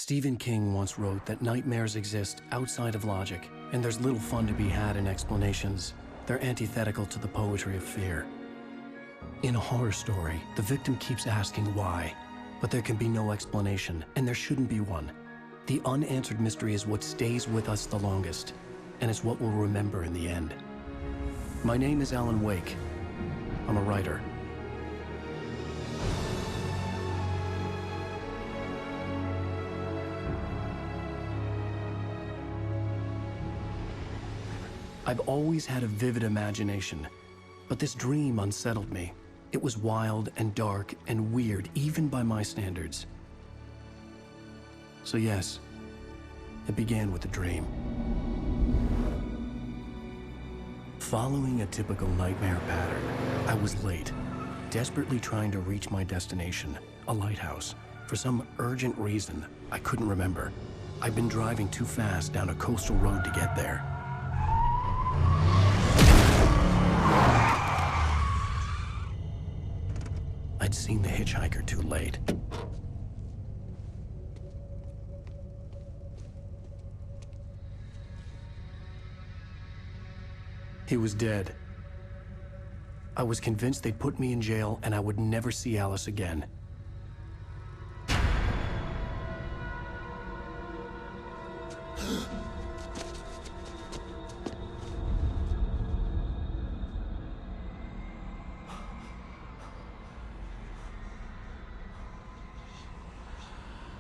Stephen King once wrote that nightmares exist outside of logic, and there's little fun to be had in explanations. They're antithetical to the poetry of fear. In a horror story, the victim keeps asking why, but there can be no explanation, and there shouldn't be one. The unanswered mystery is what stays with us the longest, and it's what we'll remember in the end. My name is Alan Wake. I'm a writer. I've always had a vivid imagination, but this dream unsettled me. It was wild and dark and weird, even by my standards. So yes, it began with a dream. Following a typical nightmare pattern, I was late, desperately trying to reach my destination, a lighthouse. For some urgent reason, I couldn't remember. I'd been driving too fast down a coastal road to get there. I'd seen the hitchhiker too late. He was dead. I was convinced they'd put me in jail and I would never see Alice again.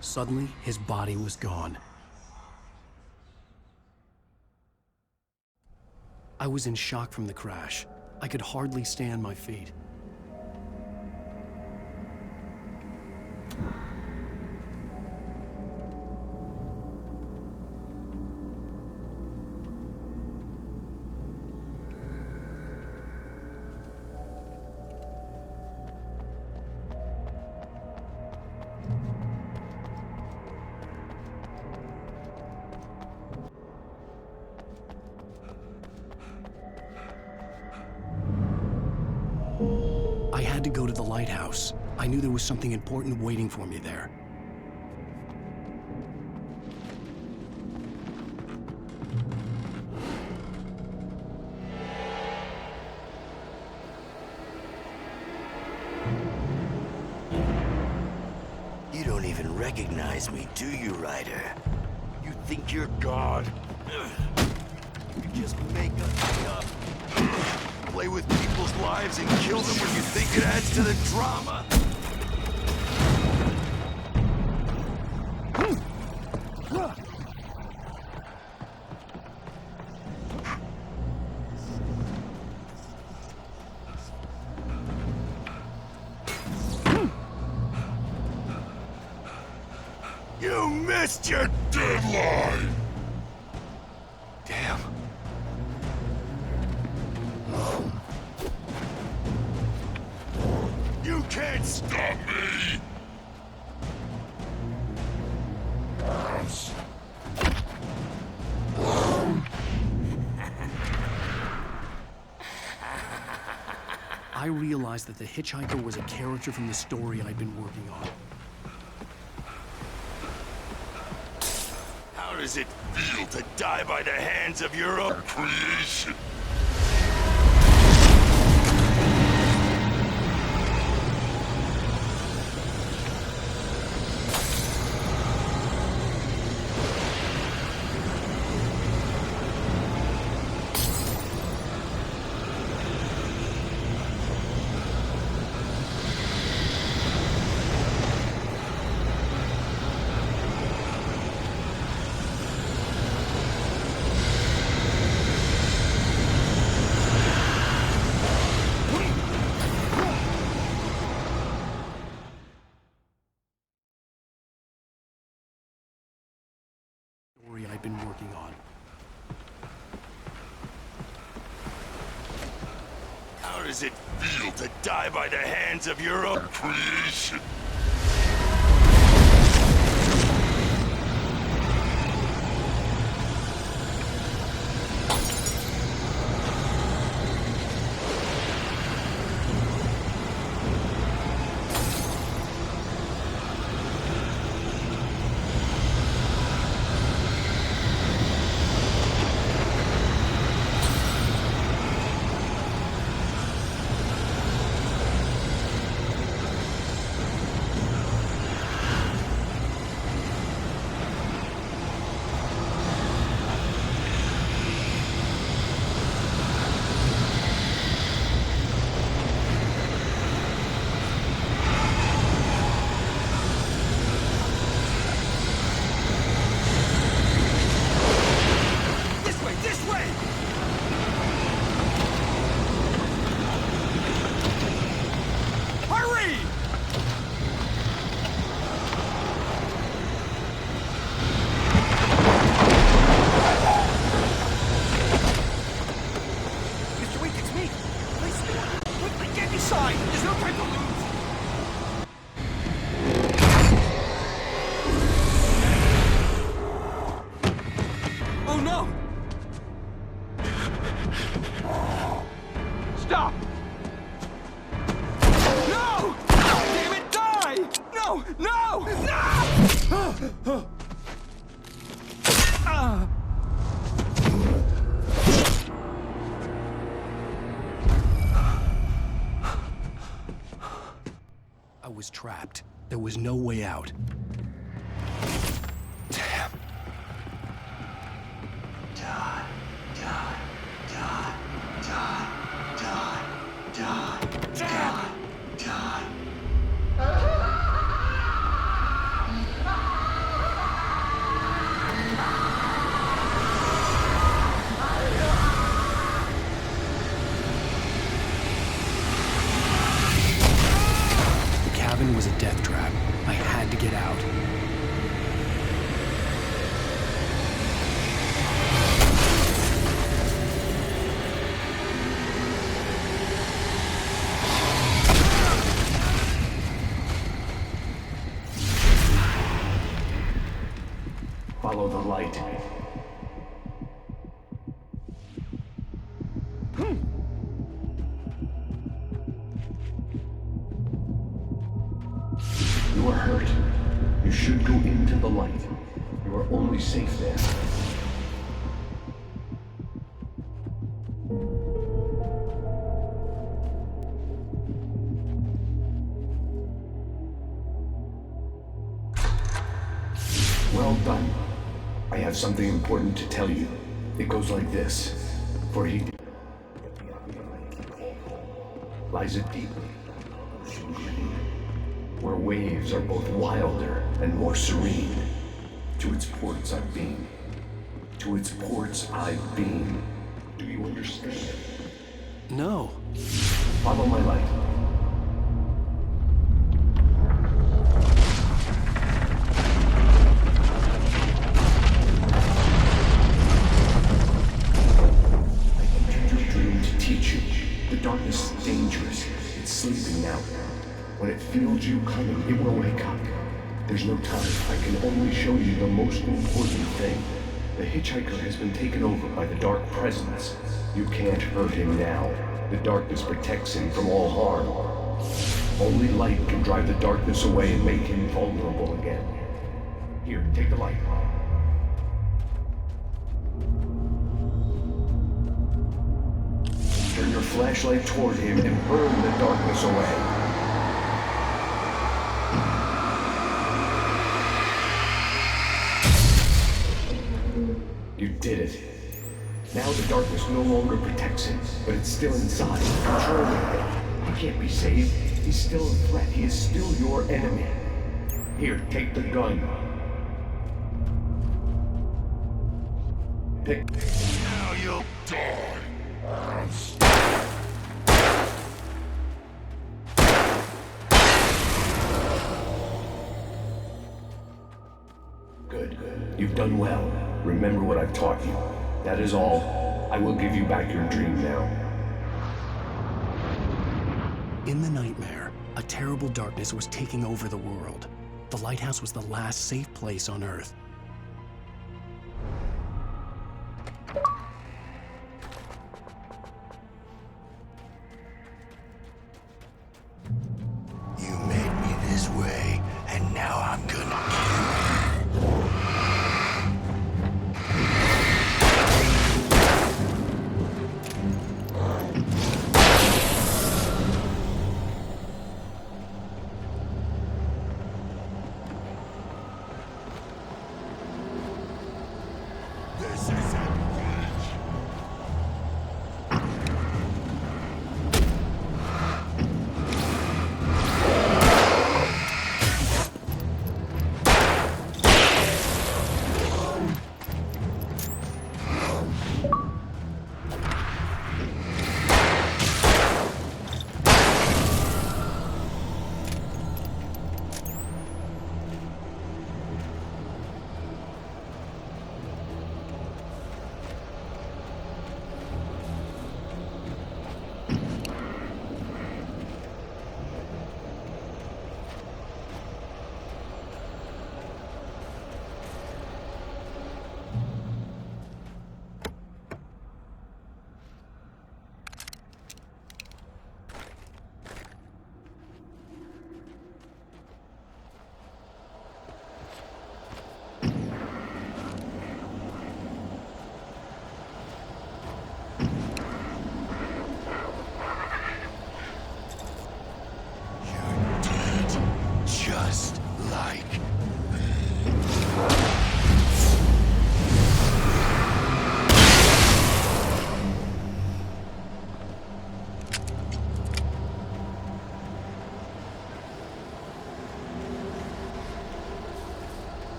Suddenly, his body was gone. I was in shock from the crash. I could hardly stay on my feet. I had to go to the lighthouse. I knew there was something important waiting for me there. You don't even recognize me, do you, Ryder? You think you're God? You just make us up. Play with people's lives and kill them when you think it adds to the drama. You missed your deadline! Damn. You can't stop me! I realized that the hitchhiker was a character from the story I'd been working on. How does it feel to die by the hands of your own creation? I'd been working on. How does it feel to die by the hands of your own creation? I was trapped. There was no way out. Damn. Die, die, die, die, die, die, die, die. The cabin was a death trap. I had to get out. Follow the light. You are hurt. You should go into the light. You are only safe there. Well done. I have something important to tell you. It goes like this. For he lies it deeply, where waves are both wilder and more serene. To its ports I've been. To its ports I've been. Do you understand? No. Follow my light. The darkness is dangerous. It's sleeping now. When it feels you coming, it will wake up. There's no time. I can only show you the most important thing. The hitchhiker has been taken over by the dark presence. You can't hurt him now. The darkness protects him from all harm. Only light can drive the darkness away and make him vulnerable again. Here, take the light. Turn your flashlight toward him and burn the darkness away. You did it. Now the darkness no longer protects him, but it's still inside, controlling him. He can't be saved. He's still a threat. He is still your enemy. Here, take the gun. Pick. Now you'll die. Good. You've done well. Remember what I've taught you. That is all. I will give you back your dream now. In the nightmare, a terrible darkness was taking over the world. The lighthouse was the last safe place on Earth. You made me this way, and now I'm gonna kill you.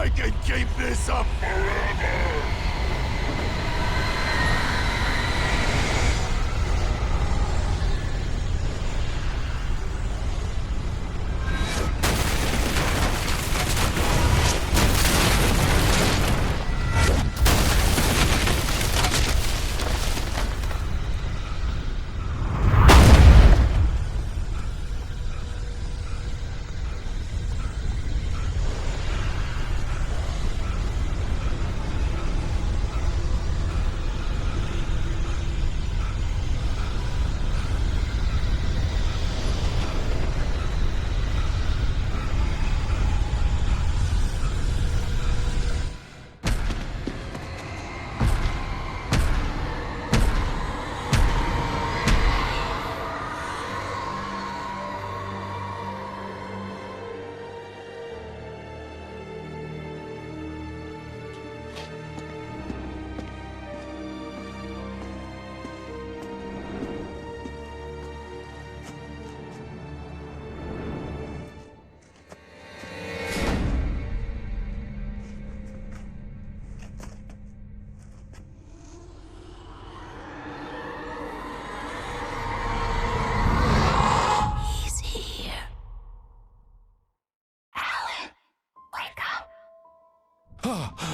I can keep this up forever!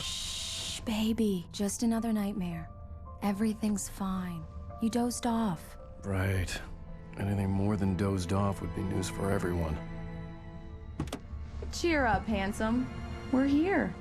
Shh, baby. Just another nightmare. Everything's fine. You dozed off. Right. Anything more than dozed off would be news for everyone. Cheer up, handsome. We're here.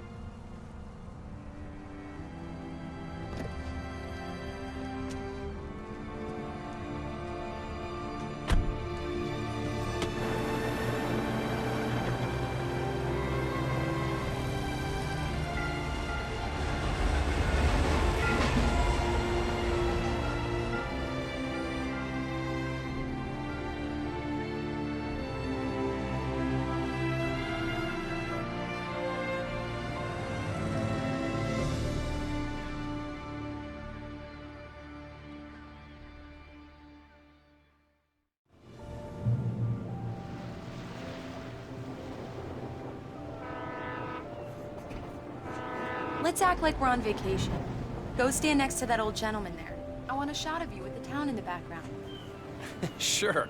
Let's act like we're on vacation. Go stand next to that old gentleman there. I want a shot of you with the town in the background. Sure.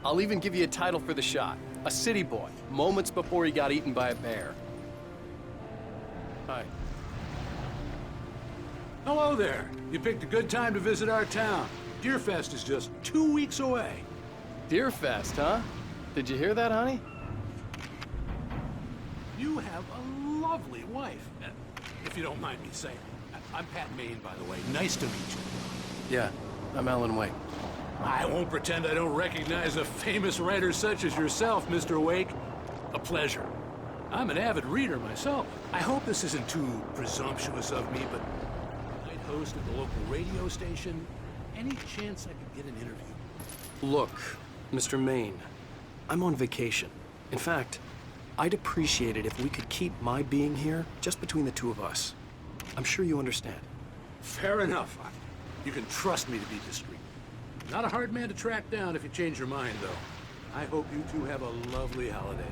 I'll even give you a title for the shot. A city boy, moments before he got eaten by a bear. Hi. Hello there. You picked a good time to visit our town. Deerfest is just 2 weeks away. Deerfest, huh? Did you hear that, honey? You have a lovely wife. If you don't mind me saying. I'm Pat Maine, by the way. Nice to meet you. Yeah, I'm Alan Wake. I won't pretend I don't recognize a famous writer such as yourself, Mr. Wake. A pleasure. I'm an avid reader myself. I hope this isn't too presumptuous of me, but night host at the local radio station. Any chance I could get an interview? Look, Mr. Maine, I'm on vacation. In fact, I'd appreciate it if we could keep my being here just between the two of us. I'm sure you understand. Fair enough. You can trust me to be discreet. Not a hard man to track down if you change your mind, though. I hope you two have a lovely holiday.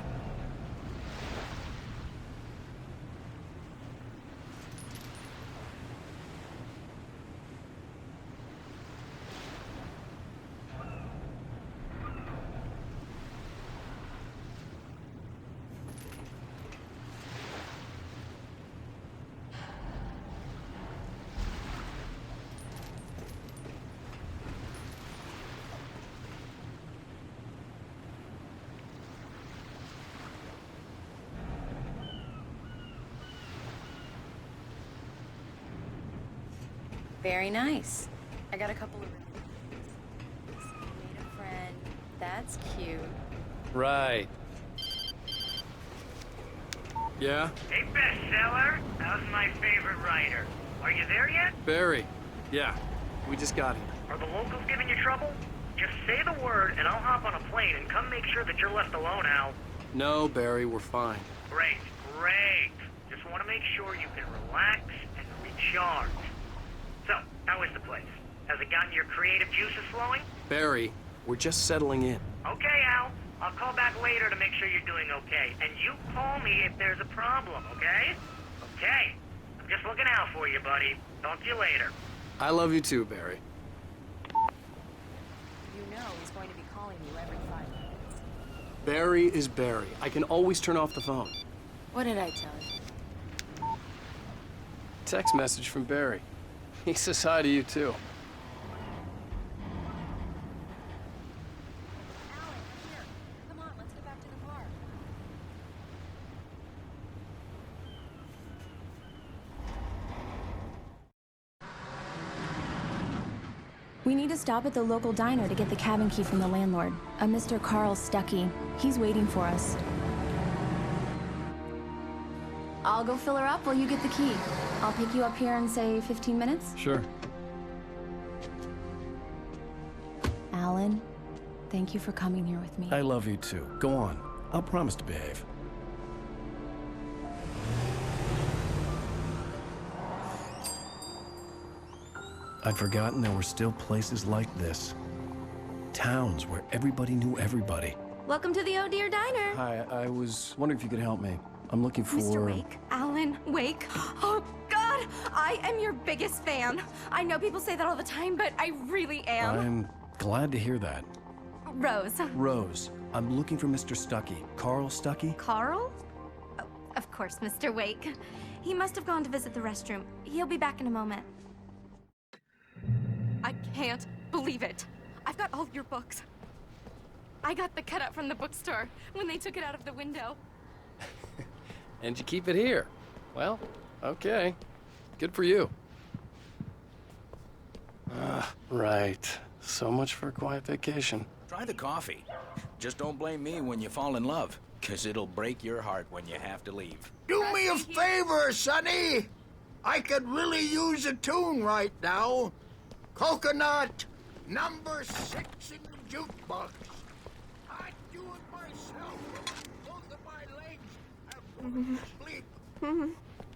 Very nice. I got a couple of... Made a friend. That's cute. Right. Yeah? Hey, bestseller. How's my favorite writer? Are you there yet? Barry. Yeah, we just got here. Are the locals giving you trouble? Just say the word and I'll hop on a plane and come make sure that you're left alone, Al. No, Barry, we're fine. Great, great. Just want to make sure you can relax and recharge. So, how is the place? Has it gotten your creative juices flowing? Barry, we're just settling in. Okay, Al. I'll call back later to make sure you're doing okay. And you call me if there's a problem, okay? Okay. I'm just looking out for you, buddy. Talk to you later. I love you too, Barry. You know he's going to be calling you every 5 minutes. Barry is Barry. I can always turn off the phone. What did I tell you? Text message from Barry. He says hi to you too. Alan, I'm here. Come on, let's get back to the car. We need to stop at the local diner to get the cabin key from the landlord, a Mr. Carl Stuckey. He's waiting for us. I'll go fill her up while you get the key. I'll pick you up here in, say, 15 minutes? Sure. Alan, thank you for coming here with me. I love you too. Go on. I'll promise to behave. I'd forgotten there were still places like this. Towns where everybody knew everybody. Welcome to the Oh Dear Diner. Hi, I was wondering if you could help me. I'm looking for... Mr. Wake. Alan Wake. Oh, God! I am your biggest fan. I know people say that all the time, but I really am. I'm glad to hear that. Rose. Rose, I'm looking for Mr. Stuckey. Carl Stuckey? Carl? Oh, of course, Mr. Wake. He must have gone to visit the restroom. He'll be back in a moment. I can't believe it. I've got all your books. I got the cutout from the bookstore when they took it out of the window. And you keep it here. Well, okay. Good for you. Right. So much for a quiet vacation. Try the coffee. Just don't blame me when you fall in love, 'cause it'll break your heart when you have to leave. Do me a favor, Sonny. I could really use a tune right now. Coconut, number 6 in the jukebox. I'd do it myself. Both of my legs have gone to sleep.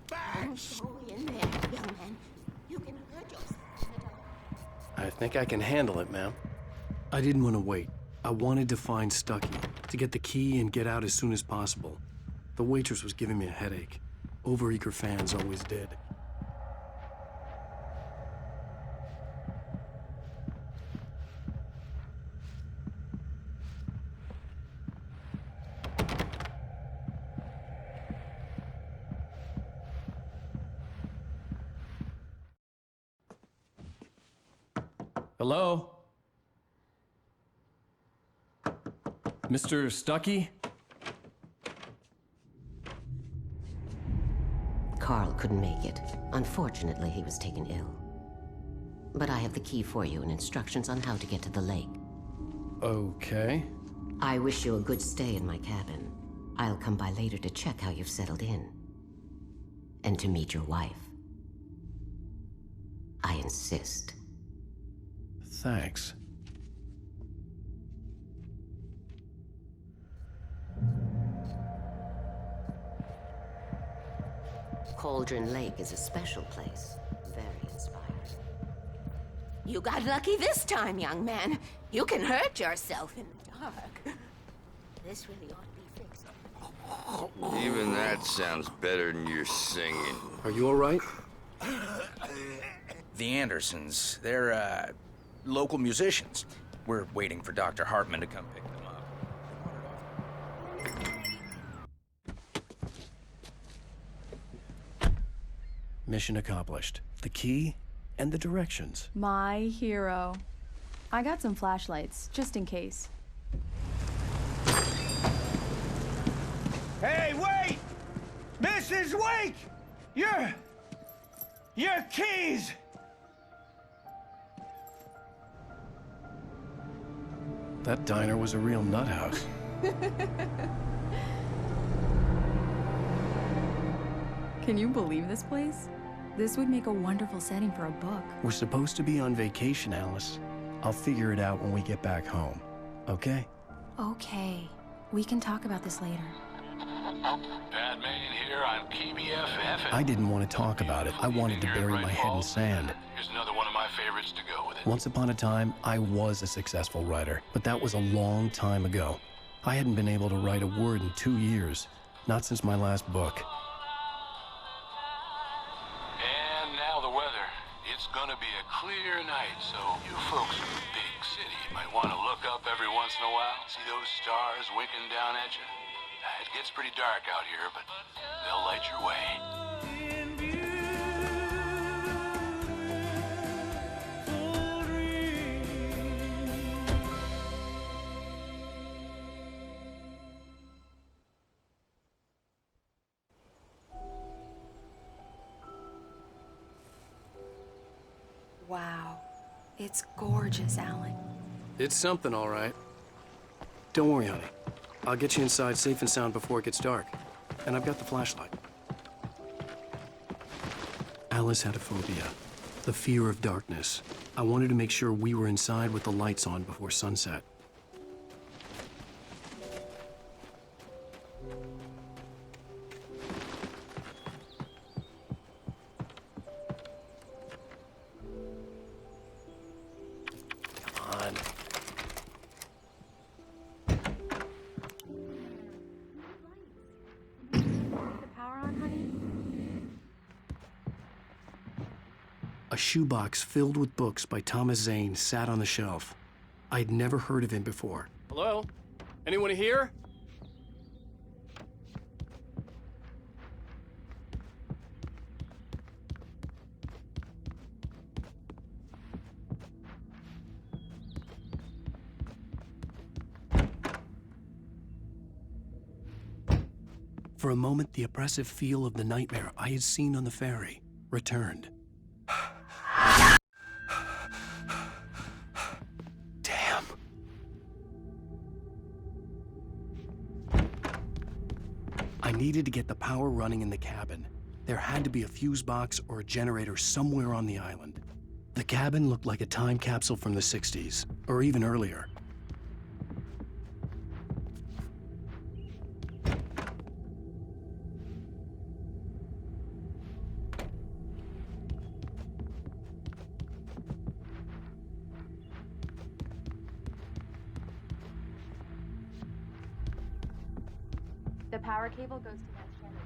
Bats. Go in there, young man. You can hurt yourself in the dark. I think I can handle it, ma'am. I didn't want to wait. I wanted to find Stuckey, to get the key and get out as soon as possible. The waitress was giving me a headache. Overeager fans always did. Hello? Mr. Stuckey? Carl couldn't make it. Unfortunately, he was taken ill. But I have the key for you and instructions on how to get to the lake. Okay. I wish you a good stay in my cabin. I'll come by later to check how you've settled in. And to meet your wife. I insist. Thanks. Cauldron Lake is a special place. Very inspiring. You got lucky this time, young man. You can hurt yourself in the dark. This really ought to be fixed. Even that sounds better than your singing. Are you all right? The Andersons, they're, local musicians. We're waiting for Dr. Hartman to come pick them up. Mission accomplished. The key and the directions. My hero. I got some flashlights, just in case. Hey, wait! Mrs. Wake! Your keys! That diner was a real nut house. Can you believe this place? This would make a wonderful setting for a book. We're supposed to be on vacation, Alice. I'll figure it out when we get back home. Okay? Okay. We can talk about this later. Bad man here on KBFF. I didn't want to talk about it. I wanted to bury my head in sand. Here's another one of my favorites to go with it. Once upon a time, I was a successful writer, but that was a long time ago. I hadn't been able to write a word in 2 years, not since my last book. And now the weather. It's gonna be a clear night, so you folks in the big city might want to look up every once in a while, see those stars winking down at you. It gets pretty dark out here, but they'll light your way. Wow. It's gorgeous, Alan. It's something, all right. Don't worry, honey. I'll get you inside safe and sound before it gets dark. And I've got the flashlight. Alice had a phobia, the fear of darkness. I wanted to make sure we were inside with the lights on before sunset. Come on. The power on, honey? A shoebox filled with books by Thomas Zane sat on the shelf. I'd never heard of him before. Hello? Anyone here? For a moment, the oppressive feel of the nightmare I had seen on the ferry returned. Damn. I needed to get the power running in the cabin. There had to be a fuse box or a generator somewhere on the island. The cabin looked like a time capsule from the 60s, or even earlier. The power cable goes to that generator.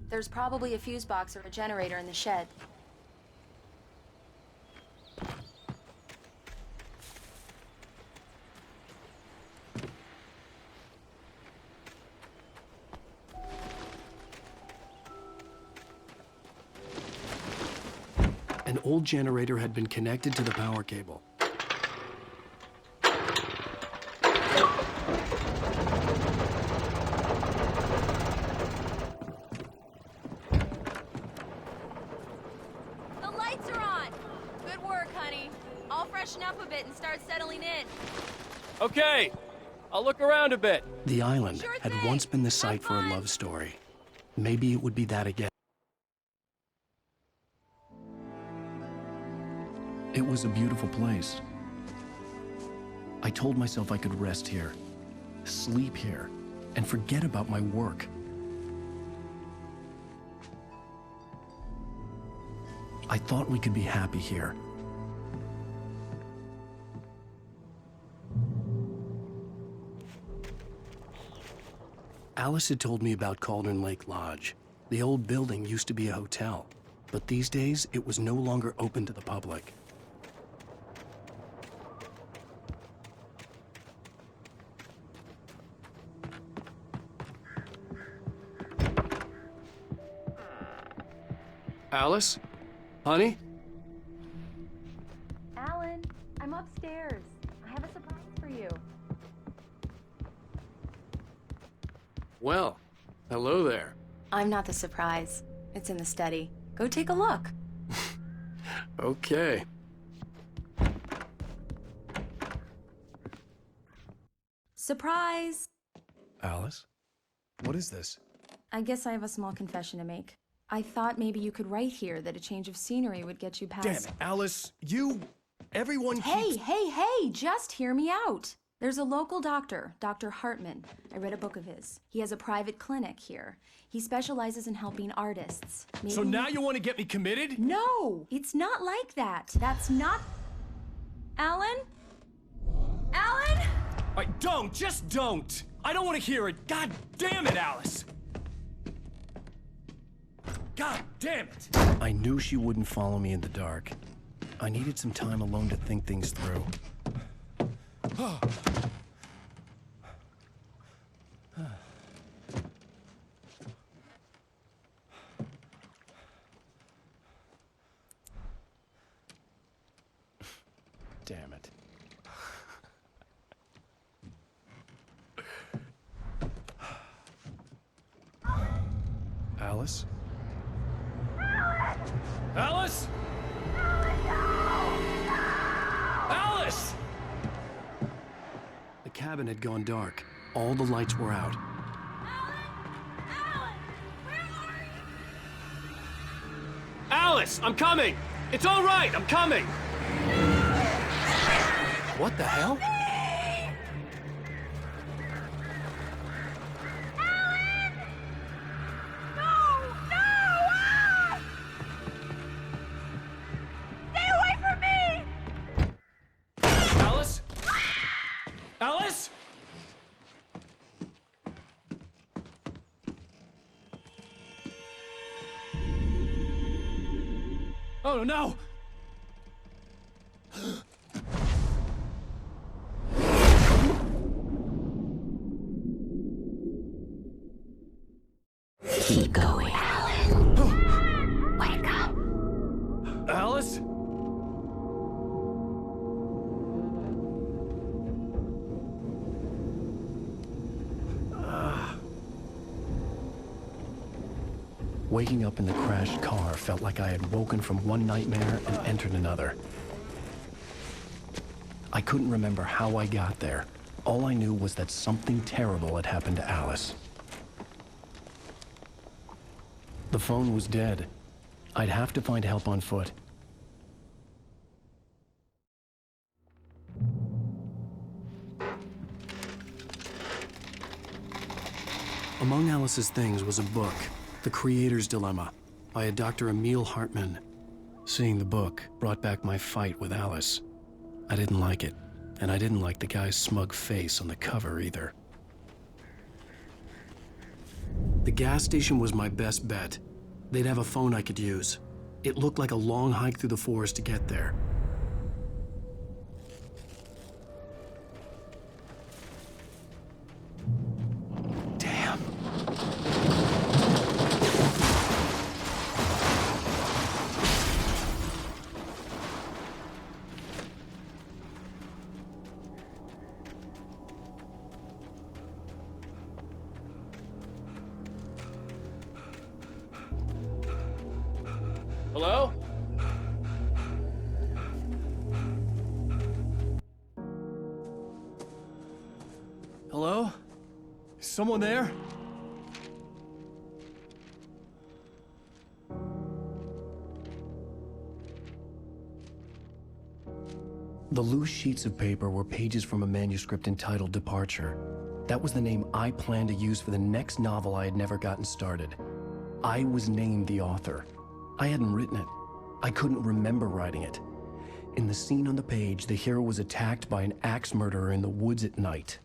There's probably a fuse box or a generator in the shed. An old generator had been connected to the power cable. The lights are on! Good work, honey. I'll freshen up a bit and start settling in. Okay, I'll look around a bit. The island Sure had thing. once been the site Have for a fun. love story. Maybe it would be that again. It was a beautiful place. I told myself I could rest here, sleep here, and forget about my work. I thought we could be happy here, Alice had told me about Cauldron Lake Lodge. The old building used to be a hotel, but these days it was no longer open to the public. Alice? Honey? Alan, I'm upstairs. I have a surprise for you. Well, hello there. I'm not the surprise. It's in the study. Go take a look. Okay. Surprise! Alice? What is this? I guess I have a small confession to make. I thought maybe you could write here that a change of scenery would get you past... Damn it, Alice, everyone keeps... Hey, just hear me out. There's a local doctor, Dr. Hartman. I read a book of his. He has a private clinic here. He specializes in helping artists. So now you want to get me committed? No, it's not like that. That's not... Alan? Alan? Just don't! I don't want to hear it! God damn it, Alice! God damn it! I knew she wouldn't follow me in the dark. I needed some time alone to think things through. Damn it. Alice? Alice? Alice! The cabin had gone dark. All the lights were out. Alice, I'm coming! It's all right, I'm coming! What the hell? Alice? Oh no! Keep going, Alan. Wake up. Alice? Waking up in the crashed car felt like I had woken from one nightmare and entered another. I couldn't remember how I got there. All I knew was that something terrible had happened to Alice. The phone was dead. I'd have to find help on foot. Among Alice's things was a book, The Creator's Dilemma, by a Dr. Emil Hartman. Seeing the book brought back my fight with Alice. I didn't like it, and I didn't like the guy's smug face on the cover either. The gas station was my best bet. They'd have a phone I could use. It looked like a long hike through the forest to get there. Damn. Hello? Hello? Is someone there? The loose sheets of paper were pages from a manuscript entitled Departure. That was the name I planned to use for the next novel I had never gotten started. I was named the author. I hadn't written it. I couldn't remember writing it. In the scene on the page, the hero was attacked by an axe murderer in the woods at night.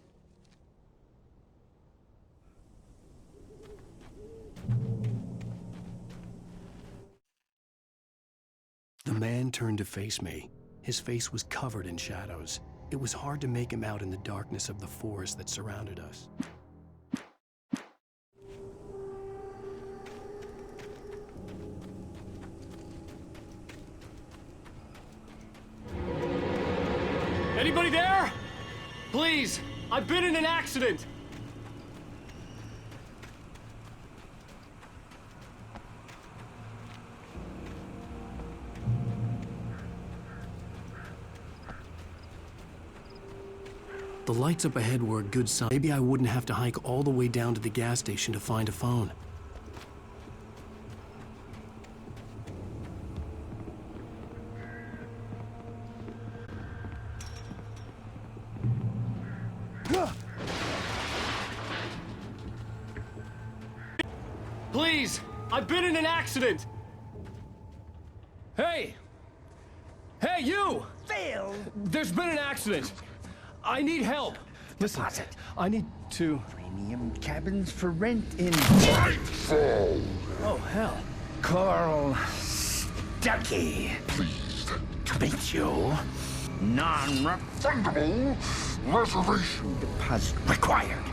The man turned to face me. His face was covered in shadows. It was hard to make him out in the darkness of the forest that surrounded us. Anybody there? Please, I've been in an accident. The lights up ahead were a good sign. Maybe I wouldn't have to hike all the way down to the gas station to find a phone. Please, I've been in an accident. Hey! Hey, you! Phil! There's been an accident. I need help. Listen, I need to... Premium cabins for rent in... Oh, hell. Carl Stuckey. Pleased to meet you. Non-refundable reservation deposit required.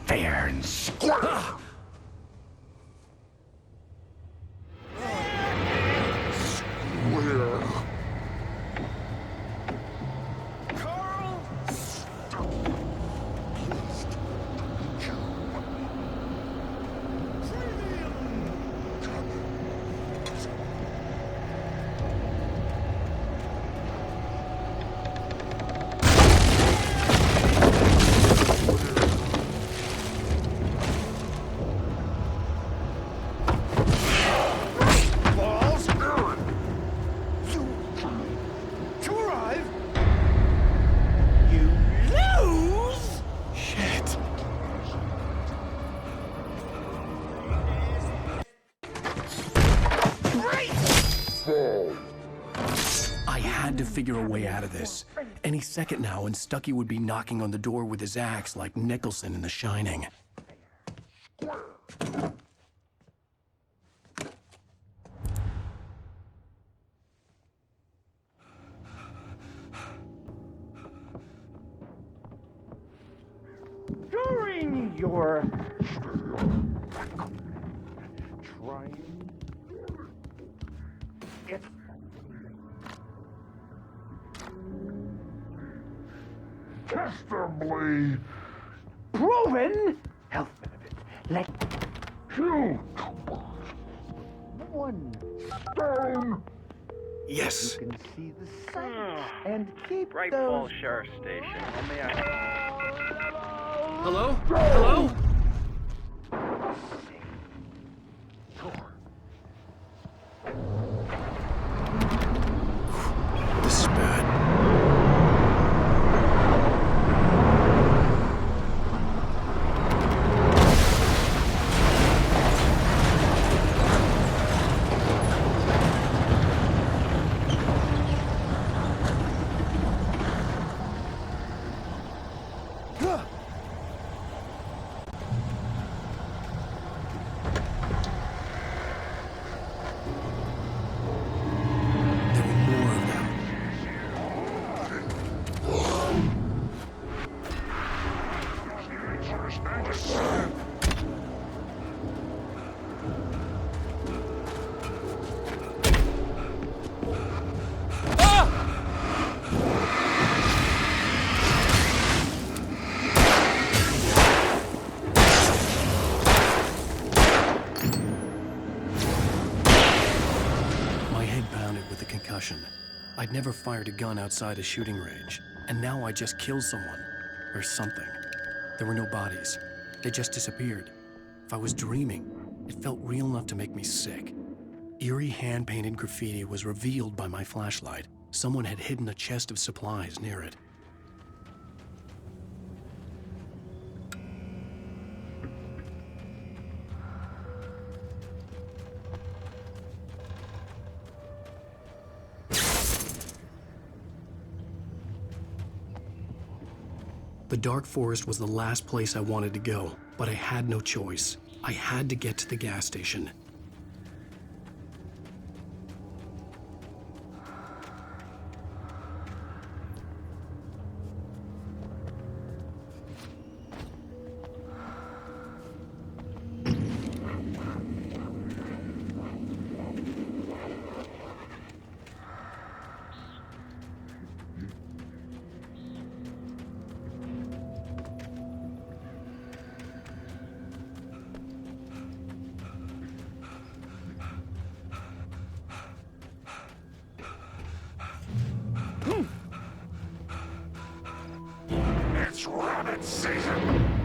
Fair and square. I had to figure a way out of this. Any second now, and Stuckey would be knocking on the door with his axe like Nicholson in The Shining. During your trying it testably proven health benefit. Let you one stone. Yes. You can see the sun and keep Great those... Falls Sheriff Station. On the Hello? Hello? This is bad. I'd never fired a gun outside a shooting range, and now I just killed someone. Or something. There were no bodies. They just disappeared. If I was dreaming, it felt real enough to make me sick. Eerie hand-painted graffiti was revealed by my flashlight. Someone had hidden a chest of supplies near it. The dark forest was the last place I wanted to go, but I had no choice. I had to get to the gas station. Let's seize him!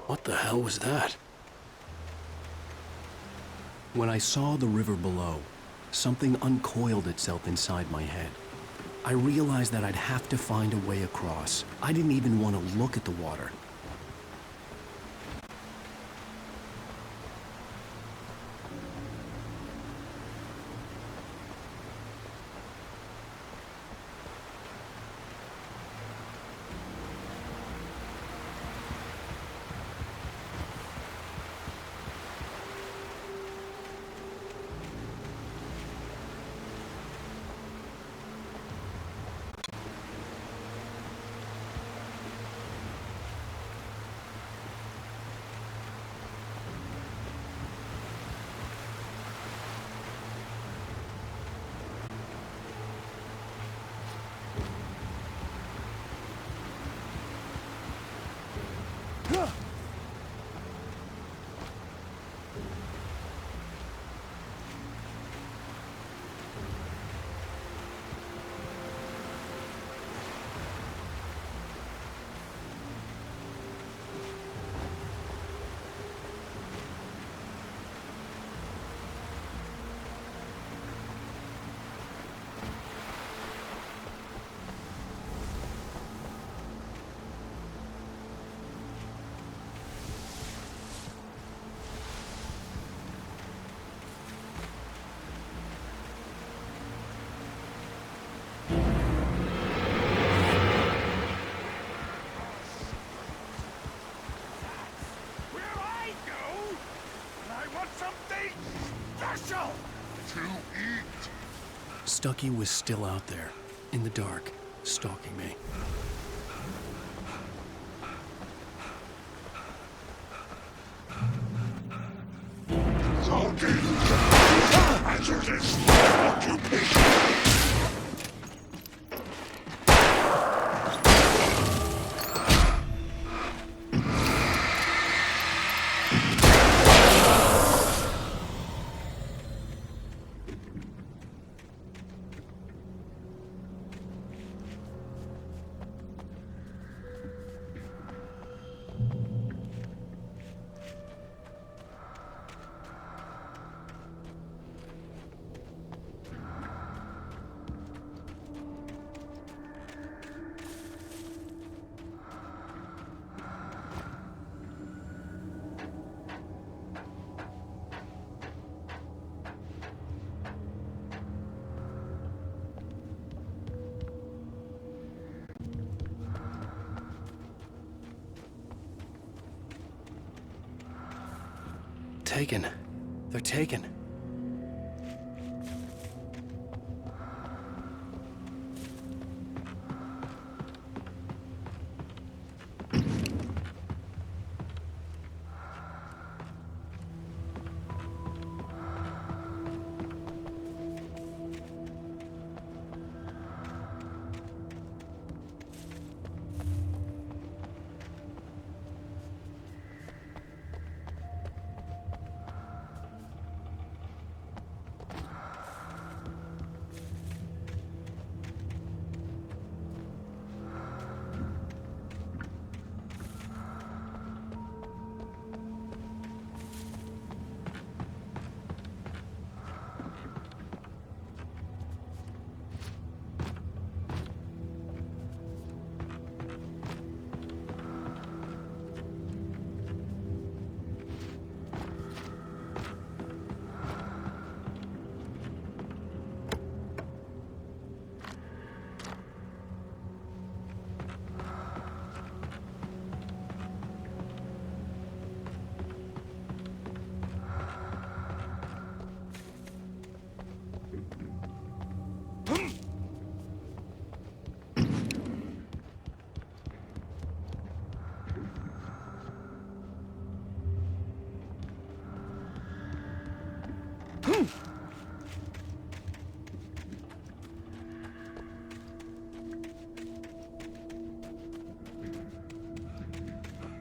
What the hell was that? When I saw the river below, something uncoiled itself inside my head. I realized that I'd have to find a way across. I didn't even want to look at the water. Stucky was still out there, in the dark, stalking me. Answer this occupation! Taken. They're taken.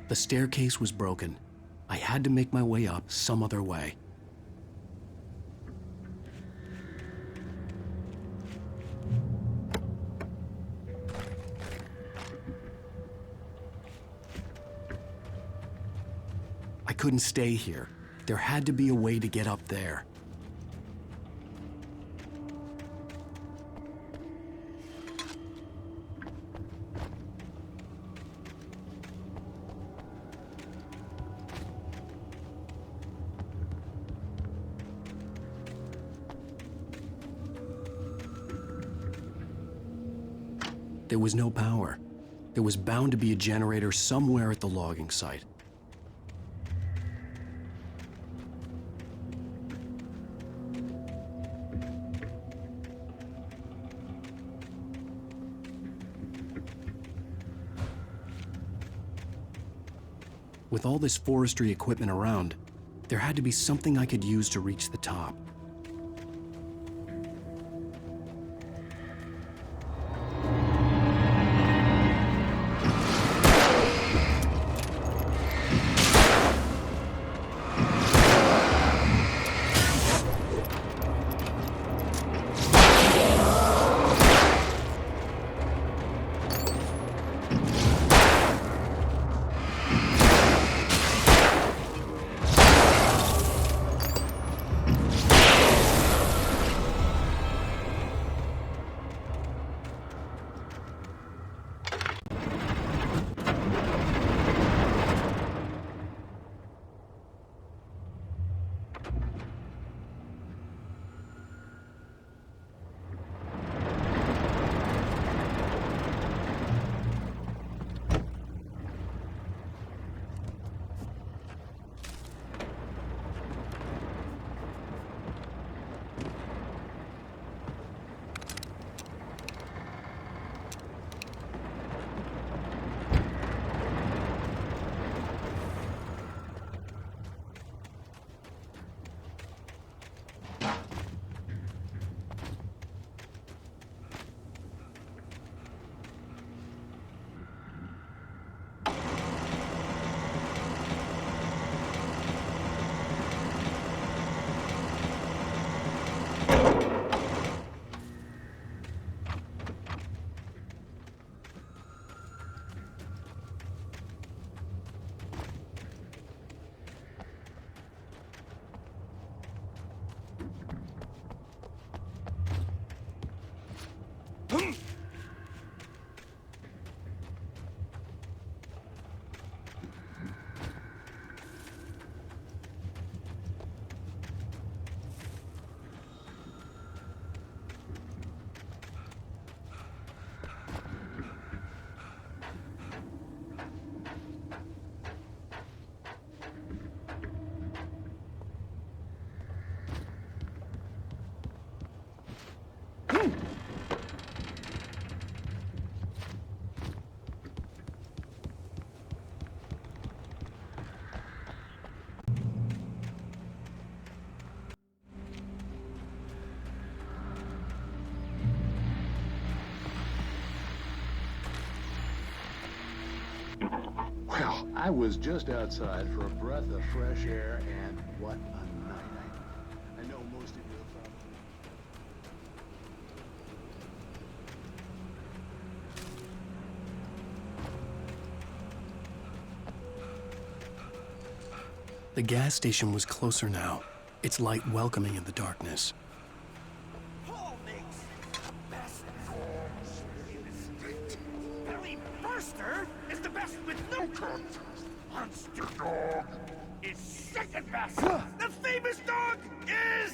The staircase was broken. I had to make my way up some other way. I couldn't stay here. There had to be a way to get up there. There was no power. There was bound to be a generator somewhere at the logging site. With all this forestry equipment around, there had to be something I could use to reach the top. Well, I was just outside for a breath of fresh air, and what a night. I know most of you have The gas station was closer now, its light welcoming in the darkness. Burster is the best with no contest. Monster Dog is second best. The famous dog is...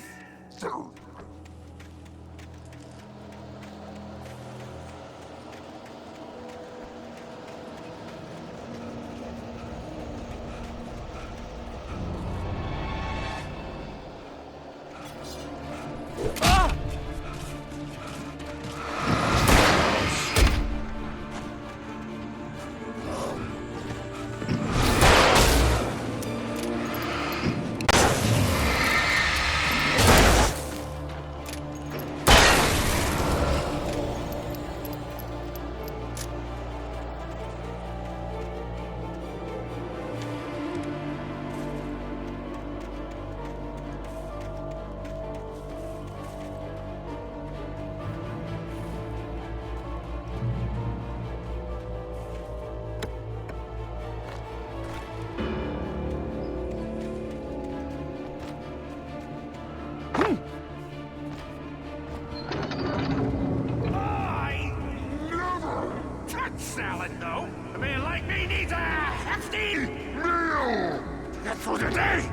salad, though. A man like me needs a hefty meal. Get through the day.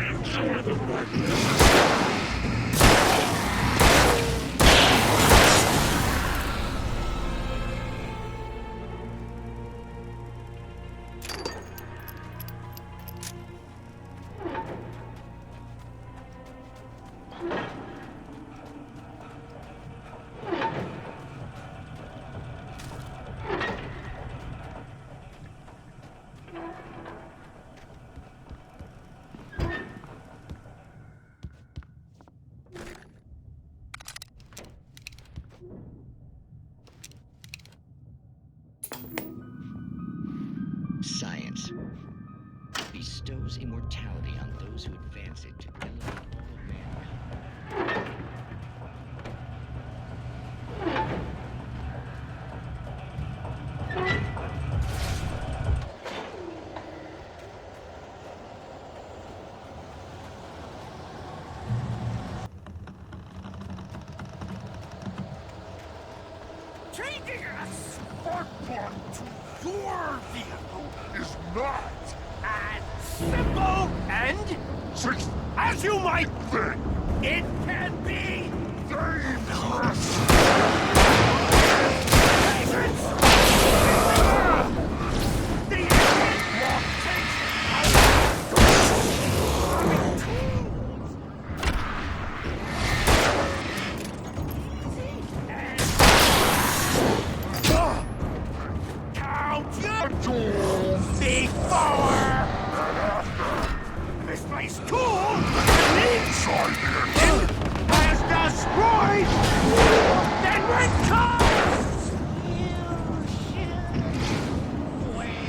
Enjoy the ride. Science bestows immortality on those who advance it to elevate all of mankind. Changing a spark plug to your vehicle is not as simple and as you might think. It can be dangerous. Patience! The engine block takes count your tools before misplaced tool inside the engine has destroyed. Then when comes you should wait.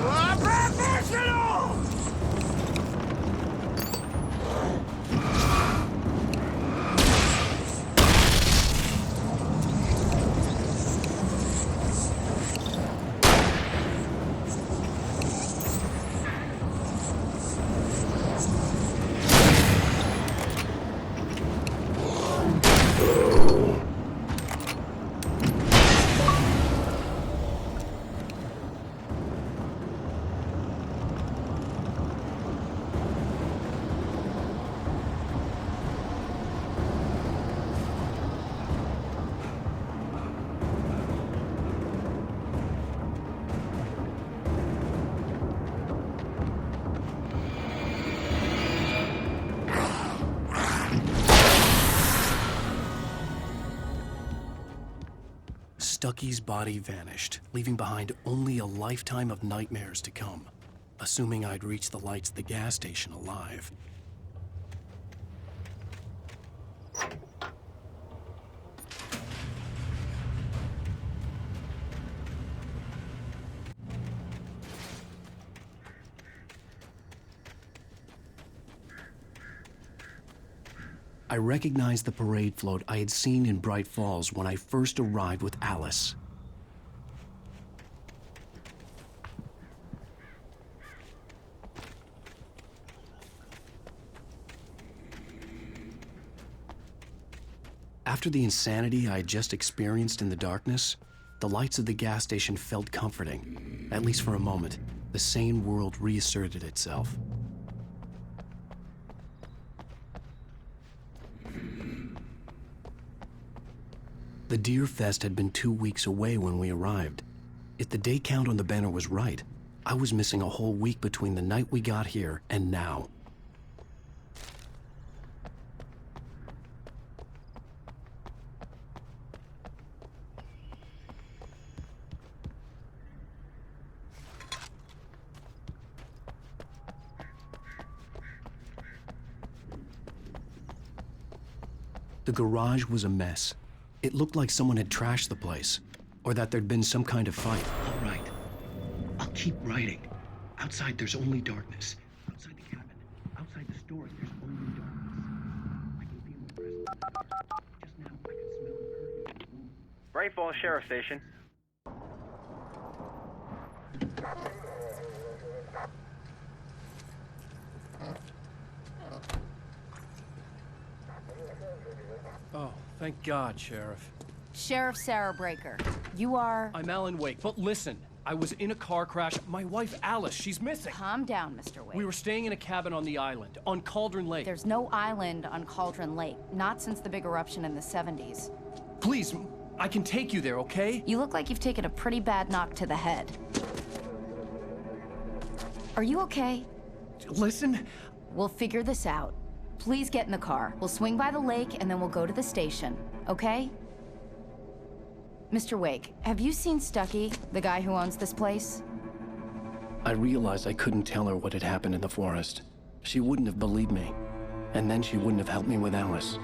A professional. Stucky's body vanished, leaving behind only a lifetime of nightmares to come, assuming I'd reach the lights at the gas station alive. I recognized the parade float I had seen in Bright Falls when I first arrived with Alice. After the insanity I had just experienced in the darkness, the lights of the gas station felt comforting. At least for a moment, the sane world reasserted itself. The Deer Fest had been 2 weeks away when we arrived. If the day count on the banner was right, I was missing a whole week between the night we got here and now. The garage was a mess. It looked like someone had trashed the place, or that there'd been some kind of fight. All right. I'll keep writing. Outside, there's only darkness. Outside the cabin, outside the stores, there's only darkness. I can feel the presence of the dark. Just now, I could smell the curtain in the room. Bright Falls Sheriff Station. Oh, thank God, Sheriff. Sheriff Sarah Breaker, you are... I'm Alan Wake, but listen, I was in a car crash. My wife, Alice, she's missing. Calm down, Mr. Wake. We were staying in a cabin on the island, on Cauldron Lake. There's no island on Cauldron Lake, not since the big eruption in the 70s. Please, I can take you there, okay? You look like you've taken a pretty bad knock to the head. Are you okay? Listen. We'll figure this out. Please get in the car. We'll swing by the lake and then we'll go to the station, okay? Mr. Wake, have you seen Stucky, the guy who owns this place? I realized I couldn't tell her what had happened in the forest. She wouldn't have believed me. And then she wouldn't have helped me with Alice.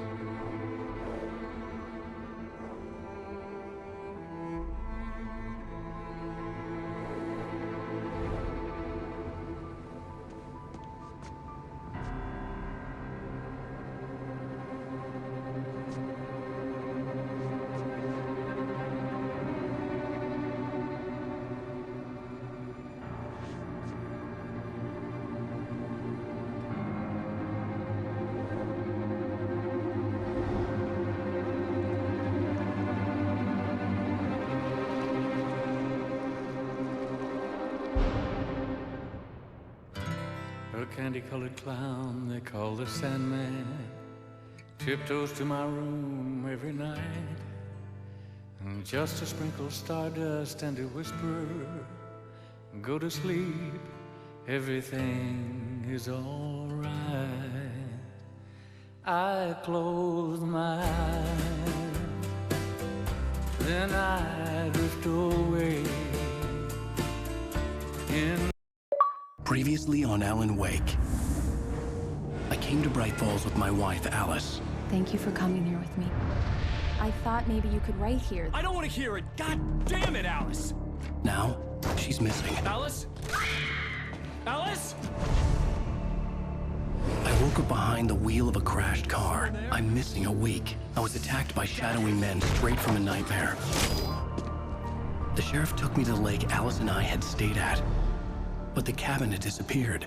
A candy-colored clown they call the Sandman tiptoes to my room every night, and just to sprinkle stardust and to whisper, go to sleep, everything is all right. I close my eyes, then I drift away in. Previously on Alan Wake, I came to Bright Falls with my wife, Alice. Thank you for coming here with me. I thought maybe you could write here. I don't want to hear it! God damn it, Alice! Now, she's missing. Alice? Alice? I woke up behind the wheel of a crashed car. I'm missing a week. I was attacked by shadowy men straight from a nightmare. The sheriff took me to the lake Alice and I had stayed at. But the cabin had disappeared.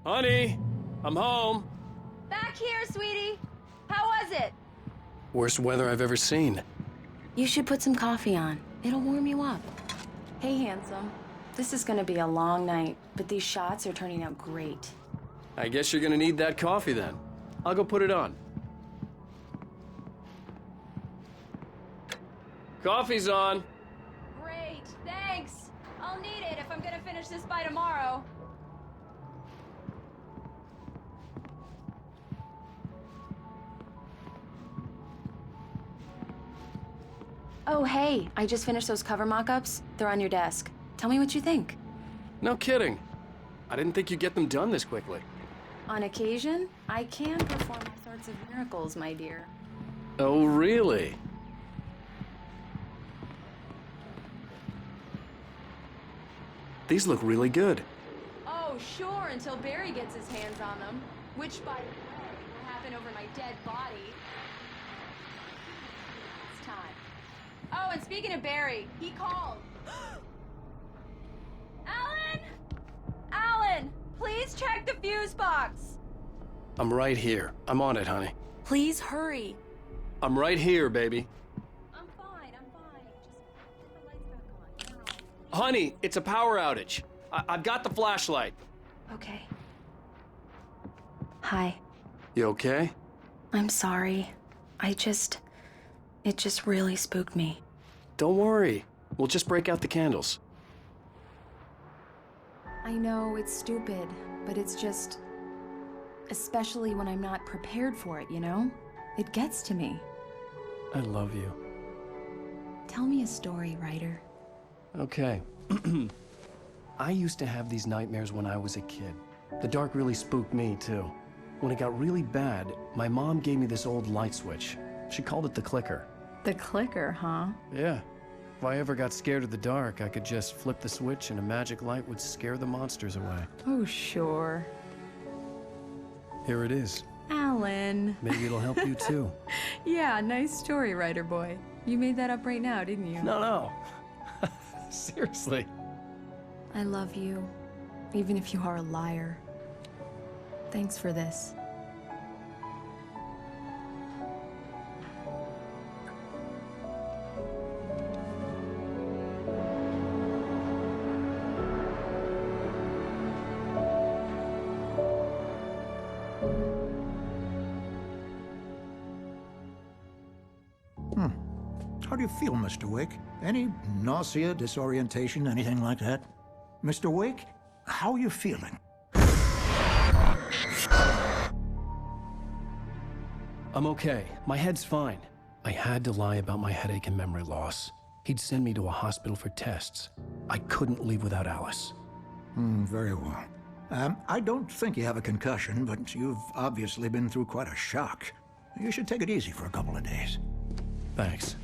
Honey, I'm home. Back here, sweetie. How was it? Worst weather I've ever seen. You should put some coffee on. It'll warm you up. Hey, handsome. This is gonna be a long night, but these shots are turning out great. I guess you're gonna need that coffee then. I'll go put it on. Coffee's on. Great, thanks. I'll need it if I'm gonna finish this by tomorrow. Oh, hey, I just finished those cover mock-ups. They're on your desk. Tell me what you think. No kidding. I didn't think you'd get them done this quickly. On occasion, I can perform all sorts of miracles, my dear. Oh, really? These look really good. Oh, sure, until Barry gets his hands on them. Which, by the way, will happen over my dead body. It's time. Oh, and speaking of Barry, he called. Alan! Alan! Please check the fuse box! I'm right here. I'm on it, honey. Please hurry. I'm right here, baby. I'm fine. Just put the lights back on. Now. Honey, it's a power outage. I've got the flashlight. Okay. Hi. You okay? I'm sorry. It just really spooked me. Don't worry. We'll just break out the candles. I know it's stupid, but it's just... Especially when I'm not prepared for it, you know? It gets to me. I love you. Tell me a story, writer. Okay. I used to have these nightmares when I was a kid. The dark really spooked me, too. When it got really bad, my mom gave me this old light switch. She called it the clicker. The clicker, huh? Yeah. If I ever got scared of the dark, I could just flip the switch and a magic light would scare the monsters away. Oh, sure. Here it is. Alan. Maybe it'll help you too. Yeah, nice story, writer boy. You made that up right now, didn't you? No. Seriously. I love you, even if you are a liar. Thanks for this. How do you feel, Mr. Wake? Any nausea, disorientation, anything like that? Mr. Wake, how are you feeling? I'm okay. My head's fine. I had to lie about my headache and memory loss. He'd send me to a hospital for tests. I couldn't leave without Alice. Very well. I don't think you have a concussion, but you've obviously been through quite a shock. You should take it easy for a couple of days. Thanks.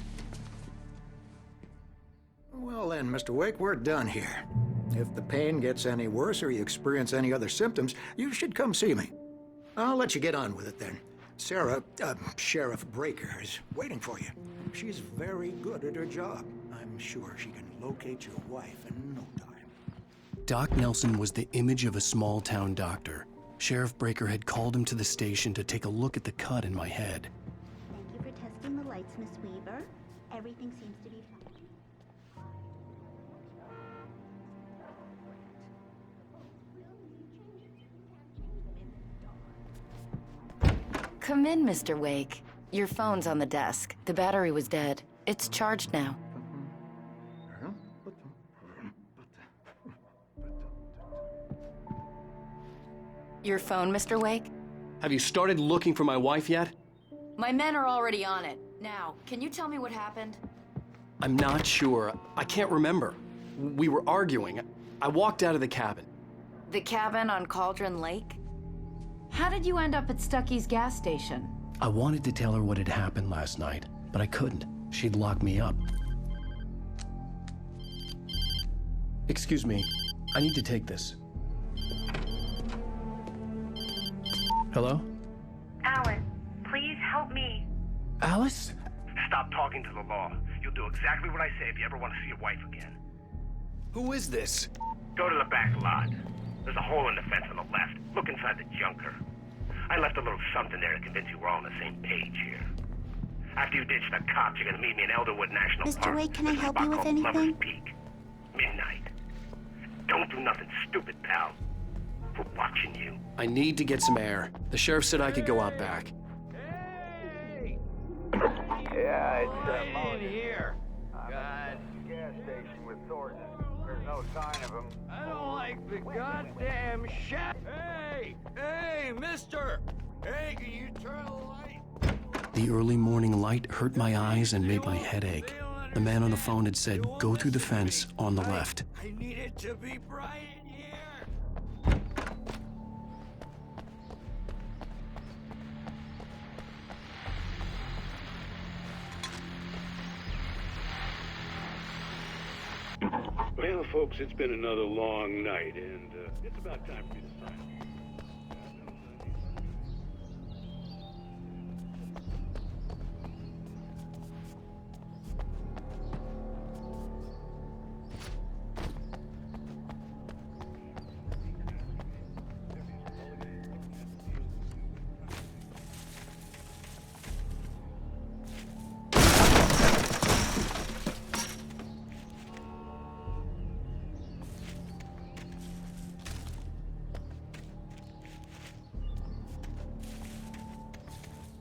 Well then, Mr. Wake, we're done here. If the pain gets any worse or you experience any other symptoms, you should come see me. I'll let you get on with it then. Sarah, Sheriff Breaker, is waiting for you. She's very good at her job. I'm sure she can locate your wife in no time. Doc Nelson was the image of a small-town doctor. Sheriff Breaker had called him to the station to take a look at the cut in my head. Thank you for testing the lights, Miss Weaver. Everything seems to be fine. Come in, Mr. Wake. Your phone's on the desk. The battery was dead. It's charged now. Your phone, Mr. Wake? Have you started looking for my wife yet? My men are already on it. Now, can you tell me what happened? I'm not sure. I can't remember. We were arguing. I walked out of the cabin. The cabin on Cauldron Lake? How did you end up at Stucky's gas station? I wanted to tell her what had happened last night, but I couldn't. She'd locked me up. Excuse me. I need to take this. Hello? Alan, please help me. Alice? Stop talking to the law. You'll do exactly what I say if you ever want to see your wife again. Who is this? Go to the back lot. There's a hole in the fence on the left. Look inside the junker. I left a little something there to convince you we're all on the same page here. After you ditch the cops, you're gonna meet me in Elderwood National Park. Mr. Wake, can I There's a help spot you with called anything? Lover's Peak. Midnight. Don't do nothing stupid, pal. We're watching you. I need to get some air. The sheriff said I could go out back. Yeah, it's Moan here. I'm at the gas station with sources. There's no sign of him. I don't like the goddamn shit. Hey, mister! Hey, can you turn the light? The early morning light hurt my eyes and made my head ache. The man on the phone had said, go through the fence on the left. I need it to be bright in here. Well, folks, it's been another long night, and it's about time for you to sign.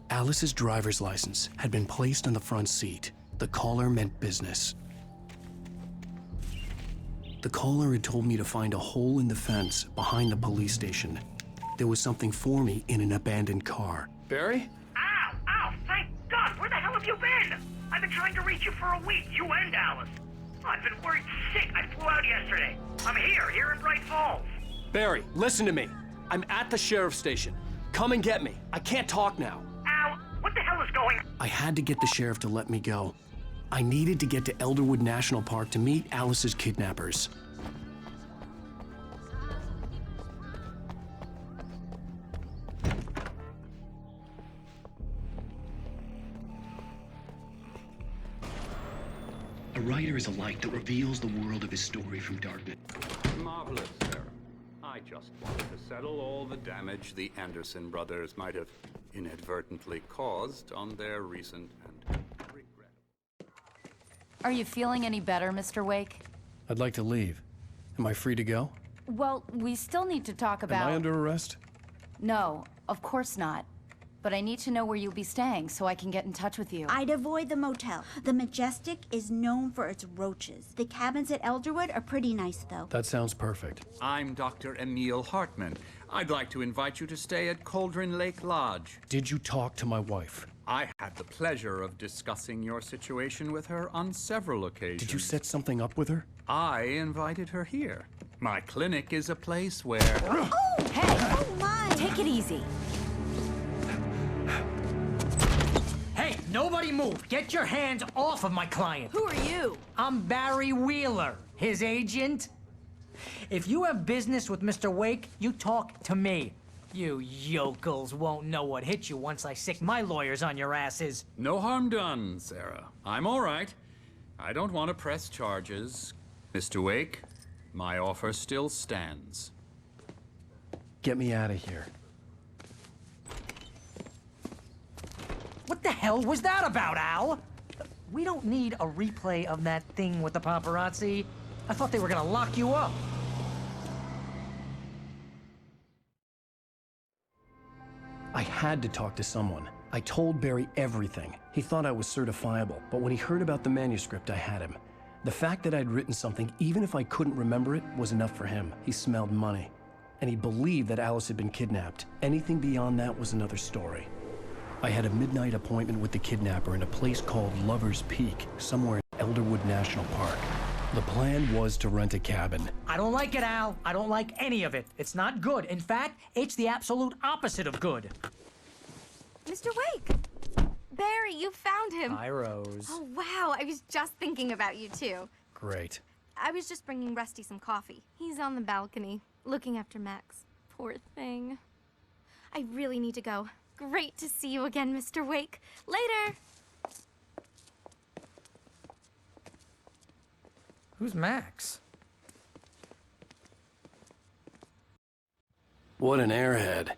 Alice's driver's license had been placed on the front seat. The caller meant business. The caller had told me to find a hole in the fence behind the police station. There was something for me in an abandoned car. Barry? Ow! Thank God! Where the hell have you been? I've been trying to reach you for a week, you and Alice. I've been worried sick. I flew out yesterday. I'm here in Bright Falls. Barry, listen to me. I'm at the sheriff's station. come and get me. I can't talk now. Al, what the hell is going on? I had to get the sheriff to let me go. I needed to get to Elderwood National Park to meet Alice's kidnappers. A writer is a light that reveals the world of his story from darkness. Marvelous, Sarah. I just wanted to settle all the damage the Anderson brothers might have inadvertently caused on their recent and regrettable. Are you feeling any better, Mr. Wake? I'd like to leave. Am I free to go? Well, we still need to talk about... Am I under arrest? No, of course not. But I need to know where you'll be staying so I can get in touch with you. I'd avoid the motel. The Majestic is known for its roaches. The cabins at Elderwood are pretty nice, though. That sounds perfect. I'm Dr. Emil Hartman. I'd like to invite you to stay at Cauldron Lake Lodge. Did you talk to my wife? I had the pleasure of discussing your situation with her on several occasions. Did you set something up with her? I invited her here. My clinic is a place where... Oh! Hey! Oh, my! Take it easy. Hey, nobody move. Get your hands off of my client. Who are you? I'm Barry Wheeler, his agent. If you have business with Mr. Wake, you talk to me. You yokels won't know what hit you once I sick my lawyers on your asses. No harm done, Sarah. I'm all right. I don't want to press charges. Mr. Wake, my offer still stands. Get me out of here. What the hell was that about, Al? We don't need a replay of that thing with the paparazzi. I thought they were gonna lock you up. I had to talk to someone. I told Barry everything. He thought I was certifiable, but when he heard about the manuscript, I had him. The fact that I'd written something, even if I couldn't remember it, was enough for him. He smelled money. And he believed that Alice had been kidnapped. Anything beyond that was another story. I had a midnight appointment with the kidnapper in a place called Lover's Peak, somewhere in Elderwood National Park. The plan was to rent a cabin. I don't like it, Al. I don't like any of it. It's not good. In fact, it's the absolute opposite of good. Mr. Wake! Barry, you found him. Hi, Rose. Oh, wow. I was just thinking about you, too. Great. I was just bringing Rusty some coffee. He's on the balcony, looking after Max. Poor thing. I really need to go. Great to see you again, Mr. Wake. Later! Who's Max? What an airhead.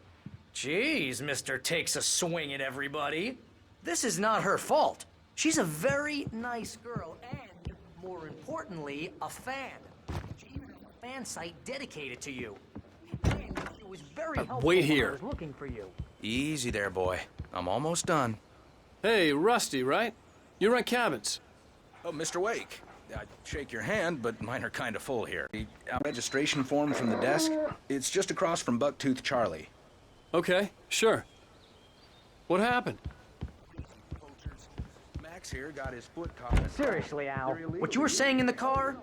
Jeez, Mr. Takes a swing at everybody. This is not her fault. She's a very nice girl and, more importantly, a fan. She even has a fan site dedicated to you. And it was very helpful wait when here. I was looking for you. Easy there, boy. I'm almost done. Hey, Rusty, right? You rent cabins. Oh, Mr. Wake. I'd shake your hand, but mine are kind of full here. The registration form from the desk, it's just across from Bucktooth Charlie. Okay, sure. What happened? Max here got his foot caught. Seriously, Al, what you were saying in the car?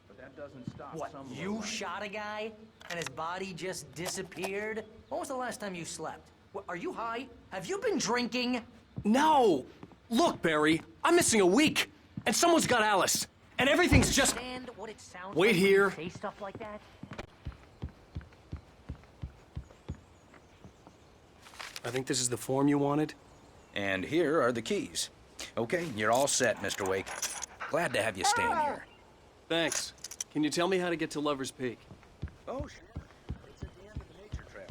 But that doesn't stop What, you shot a guy and his body just disappeared? When was the last time you slept? What, are you high? Have you been drinking? No! Look, Barry, I'm missing a week, and someone's got Alice, and everything's just... Understand what it sounds Wait like when here. you say stuff like that? I think this is the form you wanted. And here are the keys. Okay, you're all set, Mr. Wake. Glad to have you staying here. Thanks. Can you tell me how to get to Lover's Peak? Oh, sure. It's at the end of the nature trail.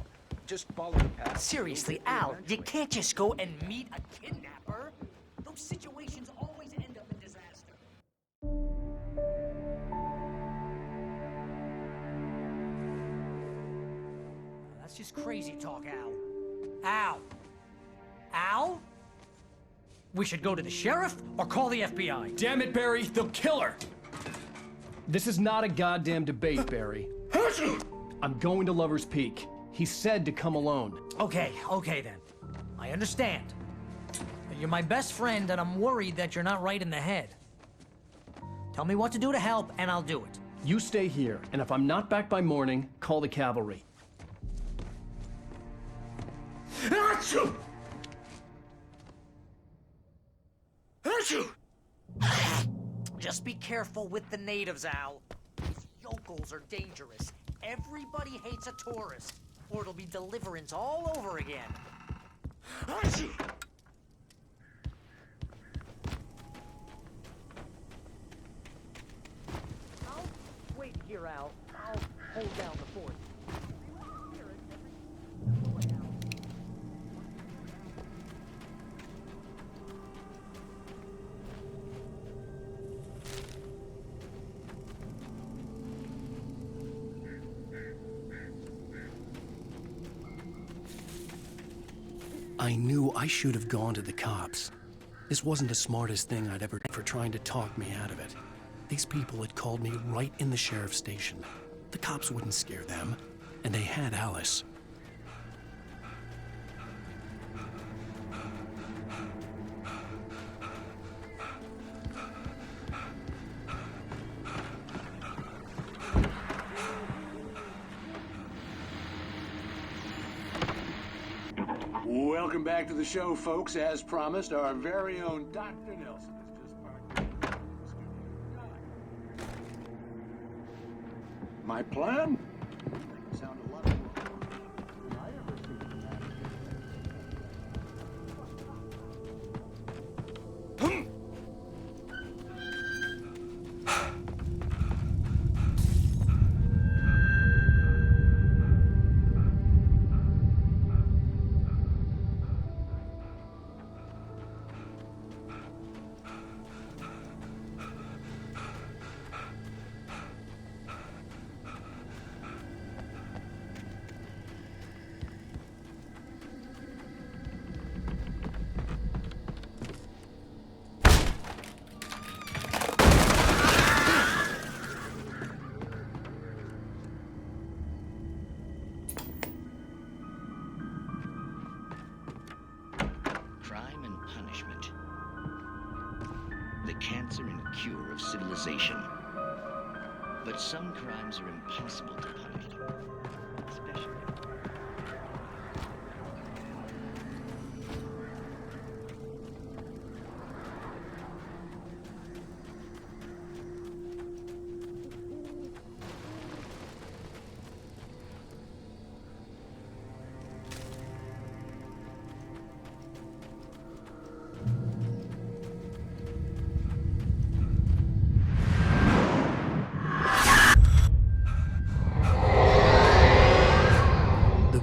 Just follow the path. Seriously, Al, you can't just go and meet a kidnapper. Those situations always end up in disaster. That's just crazy talk, Al. Al? Al? We should go to the sheriff or call the FBI. Damn it, Barry, they'll kill her! This is not a goddamn debate, Barry. I'm going to Lover's Peak. He said to come alone. Okay then. I understand. You're my best friend, and I'm worried that you're not right in the head. Tell me what to do to help, and I'll do it. You stay here, and if I'm not back by morning, call the cavalry. Achoo! Achoo! Just be careful with the natives, Al. These yokels are dangerous. Everybody hates a tourist, or it'll be deliverance all over again. Achoo! I'll wait here, Al. I'll hold down the fort. I knew I should have gone to the cops. This wasn't the smartest thing I'd ever done for trying to talk me out of it. These people had called me right in the sheriff's station. The cops wouldn't scare them, and they had Alice. Welcome back to the show, folks. As promised, our very own Dr. Nelson has just parked in the studio. My plan? Make it sound a lot more than I ever seen that. Crime and punishment. The cancer and cure of civilization. But some crimes are impossible to punish. Especially...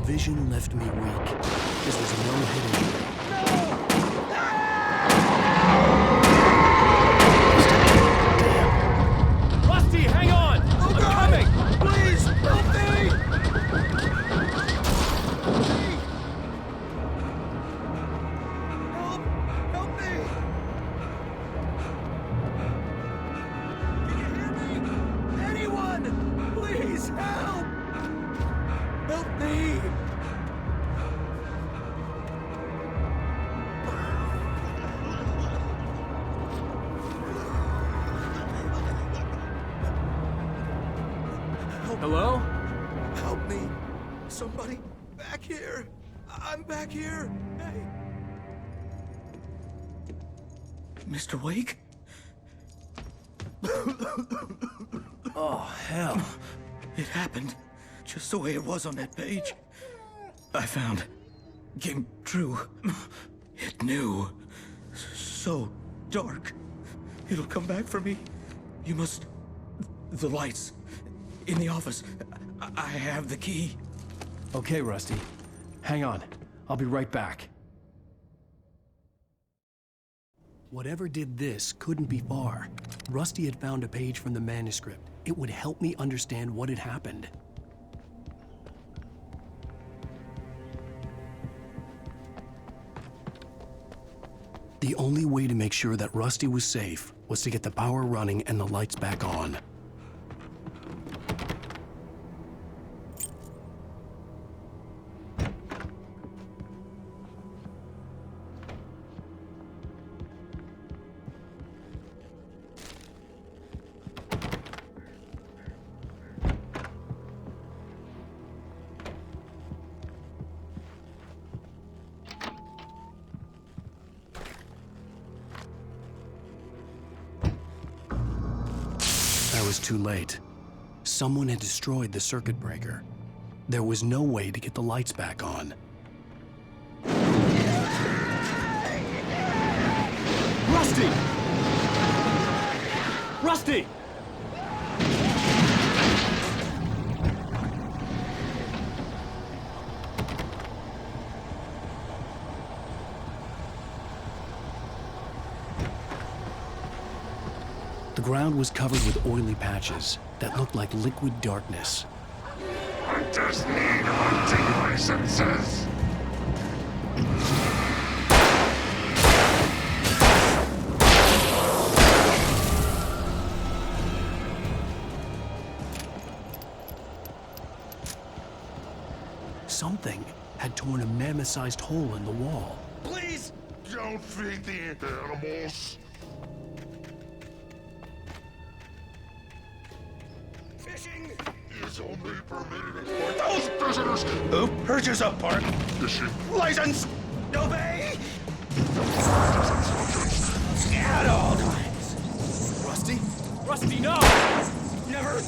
Vision left me weak. This was no hidden. Rusty, hang on! I'm coming! Please, help me! Help me! Can you hear me? Anyone! Please, help! Help me! Hello? Help me! Somebody back here! I'm back here! Hey! Mr. Wake? Oh, hell. It happened just the way it was on that page. I found. Came true. It knew. So dark. It'll come back for me. You must... The lights. In the office. I have the key. Okay, Rusty. Hang on. I'll be right back. Whatever did this couldn't be far. Rusty had found a page from the manuscript. It would help me understand what had happened. The only way to make sure that Rusty was safe was to get the power running and the lights back on. was too late. Someone had destroyed the circuit breaker. There was no way to get the lights back on. Rusty! Rusty! The ground was covered with oily patches that looked like liquid darkness. Hunters need hunting licenses. Something had torn a mammoth-sized hole in the wall. Please don't feed the animals. Fishing is only permitted for those visitors who purchase a park fishing license. Obey at all times. Rusty? Rusty, no! Never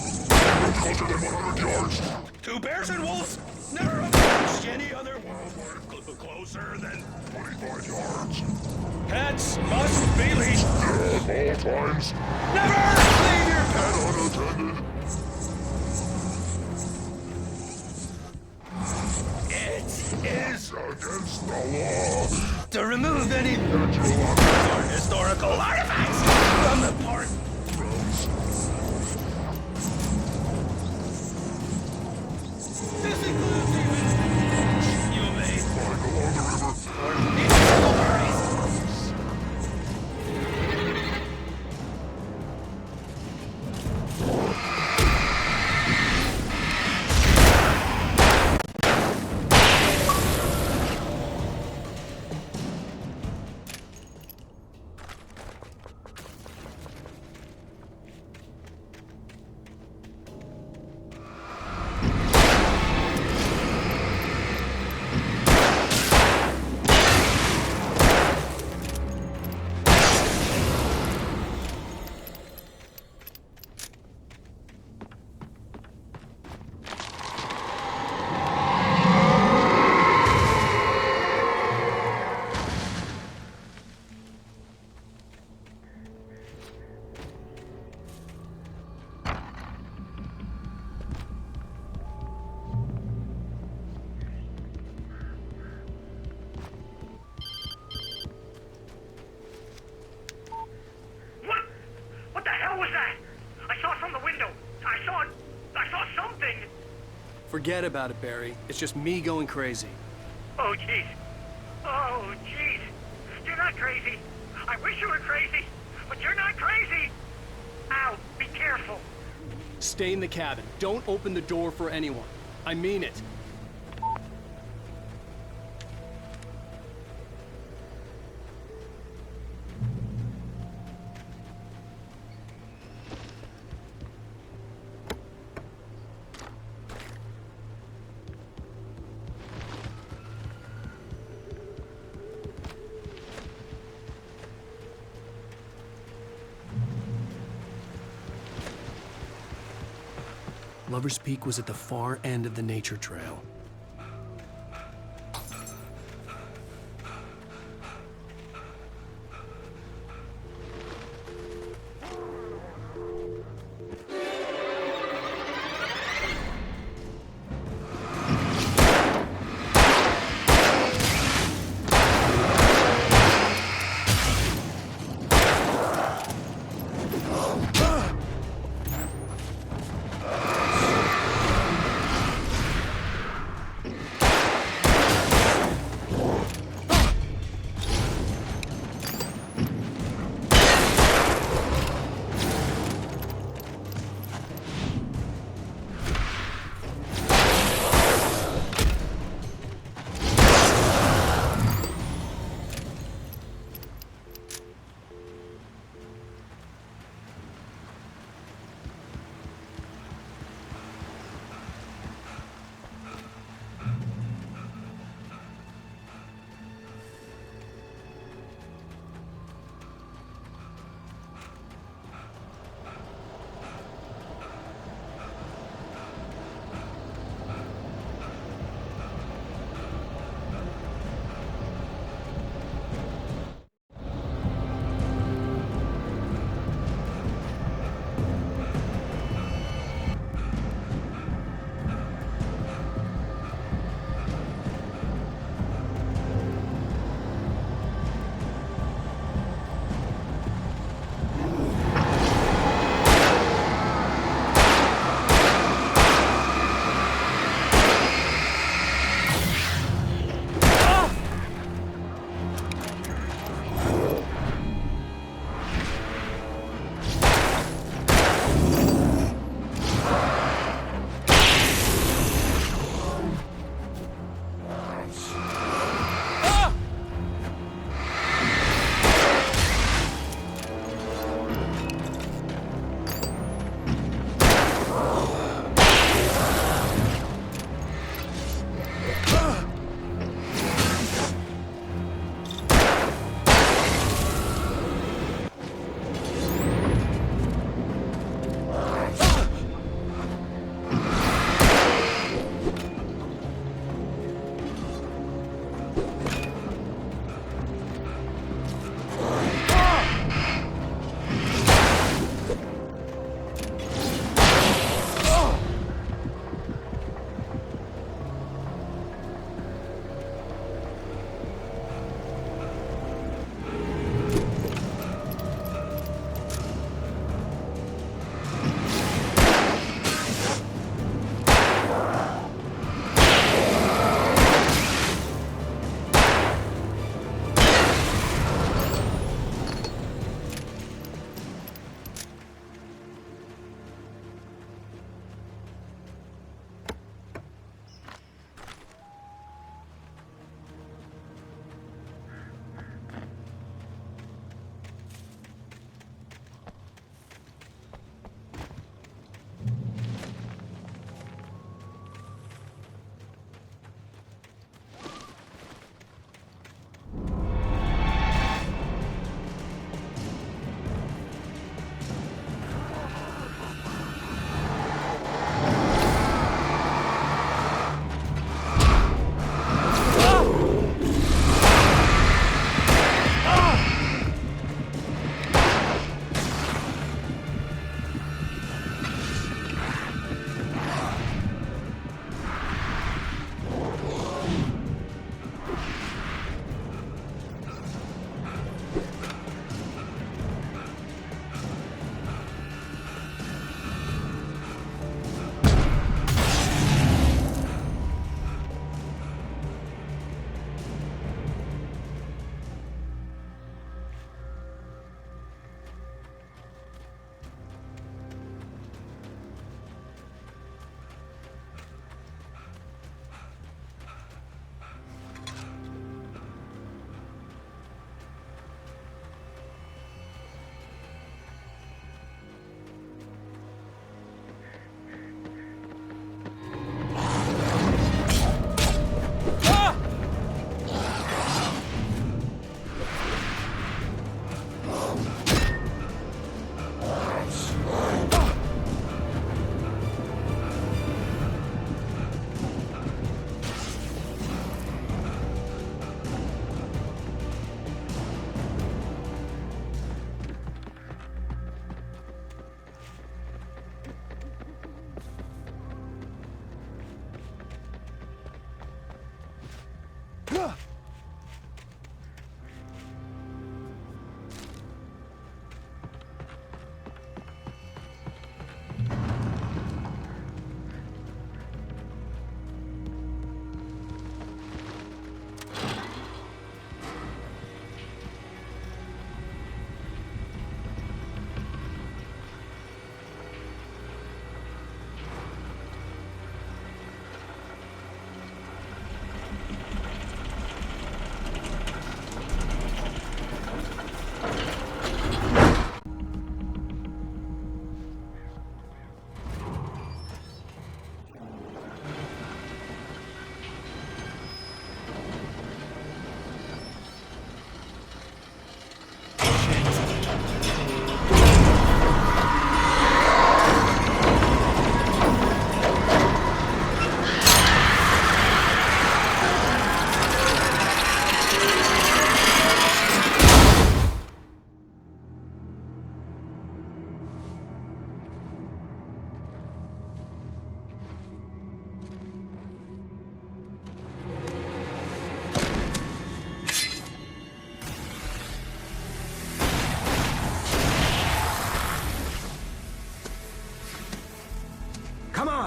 closer than 100 yards. Two bears and wolves. Never approach any other wildlife closer than 25 yards. Pets must be leashed at all times. Never leave your pet unattended. It is against the law to remove any historical artifacts from the park. This includes you may find along the river or illegal berries. What the hell was that? I saw it from the window. I saw something. Forget about it, Barry. It's just me going crazy. Oh, jeez. Oh, jeez. You're not crazy. I wish you were crazy, but you're not crazy. Ow, be careful. Stay in the cabin. Don't open the door for anyone. I mean it. Lover's Peak was at the far end of the nature trail.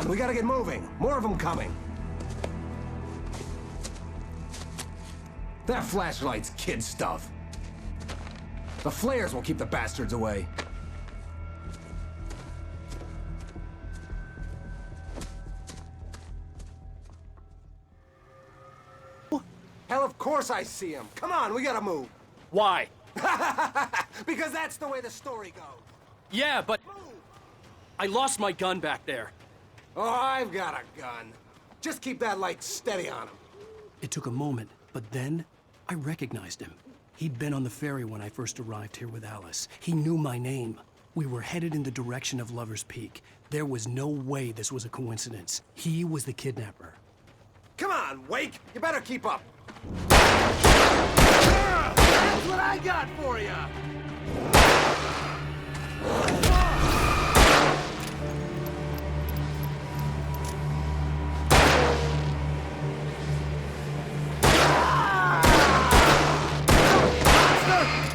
on, we gotta get moving. More of them coming. That flashlight's kid stuff. The flares will keep the bastards away. Hell, of course I see him. Come on, we gotta move. Why? Because that's the way the story goes. Yeah, but... I lost my gun back there. Oh, I've got a gun. Just keep that light steady on him. It took a moment, but then I recognized him. He'd been on the ferry when I first arrived here with Alice. He knew my name. We were headed in the direction of Lover's Peak. There was no way this was a coincidence. He was the kidnapper. Come on, Wake! You better keep up. That's what I got for you!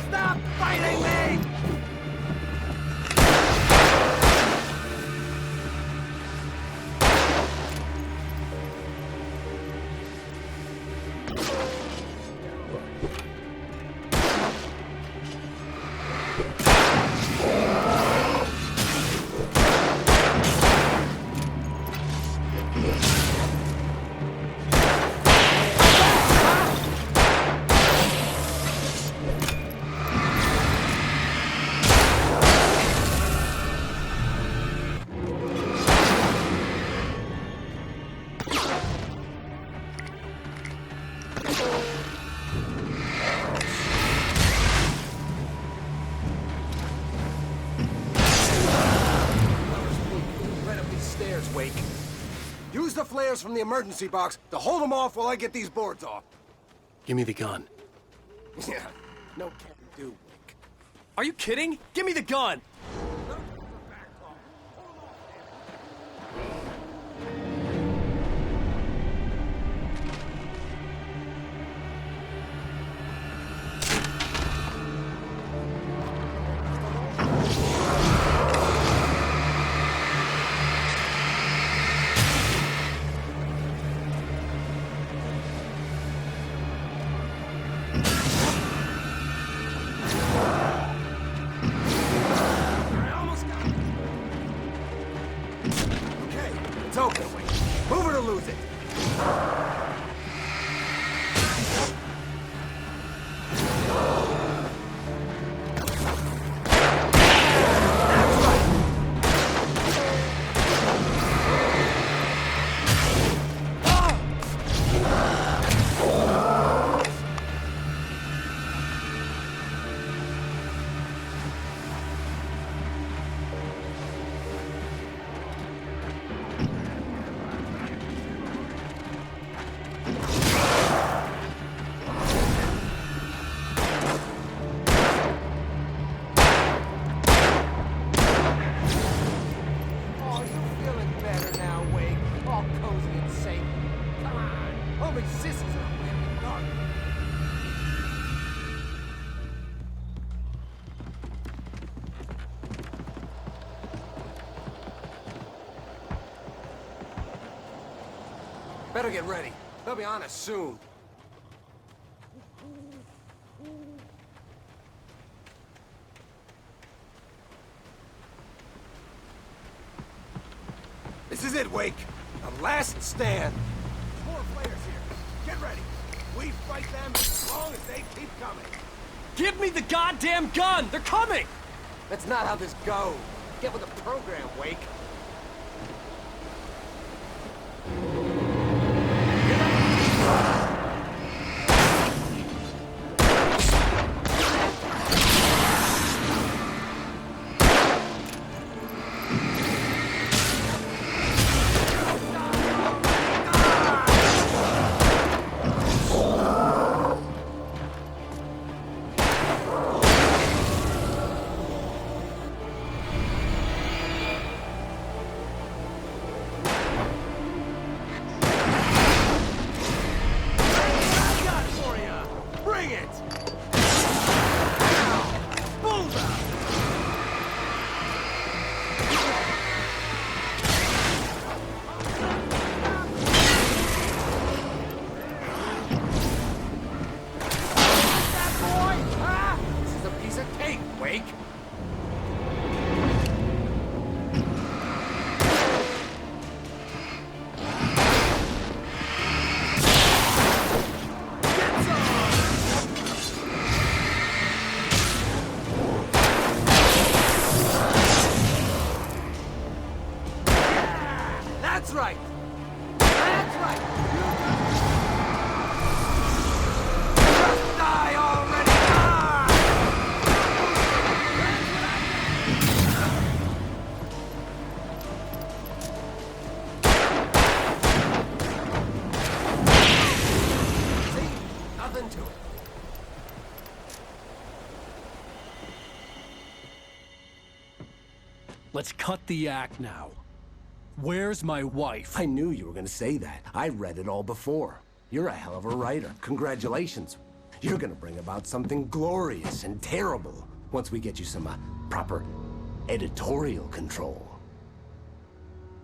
Stop fighting me! Wake. Use the flares from the emergency box to hold them off while I get these boards off. Give me the gun. Yeah, no can do, Wake. Are you kidding? Give me the gun! It's open, Wake. Move it or lose it. Better get ready. They'll be on us soon. This is it, Wake. The last stand. More players here. Get ready. We fight them as long as they keep coming. Give me the goddamn gun! They're coming! That's not how this goes. Get with the program, Wake. Let's cut the act now. Where's my wife? I knew you were gonna say that. I read it all before. You're a hell of a writer. Congratulations. You're gonna bring about something glorious and terrible once we get you some proper editorial control.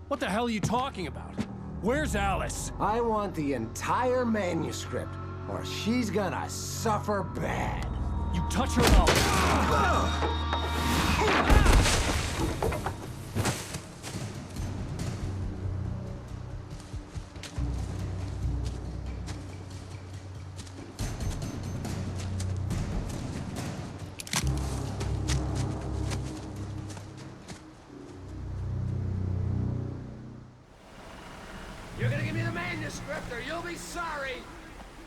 What the hell are you talking about? Where's Alice? I want the entire manuscript, or she's gonna suffer bad. You touch her and I'll... You're gonna give me the manuscript or you'll be sorry!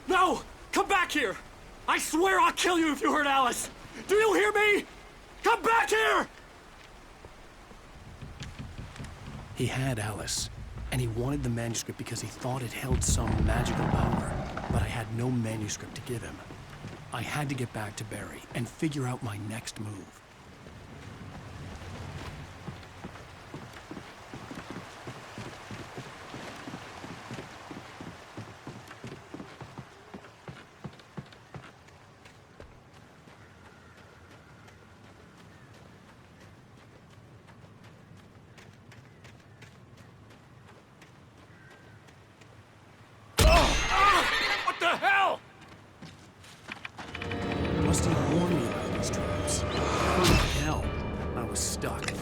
No! Come back here! I swear I'll kill you if you hurt Alice! Do you hear me? Come back here! He had Alice, and he wanted the manuscript because he thought it held some magical power. But I had no manuscript to give him. I had to get back to Barry and figure out my next move. What the hell? Rusty warned me about these traps. Holy hell, I was stuck.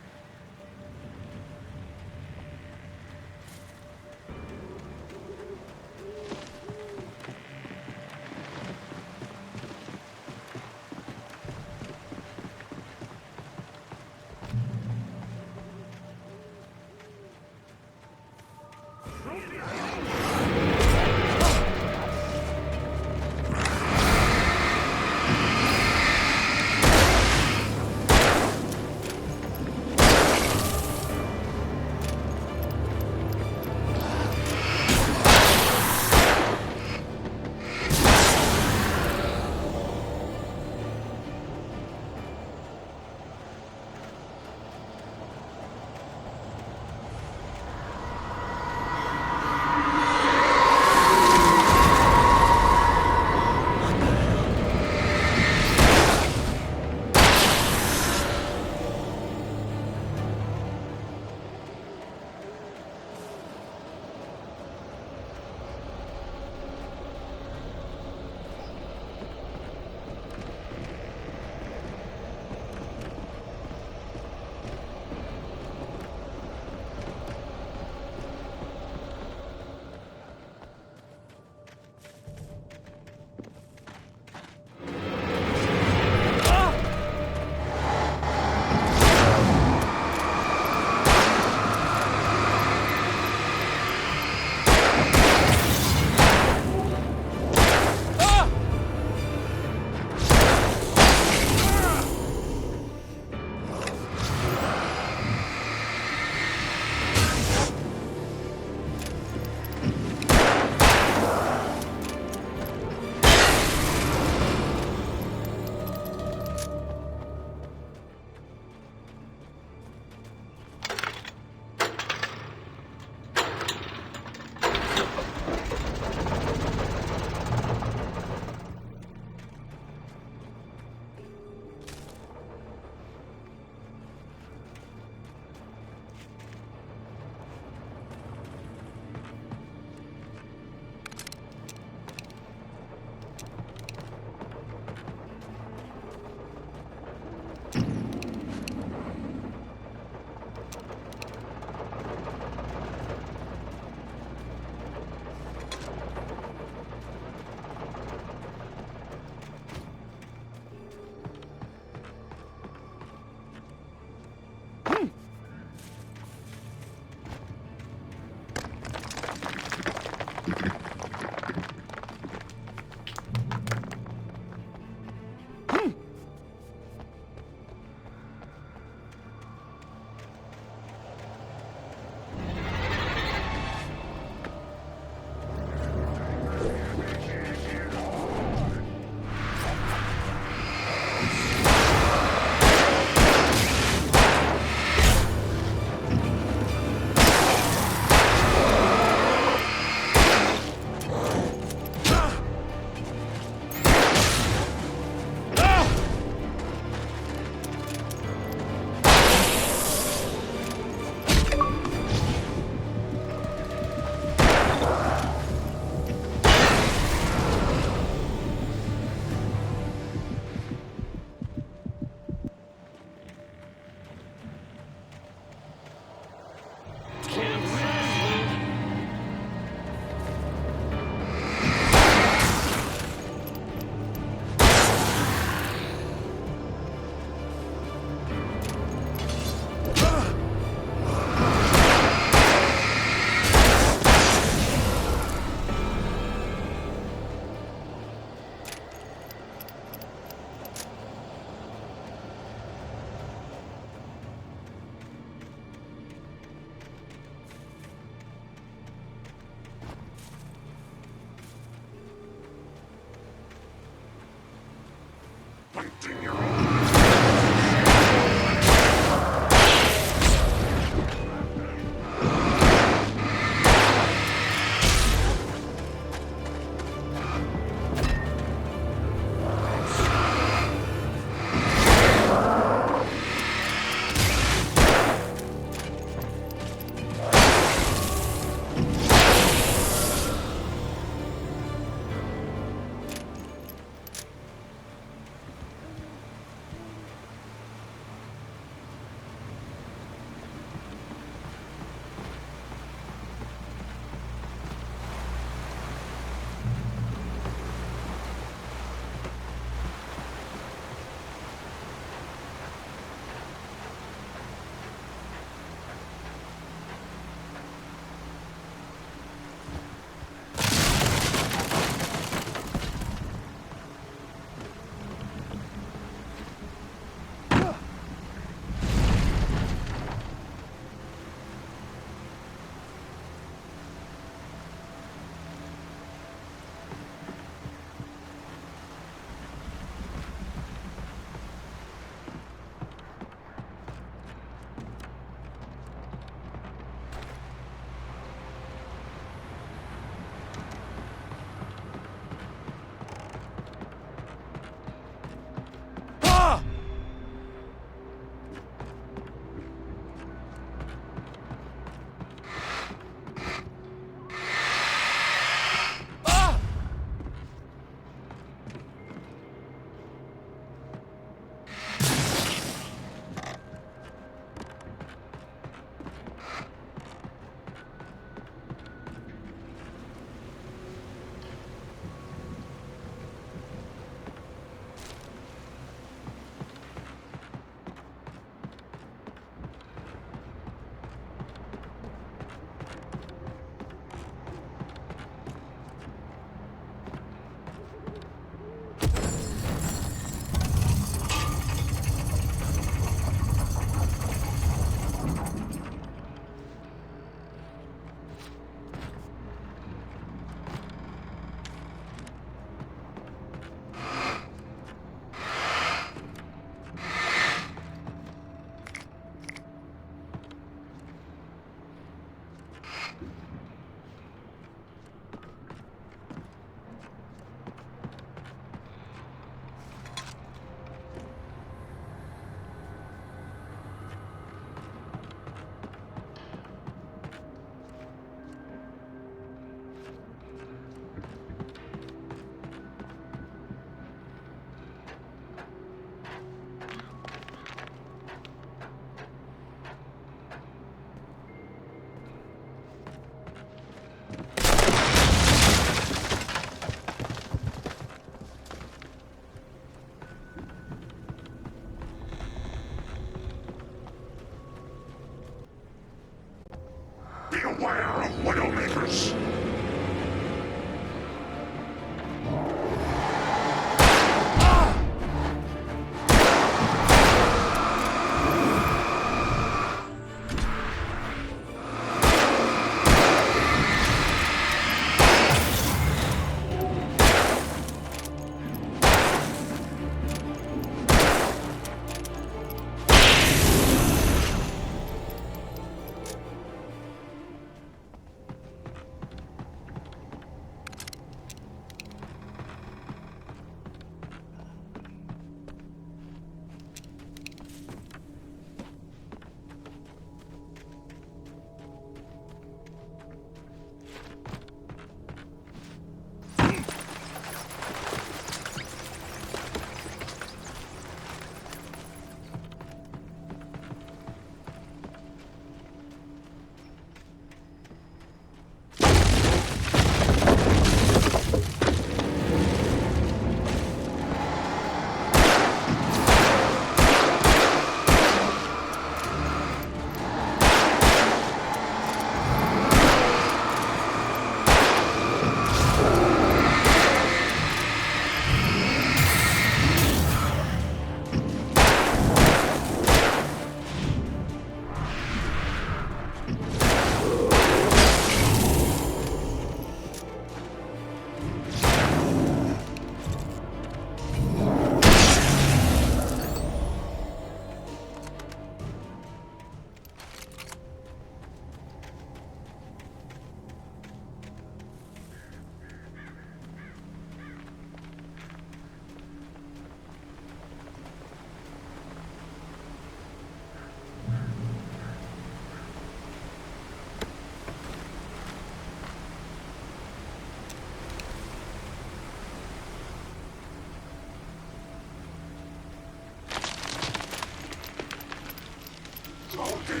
Clothing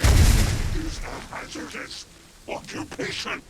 is a hazardous occupation.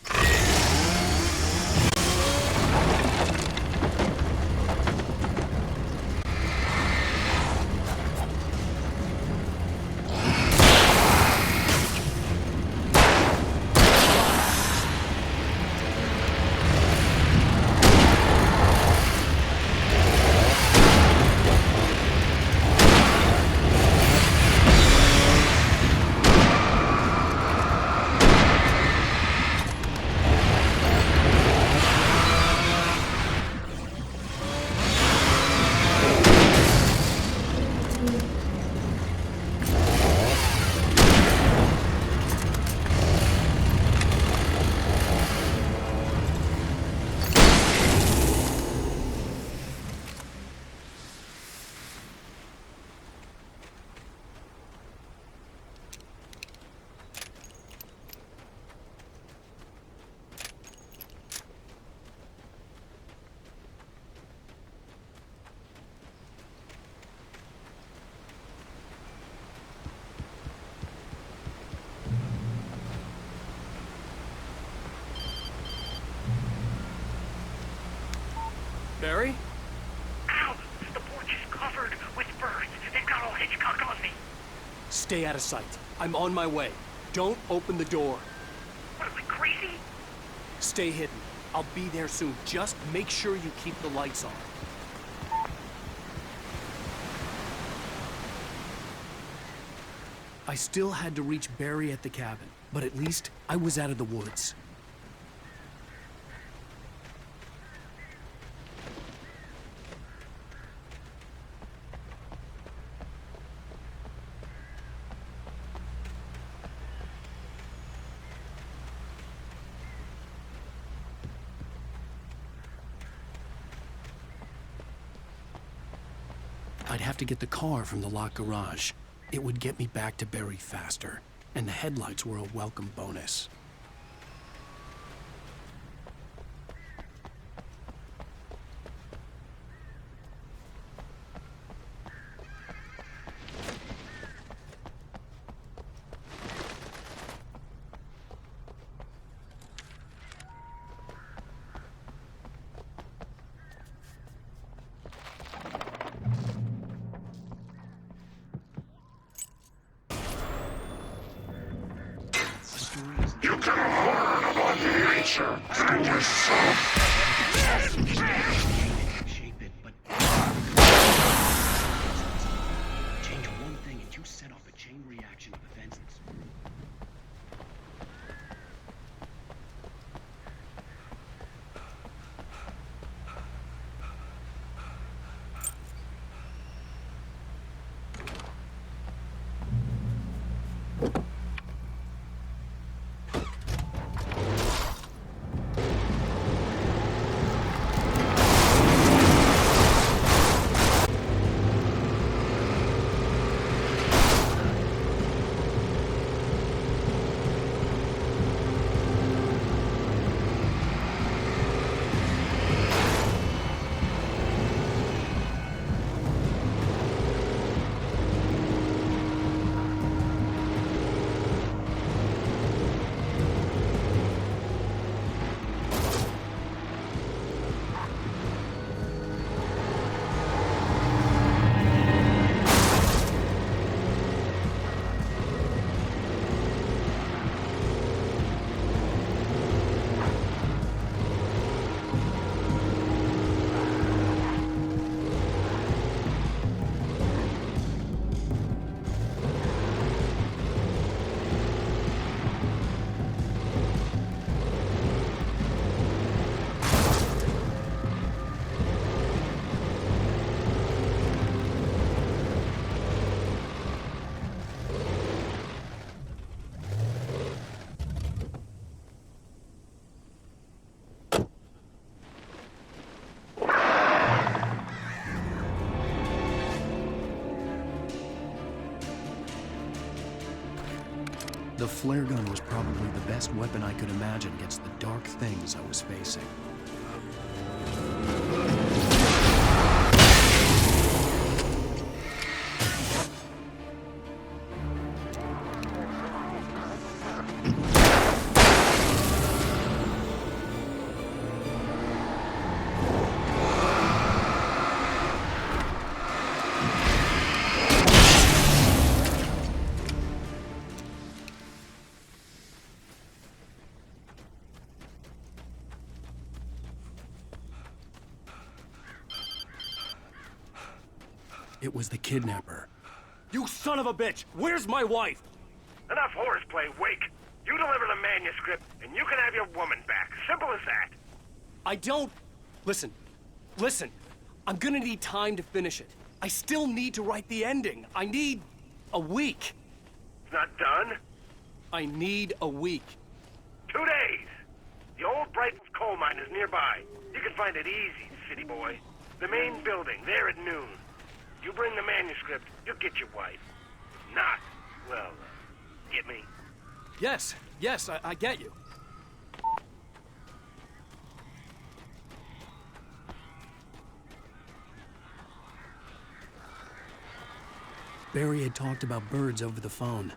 Barry? Ow! The porch is covered with birds. They've got all Hitchcock on me. Stay out of sight. I'm on my way. Don't open the door. What, am I crazy? Stay hidden. I'll be there soon. Just make sure you keep the lights on. I still had to reach Barry at the cabin, but at least I was out of the woods. I'd have to get the car from the locked garage. It would get me back to Barry faster, and the headlights were a welcome bonus. You can learn about nature and yourself. Shape it, but change one thing and you set off a chain reaction of events that's... The flare gun was probably the best weapon I could imagine against the dark things I was facing. It was the kidnapper. You son of a bitch! Where's my wife? Enough horseplay, Wake. You deliver the manuscript, and you can have your woman back. Simple as that. I don't... Listen. I'm gonna need time to finish it. I still need to write the ending. I need a week. It's not done? I need a week. 2 days. The old Brighton's coal mine is nearby. You can find it easy, city boy. The main building, there at noon. You bring the manuscript, you'll get your wife. If not, well, get me? Yes, I get you. Barry had talked about birds over the phone.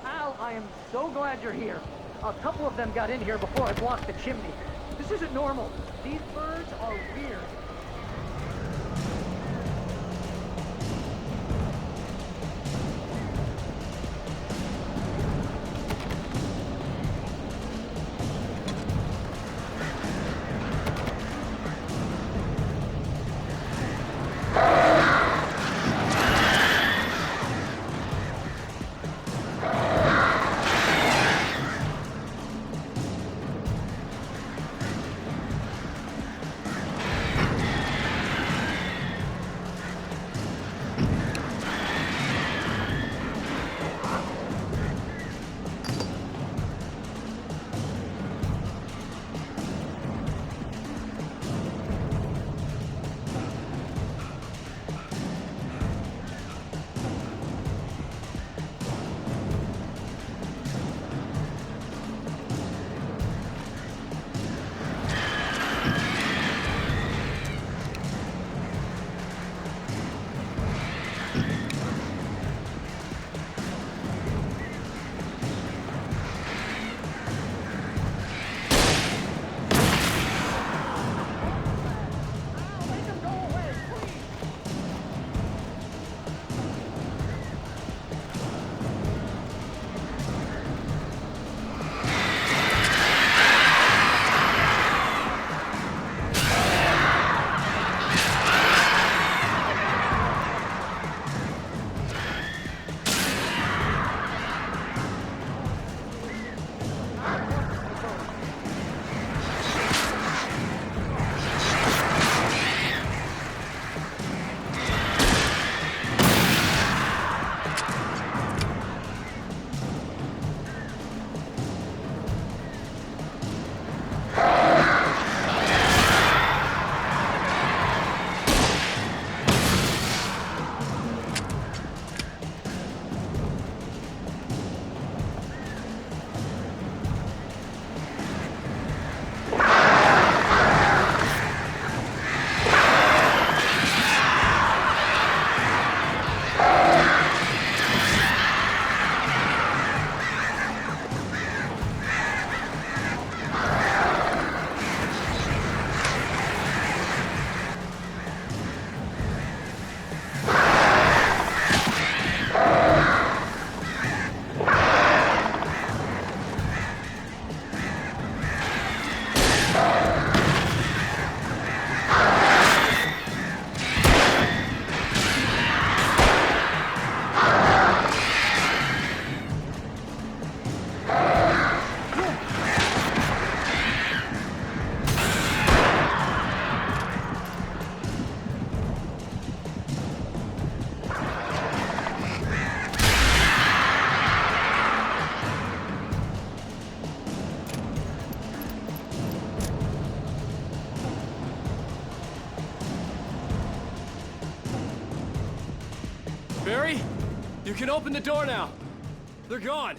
Al, I am so glad you're here. A couple of them got in here before I blocked the chimney. This isn't normal. These birds are weird. Barry, you can open the door now. They're gone.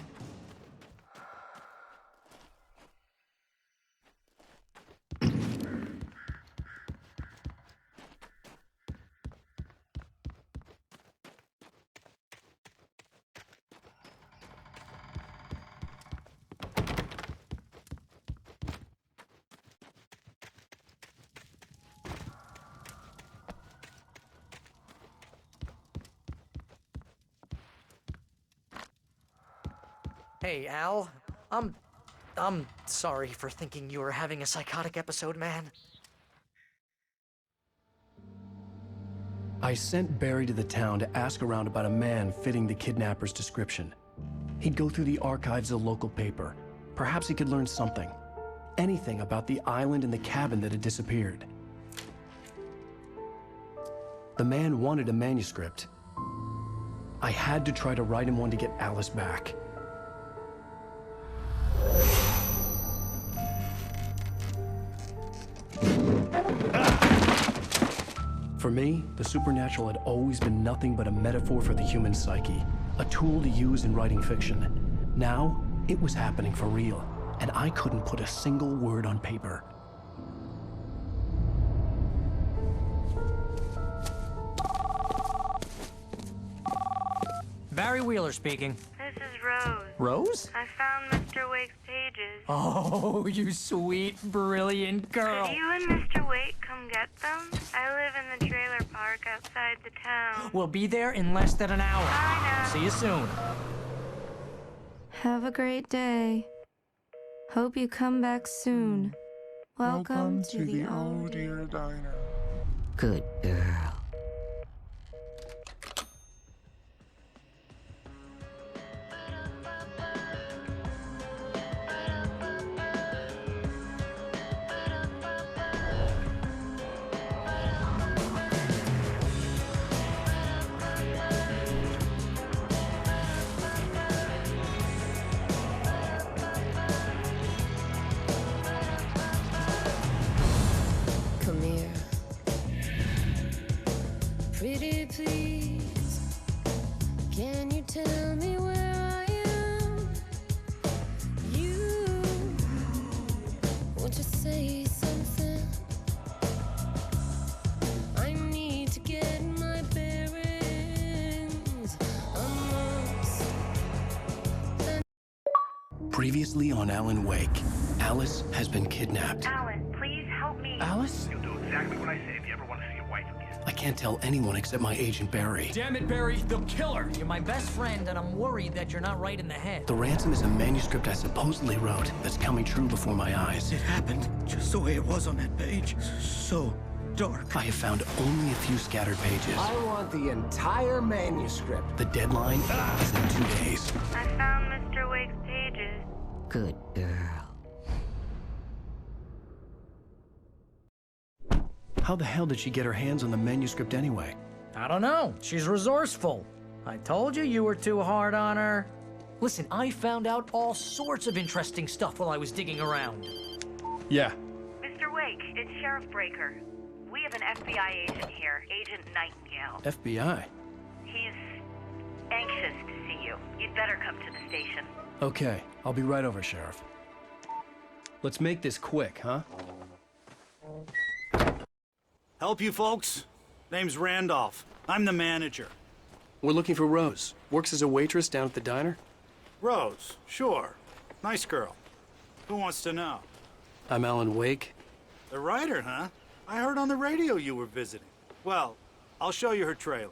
Hey, Al. I'm sorry for thinking you were having a psychotic episode, man. I sent Barry to the town to ask around about a man fitting the kidnapper's description. He'd go through the archives of the local paper. Perhaps he could learn something. Anything about the island and the cabin that had disappeared. The man wanted a manuscript. I had to try to write him one to get Alice back. For me, the supernatural had always been nothing but a metaphor for the human psyche, a tool to use in writing fiction. Now, it was happening for real, and I couldn't put a single word on paper. Barry Wheeler speaking. This is Rose. Rose? I found Mr. Wake's pages. Oh, you sweet, brilliant girl. Could you and Mr. Wake come get them? I live in the trailer park outside the town. We'll be there in less than an hour. Bye now. See you soon. Have a great day. Hope you come back soon. Welcome to the Oh Dear Diner. Good girl. Come here. Pretty please, can you tell me where I am? You, won't you say something? I need to get my bearings amongst the... Previously on Alan Wake, Alice has been kidnapped. Alan, please help me. Alice? You'll do exactly what I say if you ever want to see your wife again. I can't tell anyone except my agent Barry. Damn it, Barry, they'll kill her. You're my best friend, and I'm worried that you're not right in the head. The ransom is a manuscript I supposedly wrote that's coming true before my eyes. It happened just the way it was on that page. So dark. I have found only a few scattered pages. I want the entire manuscript. The deadline is in 2 days. I found Mr. Wake's pages. Good girl. How the hell did she get her hands on the manuscript anyway? I don't know. She's resourceful. I told you were too hard on her. Listen, I found out all sorts of interesting stuff while I was digging around. Yeah. Mr. Wake, it's Sheriff Breaker. We have an FBI agent here, Agent Nightingale. FBI? He's anxious to see you. You'd better come to the station. Okay, I'll be right over, Sheriff. Let's make this quick, huh? Help you folks? Name's Randolph. I'm the manager. We're looking for Rose. Works as a waitress down at the diner. Rose, sure. Nice girl. Who wants to know? I'm Alan Wake. The writer, huh? I heard on the radio you were visiting. Well, I'll show you her trailer.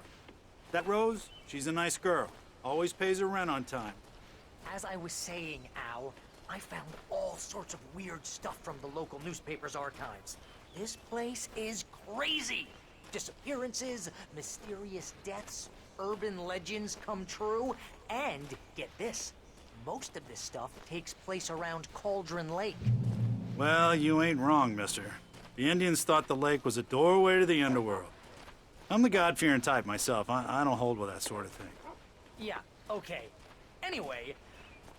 That Rose, she's a nice girl. Always pays her rent on time. As I was saying, Al, I found all sorts of weird stuff from the local newspaper's archives. This place is crazy. Disappearances, mysterious deaths, urban legends come true, and get this, most of this stuff takes place around Cauldron Lake. Well, you ain't wrong, mister. The Indians thought the lake was a doorway to the underworld. I'm the God-fearing type myself. I don't hold with that sort of thing. Yeah, okay. Anyway,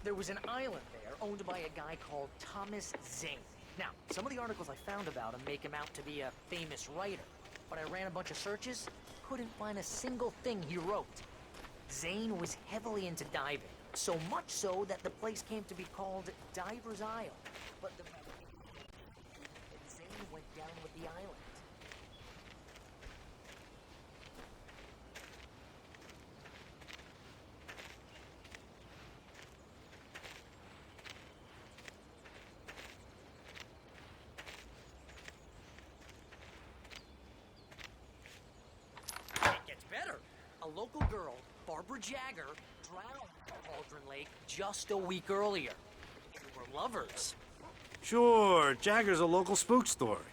there was an island there owned by a guy called Thomas Zane. Now, some of the articles I found about him make him out to be a famous writer, but I ran a bunch of searches, couldn't find a single thing he wrote. Zane was heavily into diving, so much so that the place came to be called Diver's Isle. But Zane went down with the island. local girl, Barbara Jagger, drowned in Cauldron Lake just a week earlier. They were lovers. Sure, Jagger's a local spook story.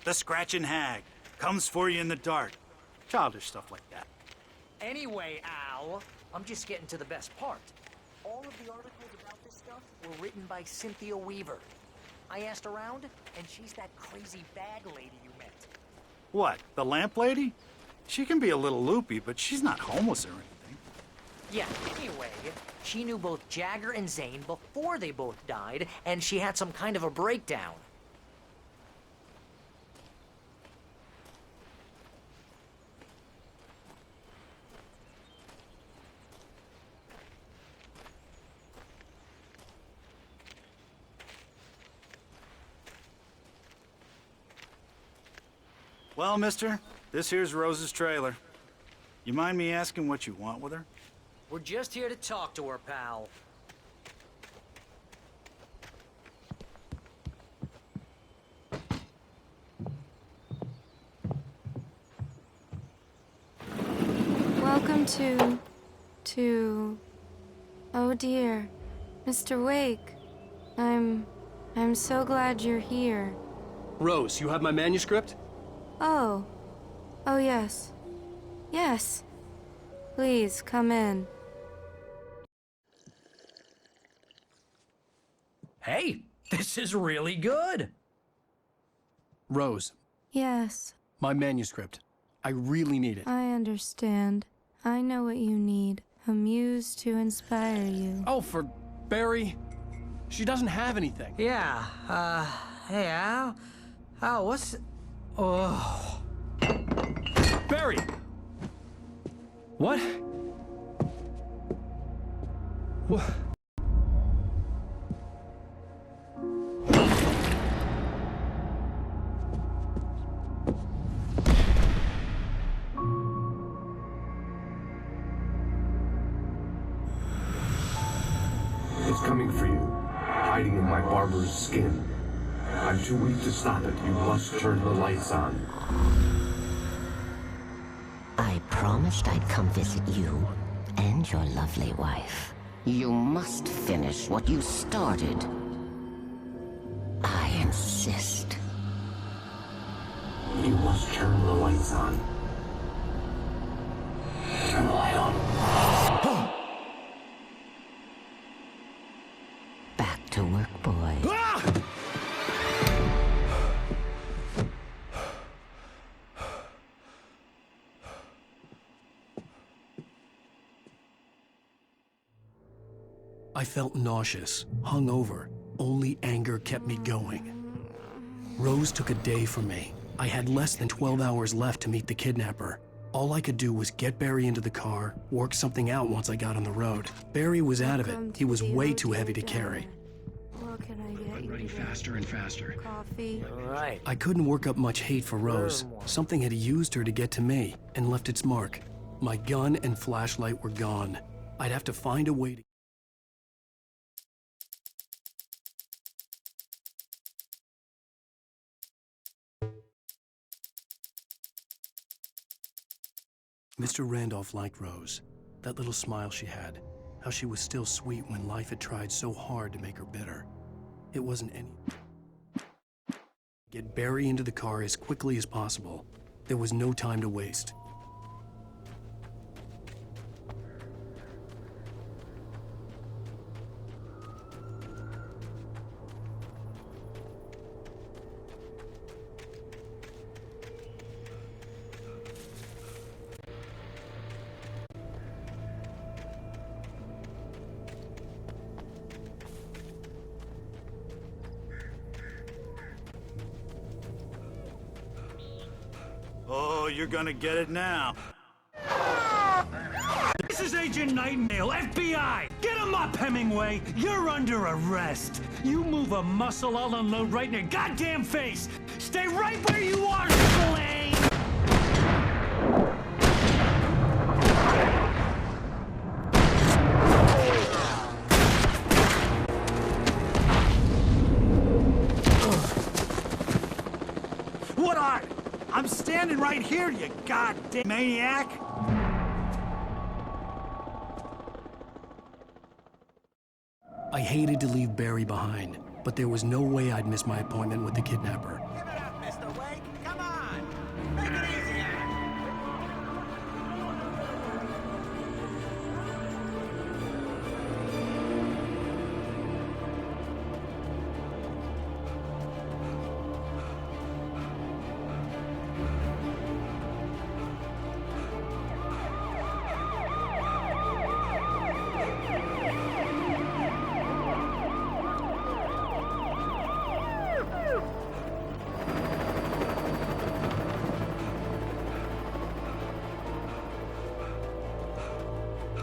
The Scratching Hag. Comes for you in the dark. Childish stuff like that. Anyway, Al, I'm just getting to the best part. All of the articles about this stuff were written by Cynthia Weaver. I asked around, and she's that crazy bag lady you met. What, the lamp lady? She can be a little loopy, but she's not homeless or anything. Yeah, anyway, she knew both Jagger and Zane before they both died, and she had some kind of a breakdown. Well, mister, this here's Rose's trailer. You mind me asking what you want with her? We're just here to talk to her, pal. Welcome to... Oh dear, Mr. Wake. I'm so glad you're here. Rose, you have my manuscript? Oh. Oh, yes. Yes. Please, come in. Hey, this is really good. Rose, Yes, my manuscript. I really need it. I understand. I know what you need. A muse to inspire you. Oh, for Barry? She doesn't have anything. Yeah, hey, Al? Al, what's... Oh... Barry! What? What? It's coming for you, hiding in my barber's skin. I'm too weak to stop it. You must turn the lights on. I promised I'd come visit you and your lovely wife. You must finish what you started. I insist. You must turn the lights on. Turn the light on. Back to work, boy. I felt nauseous, hungover. Only anger kept me going. Rose took a day from me. I had less than 12 hours left to meet the kidnapper. All I could do was get Barry into the car, work something out once I got on the road. Barry was out of it. He was way too heavy to carry. What can I get you? Running faster and faster. Coffee. All right. I couldn't work up much hate for Rose. Something had used her to get to me and left its mark. My gun and flashlight were gone. I'd have to find a way to... Mr. Randolph liked Rose. That little smile she had. How she was still sweet when life had tried so hard to make her bitter. It wasn't any... Get Barry into the car as quickly as possible. There was no time to waste. Oh, you're gonna get it now. This is Agent Nightingale, FBI! Get him up, Hemingway! You're under arrest! You move a muscle, I'll unload right in your goddamn face! Stay right where you are, Slane! What are? I'm standing right here, you goddamn maniac! I hated to leave Barry behind, but there was no way I'd miss my appointment with the kidnapper. Give it up, Mr. Wake. Come on. Make it easier.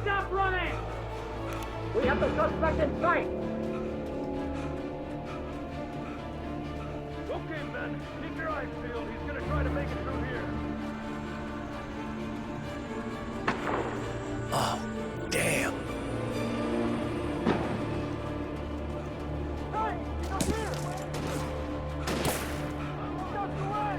Stop running! We have the suspect in sight! Okay, men. Keep your eyes peeled. He's gonna try to make it through here. Oh, damn. Hey! He's up here! Just away!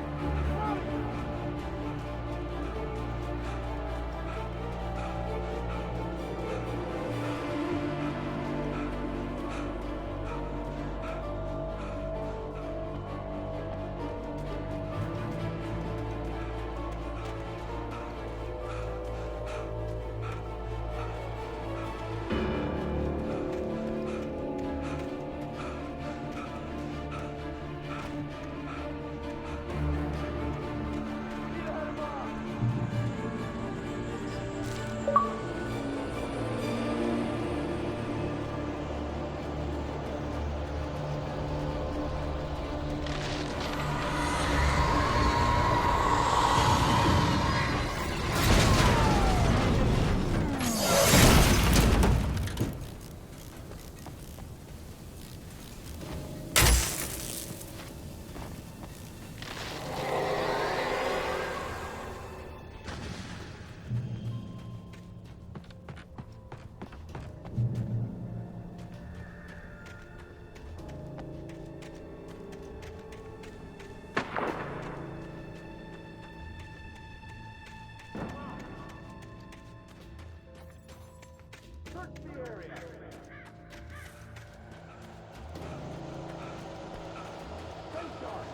Search the area. Stay sharp.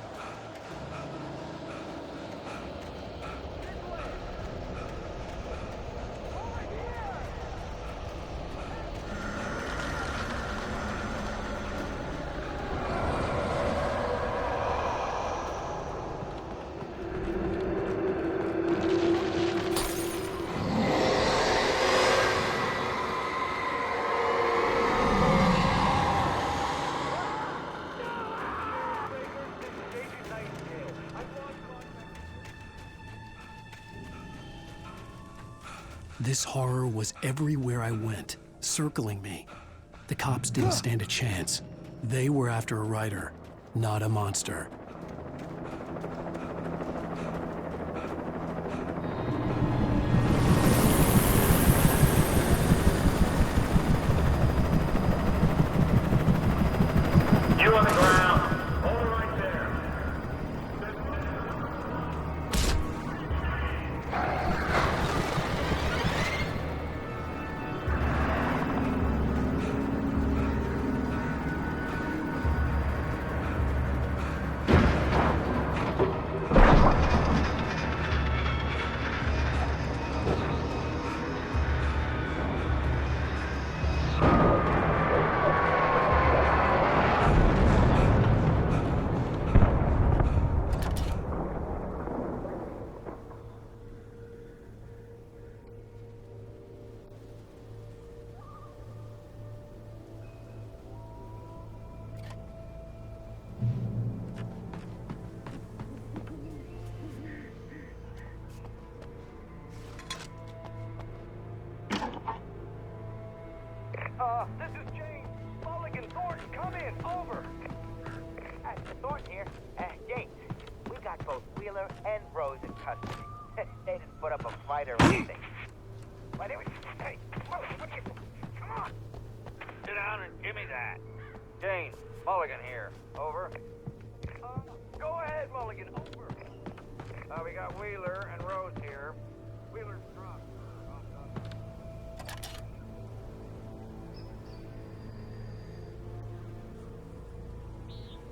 This horror was everywhere I went, circling me. The cops didn't stand a chance. They were after a writer, not a monster. You on the ground. Hold it right there. This is James. Mulligan, Thornton, come in. Over. Thornton here. James, we got both Wheeler and Rose in custody. They didn't put up a fight or anything. Why, they were... Hey, Mulligan, what are you... Come on. Sit down and give me that. James, Mulligan here. Over. Go ahead, Mulligan. Over. We got Wheeler and Rose here. Wheeler's drunk.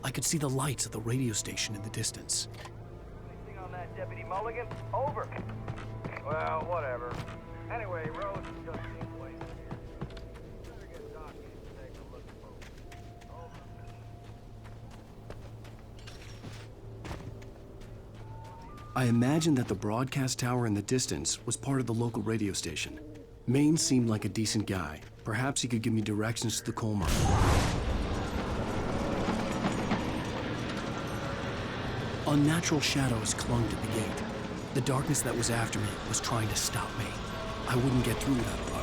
I could see the lights of the radio station in the distance. Anything on that, Deputy Mulligan? Over. Well, whatever. Anyway, Rose is just being wasted here. Better get Doc in to take a look at both. I imagined that the broadcast tower in the distance was part of the local radio station. Maine seemed like a decent guy. Perhaps he could give me directions to the coal mine. Unnatural shadows clung to the gate. The darkness that was after me was trying to stop me. I wouldn't get through without a light.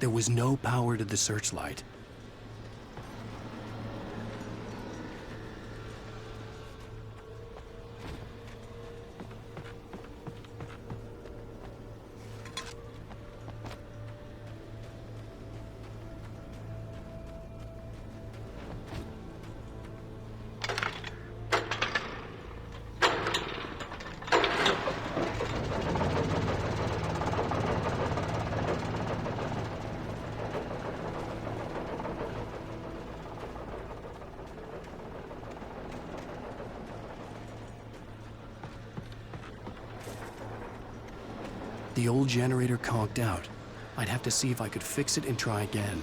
There was no power to the searchlight. The old generator conked out. I'd have to see if I could fix it and try again.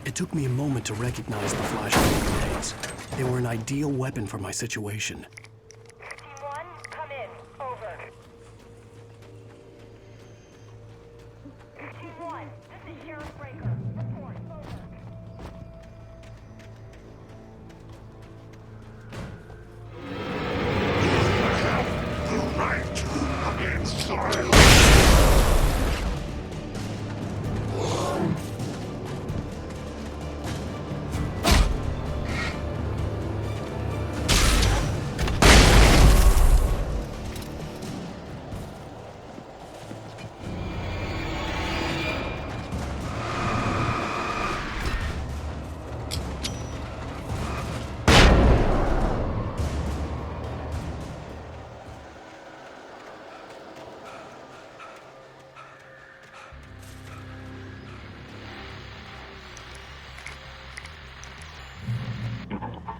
It took me a moment to recognize the flashbang grenades. They were an ideal weapon for my situation. Team 1, come in. Over. Team 1, this is Sheriff Breaker. Report. Over. The right against silence.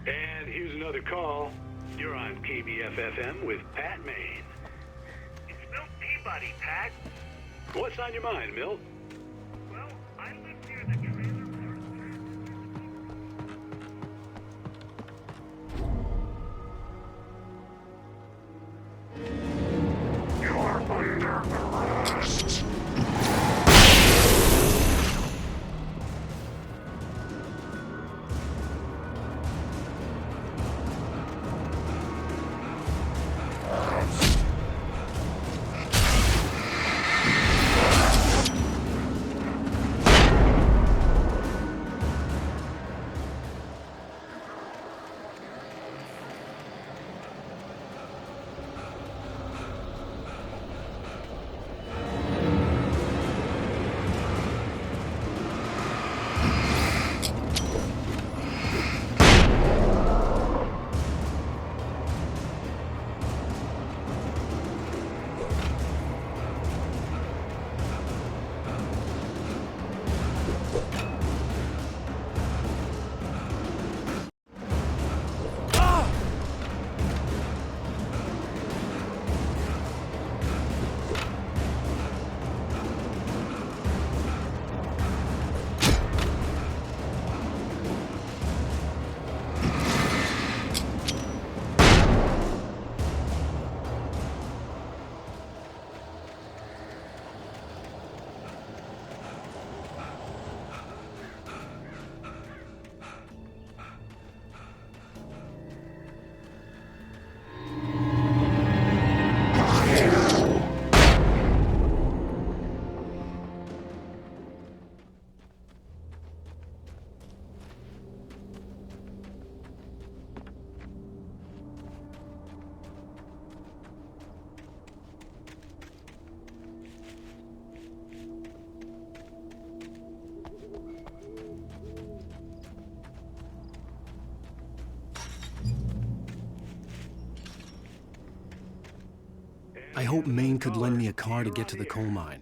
And here's another call. You're on KBF-FM with Pat Maine. It's Milt Peabody, Pat. What's on your mind, Milt? Well, I live near the trailer park. You're under arrest. I hope Maine could lend me a car to get to the coal mine.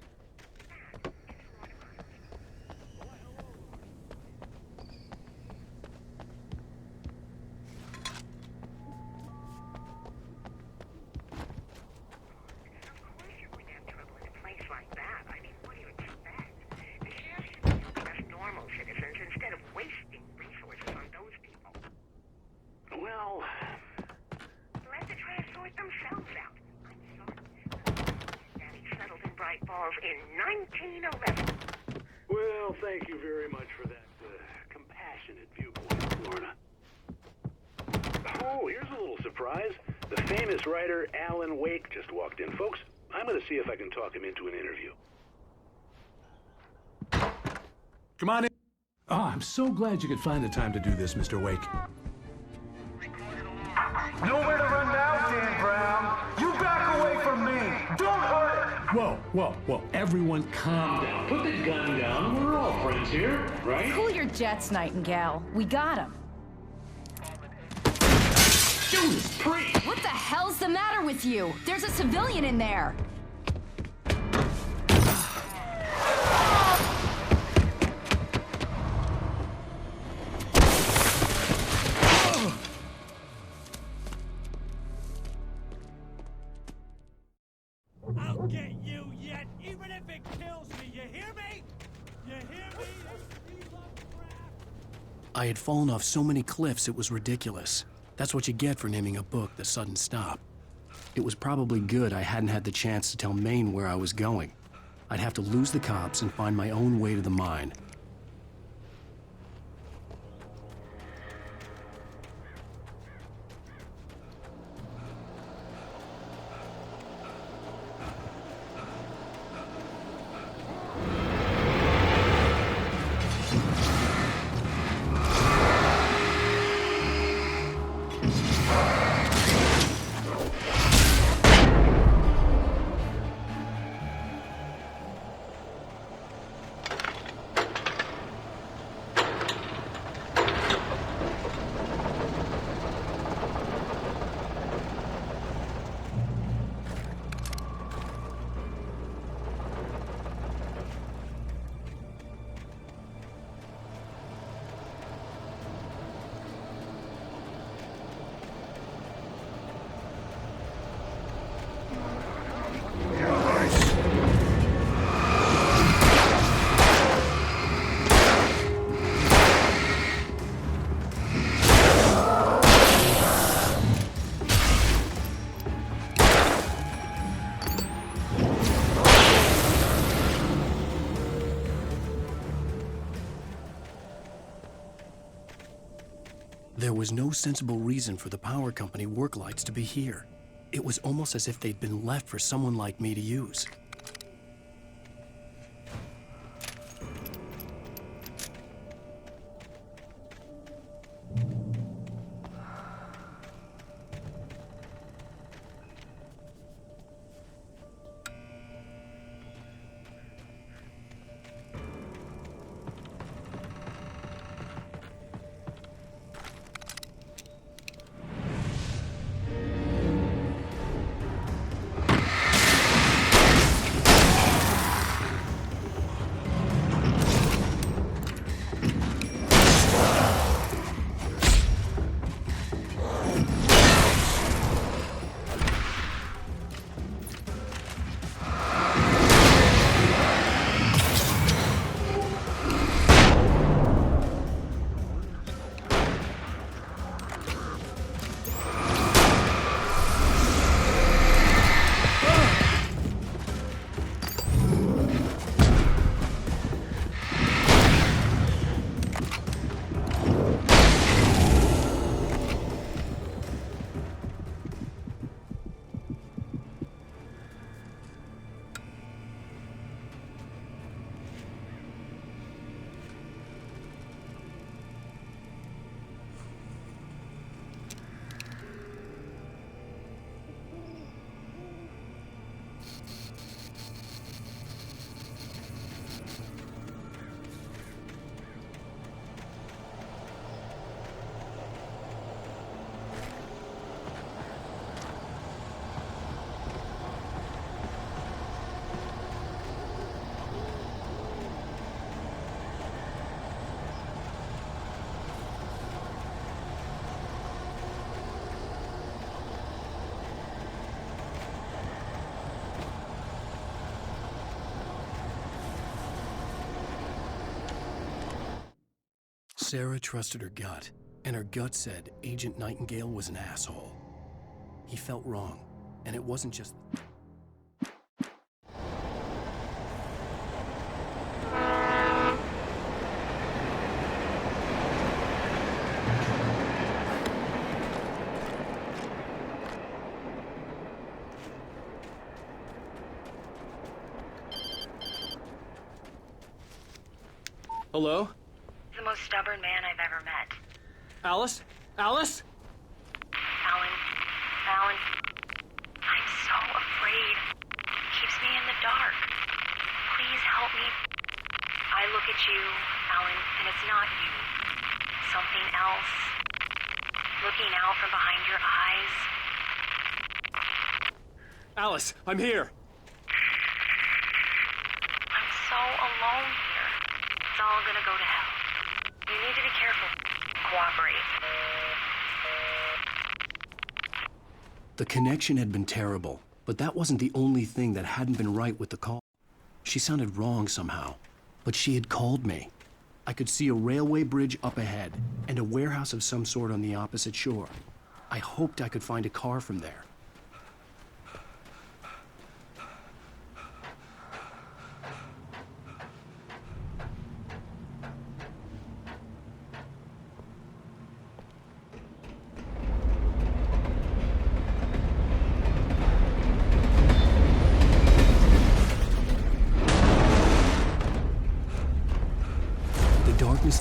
Well, Let the trash sort themselves out. I'm sorry. Daddy settled in Bright Falls in 1911. well, thank you very much for that compassionate viewpoint, Lorna. Oh, here's a little surprise. The famous writer Alan Wake just walked in. Folks, I'm going to see if I can talk him into an interview. Come on in. Oh, I'm so glad you could find the time to do this, Mr. Wake. Nowhere to run now, Dan Brown. You back away from me. Don't hurt it. Whoa. Everyone calm down. Put the gun down. We're all friends here, right? Cool your jets, Nightingale. We got him. Judas Priest! What the hell's the matter with you? There's a civilian in there. I'll get you yet, even if it kills me. You hear me? You hear me? I had fallen off so many cliffs it was ridiculous. That's what you get for naming a book The Sudden Stop. It was probably good I hadn't had the chance to tell Maine where I was going. I'd have to lose the cops and find my own way to the mine. There was no sensible reason for the power company work lights to be here. It was almost as if they'd been left for someone like me to use. Sarah trusted her gut, and her gut said Agent Nightingale was an asshole. He felt wrong, and it wasn't just... Hello? The most stubborn man I've ever met. Alice? Alice? Alan. I'm so afraid. Keeps me in the dark. Please help me. I look at you, Alan, and it's not you. Something else. Looking out from behind your eyes. Alice, I'm here. I'm so alone here. It's all gonna go to hell. You need to be careful. Cooperate. The connection had been terrible, but that wasn't the only thing that hadn't been right with the call. She sounded wrong somehow, but she had called me. I could see a railway bridge up ahead and a warehouse of some sort on the opposite shore. I hoped I could find a car from there.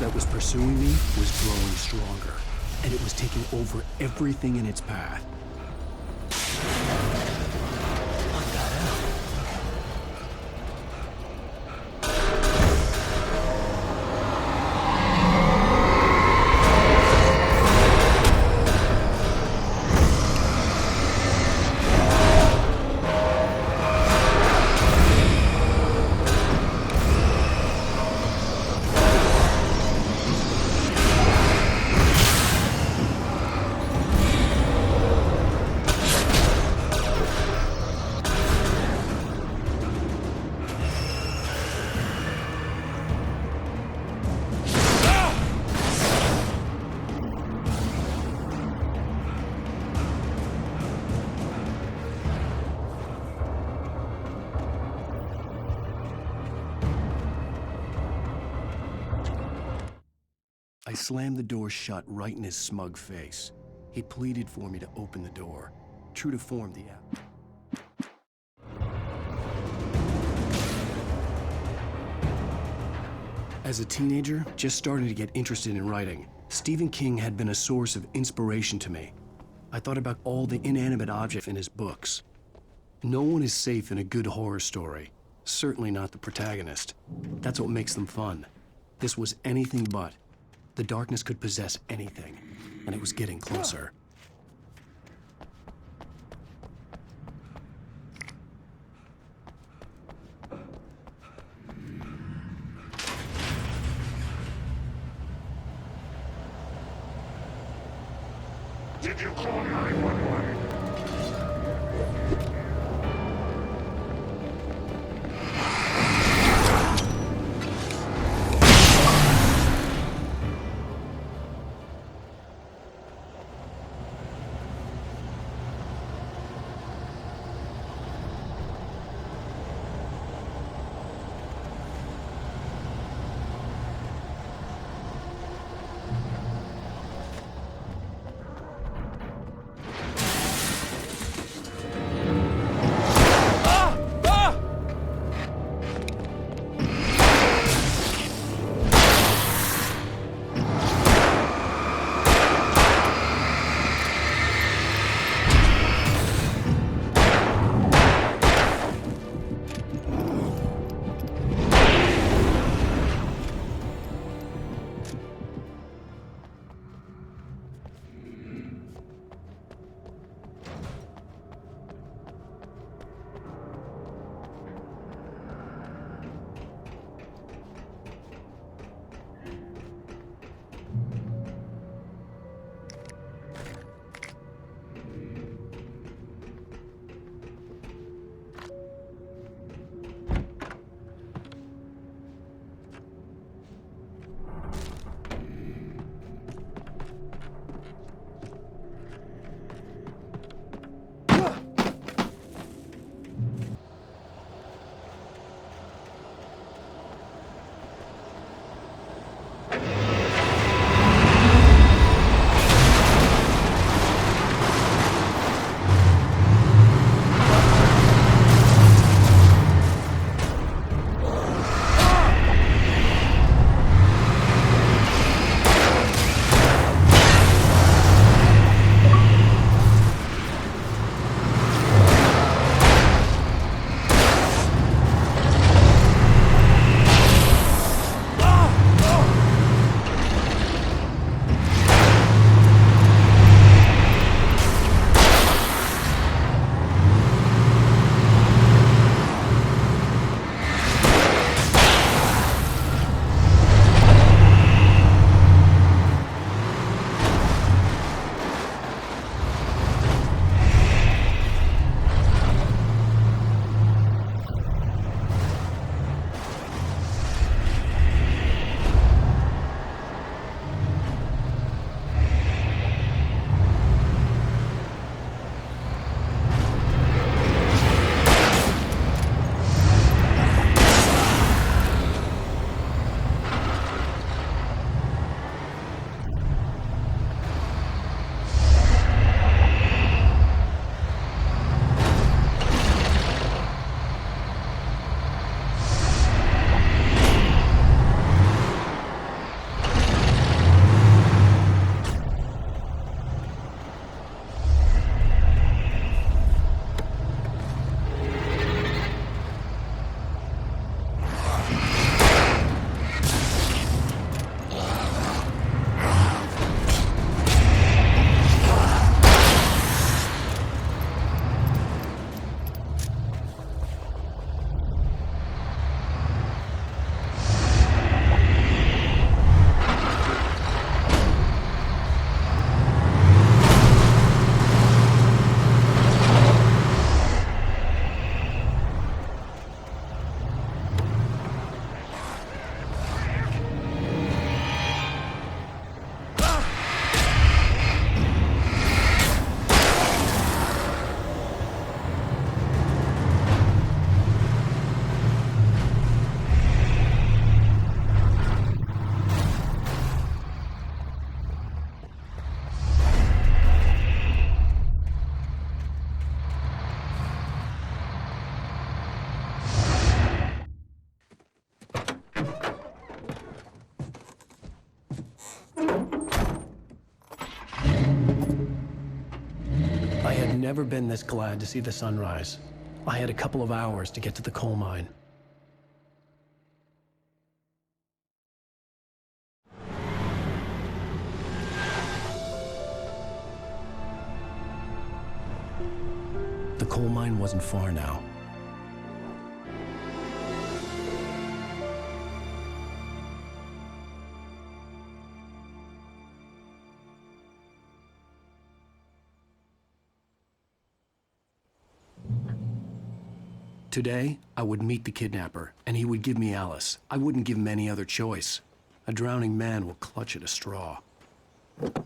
That was pursuing me was growing stronger, and it was taking over everything in its path. slammed the door shut right in his smug face. He pleaded for me to open the door. True to form, the As a teenager, just starting to get interested in writing, Stephen King had been a source of inspiration to me. I thought about all the inanimate objects in his books. No one is safe in a good horror story. Certainly not the protagonist. That's what makes them fun. This was anything but. The darkness could possess anything, and it was getting closer. Did you call 911? never been this glad to see the sunrise. I had a couple of hours to get to the coal mine. The coal mine wasn't far now. Today, I would meet the kidnapper, and he would give me Alice. I wouldn't give him any other choice. A drowning man will clutch at a straw. Little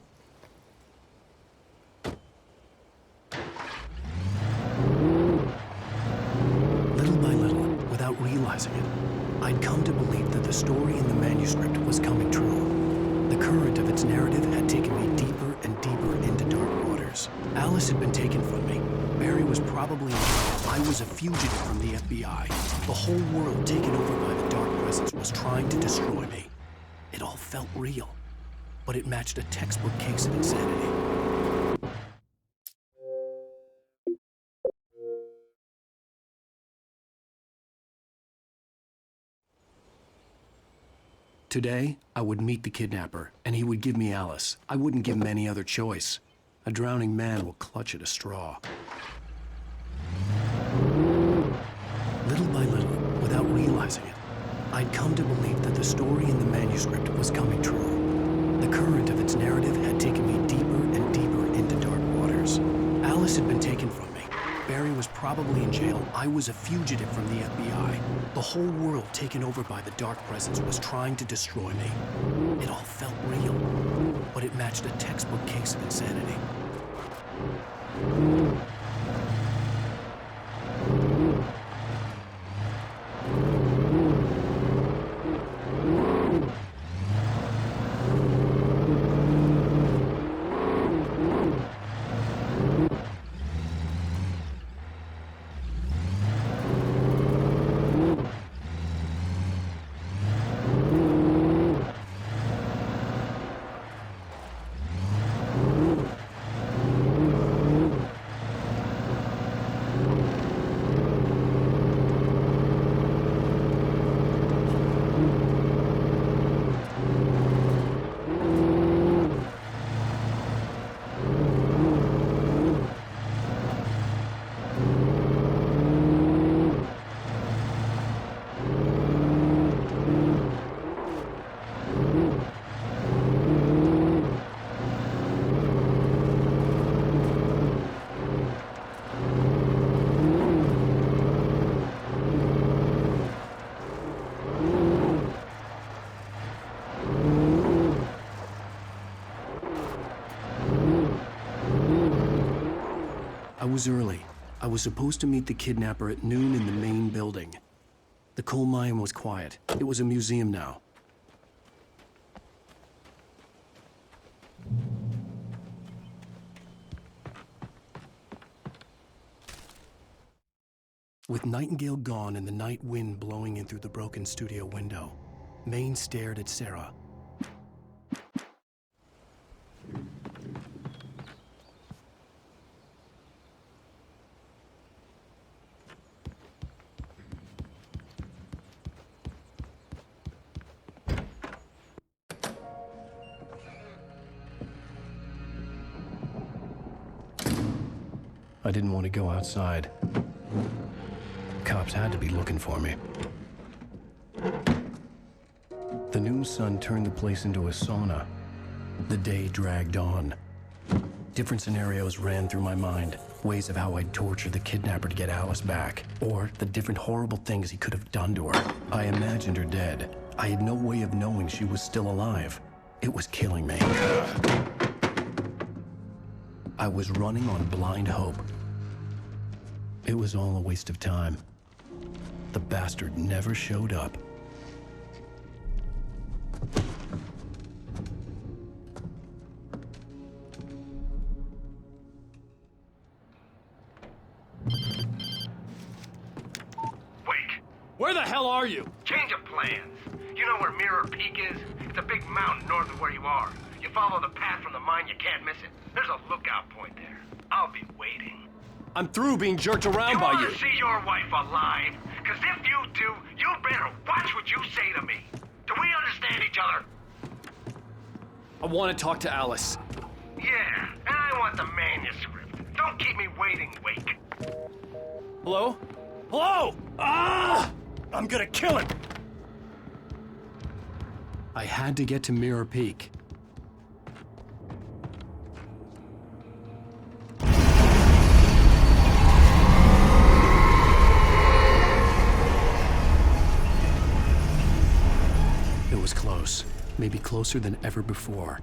by little, without realizing it, I'd come to believe that the story in the manuscript was coming true. The current of its narrative had taken me deeper and deeper into dark waters. Alice had been taken from me. Barry was probably in jail. I was a fugitive from the FBI. The whole world taken over by the dark presence was trying to destroy me. It all felt real, but it matched a textbook case of insanity. Today, I would meet the kidnapper, and he would give me Alice. I wouldn't give him any other choice. A drowning man will clutch at a straw. Little by little, without realizing it, I'd come to believe that the story in the manuscript was coming true. The current of its narrative had taken me deeper and deeper into dark waters. Alice had been taken from me. Barry was probably in jail. I was a fugitive from the FBI. The whole world taken over by the dark presence was trying to destroy me. It all felt real, but it matched a textbook case of insanity. I was early. I was supposed to meet the kidnapper at noon in the main building. The coal mine was quiet. It was a museum now. With Nightingale gone and the night wind blowing in through the broken studio window, Maine stared at Sarah. I didn't want to go outside. Cops had to be looking for me. The noon sun turned the place into a sauna. The day dragged on. Different scenarios ran through my mind. Ways of how I'd torture the kidnapper to get Alice back. Or the different horrible things he could have done to her. I imagined her dead. I had no way of knowing she was still alive. It was killing me. I was running on blind hope. It was all a waste of time. The bastard never showed up. Where the hell are you? Change of plans. You know where Mirror Peak is? It's a big mountain north of where you are. You follow the path from the mine, you can't miss it. There's a lookout point there. I'll be waiting. I'm through being jerked around by wanna you. see your wife alive? Cause if you do, you better watch what you say to me. Do we understand each other? I want to talk to Alice. Yeah, and I want the manuscript. Don't keep me waiting, Wake. Hello? Hello! Ah! I'm gonna kill him! I had to get to Mirror Peak. It was close. Maybe closer than ever before.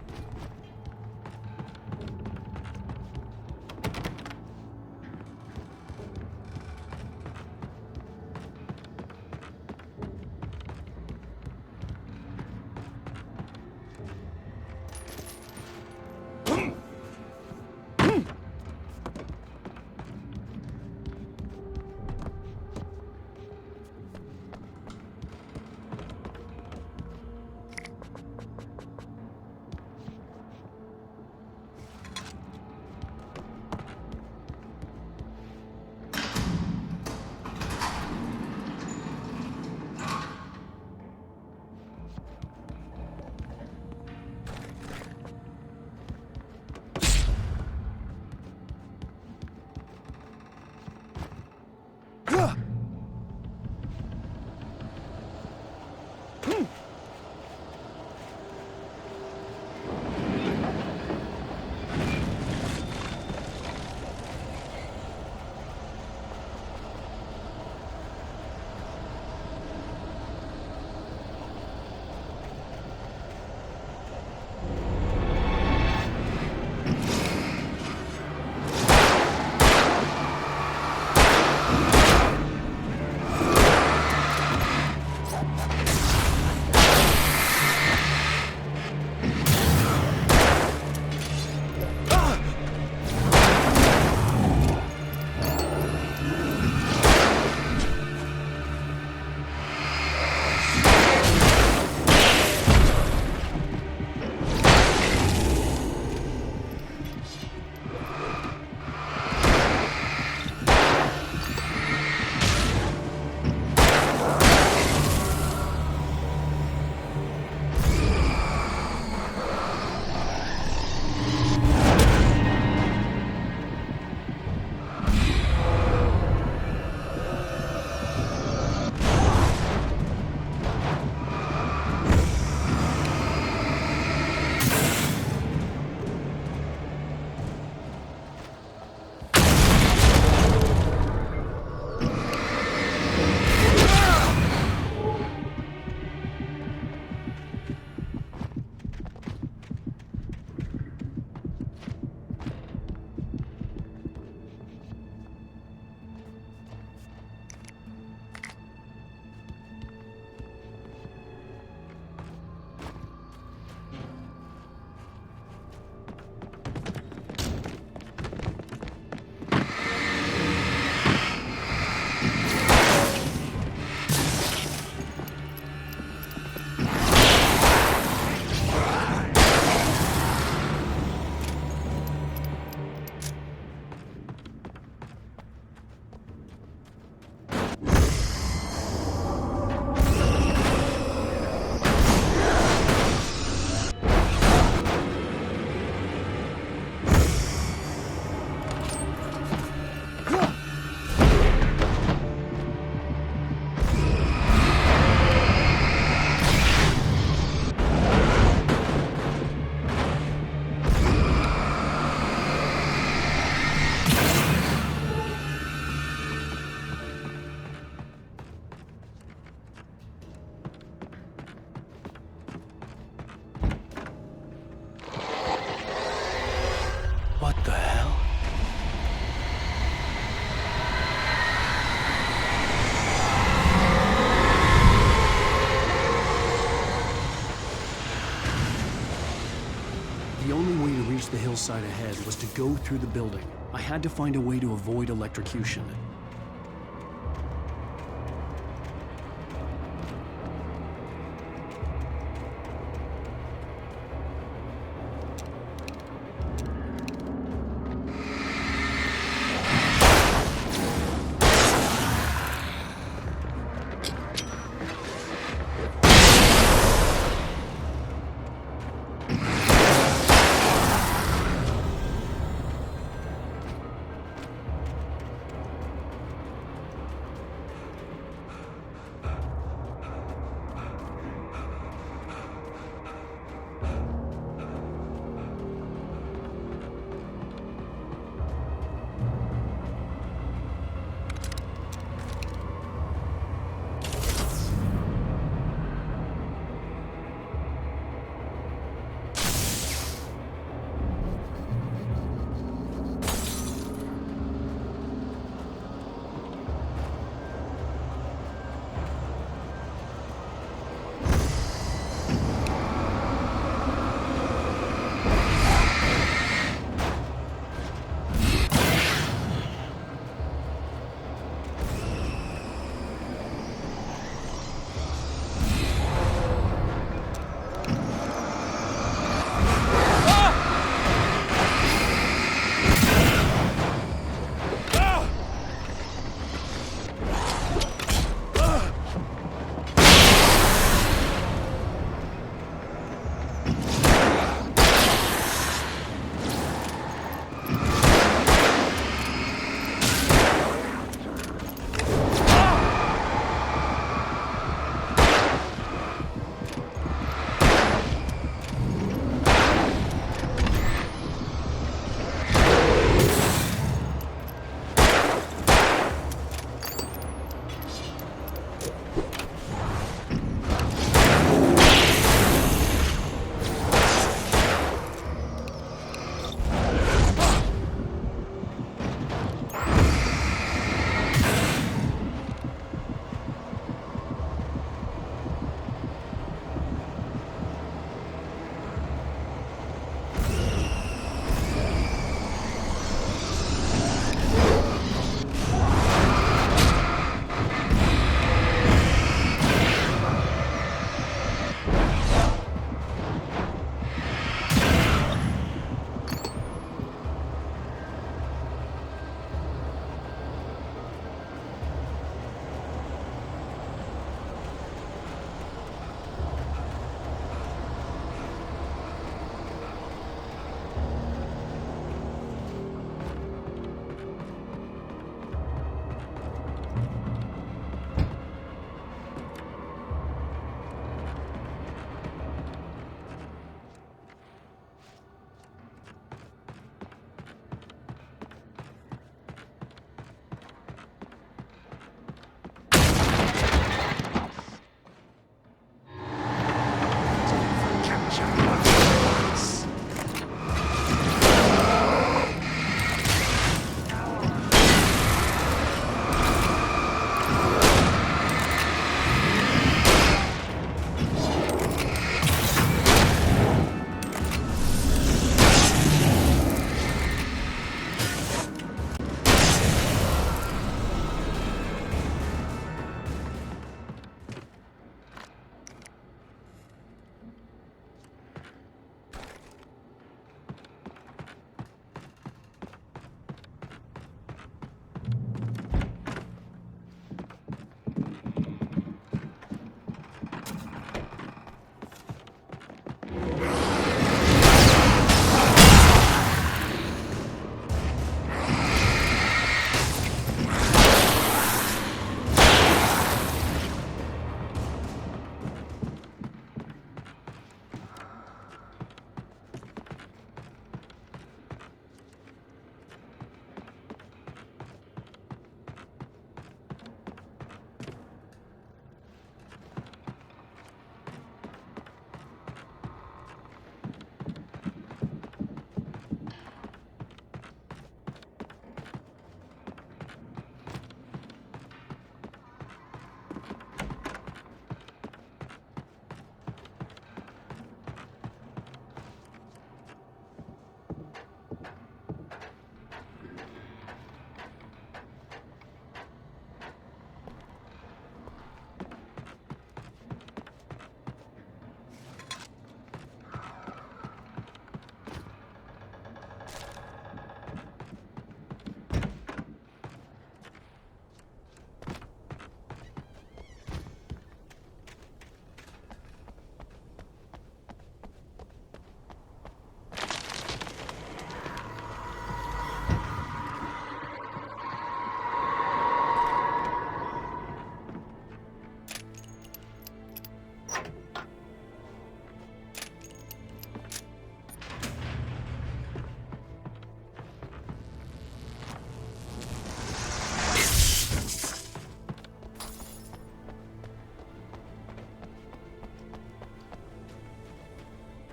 The only way to reach the hillside ahead was to go through the building. I had to find a way to avoid electrocution.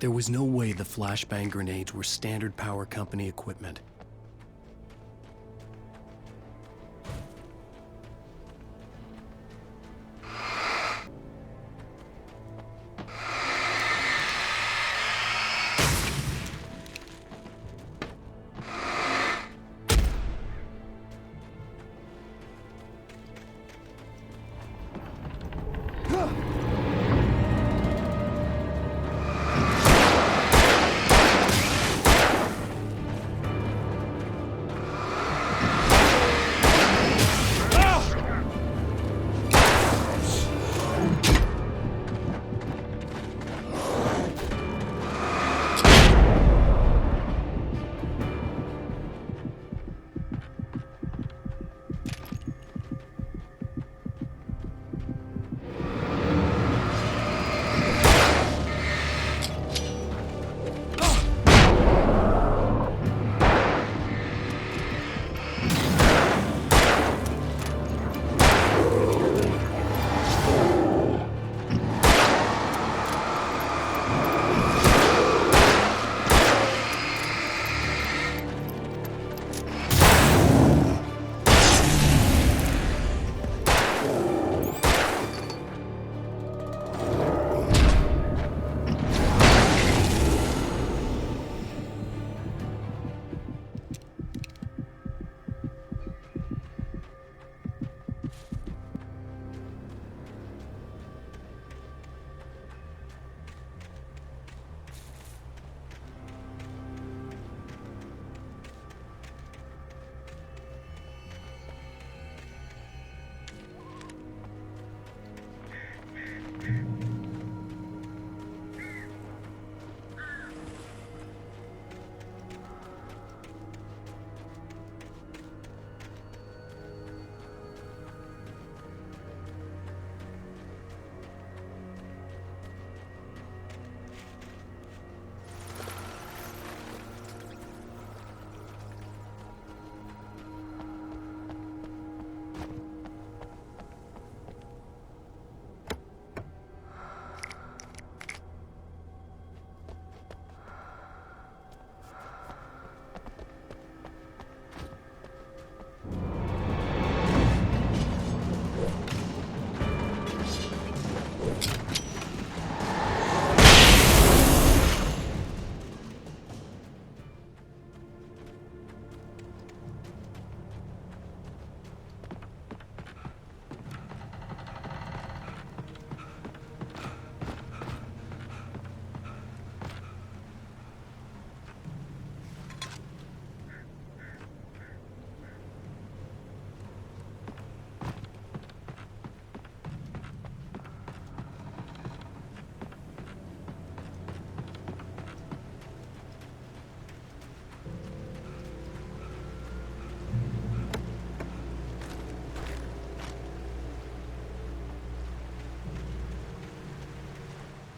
There was no way the flashbang grenades were Standard Power Company equipment.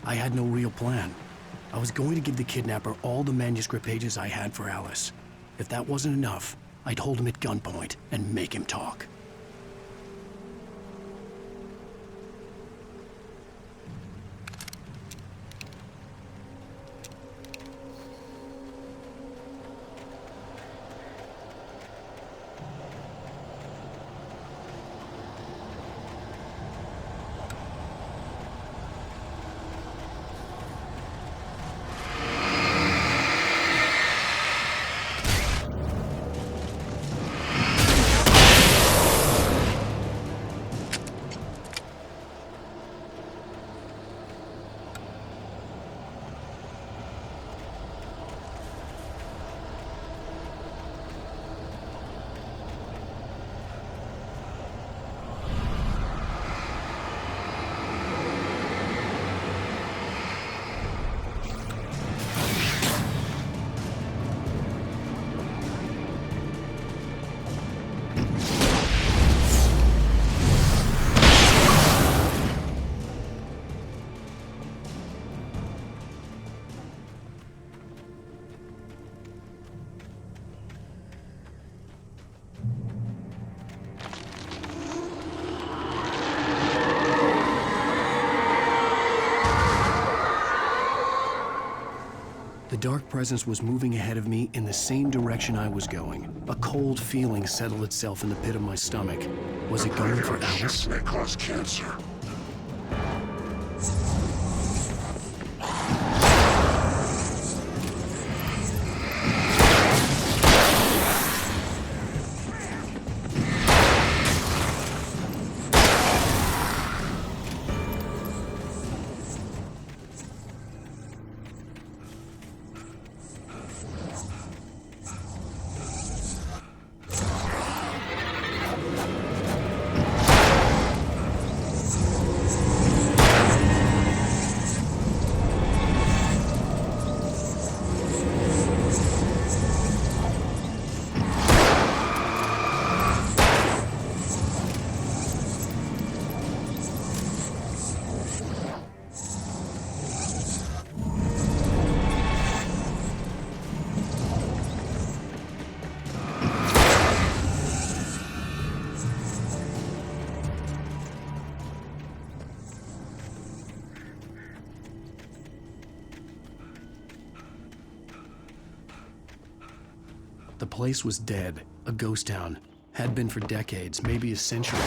I had no real plan. I was going to give the kidnapper all the manuscript pages I had for Alice. If that wasn't enough, I'd hold him at gunpoint and make him talk. The dark presence was moving ahead of me in the same direction I was going. A cold feeling settled itself in the pit of my stomach. Was it going for Alice? May cause cancer. The place was dead, a ghost town. Had been for decades, maybe a century.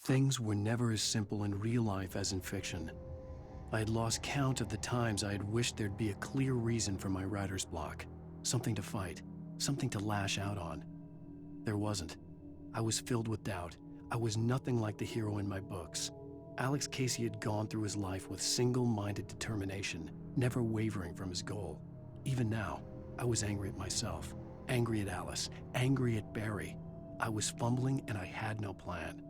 Things were never as simple in real life as in fiction. I had lost count of the times I had wished there'd be a clear reason for my writer's block. Something to fight, something to lash out on. There wasn't. I was filled with doubt. I was nothing like the hero in my books. Alex Casey had gone through his life with single-minded determination, never wavering from his goal. Even now, I was angry at myself, angry at Alice, angry at Barry. I was fumbling and I had no plan.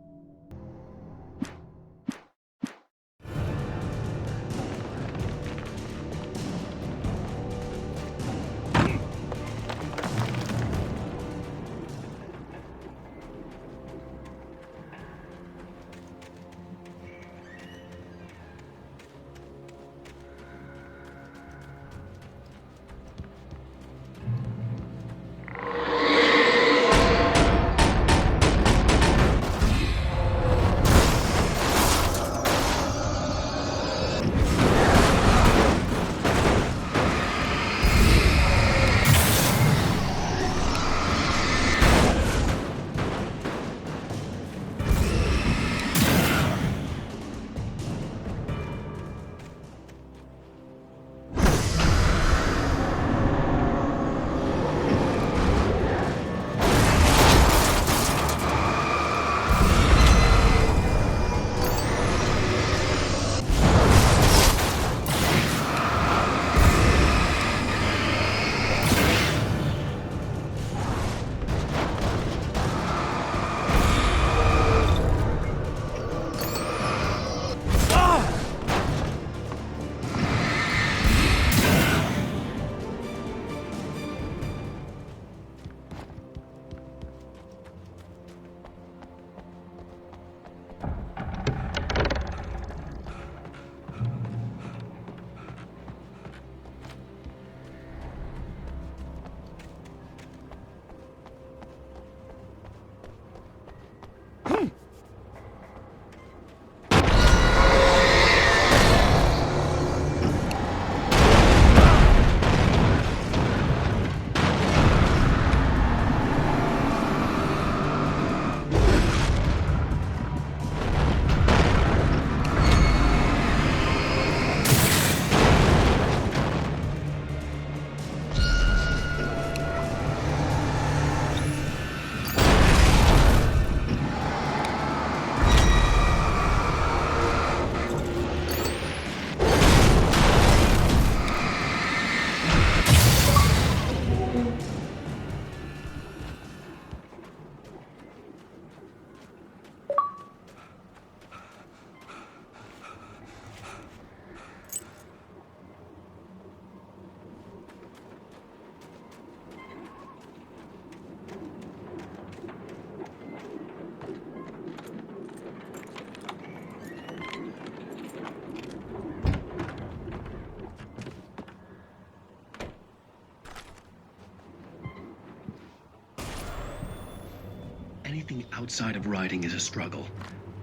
Anything outside of writing is a struggle.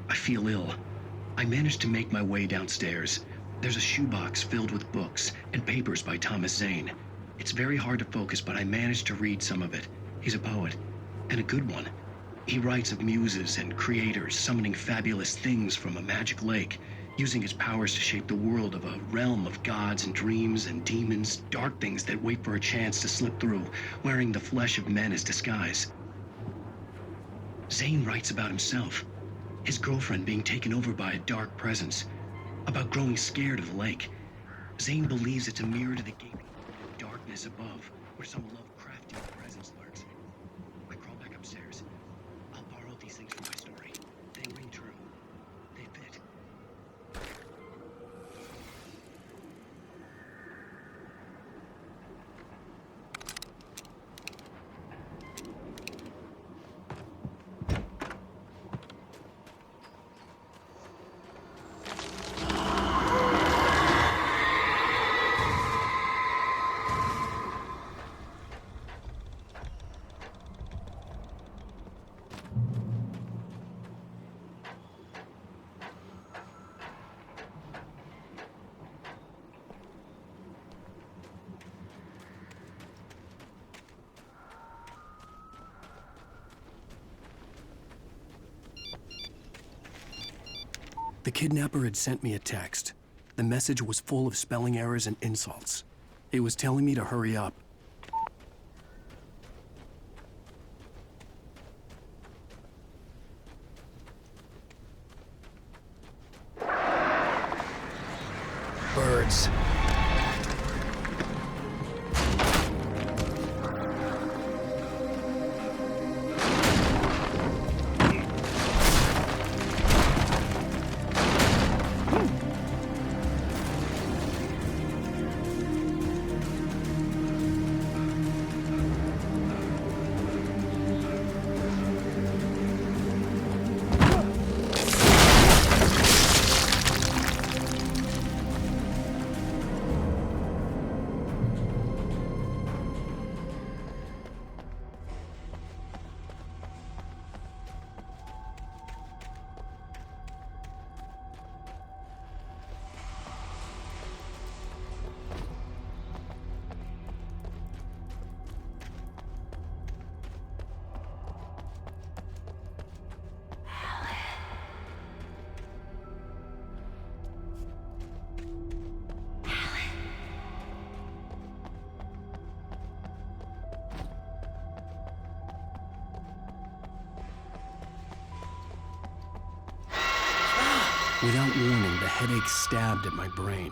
I feel ill. I managed to make my way downstairs. There's a shoebox filled with books and papers by Thomas Zane. It's very hard to focus, but I managed to read some of it. He's a poet, and a good one. He writes of muses and creators summoning fabulous things from a magic lake, using his powers to shape the world of a realm of gods and dreams and demons, dark things that wait for a chance to slip through, wearing the flesh of men as disguise. Zane writes about himself, his girlfriend being taken over by a dark presence, about growing scared of the lake. Zane believes it's a mirror to the gaping darkness above, where some Lovecraftian presence lurks. I crawl back upstairs. I'll borrow these things for my story. They ring true. They fit. The kidnapper had sent me a text. The message was full of spelling errors and insults. It was telling me to hurry up. Birds. Without warning, the headache stabbed at my brain.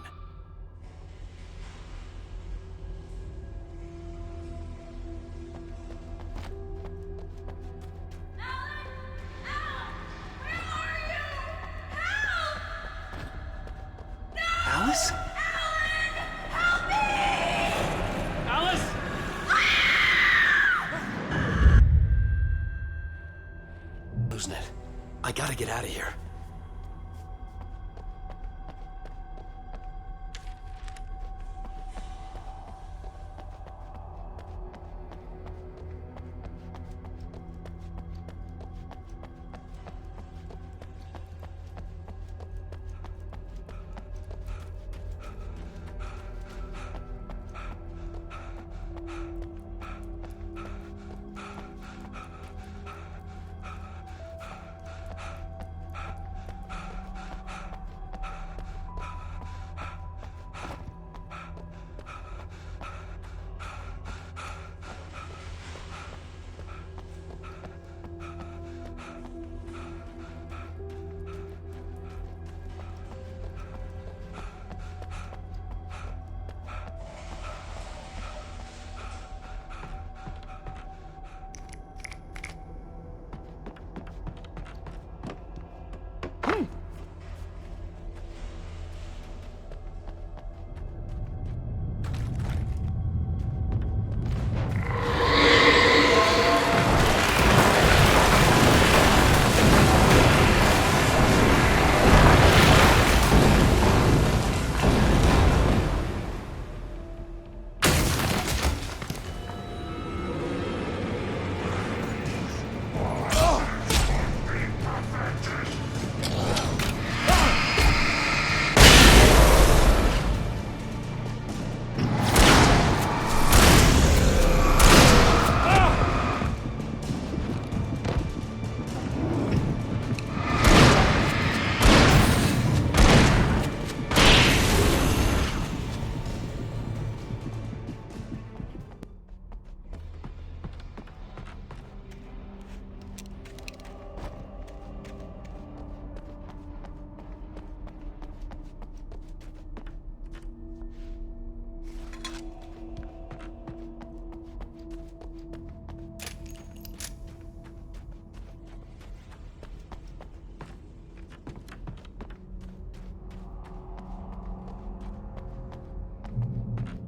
Alice? Alice! Losing it. I gotta get out of here.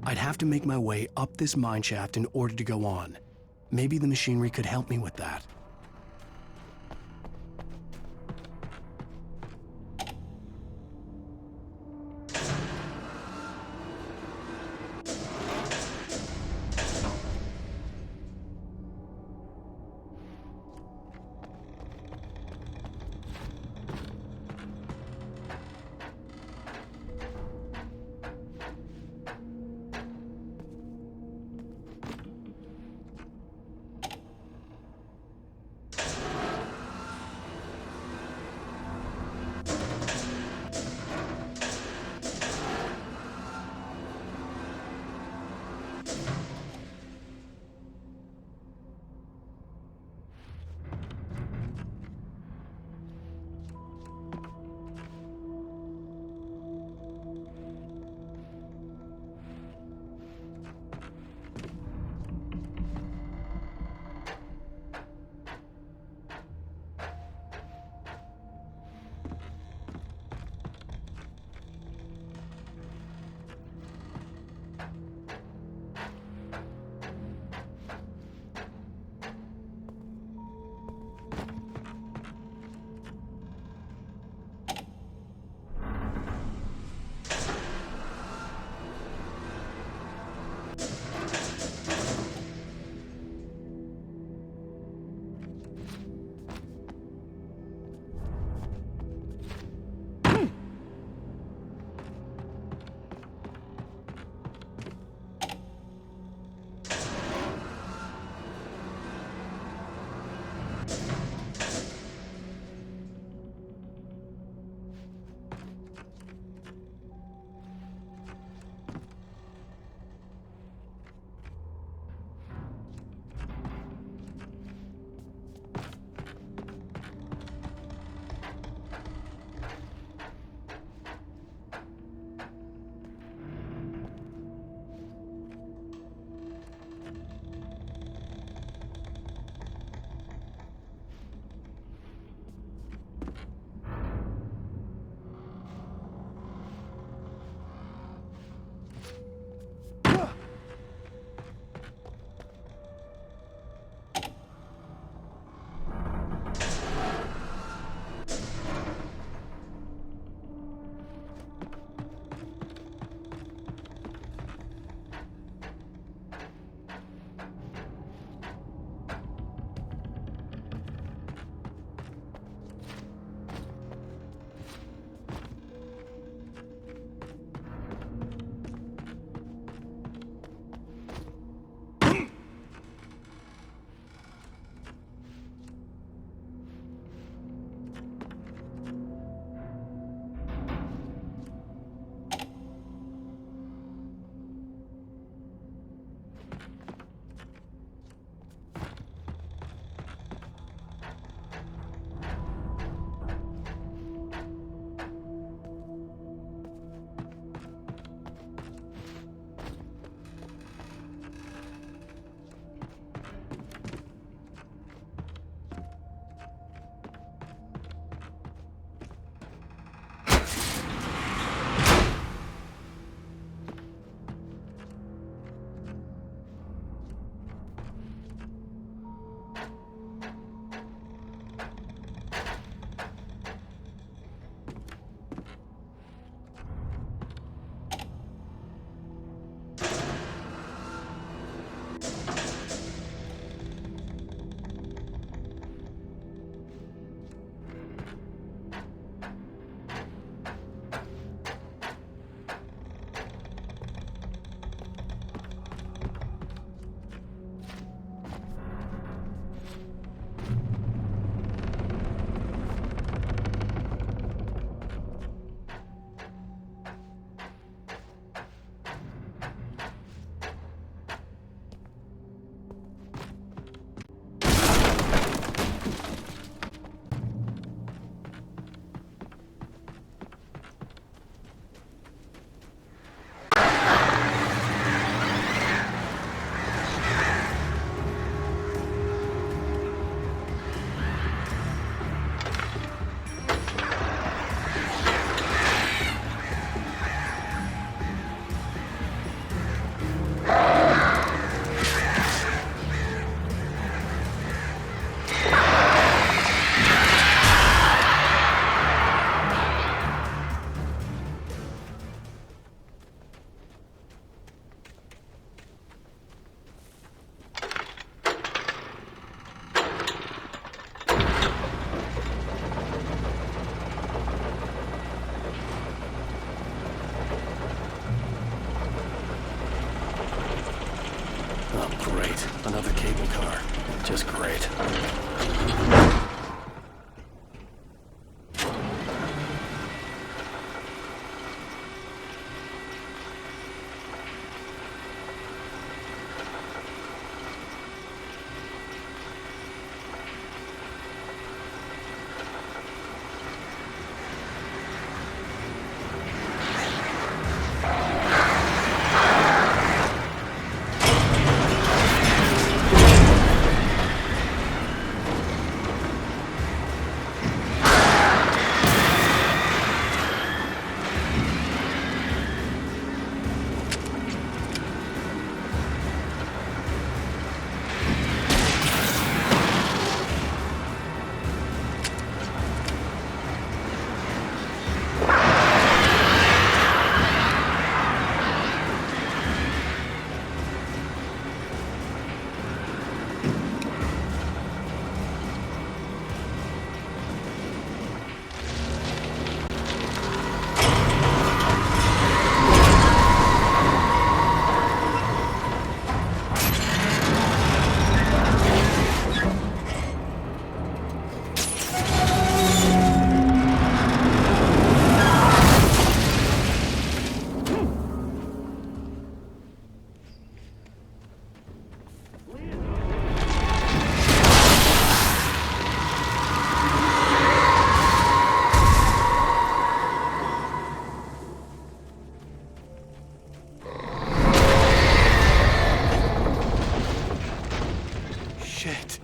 I'd have to make my way up this mine shaft in order to go on. Maybe the machinery could help me with that. cable car. Just great. Shit.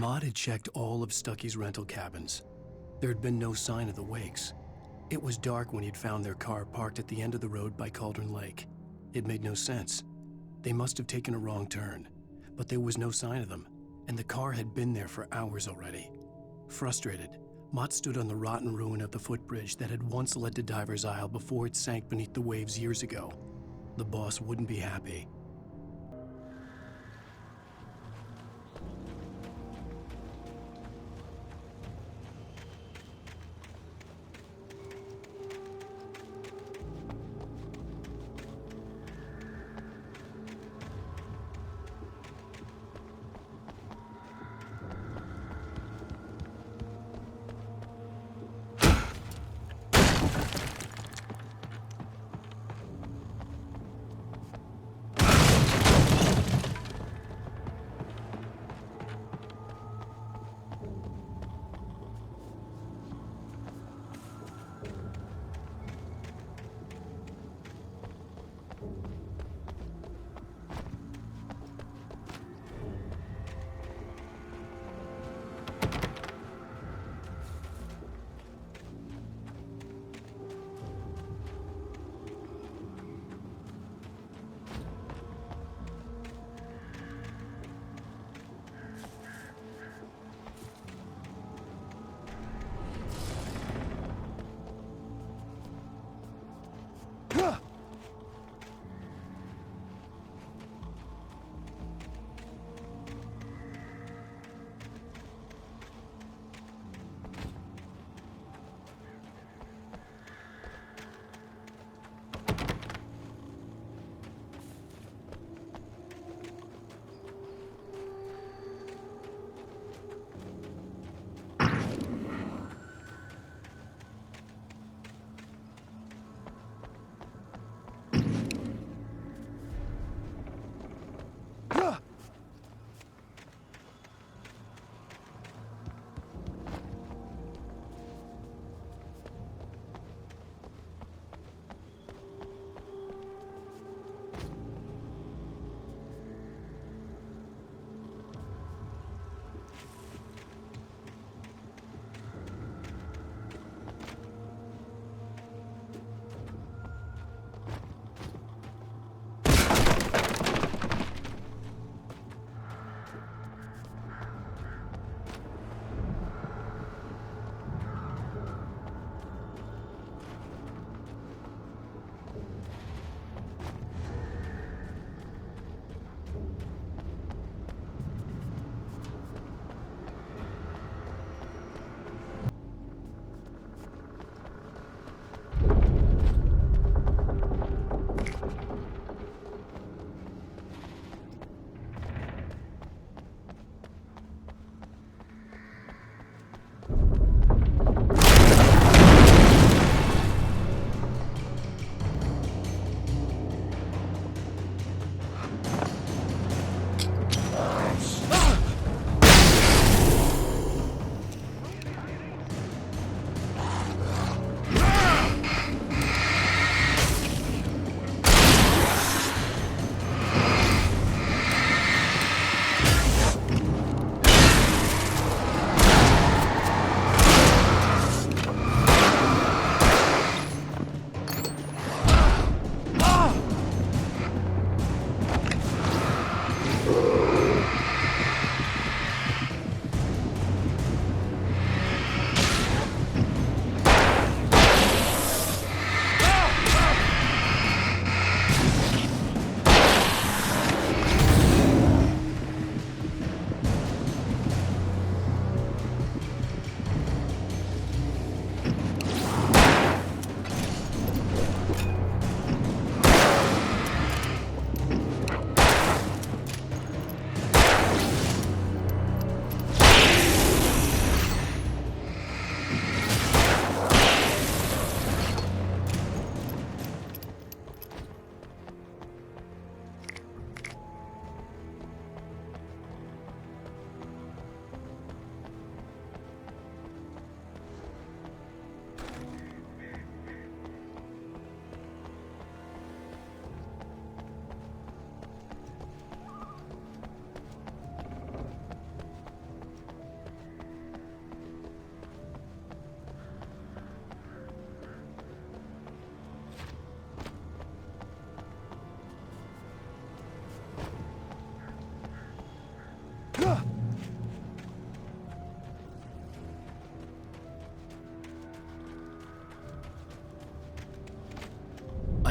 Maud had checked all of Stucky's rental cabins. There had been no sign of the Wakes. It was dark when he'd found their car parked at the end of the road by Cauldron Lake. It made no sense. They must have taken a wrong turn, but there was no sign of them, and the car had been there for hours already. Frustrated, Mott stood on the rotten ruin of the footbridge that had once led to Diver's Isle before it sank beneath the waves years ago. The boss wouldn't be happy.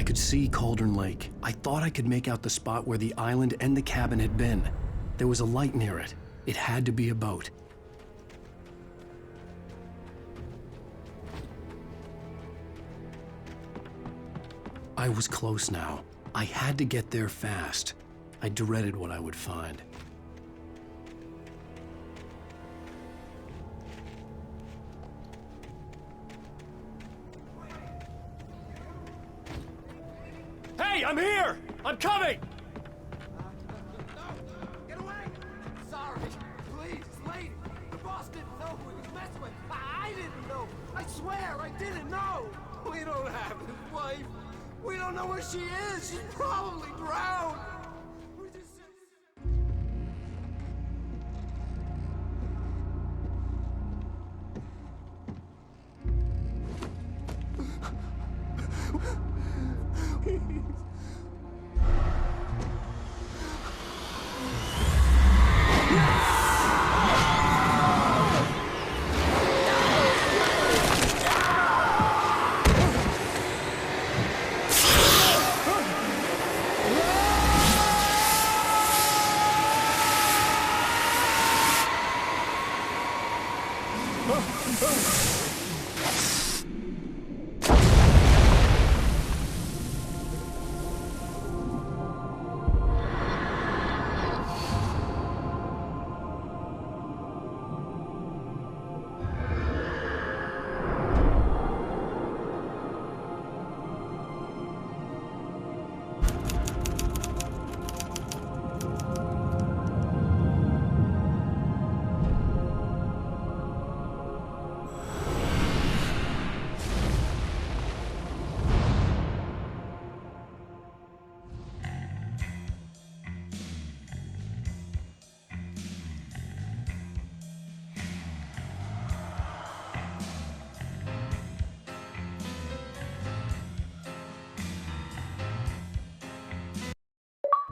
could see Cauldron Lake. I thought I could make out the spot where the island and the cabin had been. There was a light near it. It had to be a boat. I was close now. I had to get there fast. I dreaded what I would find. Hey, I'm here! I'm coming! Get away! Sorry. Please, lady. The boss didn't know who he was messing with. I didn't know. I swear, I didn't know. We don't have his wife. We don't know where she is. She's probably drowned.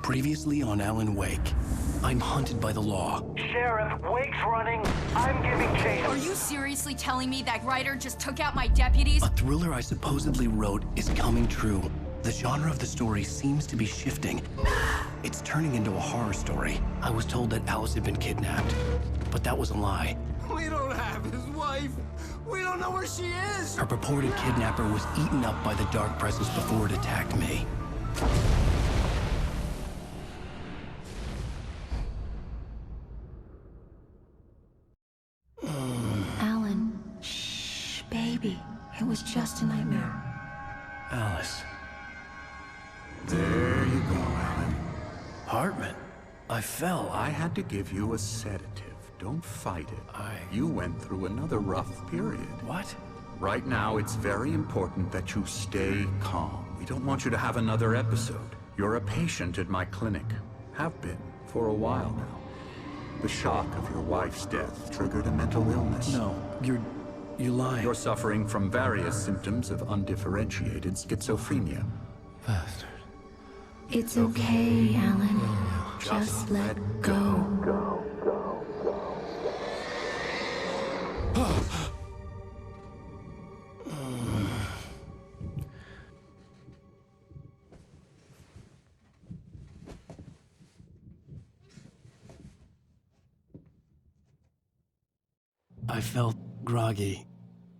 Previously on Alan Wake, I'm hunted by the law. Sheriff, Wake's running. I'm giving chase. Are you seriously telling me that writer just took out my deputies? A thriller I supposedly wrote is coming true. The genre of the story seems to be shifting. It's turning into a horror story. I was told that Alice had been kidnapped, but that was a lie. We don't have his wife. We don't know where she is. Her purported kidnapper was eaten up by the dark presence before it attacked me. Alan, shh, baby. It was just a nightmare. Alice. There you go, Alan. Hartman, I fell. I had to give you a sedative. Don't fight it. You went through another rough period. What? Right now, it's very important that you stay calm. We don't want you to have another episode. You're a patient at my clinic. Have been for a while now. The shock of your wife's death triggered a mental illness. No, you're lying. You're suffering from various symptoms of undifferentiated schizophrenia. Bastard. It's okay, Alan. Just let go. I felt groggy.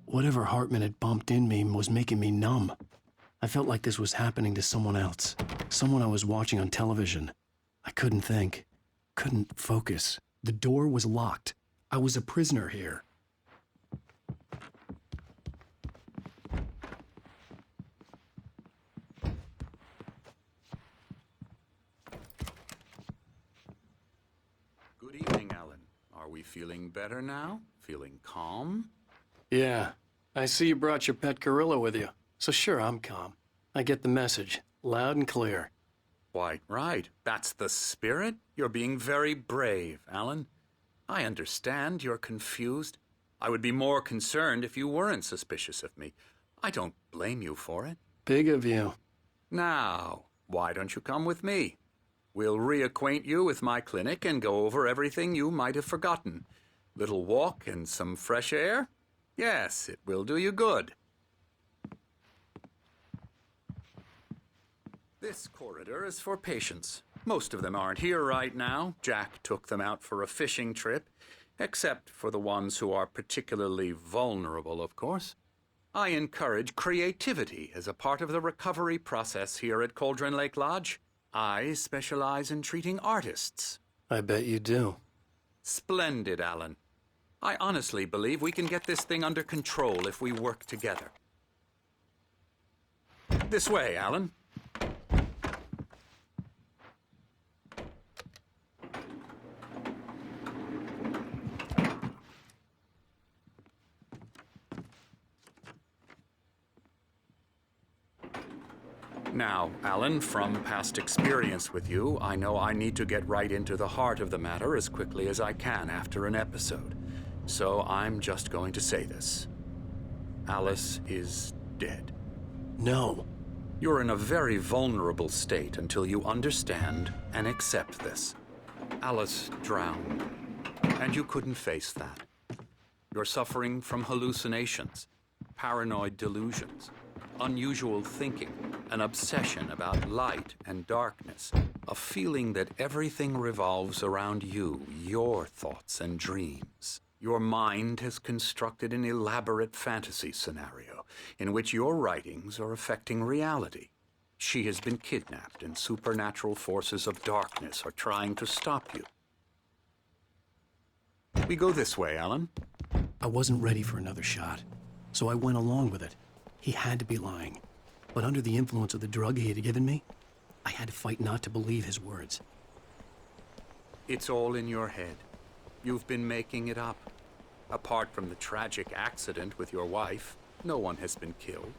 Whatever Hartman had bumped in me was making me numb. I felt like this was happening to someone else. Someone I was watching on television. I couldn't think. Couldn't focus. The door was locked. I was a prisoner here. Good evening, Alan. Are we feeling better now? Feeling calm? Yeah. I see you brought your pet gorilla with you. So sure, I'm calm. I get the message. Loud and clear. Quite right. That's the spirit. You're being very brave, Alan. I understand you're confused. I would be more concerned if you weren't suspicious of me. I don't blame you for it. Big of you. Now, why don't you come with me? We'll reacquaint you with my clinic and go over everything you might have forgotten. Little walk and some fresh air? Yes, it will do you good. This corridor is for patients. Most of them aren't here right now. Jack took them out for a fishing trip, except for the ones who are particularly vulnerable, of course. I encourage creativity as a part of the recovery process here at Cauldron Lake Lodge. I specialize in treating artists. I bet you do. Splendid, Alan. I honestly believe we can get this thing under control if we work together. This way, Alan. Now, Alan, from past experience with you, I know I need to get right into the heart of the matter as quickly as I can after an episode. So I'm just going to say this. Alice is dead. No. You're in a very vulnerable state until you understand and accept this. Alice drowned, and you couldn't face that. You're suffering from hallucinations, paranoid delusions, unusual thinking, an obsession about light and darkness, a feeling that everything revolves around you, your thoughts and dreams. Your mind has constructed an elaborate fantasy scenario in which your writings are affecting reality. She has been kidnapped and supernatural forces of darkness are trying to stop you. We go this way, Alan. I wasn't ready for another shot, so I went along with it. He had to be lying. But under the influence of the drug he had given me, I had to fight not to believe his words. It's all in your head. You've been making it up. Apart from the tragic accident with your wife, no one has been killed.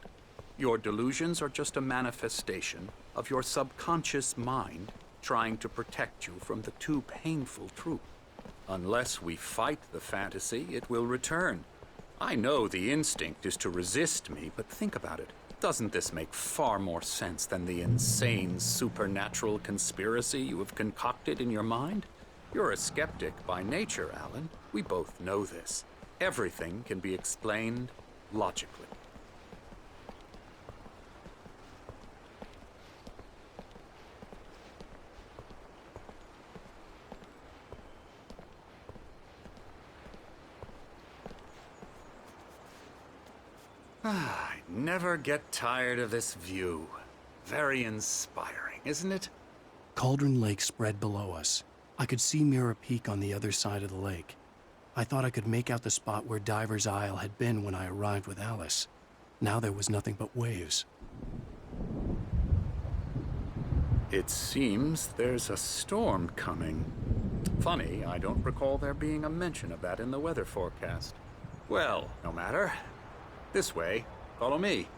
Your delusions are just a manifestation of your subconscious mind trying to protect you from the too painful truth. Unless we fight the fantasy, it will return. I know the instinct is to resist me, but think about it. Doesn't this make far more sense than the insane supernatural conspiracy you have concocted in your mind? You're a skeptic by nature, Alan. We both know this. Everything can be explained logically. I never get tired of this view. Very inspiring, isn't it? Cauldron Lake spread below us. I could see Mirror Peak on the other side of the lake. I thought I could make out the spot where Diver's Isle had been when I arrived with Alice. Now there was nothing but waves. It seems there's a storm coming. Funny, I don't recall there being a mention of that in the weather forecast. Well, no matter. This way. Follow me.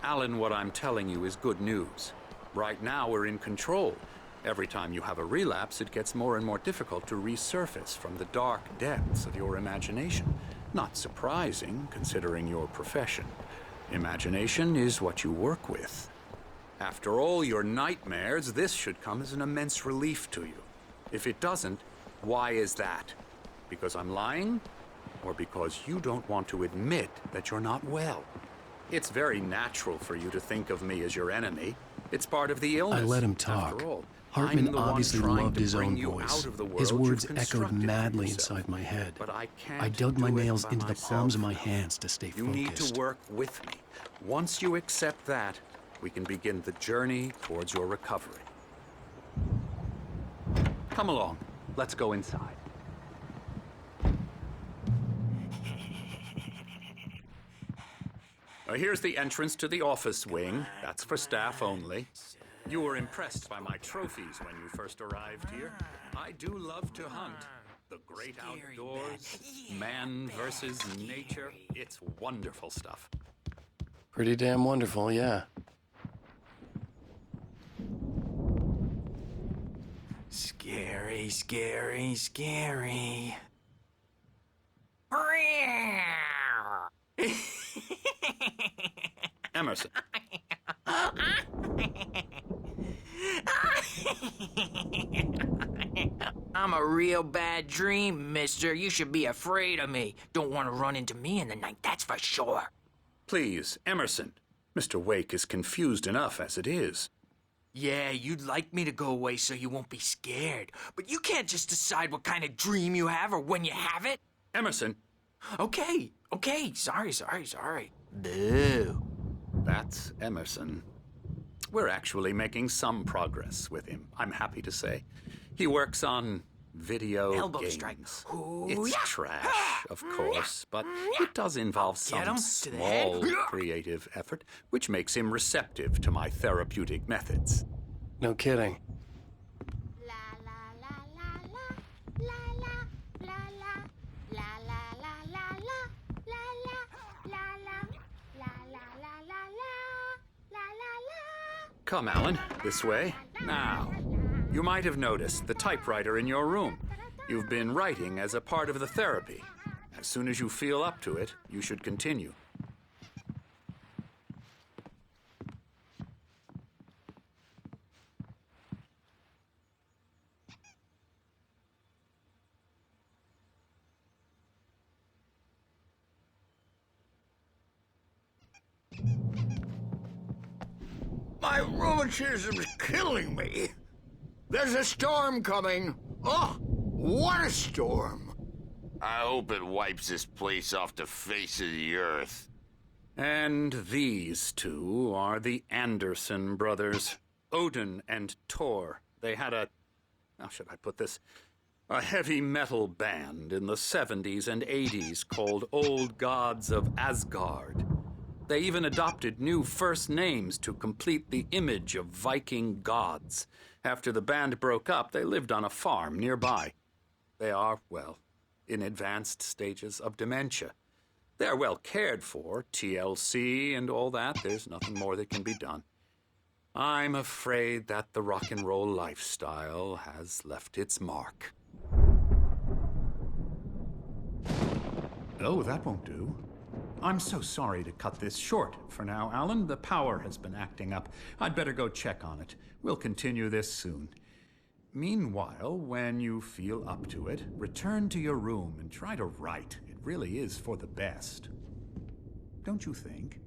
Alan, what I'm telling you is good news. Right now, we're in control. Every time you have a relapse, it gets more and more difficult to resurface from the dark depths of your imagination. Not surprising, considering your profession. Imagination is what you work with. After all your nightmares, this should come as an immense relief to you. If it doesn't, why is that? Because I'm lying? Or because you don't want to admit that you're not well? It's very natural for you to think of me as your enemy. It's part of the illness. I let him talk. After all, Hartman obviously loved his own voice. His words echoed madly inside my head. But I dug my nails into the palms of my hands to stay You focused. need to work with me. Once you accept that, we can begin the journey towards your recovery. Come along. Let's go inside. Here's the entrance to the office wing. That's for staff only. You were impressed by my trophies when you first arrived here. I do love to hunt. The great outdoors, man versus nature. It's wonderful stuff. Pretty damn wonderful, yeah. Scary, scary, scary. Emerson. I'm a real bad dream, mister. You should be afraid of me. Don't want to run into me in the night, that's for sure. Please, Emerson. Mr. Wake is confused enough as it is. Yeah, you'd like me to go away so you won't be scared. But you can't just decide what kind of dream you have or when you have it. Emerson. Okay. Sorry. Boo. That's Emerson. We're actually making some progress with him, I'm happy to say. He works on video Elbow games. strike. It's trash, of course, but it does involve some small creative effort, which makes him receptive to my therapeutic methods. No kidding. Come, Alan, this way. Now, you might have noticed the typewriter in your room. You've been writing as a part of the therapy. As soon as you feel up to it, you should continue. My rheumatism's killing me. There's a storm coming. Oh, what a storm. I hope it wipes this place off the face of the earth. And these two are the Anderson brothers, Odin and Tor. They had how should I put this? A heavy metal band in the 70s and 80s called Old Gods of Asgard. They even adopted new first names to complete the image of Viking gods. After the band broke up, they lived on a farm nearby. They are, well, in advanced stages of dementia. They're well cared for, TLC and all that. There's nothing more that can be done. I'm afraid that the rock and roll lifestyle has left its mark. Oh, that won't do. I'm so sorry to cut this short for now, Alan. The power has been acting up. I'd better go check on it. We'll continue this soon. Meanwhile, when you feel up to it, return to your room and try to write. It really is for the best. Don't you think?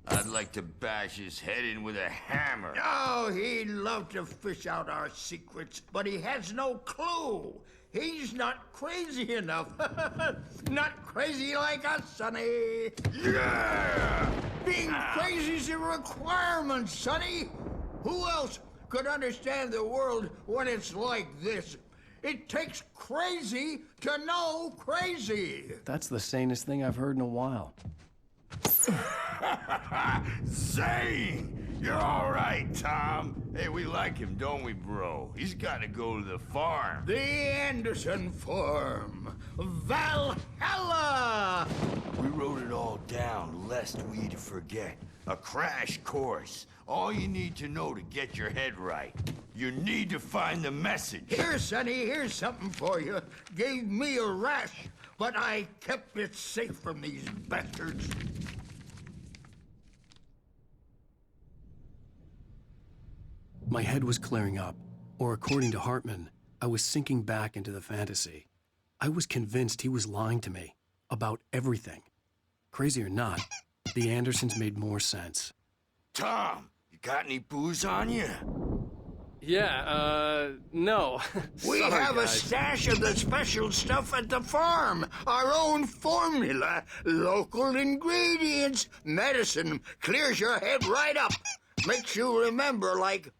I'd like to bash his head in with a hammer. Oh, he'd love to fish out our secrets, but he has no clue. He's not crazy enough. Not crazy like us, Sonny. Yeah! Being crazy's a requirement, Sonny. Who else could understand the world when it's like this? It takes crazy to know crazy. That's the sanest thing I've heard in a while. Zane! You're all right, Tom. Hey, we like him, don't we, bro? He's got to go to the farm. The Anderson farm. Valhalla! We wrote it all down, lest we forget. A crash course. All you need to know to get your head right. You need to find the message. Here, Sonny, here's something for you. Gave me a rash, but I kept it safe from these bastards. My head was clearing up, or according to Hartman, I was sinking back into the fantasy. I was convinced he was lying to me about everything. Crazy or not, the Andersons made more sense. Tom, you got any booze on you? Yeah, no. We Sorry, have a guys. stash of the special stuff at the farm. Our own formula. Local ingredients. Medicine clears your head right up. Makes you remember like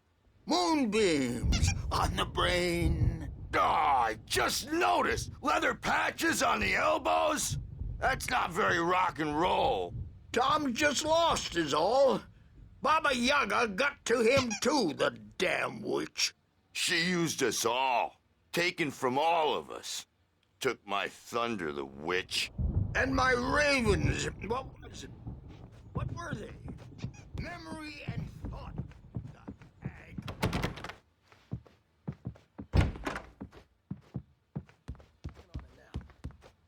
moonbeams on the brain. Oh, I just noticed. Leather patches on the elbows? That's not very rock and roll. Tom just lost is all. Baba Yaga got to him too, the damn witch. She used us all. Taken from all of us. Took my thunder, the witch. And my ravens. What was it? What were they? Memory and thought. The hag.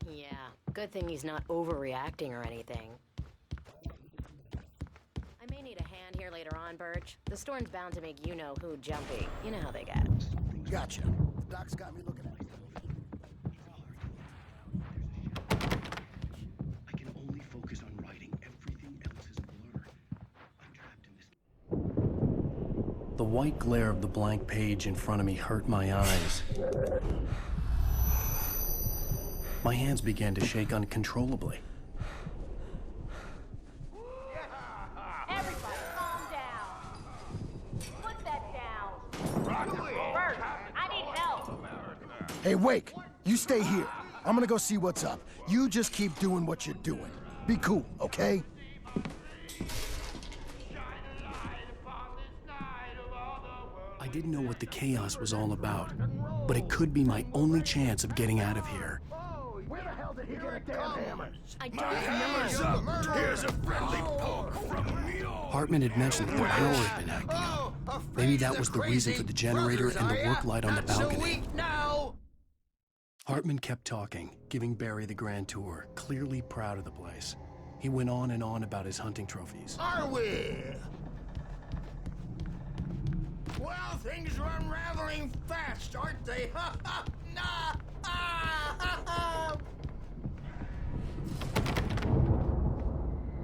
Yeah, good thing he's not overreacting or anything. I may need a hand here later on, Birch. The storm's bound to make you-know-who jumpy. You know how they get. Gotcha. Doc's got me looking at it. white glare of the blank page in front of me hurt my eyes. My hands began to shake uncontrollably. Everybody, calm down. Put that down. Bert, I need help. Hey, Wake, you stay here. I'm gonna go see what's up. You just keep doing what you're doing. Be cool, okay? I didn't know what the chaos was all about, but it could be my only chance of getting out of here. Where the hell did he get a damn hammer? I don't remember. Here's a friendly poke from me. Hartman had mentioned that the power had been acting up. Maybe that was the reason for the generator and the work light on the balcony. Hartman kept talking, giving Barry the grand tour, clearly proud of the place. He went on and on about his hunting trophies. Are we? Well, things are unraveling fast, aren't they? Ha ha! Nah! Ah! Ha ha!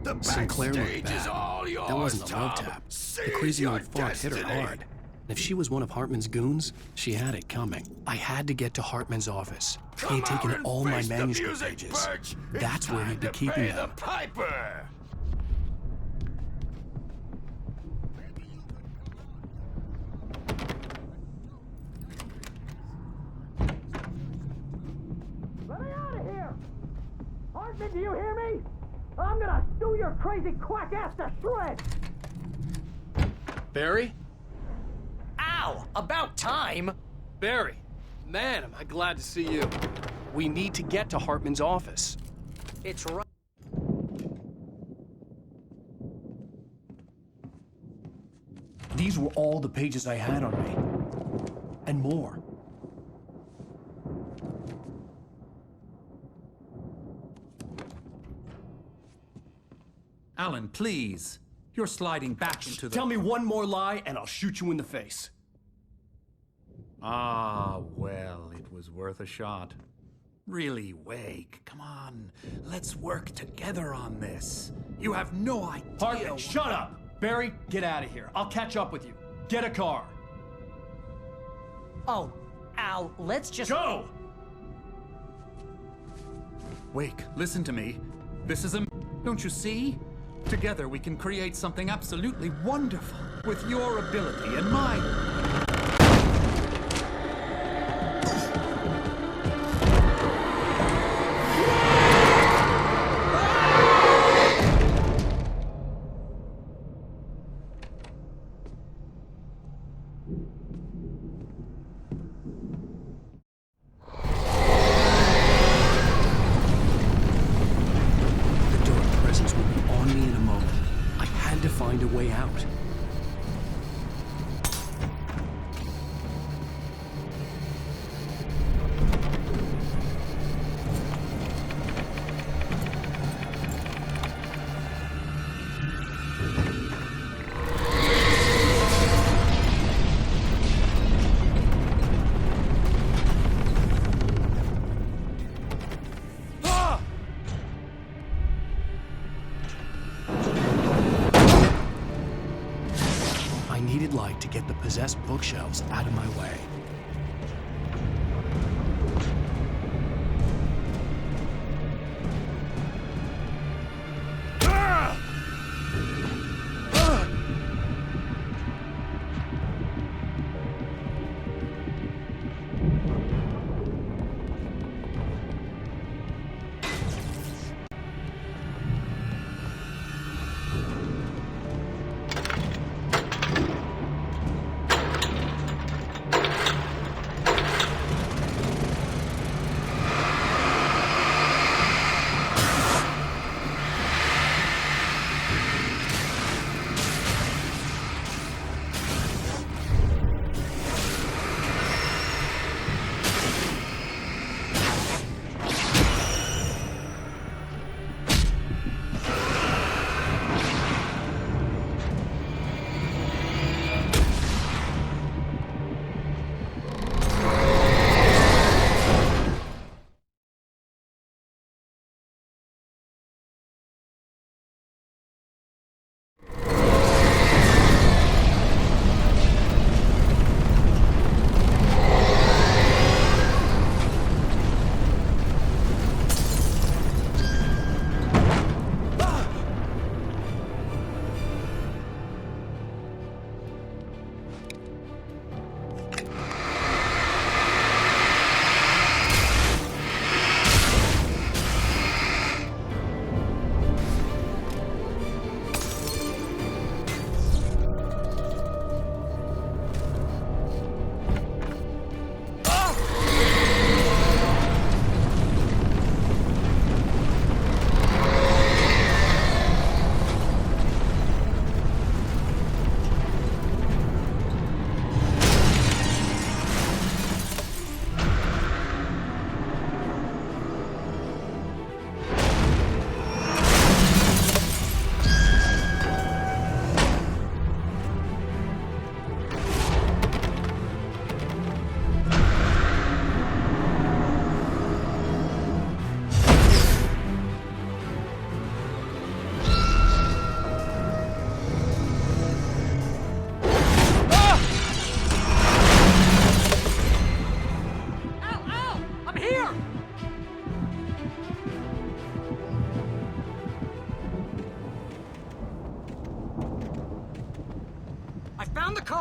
The Sinclair looked backstage bad. is all yours, That wasn't a love Tom. tap. See The crazy your old fart hit her destiny. hard. And if she was one of Hartman's goons, she had it coming. I had to get to Hartman's office. He had taken all my manuscript pages. That's where he'd be keeping them. Piper! Let me out of here! Hartman, do you hear me? I'm gonna stew your crazy quack ass to shreds! Barry? Ow! About time! Barry, man, am I glad to see you. We need to get to Hartman's office. It's right. These were all the pages I had on me. And more. Alan, please. You're sliding back into the... Tell me one more lie and I'll shoot you in the face. Ah, well, it was worth a shot. Really, Wake, come on. Let's work together on this. You have no idea... Hartman, shut up! Barry, get out of here. I'll catch up with you. Get a car. Oh, Al, let's just... Go! Wake, listen to me. This is a... Don't you see? Together we can create something absolutely wonderful. With your ability and mine. Find a way out. Light to get the possessed bookshelves out of my way.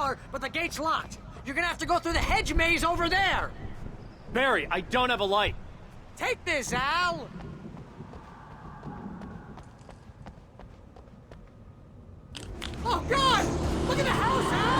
cellar, but the gate's locked. You're gonna have to go through the hedge maze over there. Barry, I don't have a light. Take this, Al. Oh, God! Look at the house, Al!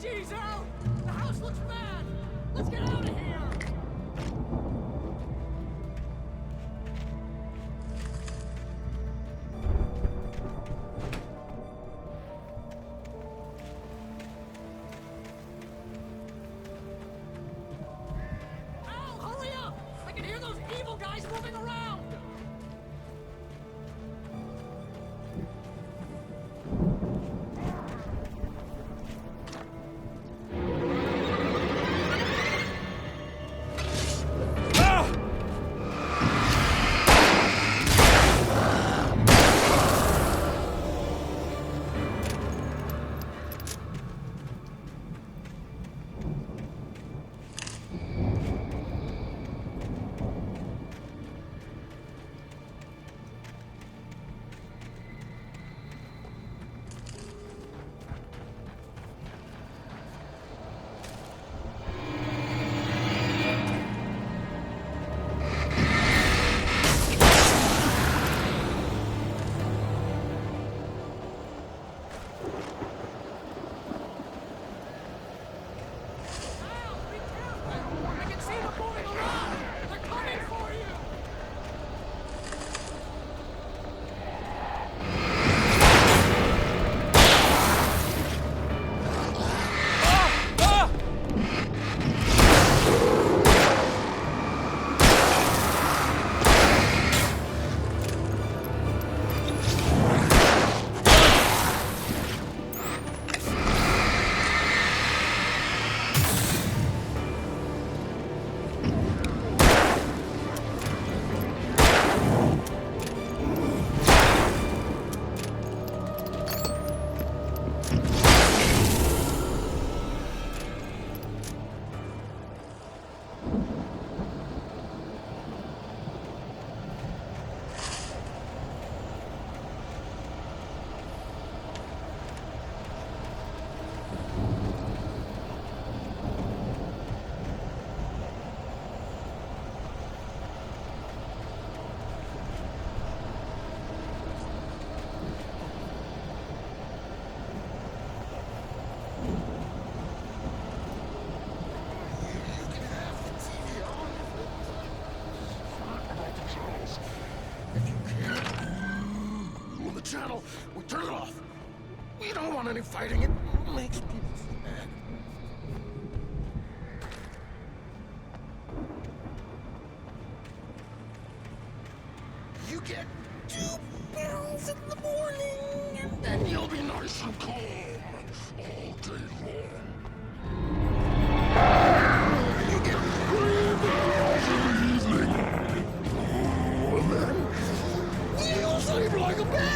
Jeez, Al! The house looks bad! Let's get out of here! Al, hurry up! I can hear those evil guys moving around! Channel, we turn it off. We don't want any fighting. It makes people mad. You get 2 pills in the morning, and then you'll be nice and calm all day long. You get 3 pills in the evening. Oh, and then you'll sleep like a baby.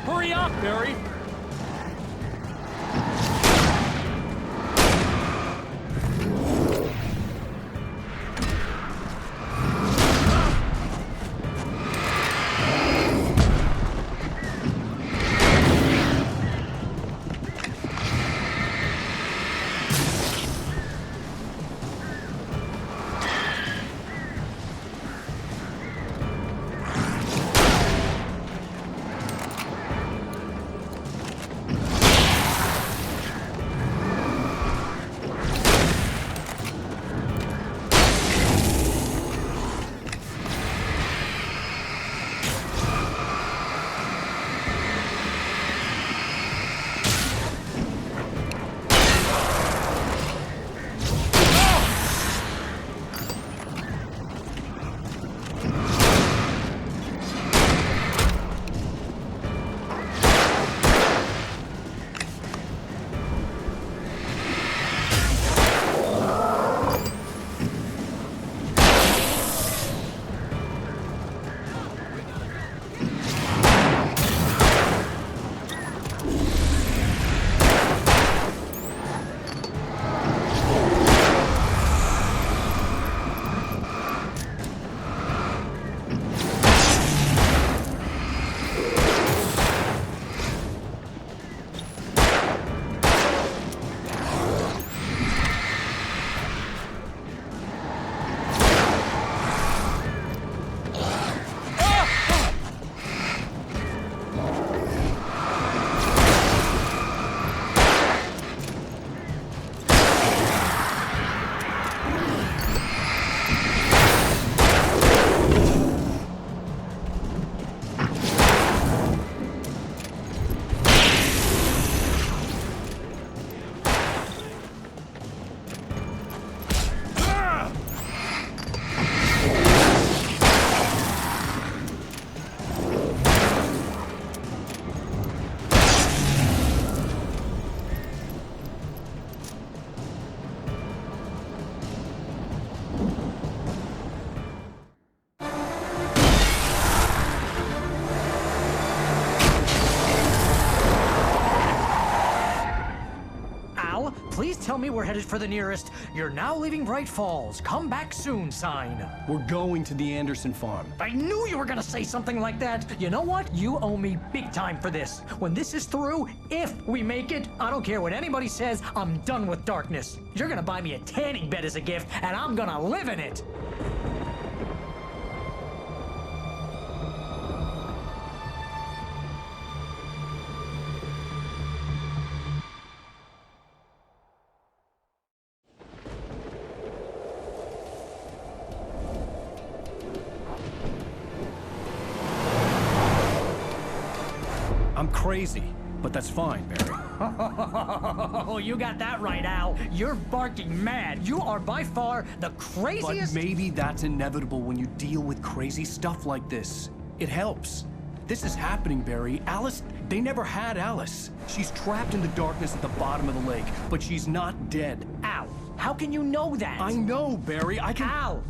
Hurry up, Barry! Please tell me we're headed for the nearest "You're now leaving Bright Falls. Come back soon" sign. We're going to the Anderson farm. I knew you were gonna say something like that. You know what? You owe me big time for this. When this is through, if we make it, I don't care what anybody says, I'm done with darkness. You're gonna buy me a tanning bed as a gift, and I'm gonna live in it. I'm crazy, but that's fine, Barry. Oh, you got that right, Al. You're barking mad. You are by far the craziest... But maybe that's inevitable when you deal with crazy stuff like this. It helps. This is happening, Barry. Alice, they never had Alice. She's trapped in the darkness at the bottom of the lake, but she's not dead. Al, how can you know that? I know, Barry. I can... Al,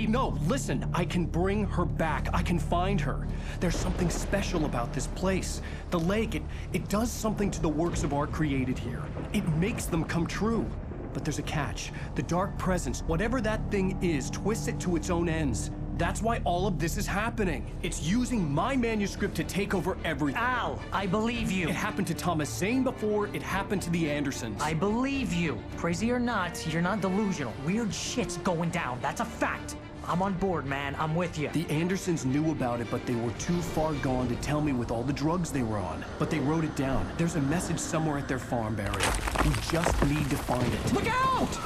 No, listen. I can bring her back. I can find her. There's something special about this place. The lake, it does something to the works of art created here. It makes them come true. But there's a catch. The dark presence, whatever that thing is, twists it to its own ends. That's why all of this is happening. It's using my manuscript to take over everything. Al, I believe you. It happened to Thomas Zane before, it happened to the Andersons. I believe you. Crazy or not, you're not delusional. Weird shit's going down. That's a fact. I'm on board, man. I'm with you. The Andersons knew about it, but they were too far gone to tell me with all the drugs they were on. But they wrote it down. There's a message somewhere at their farm, Barry. We just need to find it. Look out!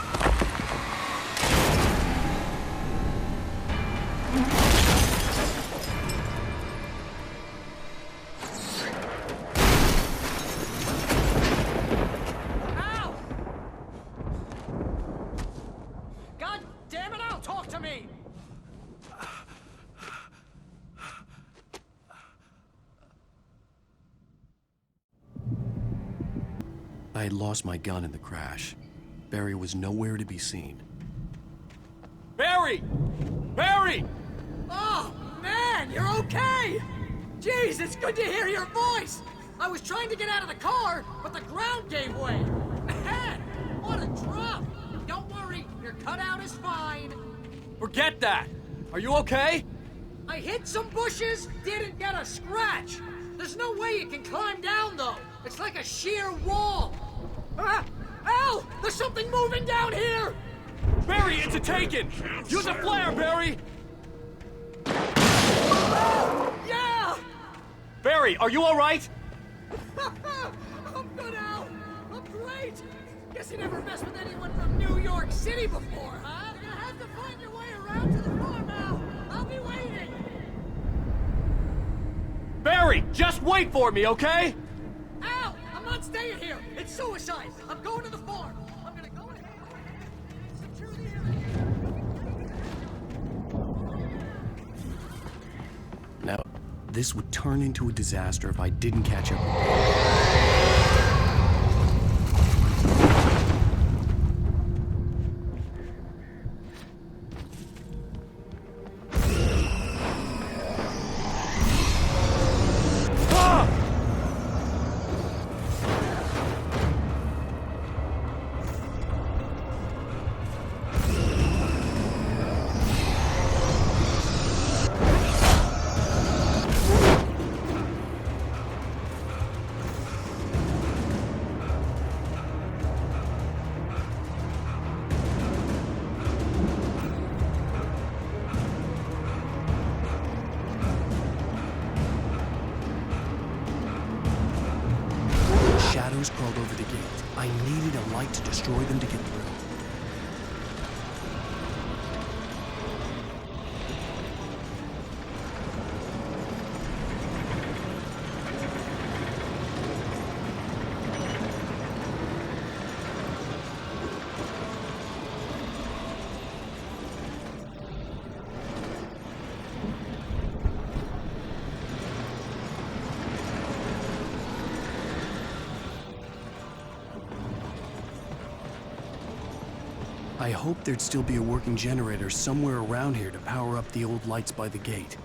God damn it, Al, talk to me! I had lost my gun in the crash. Barry was nowhere to be seen. Barry! Barry! Oh, man, you're okay! Jeez, it's good to hear your voice! I was trying to get out of the car, but the ground gave way. Man, what a drop! Don't worry, your cutout is fine. Forget that! Are you okay? I hit some bushes, didn't get a scratch. There's no way you can climb down, though. It's like a sheer wall. Al! There's something moving down here! Barry, it's a taken! Use a flare, Barry! Yeah! Barry, are you alright? I'm good, Al. I'm great. Guess you never messed with anyone from New York City before, huh? You're gonna have to find your way around to the farm, Al. I'll be waiting. Barry, just wait for me, okay? Al, I'm not staying here. It's suicide. I'm going to the farm. I'm gonna go ahead and secure the area. Now, this would turn into a disaster if I didn't catch up. Shadows crawled over the gate. I needed a light to destroy them to get through. I hoped there'd still be a working generator somewhere around here to power up the old lights by the gate.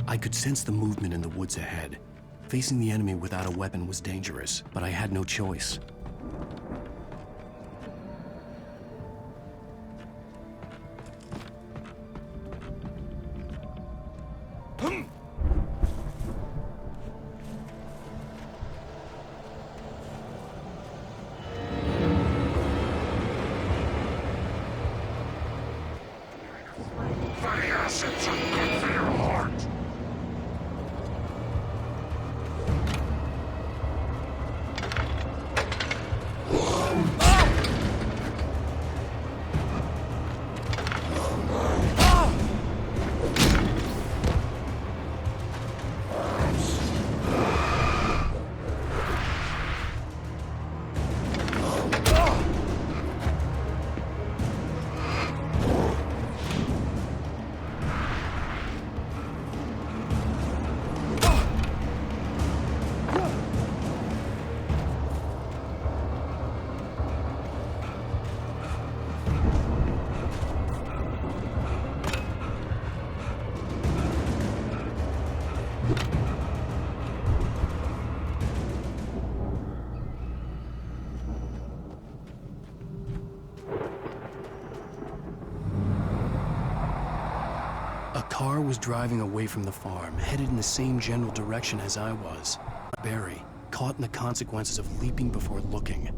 I could sense the movement in the woods ahead. Facing the enemy without a weapon was dangerous, but I had no choice. The acids are good for your heart. A car was driving away from the farm, headed in the same general direction as I was. Barry, caught in the consequences of leaping before looking.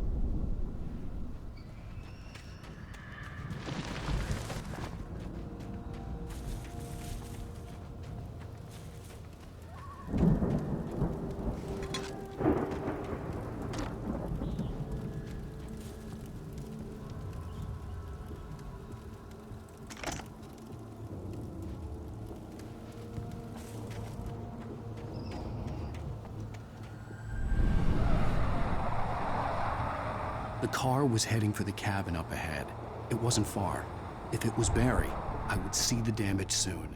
The car was heading for the cabin up ahead. It wasn't far. If it was Barry, I would see the damage soon.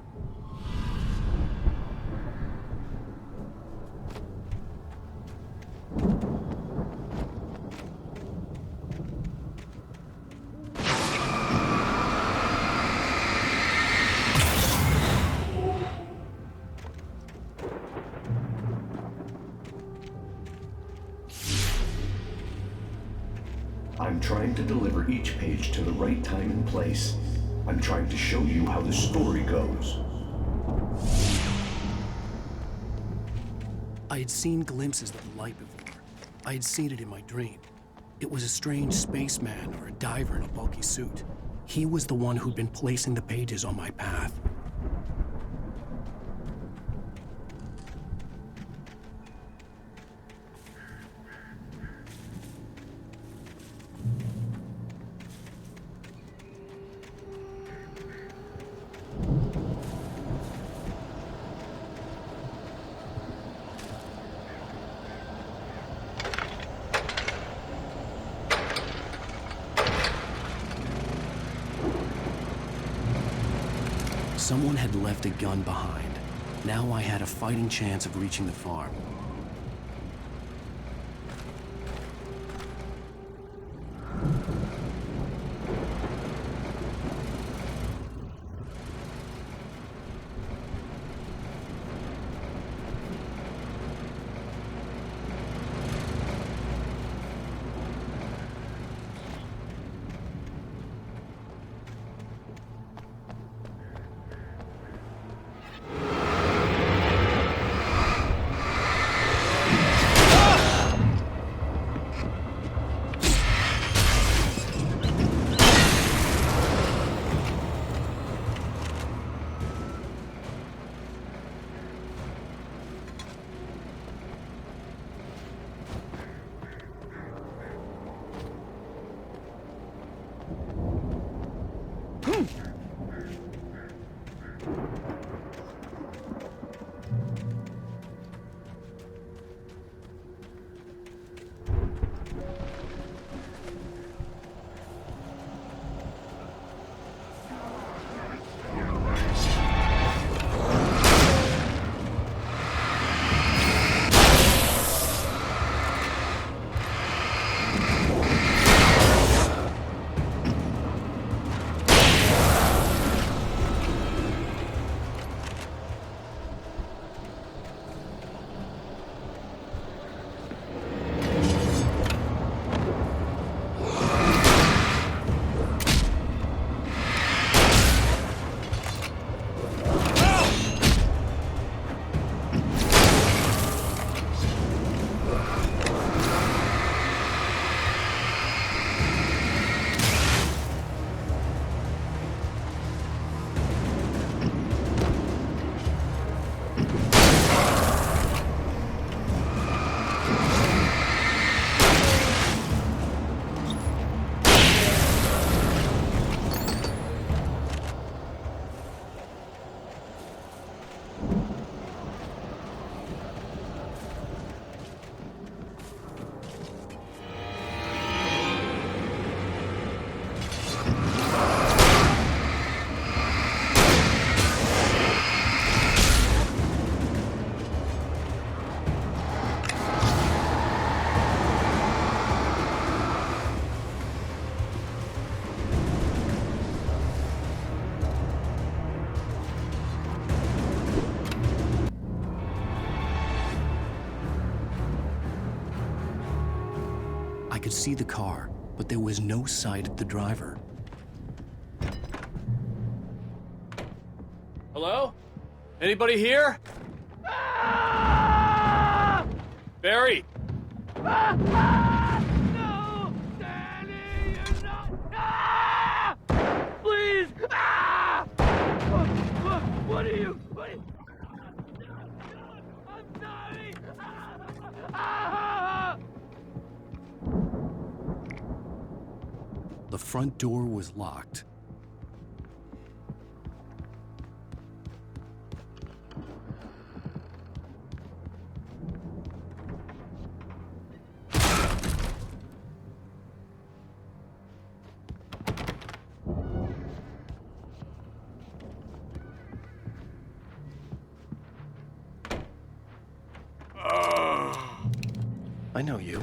I'm trying to deliver each page to the right time and place. I'm trying to show you how the story goes. I had seen glimpses of the light before. I had seen it in my dream. It was a strange spaceman or a diver in a bulky suit. He was the one who'd been placing the pages on my path. Someone had left a gun behind. Now I had a fighting chance of reaching the farm. I could see the car, but there was no sight of the driver. Hello? Anybody here? Barry! No! Danny, you're not... Please! What are you... I'm sorry! The front door was locked. I know you.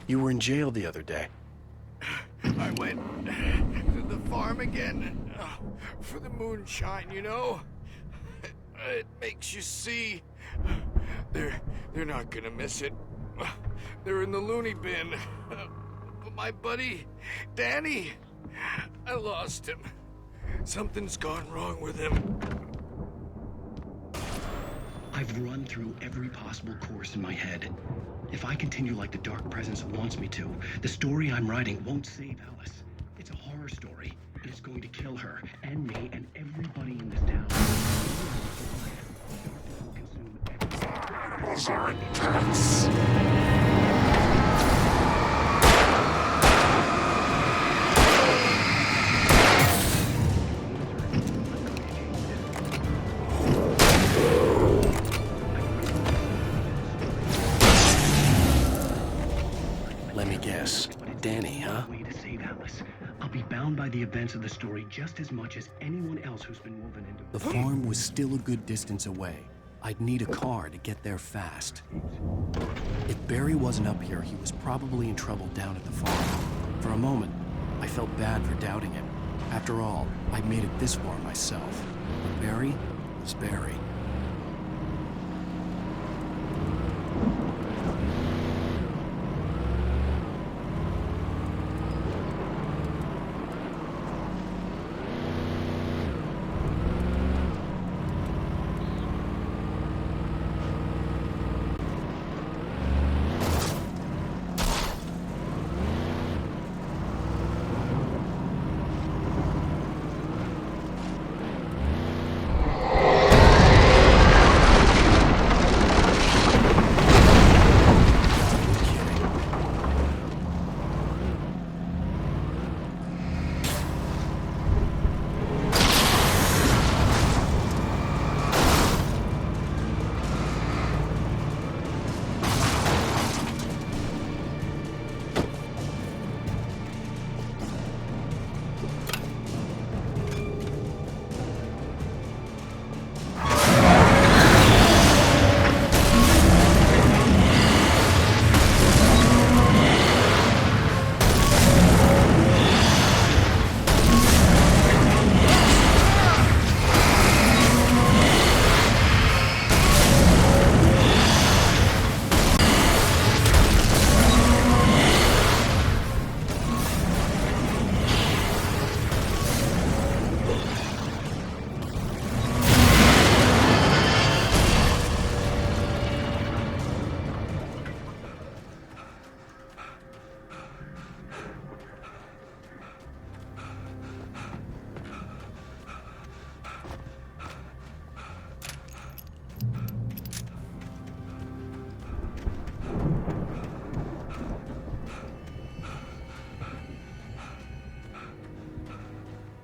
You were in jail the other day. I went to the farm again for the moonshine, you know? It makes you see. They're not gonna miss it. They're in the loony bin. But my buddy, Danny, I lost him. Something's gone wrong with him. I've run through every possible course in my head. If I continue like the Dark Presence wants me to, the story I'm writing won't save Alice. It's a horror story, and it's going to kill her, and me, and everybody in this town. Those are intense. Let me guess. Danny, huh? Way to save Alice. I'll be bound by the events of the story just as much as anyone else who's been woven into it. The farm was still a good distance away. I'd need a car to get there fast. If Barry wasn't up here, he was probably in trouble down at the farm. For a moment, I felt bad for doubting him. After all, I'd made it this far myself. But Barry was Barry.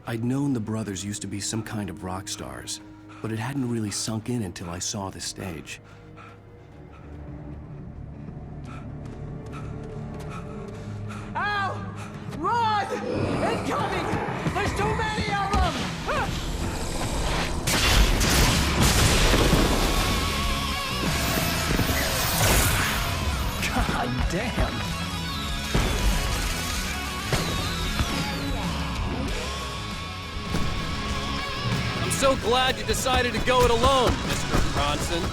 I'd known the brothers used to be some kind of rock stars, but it hadn't really sunk in until I saw the stage. Al! Run! Incoming! There's too many of them! God damn! I'm so glad you decided to go it alone, Mr. Ransom.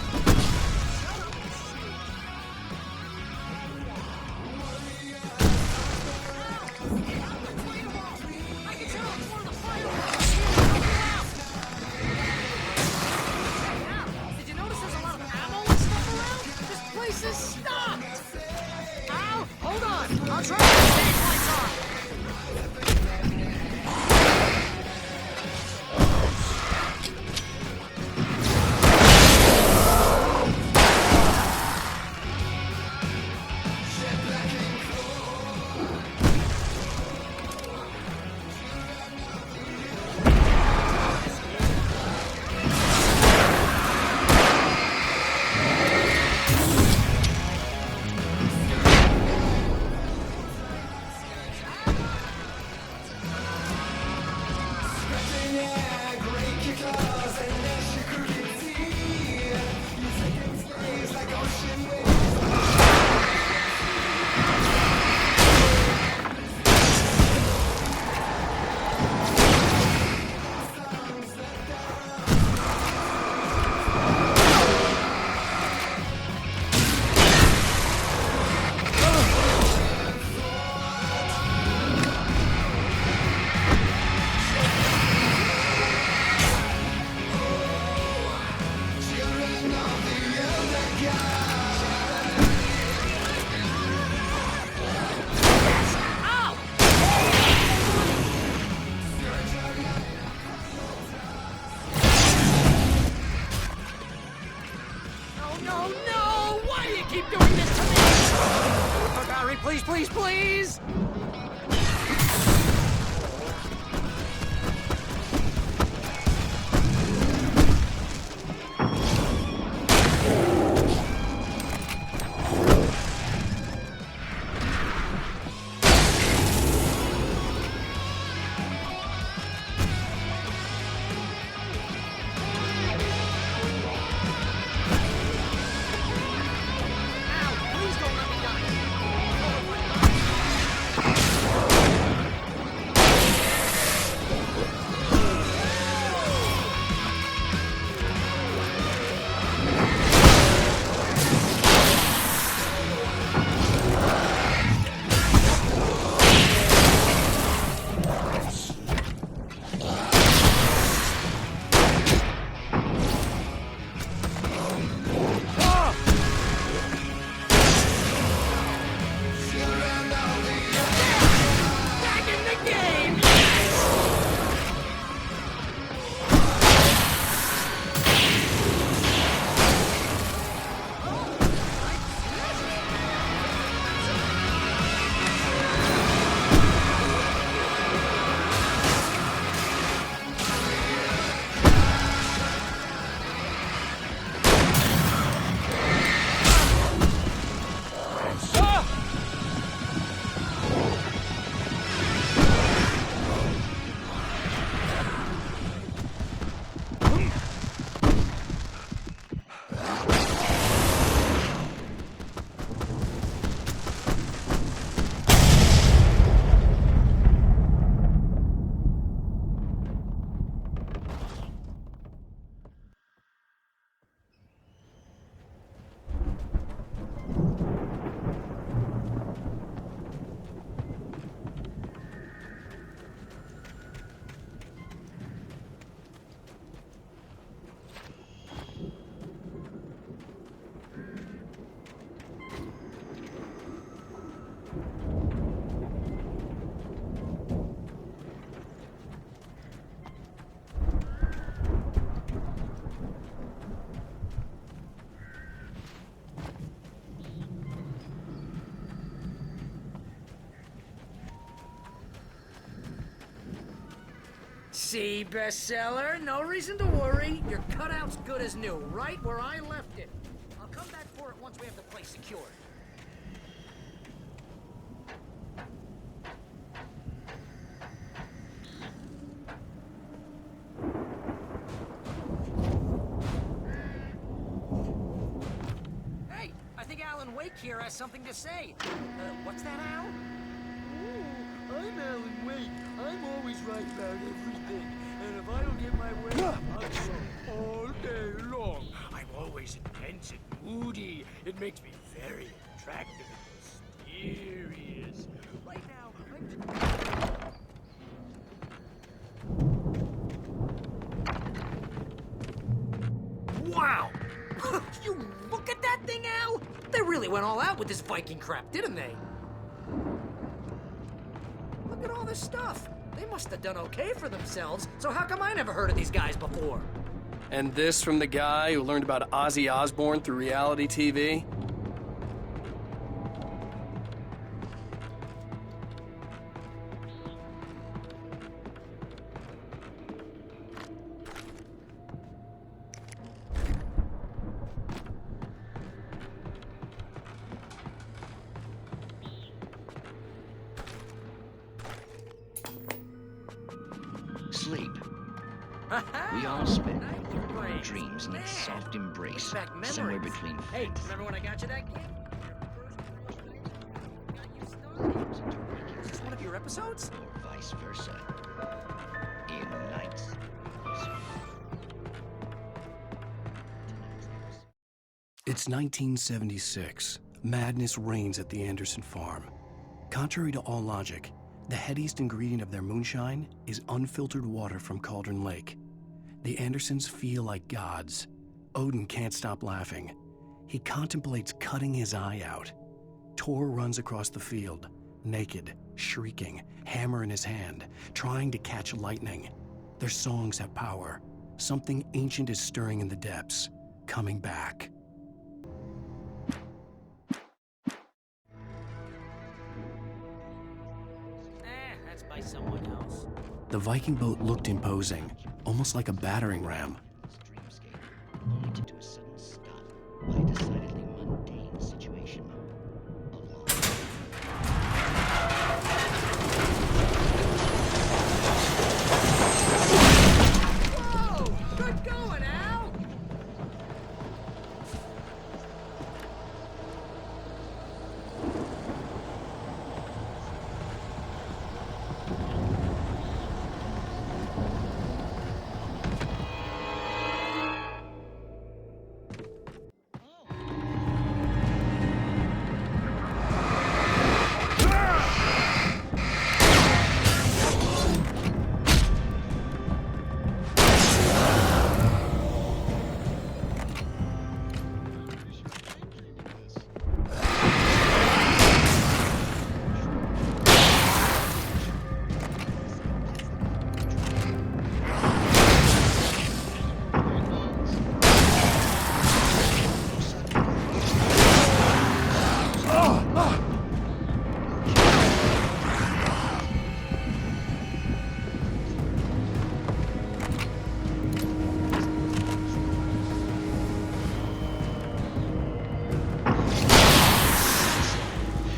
please! See, bestseller? No reason to worry. Your cutout's good as new, right where I left it. I'll come back for it once we have the place secured. Hey, I think Alan Wake here has something to say. What's that, Al? Ooh, I'm Alan Wake. I'm always right about everything. And if I don't get my way, I'll go all day long. I'm always intense and moody. It makes me very attractive and mysterious. Right now, Wow! You look at that thing, Al! They really went all out with this Viking crap, didn't they? Look at all this stuff. They must have done okay for themselves, so how come I never heard of these guys before? And this from the guy who learned about Ozzy Osbourne through reality TV? Sleep. We all spend our dreams in its soft embrace, somewhere between Hey, remember when I got you that gig? Is this one of your episodes? or vice versa. In nights. It's 1976. Madness reigns at the Anderson farm. Contrary to all logic, the headiest ingredient of their moonshine is unfiltered water from Cauldron Lake. The Andersons feel like gods. Odin can't stop laughing. He contemplates cutting his eye out. Tor runs across the field, naked, shrieking, hammer in his hand, trying to catch lightning. Their songs have power. Something ancient is stirring in the depths, coming back. That's by someone else. The Viking boat looked imposing, almost like a battering ram. Only to a sudden stop by a decidedly mundane situation. Whoa! Good going, Al!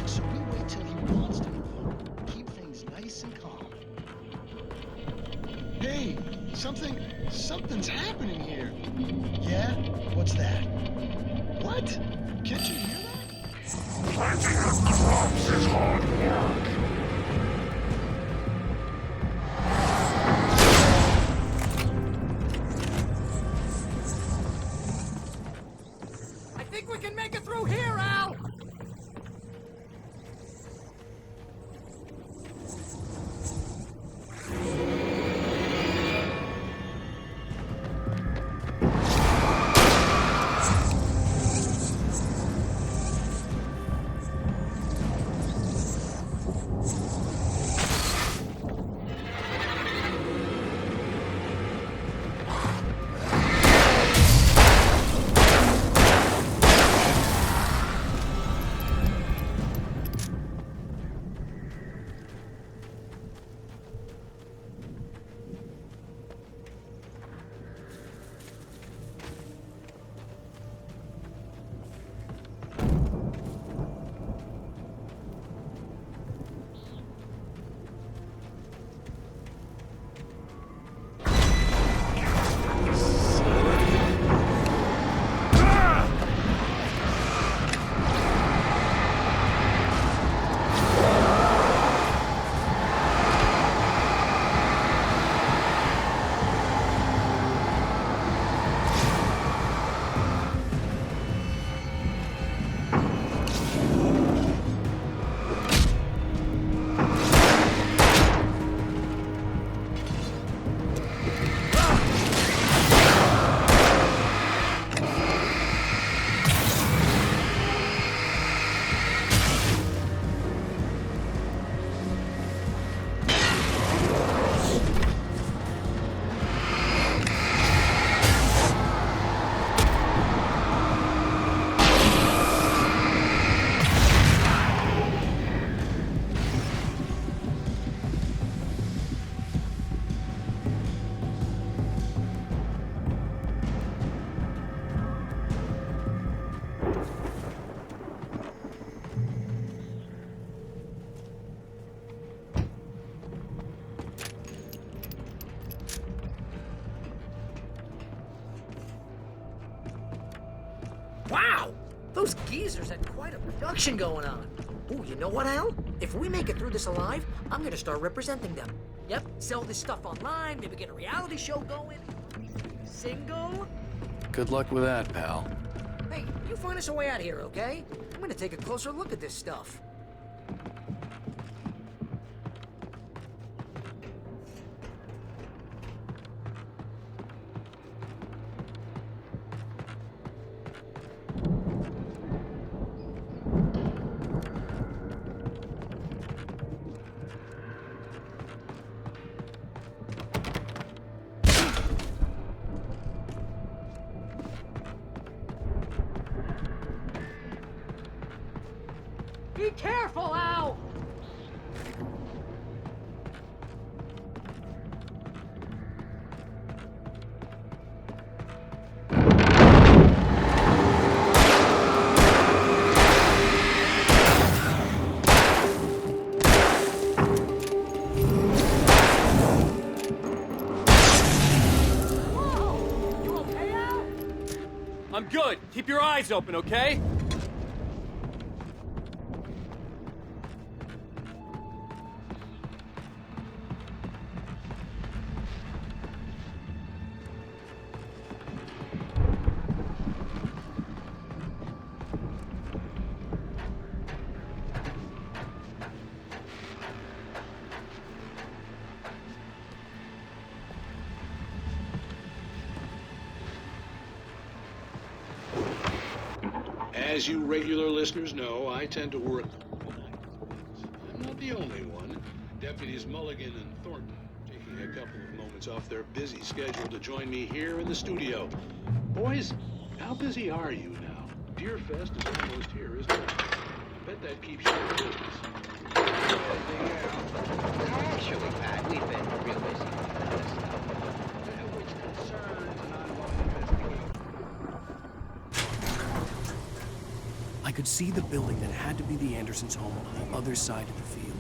So we wait till he wants to move on. Keep things nice and calm. Hey, something's happening here. Yeah? What's that? What? Can't you hear that? Planting of crops is hard work. I think we can make it through here, Al! Wow! Those geezers had quite a production going on. Ooh, you know what, Al? If we make it through this alive, I'm gonna start representing them. Yep, sell this stuff online, maybe get a reality show going. Single? Good luck with that, pal. Hey, you find us a way out of here, okay? I'm gonna take a closer look at this stuff. Be careful, Al! Good. Keep your eyes open, okay? As you regular listeners know, I tend to work I'm not the only one. Deputies Mulligan and Thornton taking a couple of moments off their busy schedule to join me here in the studio. Boys, how busy are you now? Deerfest is almost here, isn't it? I bet that keeps you in business. Actually, Pat, we've been real busy. Which concerns an ongoing investigation. I could see the building that had to be the Andersons' home on the other side of the field.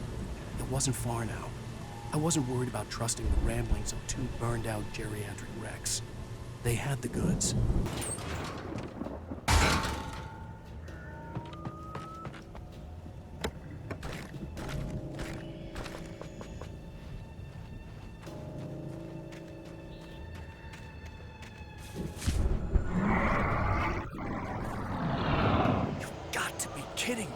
It wasn't far now. I wasn't worried about trusting the ramblings of two burned-out geriatric wrecks. They had the goods. Kidding me.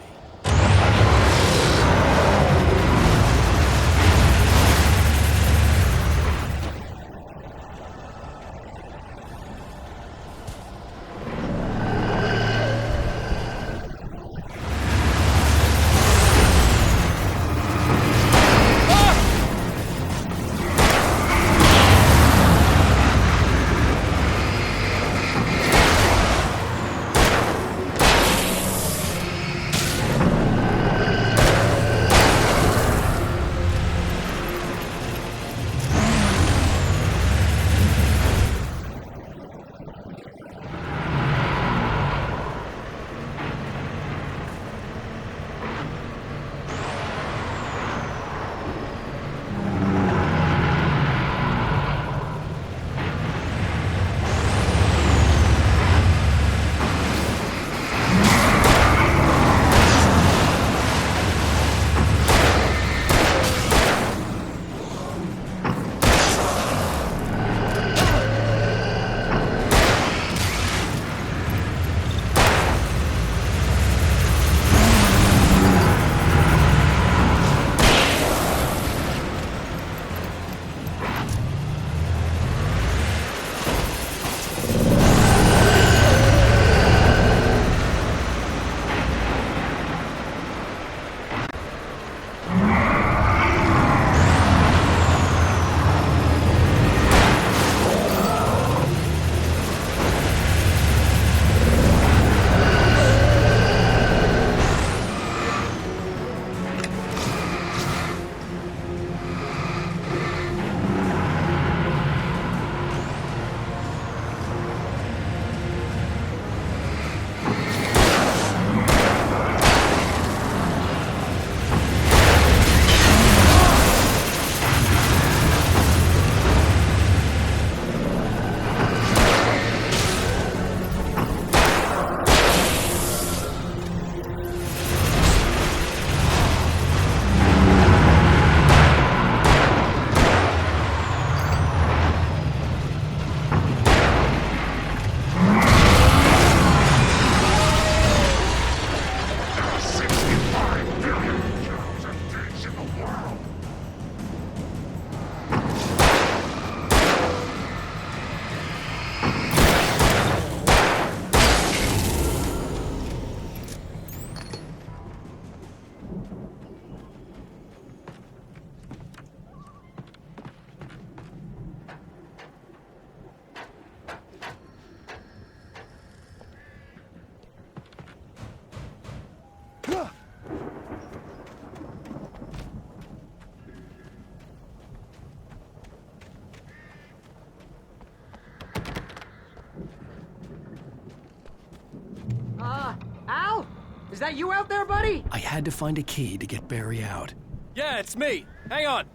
Al? Is that you out there, buddy? I had to find a key to get Barry out. Yeah, it's me. Hang on.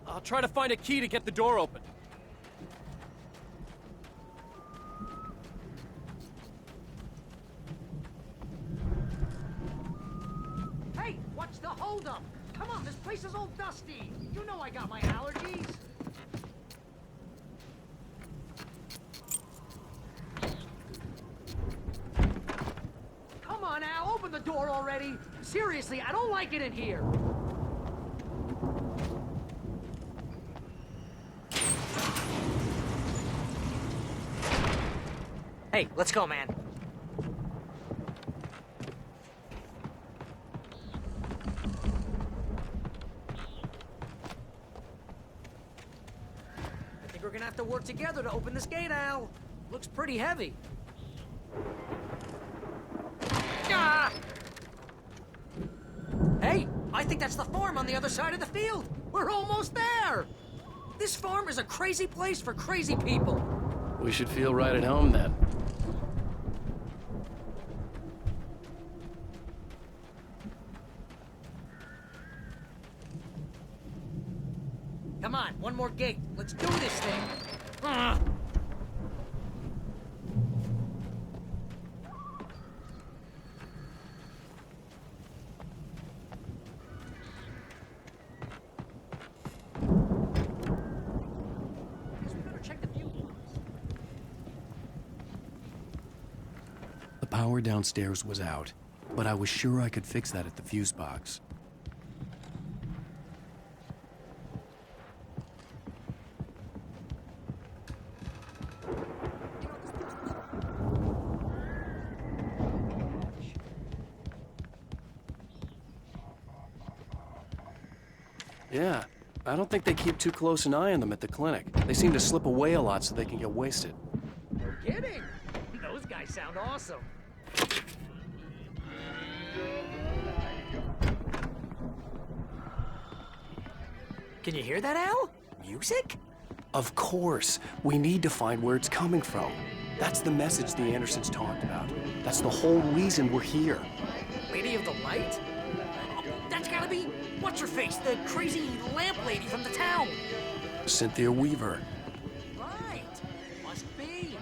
I'll try to find a key to get the door open. the holdup? Come on, this place is all dusty. You know I got my allergies. Come on, Al, open the door already. Seriously, I don't like it in here. Hey, let's go, man. I think we're gonna have to work together to open this gate, Al. Looks pretty heavy. Ah! Hey, I think that's the farm on the other side of the field. We're almost there. This farm is a crazy place for crazy people. We should feel right at home then. Come on, one more gate. Let's do this thing. The power downstairs was out, but I was sure I could fix that at the fuse box. Yeah, I don't think they keep too close an eye on them at the clinic. They seem to slip away a lot so they can get wasted. No kidding. Those guys sound awesome. Can you hear that, Al? Music? Of course. We need to find where it's coming from. That's the message the Andersons talked about. That's the whole reason we're here. Lady of the Light? Oh, that's gotta be what's-her-face, the crazy lamp lady from the town. Cynthia Weaver. Right. Must be.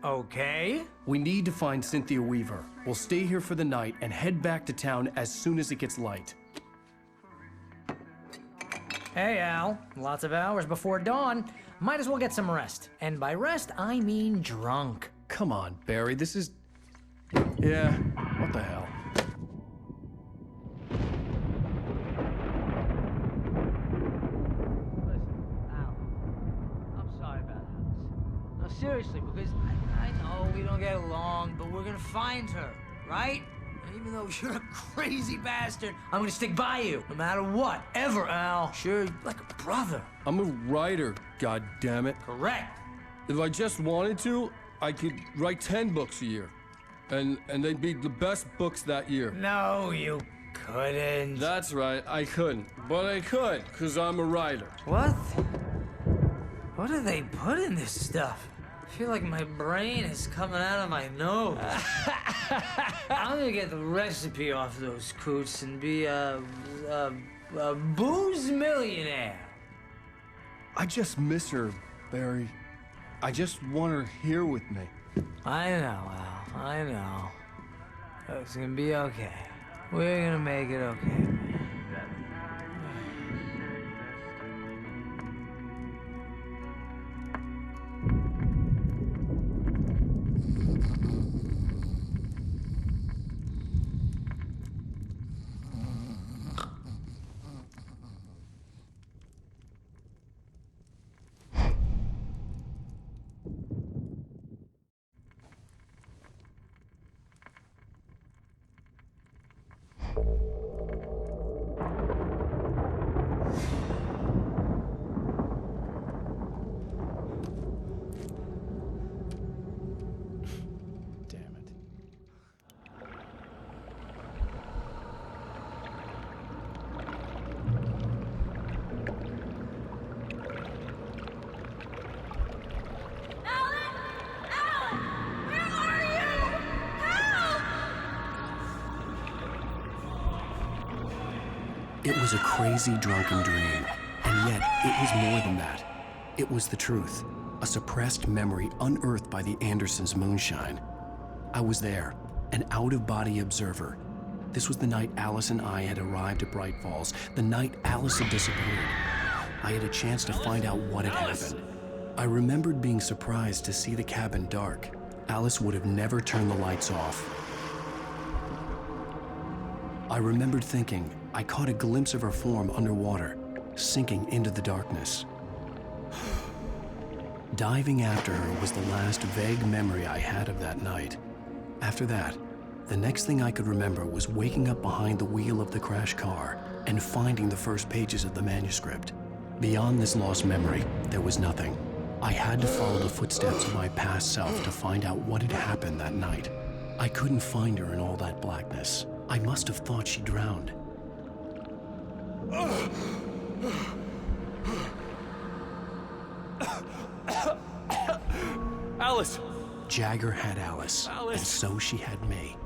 Okay. We need to find Cynthia Weaver. We'll stay here for the night and head back to town as soon as it gets light. Hey, Al. Lots of hours before dawn. Might as well get some rest. And by rest, I mean drunk. Come on, Barry, this is... Yeah, what the hell? Seriously, because I know we don't get along, but we're gonna find her, right? And even though you're a crazy bastard, I'm gonna stick by you, no matter what, ever, Al. Sure, like a brother. I'm a writer, goddammit. Correct. If I just wanted to, I could write 10 books a year. And they'd be the best books that year. No, you couldn't. That's right, I couldn't. But I could, because I'm a writer. What? What do they put in this stuff? I feel like my brain is coming out of my nose. I'm gonna get the recipe off those coots and be a booze millionaire. I just miss her, Barry. I just want her here with me. I know, Al. I know. It's gonna be okay. We're gonna make it okay. It was a crazy, drunken dream, and yet it was more than that. It was the truth, a suppressed memory unearthed by the Andersons' moonshine. I was there, an out-of-body observer. This was the night Alice and I had arrived at Bright Falls, the night Alice had disappeared. I had a chance to find out what had happened. I remembered being surprised to see the cabin dark. Alice would have never turned the lights off. I remembered thinking I caught a glimpse of her form underwater, sinking into the darkness. Diving after her was the last vague memory I had of that night. After that, the next thing I could remember was waking up behind the wheel of the crashed car and finding the first pages of the manuscript. Beyond this lost memory, there was nothing. I had to follow the footsteps of my past self to find out what had happened that night. I couldn't find her in all that blackness. I must have thought she drowned. Alice! Jagger had Alice, and so she had me.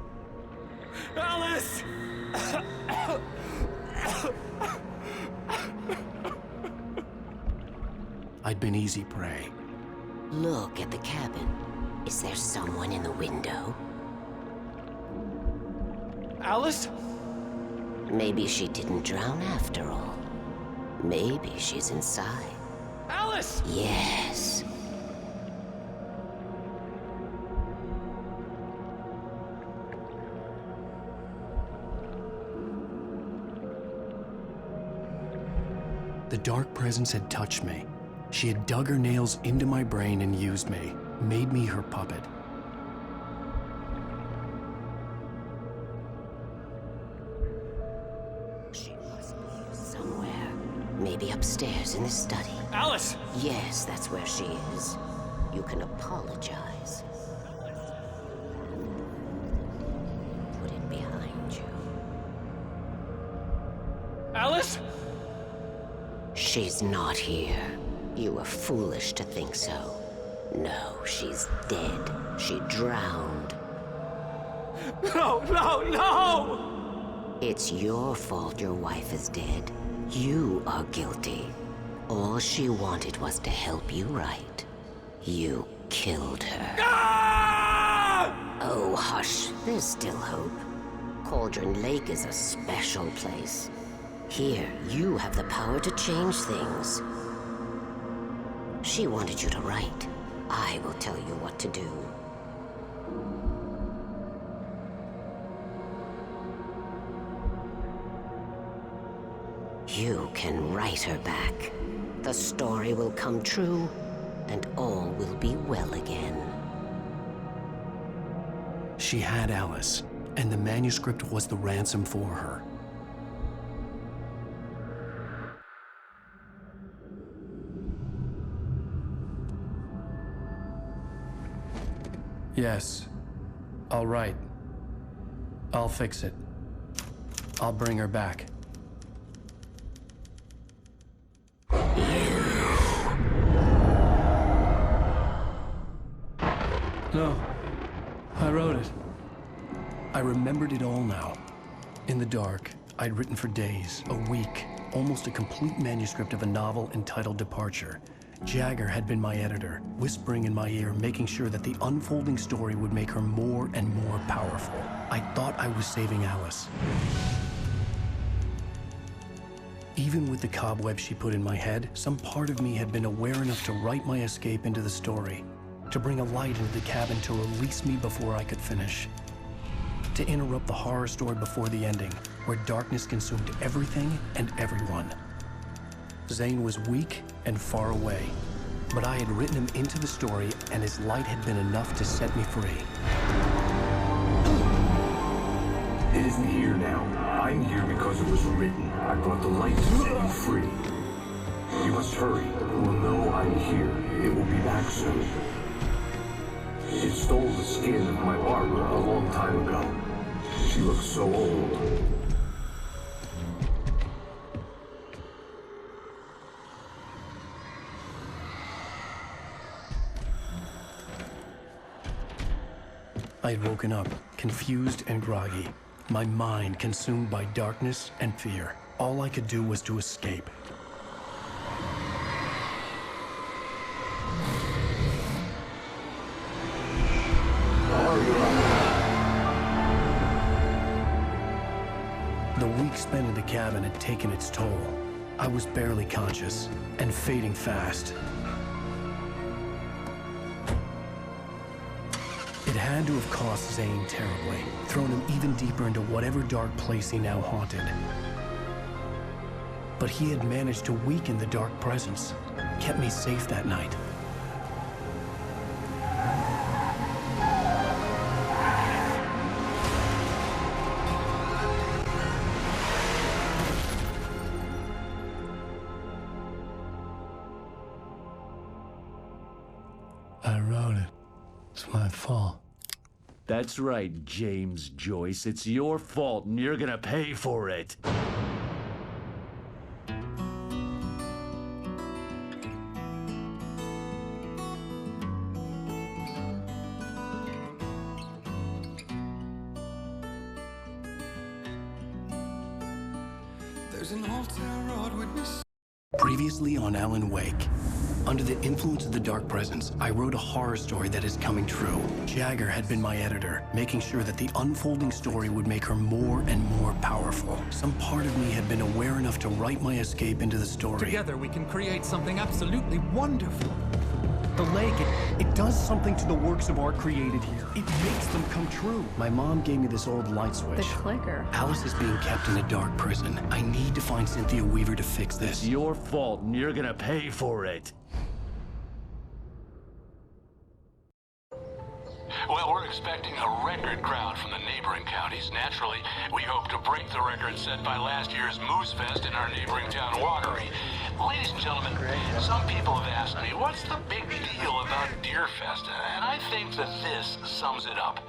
Alice! I'd been easy prey. Look at the cabin. Is there someone in the window? Alice? Maybe she didn't drown after all. Maybe she's inside. Alice! Yes. The dark presence had touched me. She had dug her nails into my brain and used me, made me her puppet. She must be here somewhere. Maybe upstairs in the study. Alice! Yes, that's where she is. You can apologize. Put it behind you. Alice? She's not here. You were foolish to think so. No, she's dead. She drowned. No, no, no! It's your fault your wife is dead. You are guilty. All she wanted was to help you right. You killed her. Ah! Oh, hush. There's still hope. Cauldron Lake is a special place. Here, you have the power to change things. She wanted you to write. I will tell you what to do. You can write her back. The story will come true, and all will be well again. She had Alice, and the manuscript was the ransom for her. Yes. I'll write. I'll fix it. I'll bring her back. No. I wrote it. I remembered it all now. In the dark, I'd written for days, a week, almost a complete manuscript of a novel entitled Departure. Jagger had been my editor, whispering in my ear, making sure that the unfolding story would make her more and more powerful. I thought I was saving Alice. Even with the cobweb she put in my head, some part of me had been aware enough to write my escape into the story, to bring a light into the cabin to release me before I could finish, to interrupt the horror story before the ending, where darkness consumed everything and everyone. Zane was weak and far away, but I had written him into the story, and his light had been enough to set me free. It isn't here now. I'm here because it was written. I brought the light to set you free. You must hurry. It will know I'm here. It will be back soon. It stole the skin of my Barbara a long time ago. She looks so old. I had woken up, confused and groggy, my mind consumed by darkness and fear. All I could do was to escape. The week spent in the cabin had taken its toll. I was barely conscious and fading fast. It had to have cost Zane terribly, thrown him even deeper into whatever dark place he now haunted. But he had managed to weaken the dark presence, kept me safe that night. I wrote it. It's my fault. That's right, James Joyce. It's your fault, and you're gonna pay for it. There's an old town road witness. Previously on Alan Wake. Under the influence of the dark presence, I wrote a horror story that is coming true. Jagger had been my editor, making sure that the unfolding story would make her more and more powerful. Some part of me had been aware enough to write my escape into the story. Together we can create something absolutely wonderful. The lake, it does something to the works of art created here. It makes them come true. My mom gave me this old light switch. The clicker. Alice is being kept in a dark prison. I need to find Cynthia Weaver to fix this. It's your fault, and you're gonna pay for it. Well, we're expecting a record crowd from the neighboring counties. Naturally, we hope to break the record set by last year's Moose Fest in our neighboring town, Watery. Ladies and gentlemen, some people have asked me, what's the big deal about Deer Fest? And I think that this sums it up.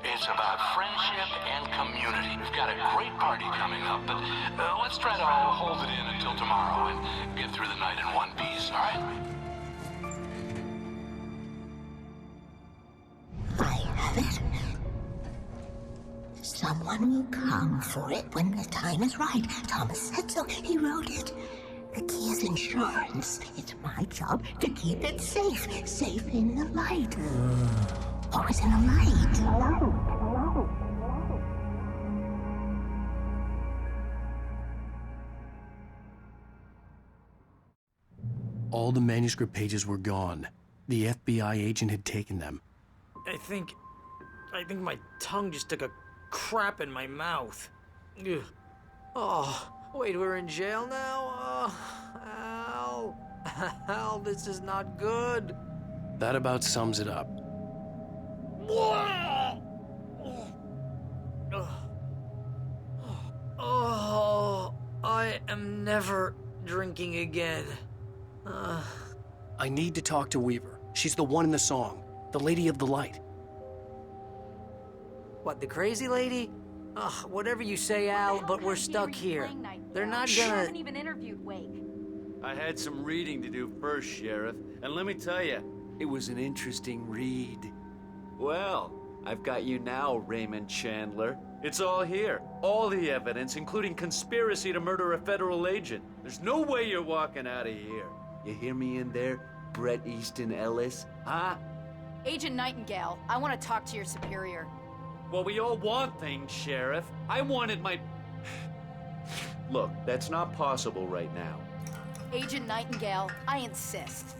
It's about friendship and community. We've got a great party coming up, but let's try to hold it in until tomorrow and get through the night in one piece, all right? I have it. Someone will come for it when the time is right. Thomas said so. He wrote it. The key is insurance. It's my job to keep it safe. Safe in the light. Always in the light. All the manuscript pages were gone. The FBI agent had taken them. I think my tongue just took a crap in my mouth. Ugh. Oh, wait, we're in jail now? Oh, Al, this is not good. That about sums it up. Oh, I am never drinking again. I need to talk to Weaver. She's the one in the song. The Lady of the Light. What, the crazy lady? Ugh, whatever you say, Al, but we're stuck here. They're not gonna... You haven't even interviewed Wake. I had some reading to do first, Sheriff, and let me tell you, it was an interesting read. Well, I've got you now, Raymond Chandler. It's all here. All the evidence, including conspiracy to murder a federal agent. There's no way you're walking out of here. You hear me in there, Bret Easton Ellis? Huh? Agent Nightingale, I want to talk to your superior. Well, we all want things, Sheriff. I wanted my... Look, that's not possible right now. Agent Nightingale, I insist.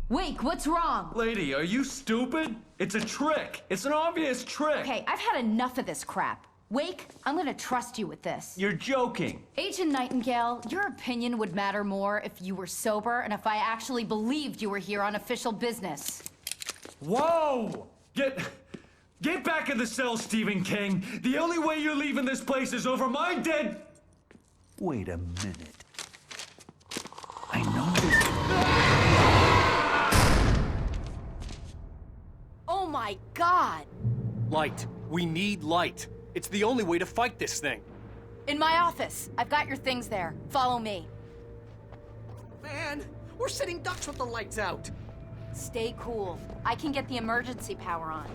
Wake, what's wrong? Lady, are you stupid? It's a trick. It's an obvious trick. Okay, I've had enough of this crap. Wake, I'm gonna trust you with this. You're joking. Agent Nightingale, your opinion would matter more if you were sober and if I actually believed you were here on official business. Whoa! Get back in the cell, Stephen King. The only way you're leaving this place is over my dead... Wait a minute. I know this. Oh my God! Light. We need light. It's the only way to fight this thing. In my office. I've got your things there. Follow me. Man, we're sitting ducks with the lights out. Stay cool. I can get the emergency power on.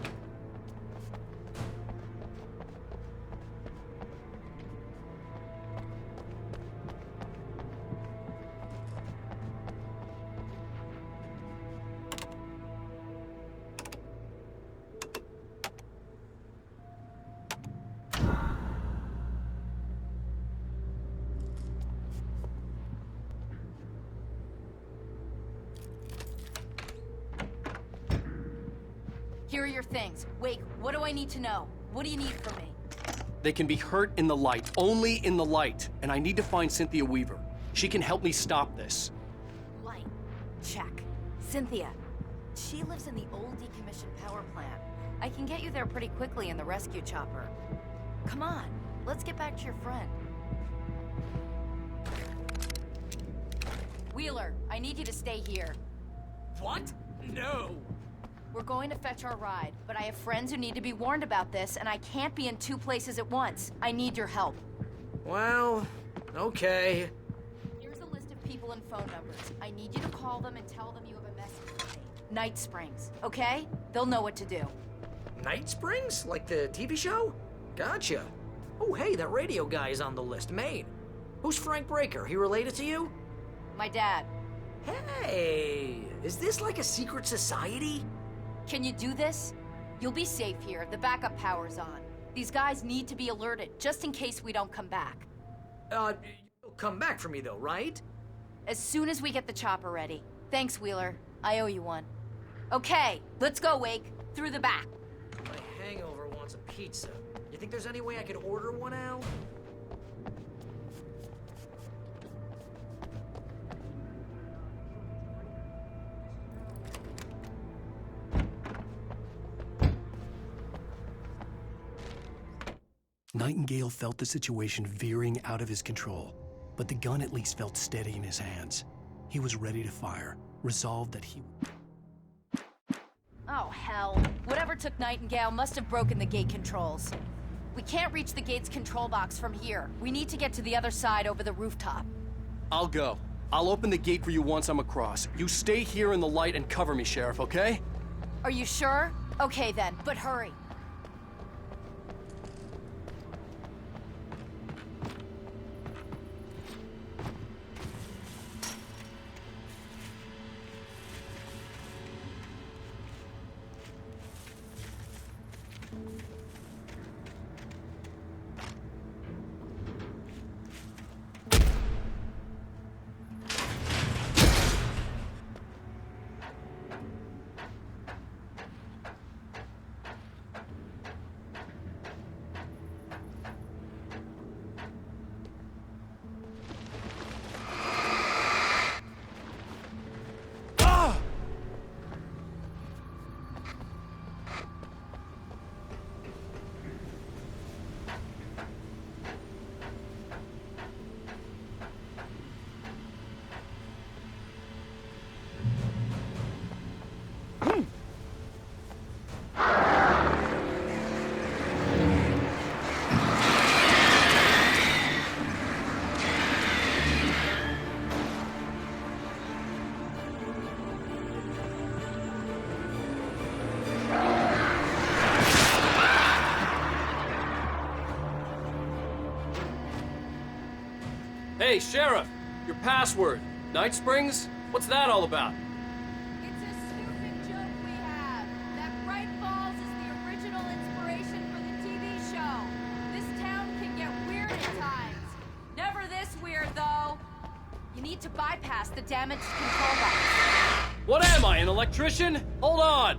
Here are your things. Wait, what do I need to know? What do you need from me? They can be hurt in the light, only in the light. And I need to find Cynthia Weaver. She can help me stop this. Light. Check. Cynthia. She lives in the old decommissioned power plant. I can get you there pretty quickly in the rescue chopper. Come on, let's get back to your friend. Wheeler, I need you to stay here. What? No! We're going to fetch our ride, but I have friends who need to be warned about this, and I can't be in 2 places at once. I need your help. Well, okay. Here's a list of people and phone numbers. I need you to call them and tell them you have a message for me. Night Springs, okay? They'll know what to do. Night Springs? Like the TV show? Gotcha. Oh, hey, that radio guy is on the list, Maine. Who's Frank Breaker? He related to you? My dad. Hey, is this like a secret society? Can you do this? You'll be safe here. The backup power's on. These guys need to be alerted, just in case we don't come back. You'll come back for me though, right? As soon as we get the chopper ready. Thanks, Wheeler. I owe you one. Okay, let's go, Wake. Through the back. My hangover wants a pizza. You think there's any way I could order one, Al? Nightingale felt the situation veering out of his control, but the gun at least felt steady in his hands. He was ready to fire, resolved that he... Oh, hell. Whatever took Nightingale must have broken the gate controls. We can't reach the gate's control box from here. We need to get to the other side over the rooftop. I'll go. I'll open the gate for you once I'm across. You stay here in the light and cover me, Sheriff, okay? Are you sure? Okay then, but hurry. Hey, Sheriff! Your password. Night Springs? What's that all about? It's a stupid joke we have. That Bright Falls is the original inspiration for the TV show. This town can get weird at times. Never this weird, though. You need to bypass the damaged control box. What am I, an electrician? Hold on!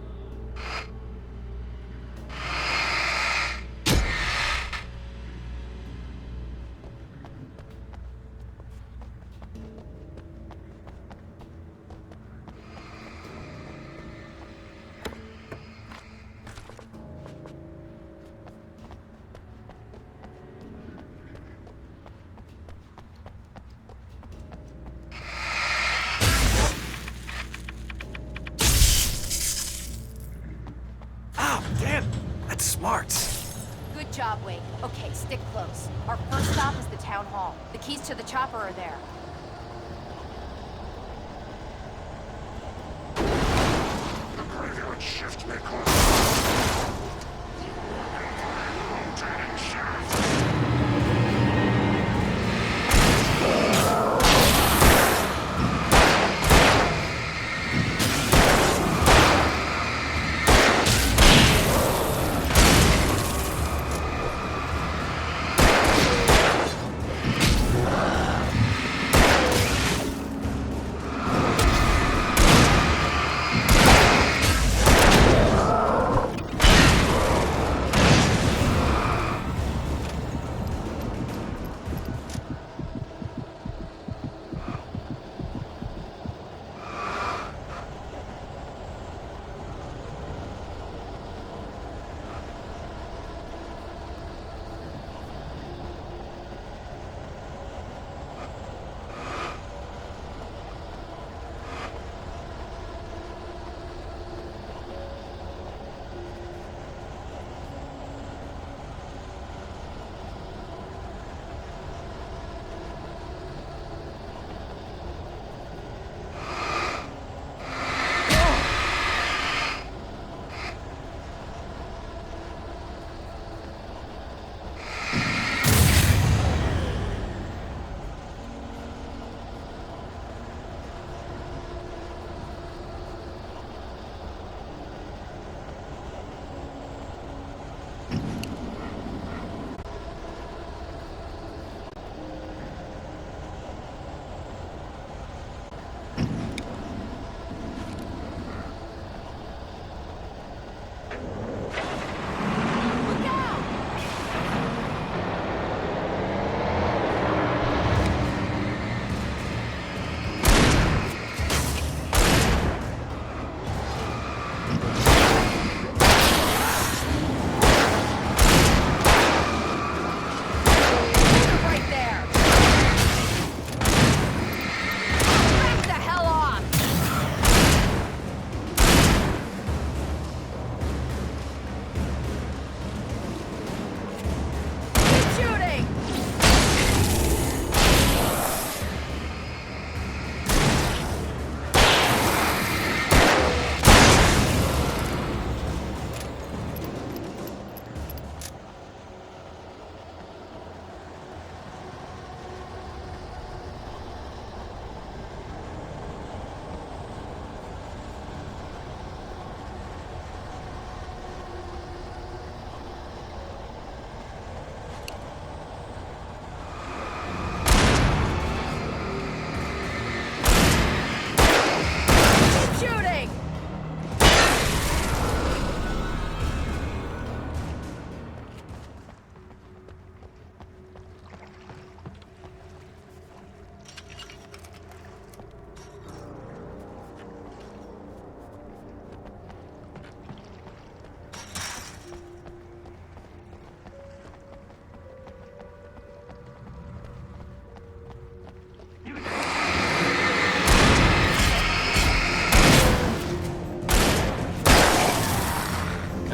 Good job, Wake. Okay, stick close. Our first stop is the town hall. The keys to the chopper are there.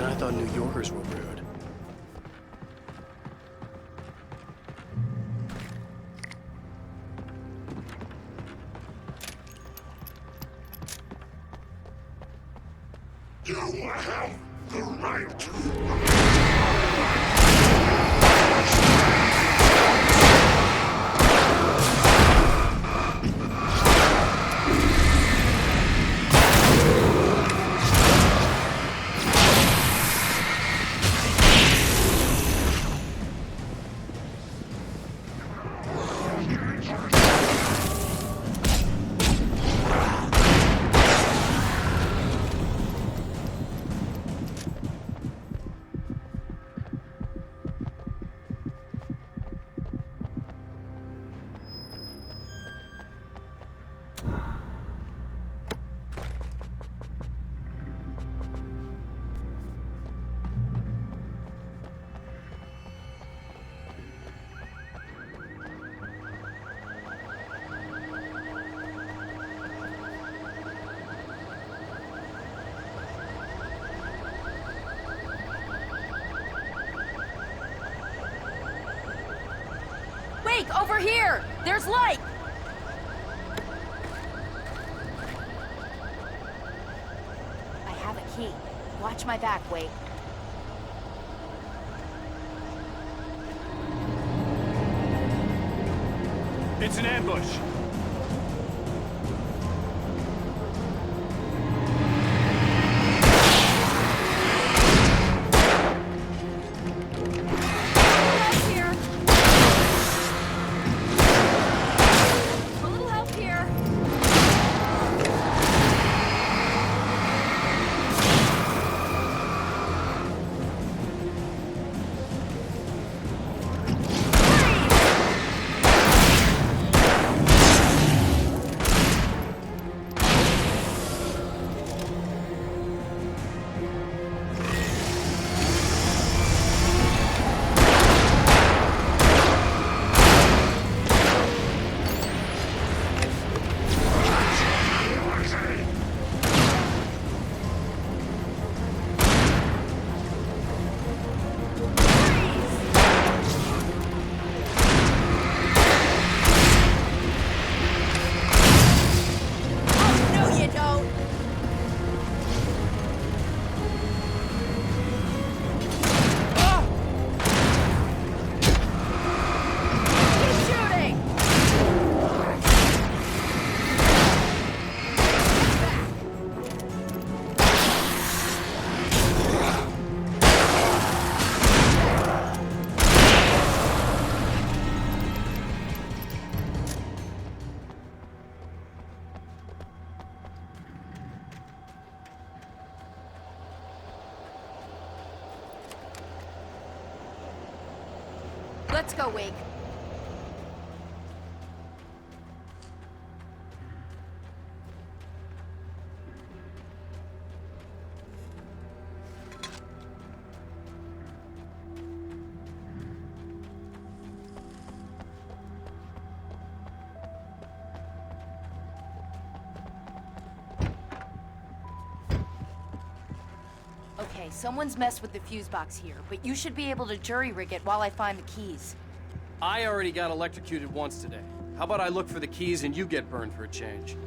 And I thought New Yorkers were rude. You have the right to... Wake, over here! There's light! I have a key. Watch my back, Wake. It's an ambush. Let's go, Wake. Okay, someone's messed with the fuse box here, but you should be able to jury-rig it while I find the keys. I already got electrocuted once today. How about I look for the keys and you get burned for a change?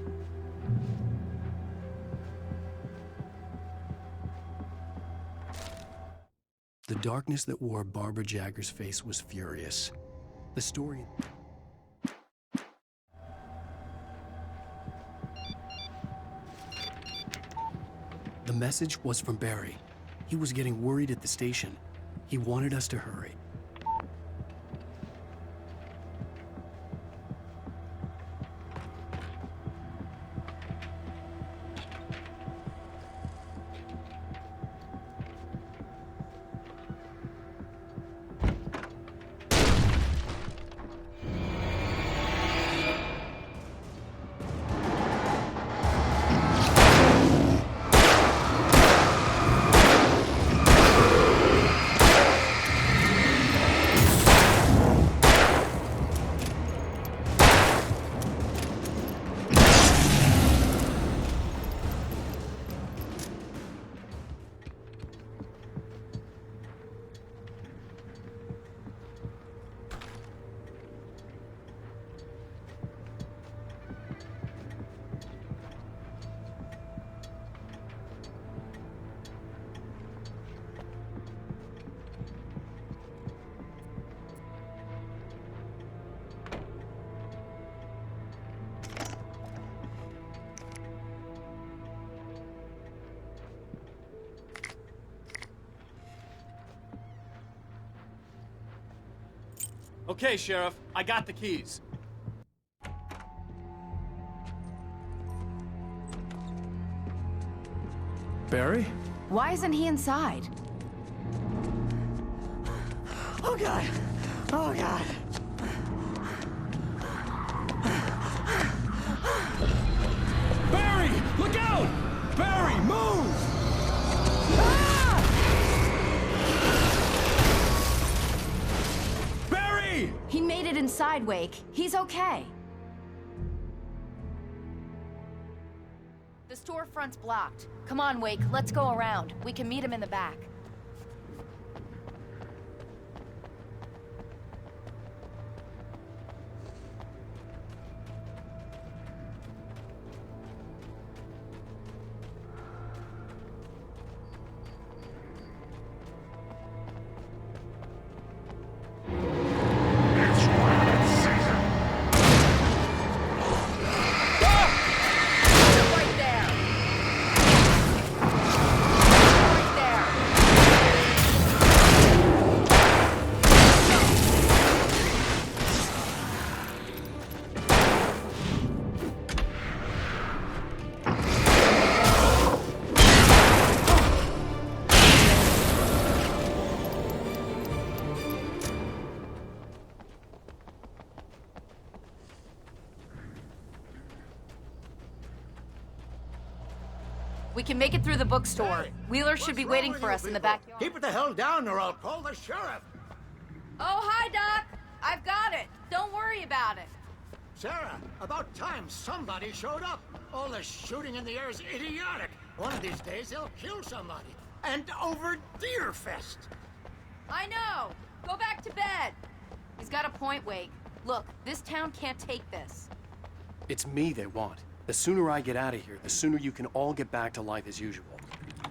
The darkness that wore Barbara Jagger's face was furious. The story... The message was from Barry. He was getting worried at the station. He wanted us to hurry. Okay, Sheriff, I got the keys. Barry? Why isn't he inside? Oh, God. Oh, God. Barry! Look out! Barry, move! Barry! He made it inside, Wake. He's okay. The storefront's blocked. Come on, Wake, let's go around. We can meet him in the back. We can make it through the bookstore. Hey, Wheeler should be waiting for us in the backyard. Keep it the hell down or I'll call the sheriff. Oh, hi, Doc. I've got it. Don't worry about it. Sarah, about time somebody showed up. All the shooting in the air is idiotic. One of these days they'll kill somebody. And over Deerfest. I know. Go back to bed. He's got a point, Wake. Look, this town can't take this. It's me they want. The sooner I get out of here, the sooner you can all get back to life as usual.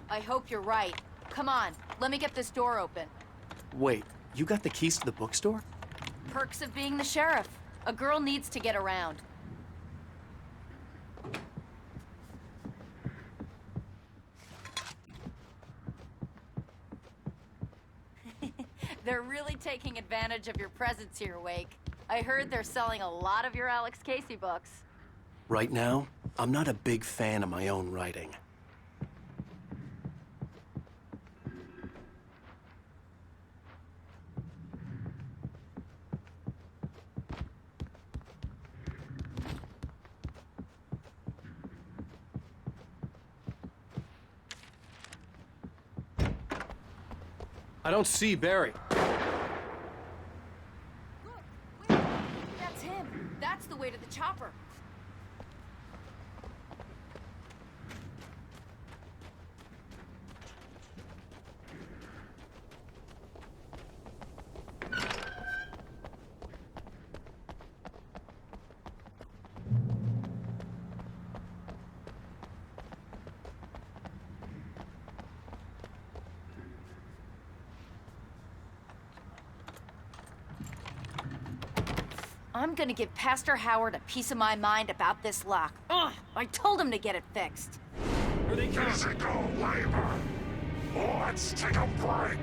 I hope you're right. Come on, let me get this door open. Wait, you got the keys to the bookstore? Perks of being the sheriff. A girl needs to get around. They're really taking advantage of your presence here, Wake. I heard they're selling a lot of your Alex Casey books. Right now, I'm not a big fan of my own writing. I don't see Barry. That's him. That's the way to the chopper. I'm gonna give Pastor Howard a piece of my mind about this lock. Ugh, I told him to get it fixed. Physical labor. Let's take a break.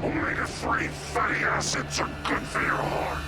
Omega-3 fatty acids are good for your heart.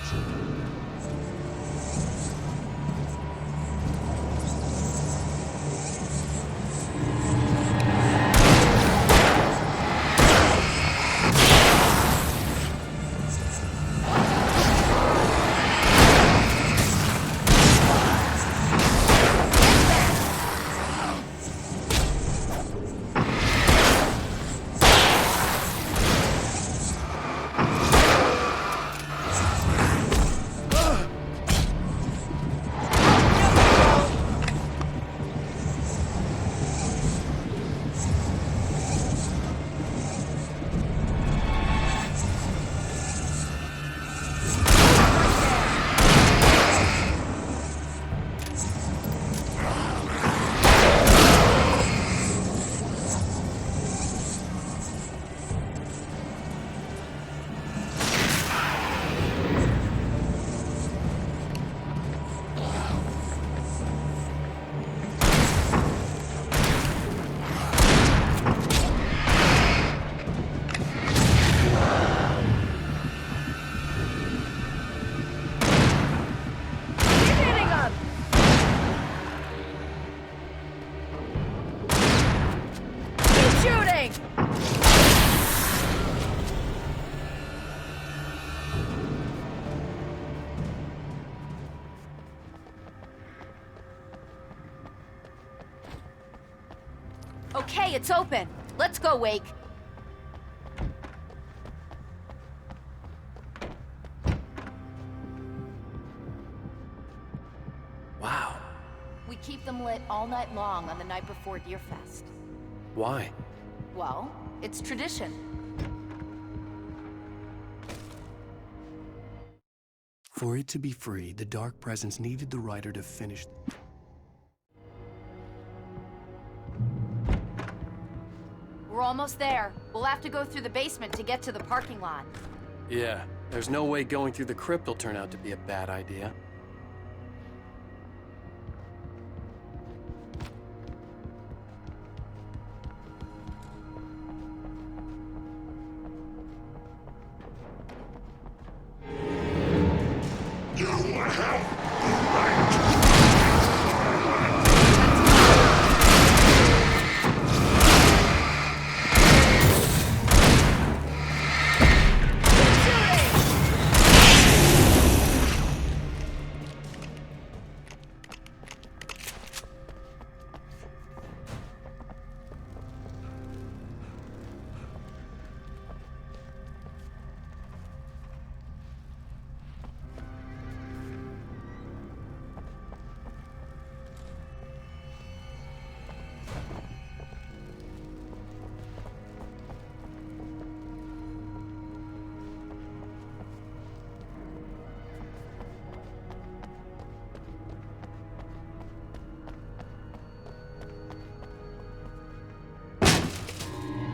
Hey, it's open. Let's go, Wake. Wow. We keep them lit all night long on the night before Deerfest. Why? Well, it's tradition. For it to be free, the Dark Presence needed the writer to finish. We're almost there. We'll have to go through the basement to get to the parking lot. Yeah, there's no way going through the crypt will turn out to be a bad idea.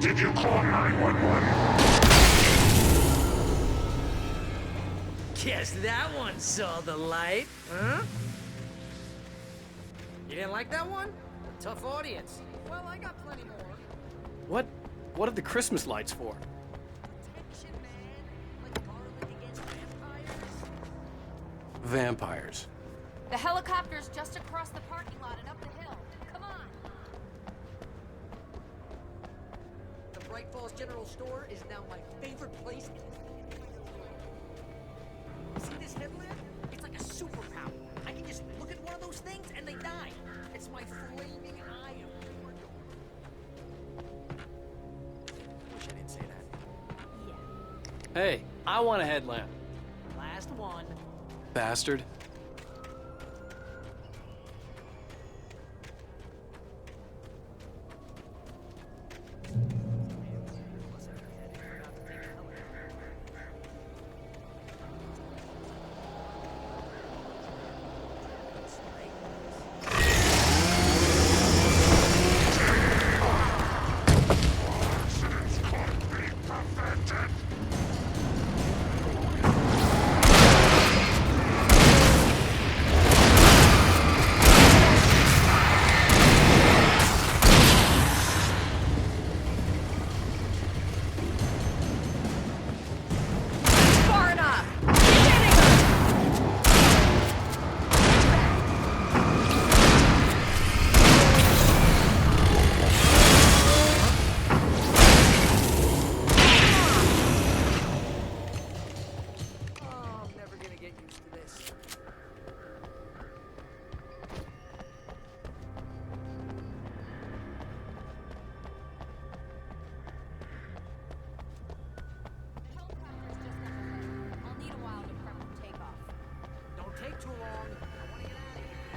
Did you call 911? Guess that one saw the light, huh? You didn't like that one? A tough audience. Well, I got plenty more. What are the Christmas lights for? Attention, man. Like Garland against vampires. Vampires. The helicopter's just across the parking lot and up the hill. Come on. The Bright Falls General Store is now my favorite place in the entire world. See this headlamp? It's like a superpower. I can just look at one of those things and they die. It's my flaming eye of boredom. Wish I didn't say that. Yeah. Hey, I want a headlamp. Last one. Bastard. Take too long. I want to get out of here.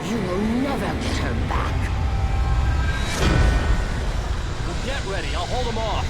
You will never get her back. Well, get ready. I'll hold them off.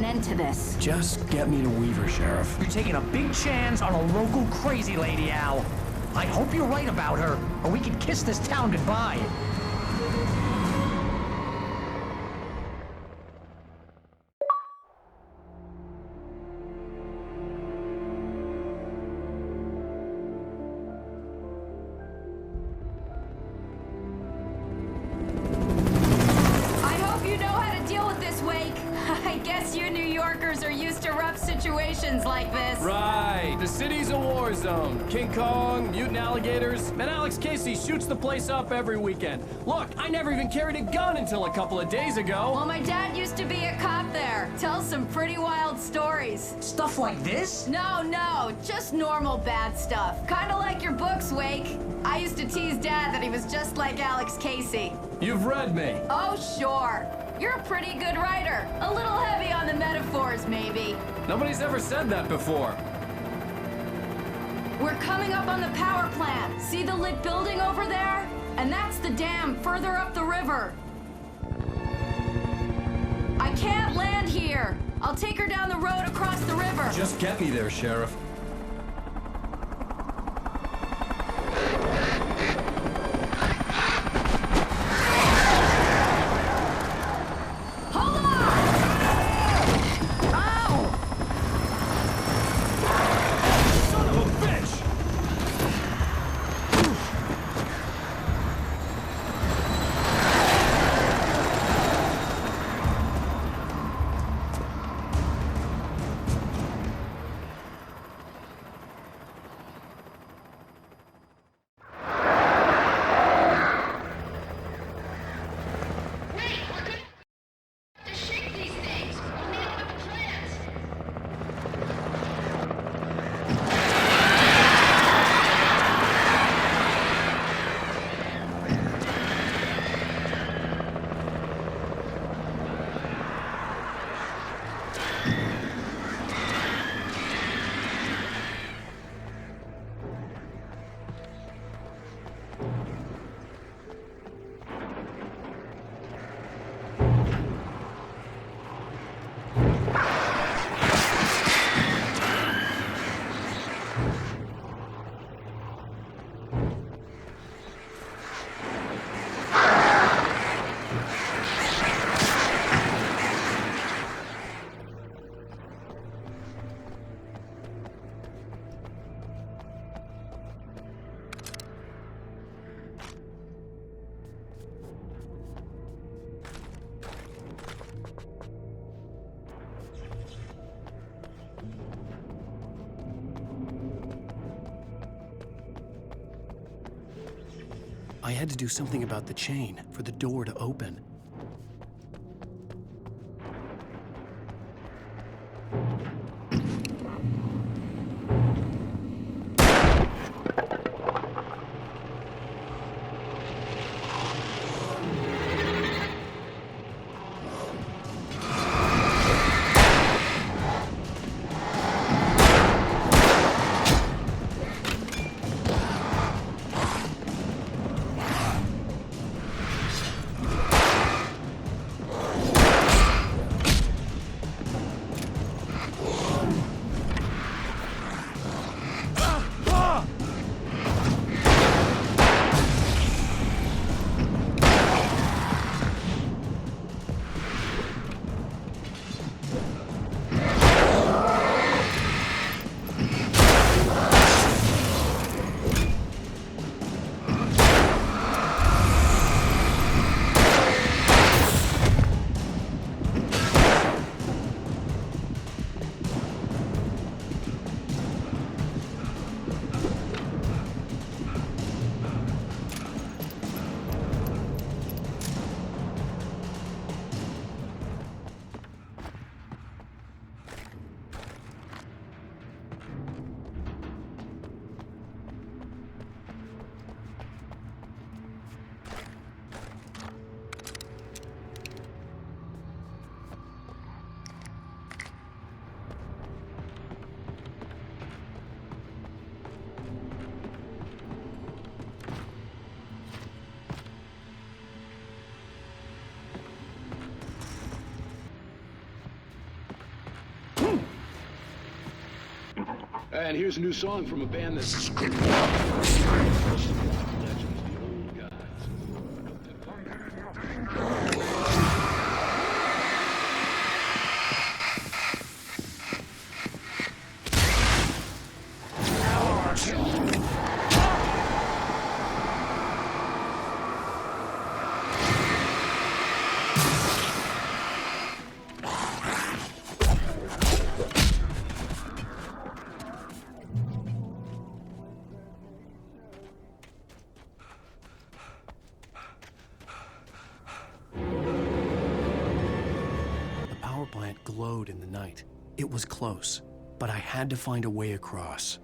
end to this. Just get me to Weaver, Sheriff. You're taking a big chance on a local crazy lady, Al. I hope you're right about her, or we can kiss this town goodbye. I hope you know how to deal with this, Wake. I guess you New Yorkers are used to rough situations like this. Right. The city's a war zone. King Kong, mutant alligators, and Alex Casey shoots the place up every weekend. Look, I never even carried a gun until a couple of days ago. Well, my dad used to be a cop there. Tells some pretty wild stories. Stuff like this? No, just normal bad stuff. Kinda like your books, Wake. I used to tease Dad that he was just like Alex Casey. You've read me. Oh, sure. You're a pretty good writer. A little heavy on the metaphors, maybe. Nobody's ever said that before. We're coming up on the power plant. See the lit building over there? And that's the dam further up the river. I can't land here. I'll take her down the road across the river. Just get me there, Sheriff. I had to do something about the chain for the door to open. And here's a new song from a band that's... Plant glowed in the night. It was close, but I had to find a way across.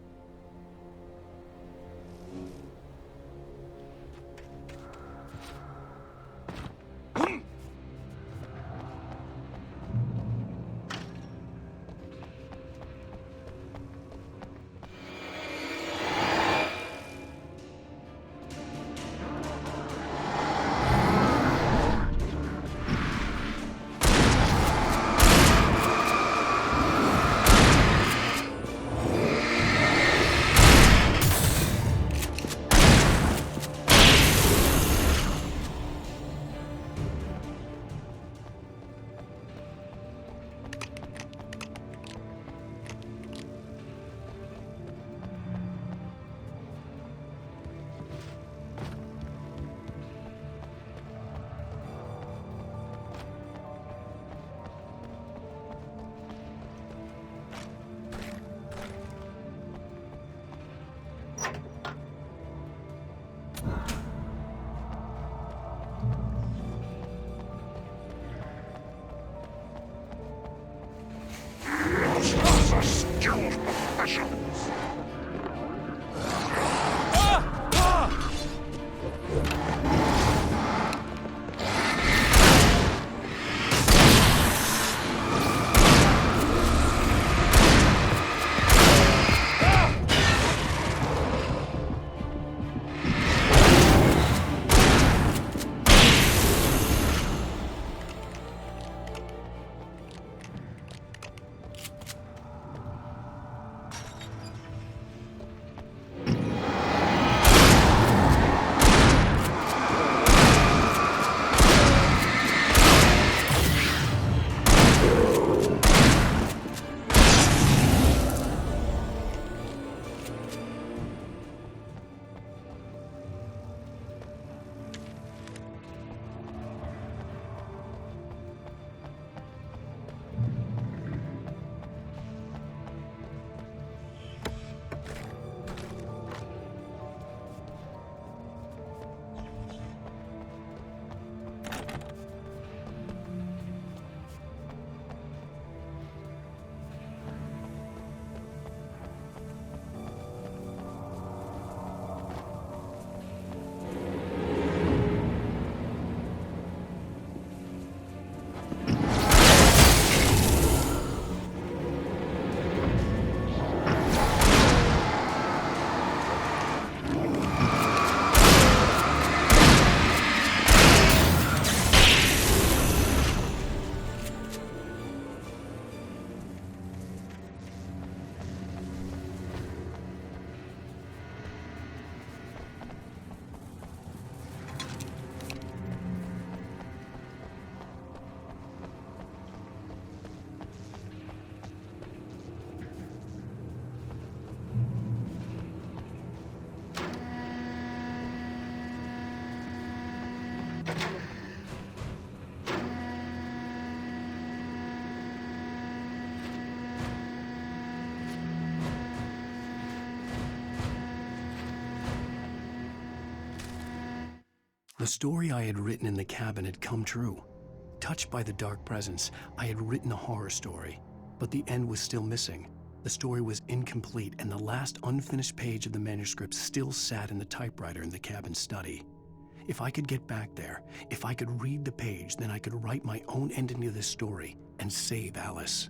The story I had written in the cabin had come true. Touched by the dark presence, I had written a horror story, but the end was still missing. The story was incomplete, and the last unfinished page of the manuscript still sat in the typewriter in the cabin study. If I could get back there, if I could read the page, then I could write my own ending to this story and save Alice.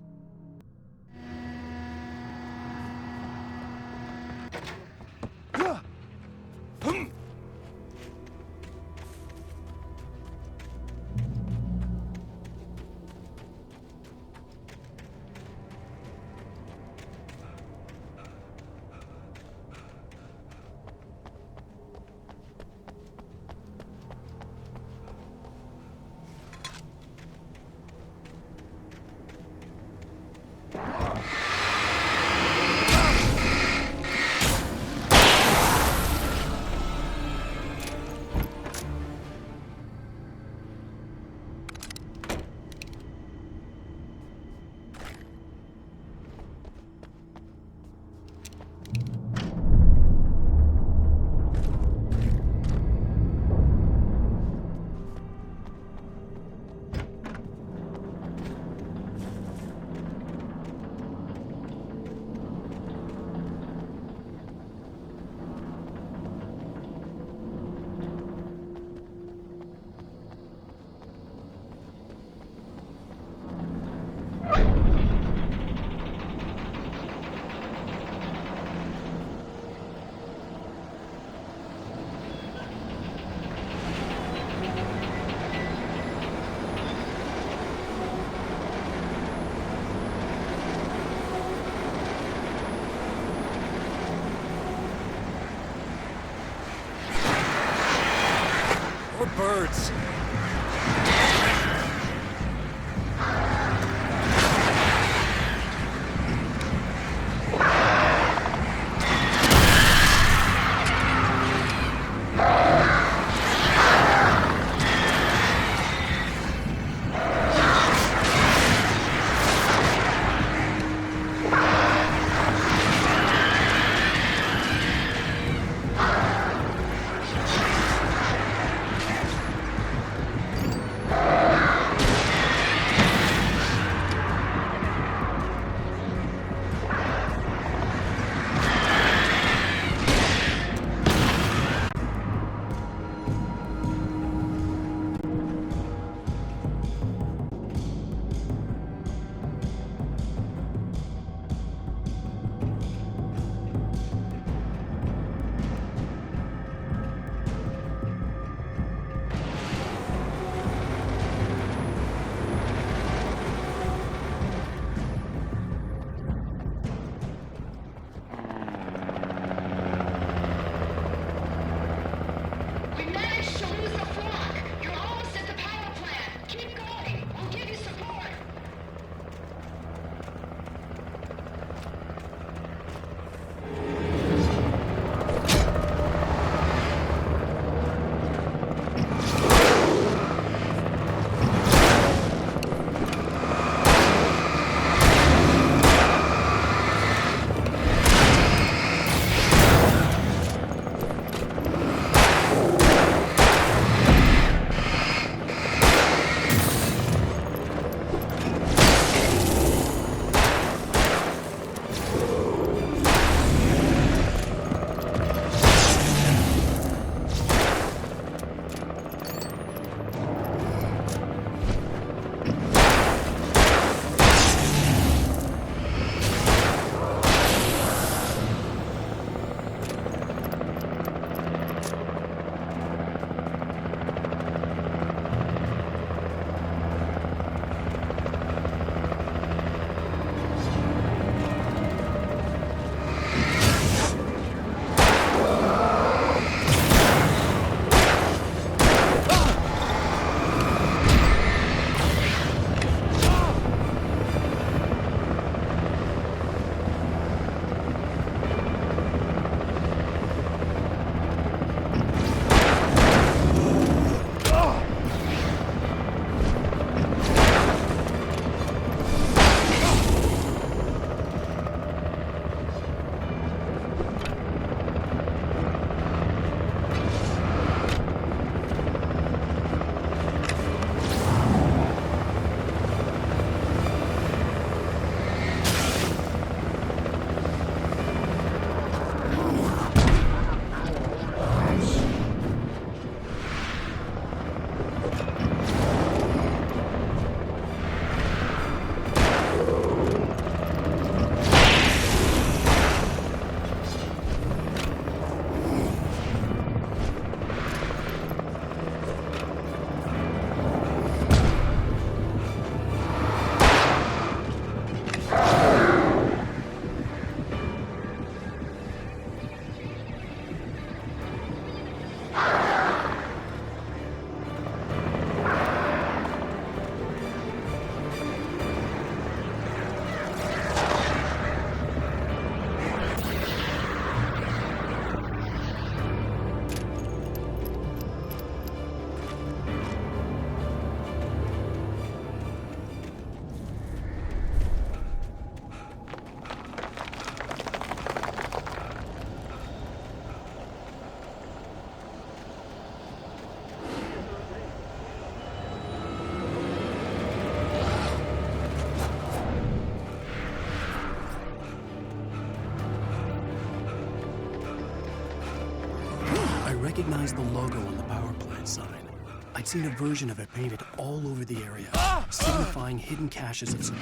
recognized the logo on the power plant sign. I'd seen a version of it painted all over the area, signifying hidden caches of supply.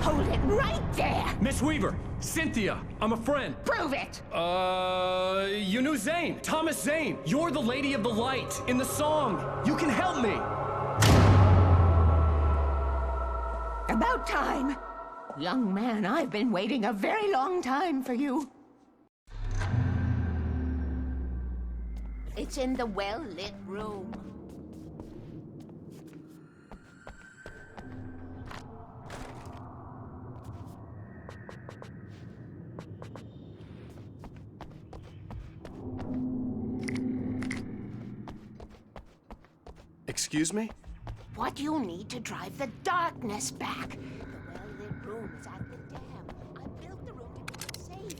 Hold it right there! Miss Weaver, Cynthia, I'm a friend. Prove it! You knew Zane, Thomas Zane. You're the Lady of the Light in the song. You can help me. About time. Young man, I've been waiting a very long time for you. It's in the well-lit room. Excuse me? What you need to drive the darkness back. The well-lit room is at the dam. I built the room to keep it safe.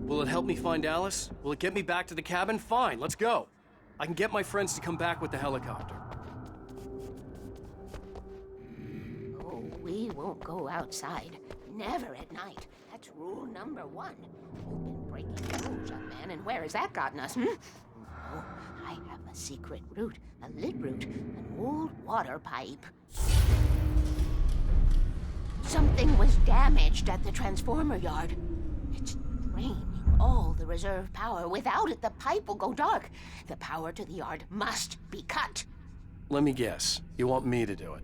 Will it help me find Alice? Will it get me back to the cabin? Fine, let's go. I can get my friends to come back with the helicopter. Oh, we won't go outside. Never at night. That's rule number 1. You've been breaking the rules, young man, and where has that gotten us, Oh, I have a secret route, a lit route, an old water pipe. Something was damaged at the transformer yard. It's draining all the reserve power. Without it, the pipe will go dark. The power to the yard must be cut. Let me guess. You want me to do it?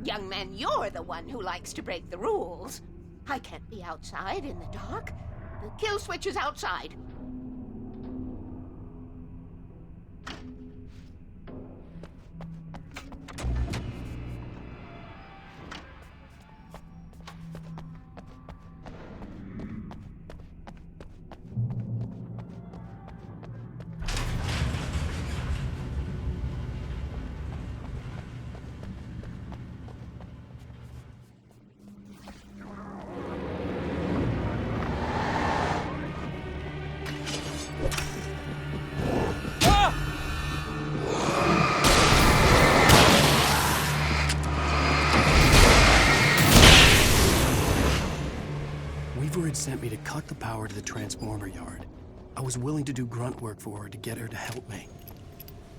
Young man, you're the one who likes to break the rules. I can't be outside in the dark. The kill switch is outside. Weaver had sent me to cut the power to the transformer yard. I was willing to do grunt work for her to get her to help me.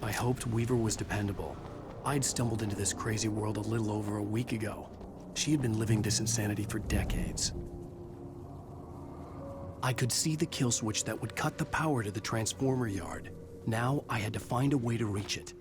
I hoped Weaver was dependable. I'd stumbled into this crazy world a little over a week ago. She had been living this insanity for decades. I could see the kill switch that would cut the power to the transformer yard. Now I had to find a way to reach it.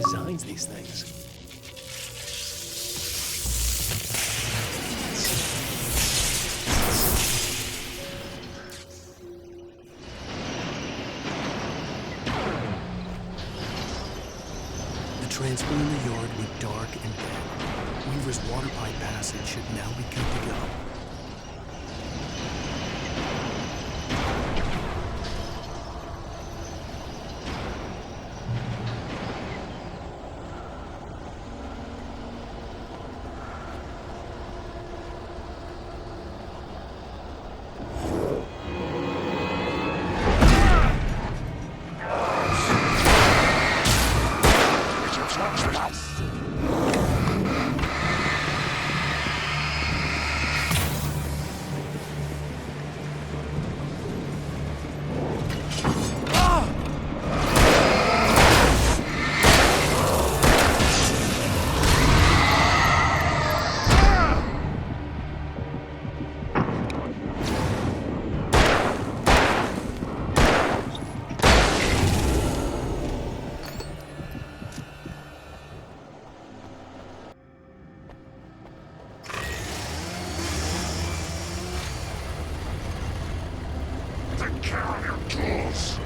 designs these things? The transfer in the yard went dark and dead. Weaver's water pipe passage should now be good to go. Take care of your tools.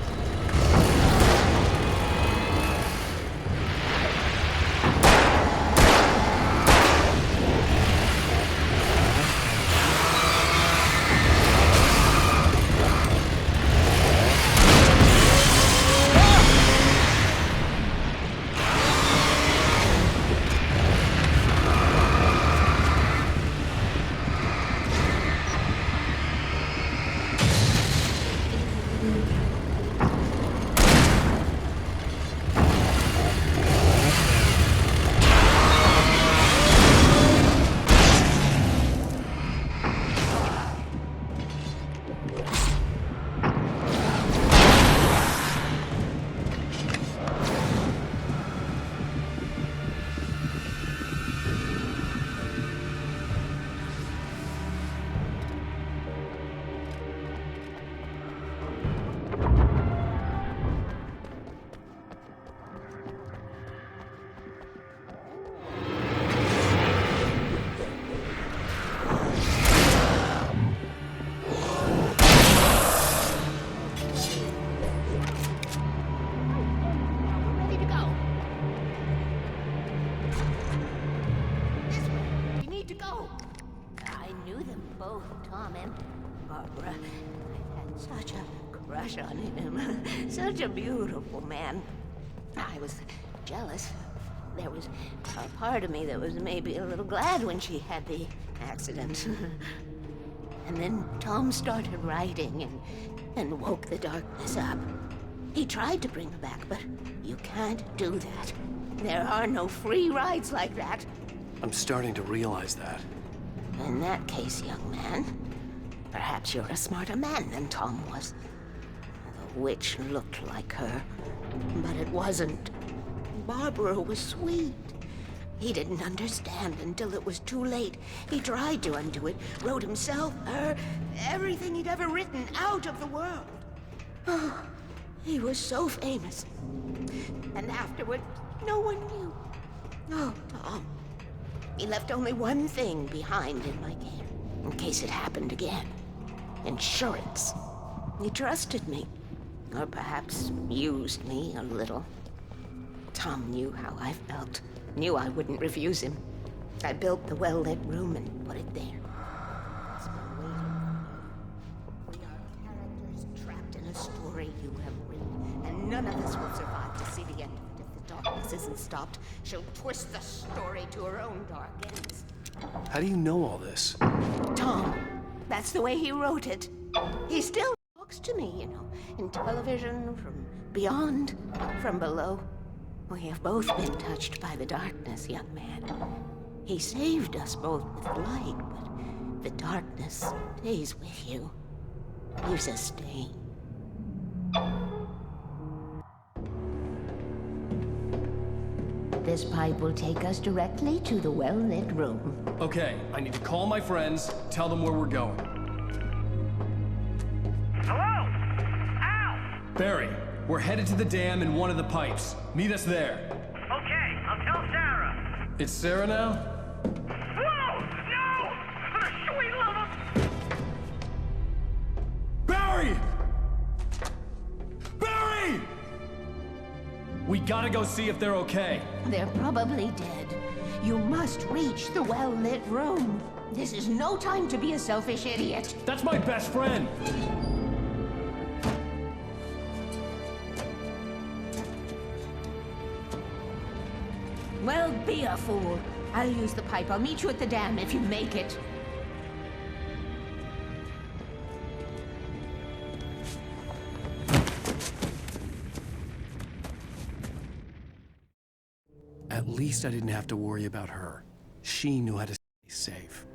On him. Such a beautiful man. I was jealous. There was a part of me that was maybe a little glad when she had the accident. And then Tom started writing and woke the darkness up. He tried to bring her back, but you can't do that. There are no free rides like that. I'm starting to realize that. In that case, young man, perhaps you're a smarter man than Tom was. The witch looked like her, but it wasn't. Barbara was sweet. He didn't understand until it was too late. He tried to undo it, wrote himself, her, everything he'd ever written out of the world. Oh, he was so famous. And afterward, no one knew. Oh, Tom. He left only one thing behind in my care, in case it happened again. Insurance. He trusted me. Or perhaps used me a little. Tom knew how I felt. Knew I wouldn't refuse him. I built the well-lit room and put it there. It's been waiting. We are characters trapped in a story you have written, and none of us will survive to see the end of it if the darkness isn't stopped. She'll twist the story to her own dark ends. How do you know all this? Tom, that's the way he wrote it. He still talks to me, you know, in television, from beyond, from below. We have both been touched by the darkness, young man. He saved us both with light, but the darkness stays with you. Leaves a stain. This pipe will take us directly to the well-lit room. Okay, I need to call my friends, tell them where we're going. Hello? Al! Barry, we're headed to the dam in one of the pipes. Meet us there. Okay. It's Sarah now? Barry! Barry! We gotta go see if they're okay. They're probably dead. You must reach the well-lit room. This is no time to be a selfish idiot. That's my best friend! Well, be a fool. I'll use the pipe. I'll meet you at the dam if you make it. At least I didn't have to worry about her. She knew how to stay safe.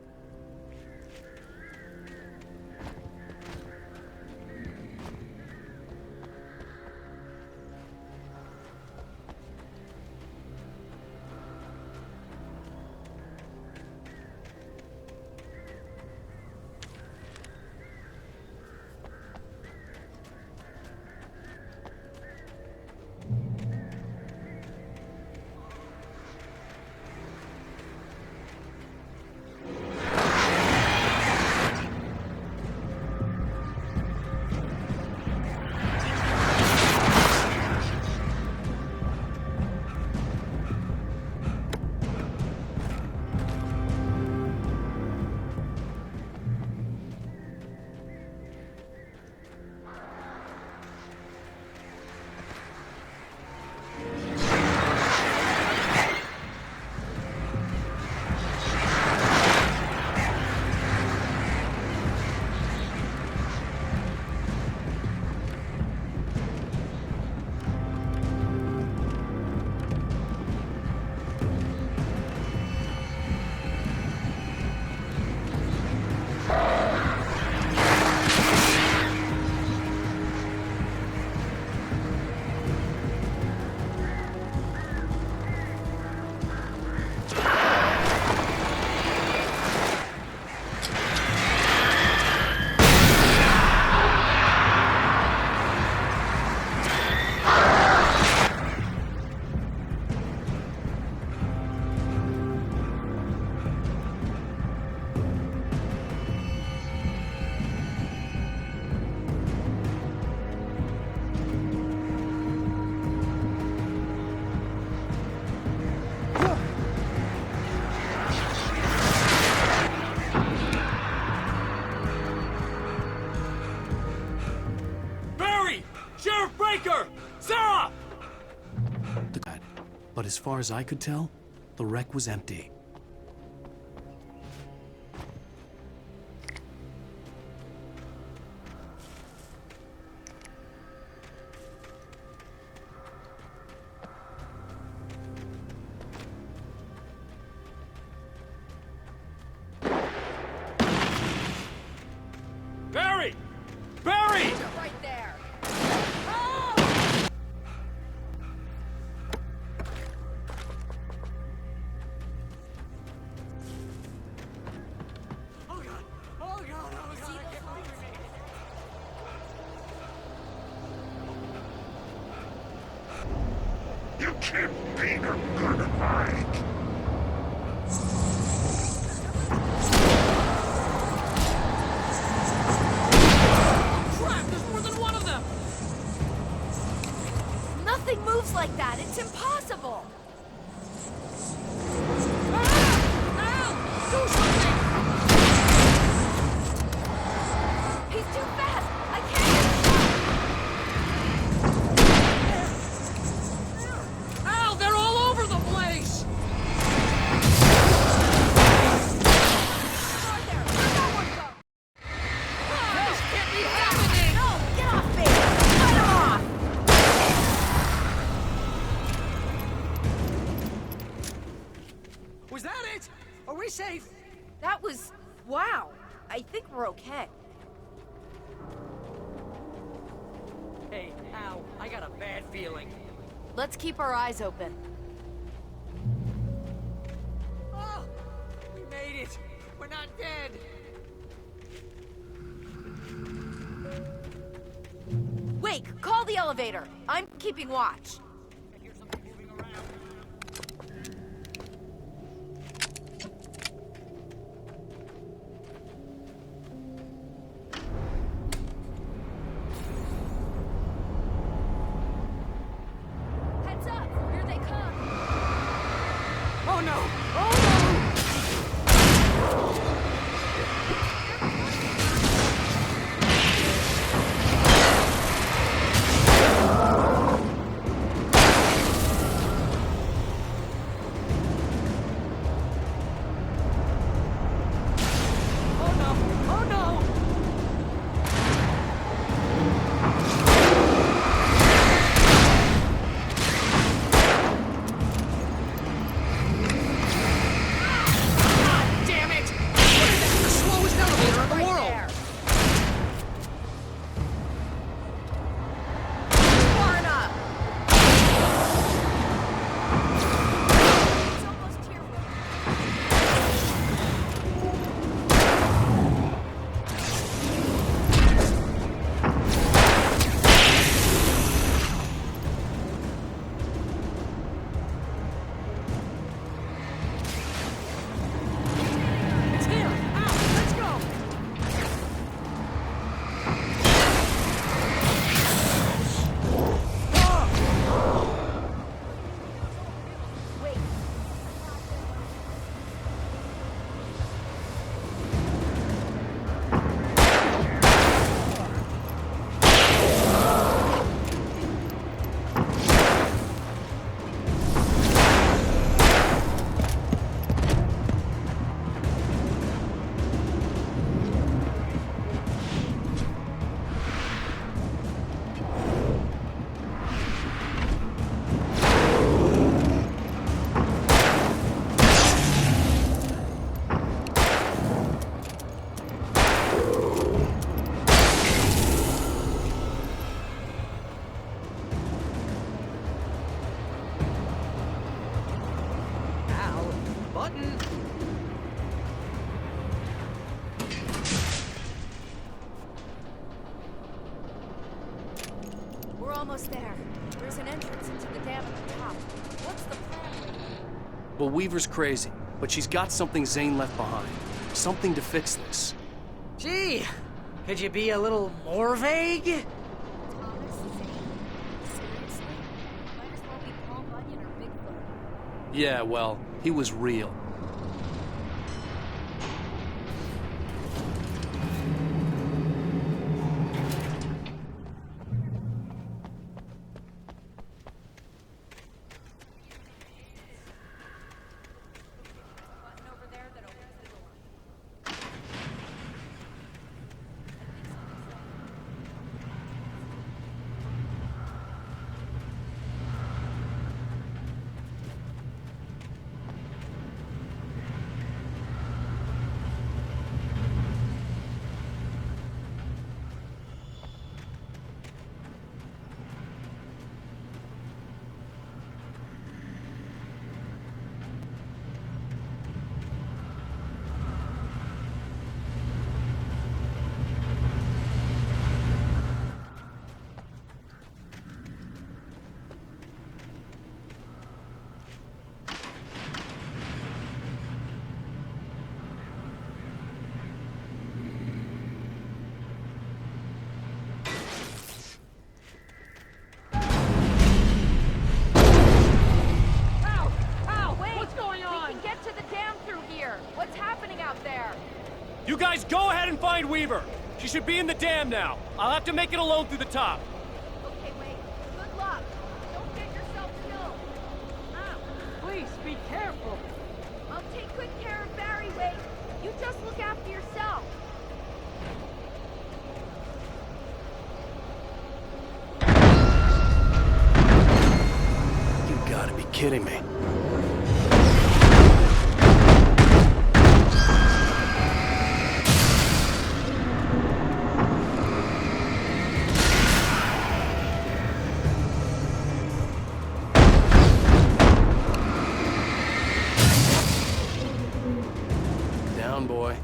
But as far as I could tell, the wreck was empty. Barry! Barry! Right there. You can't beat a good hike. Crap, there's more than one of them! Nothing moves like that. It's impossible. Do something! He's too fast. I can't get him. Al, they're all over the place! This can't be happening! No, get off me! Cut him off! Was that it? Are we safe? That was... wow. I think we're okay. Hey, Al, I got a bad feeling. Let's keep our eyes open. Oh, we made it. We're not dead. Wake, call the elevator. I'm keeping watch. no! Oh no! We're almost there. There's an entrance into the dam at the top. What's the plan? Well, Weaver's crazy, but she's got something Zane left behind. Something to fix this. Gee, could you be a little more vague? Thomas, Zane, seriously? Might as well be Paul Bunyan or Bigfoot. Yeah, well, he was real. You guys go ahead and find Weaver. She should be in the dam now. I'll have to make it alone through the top. Okay, wait. Good luck. Don't get yourself killed. Please, be careful. I'll take good care of Barry, Wade. You just look after yourself. You gotta be kidding me. Boy.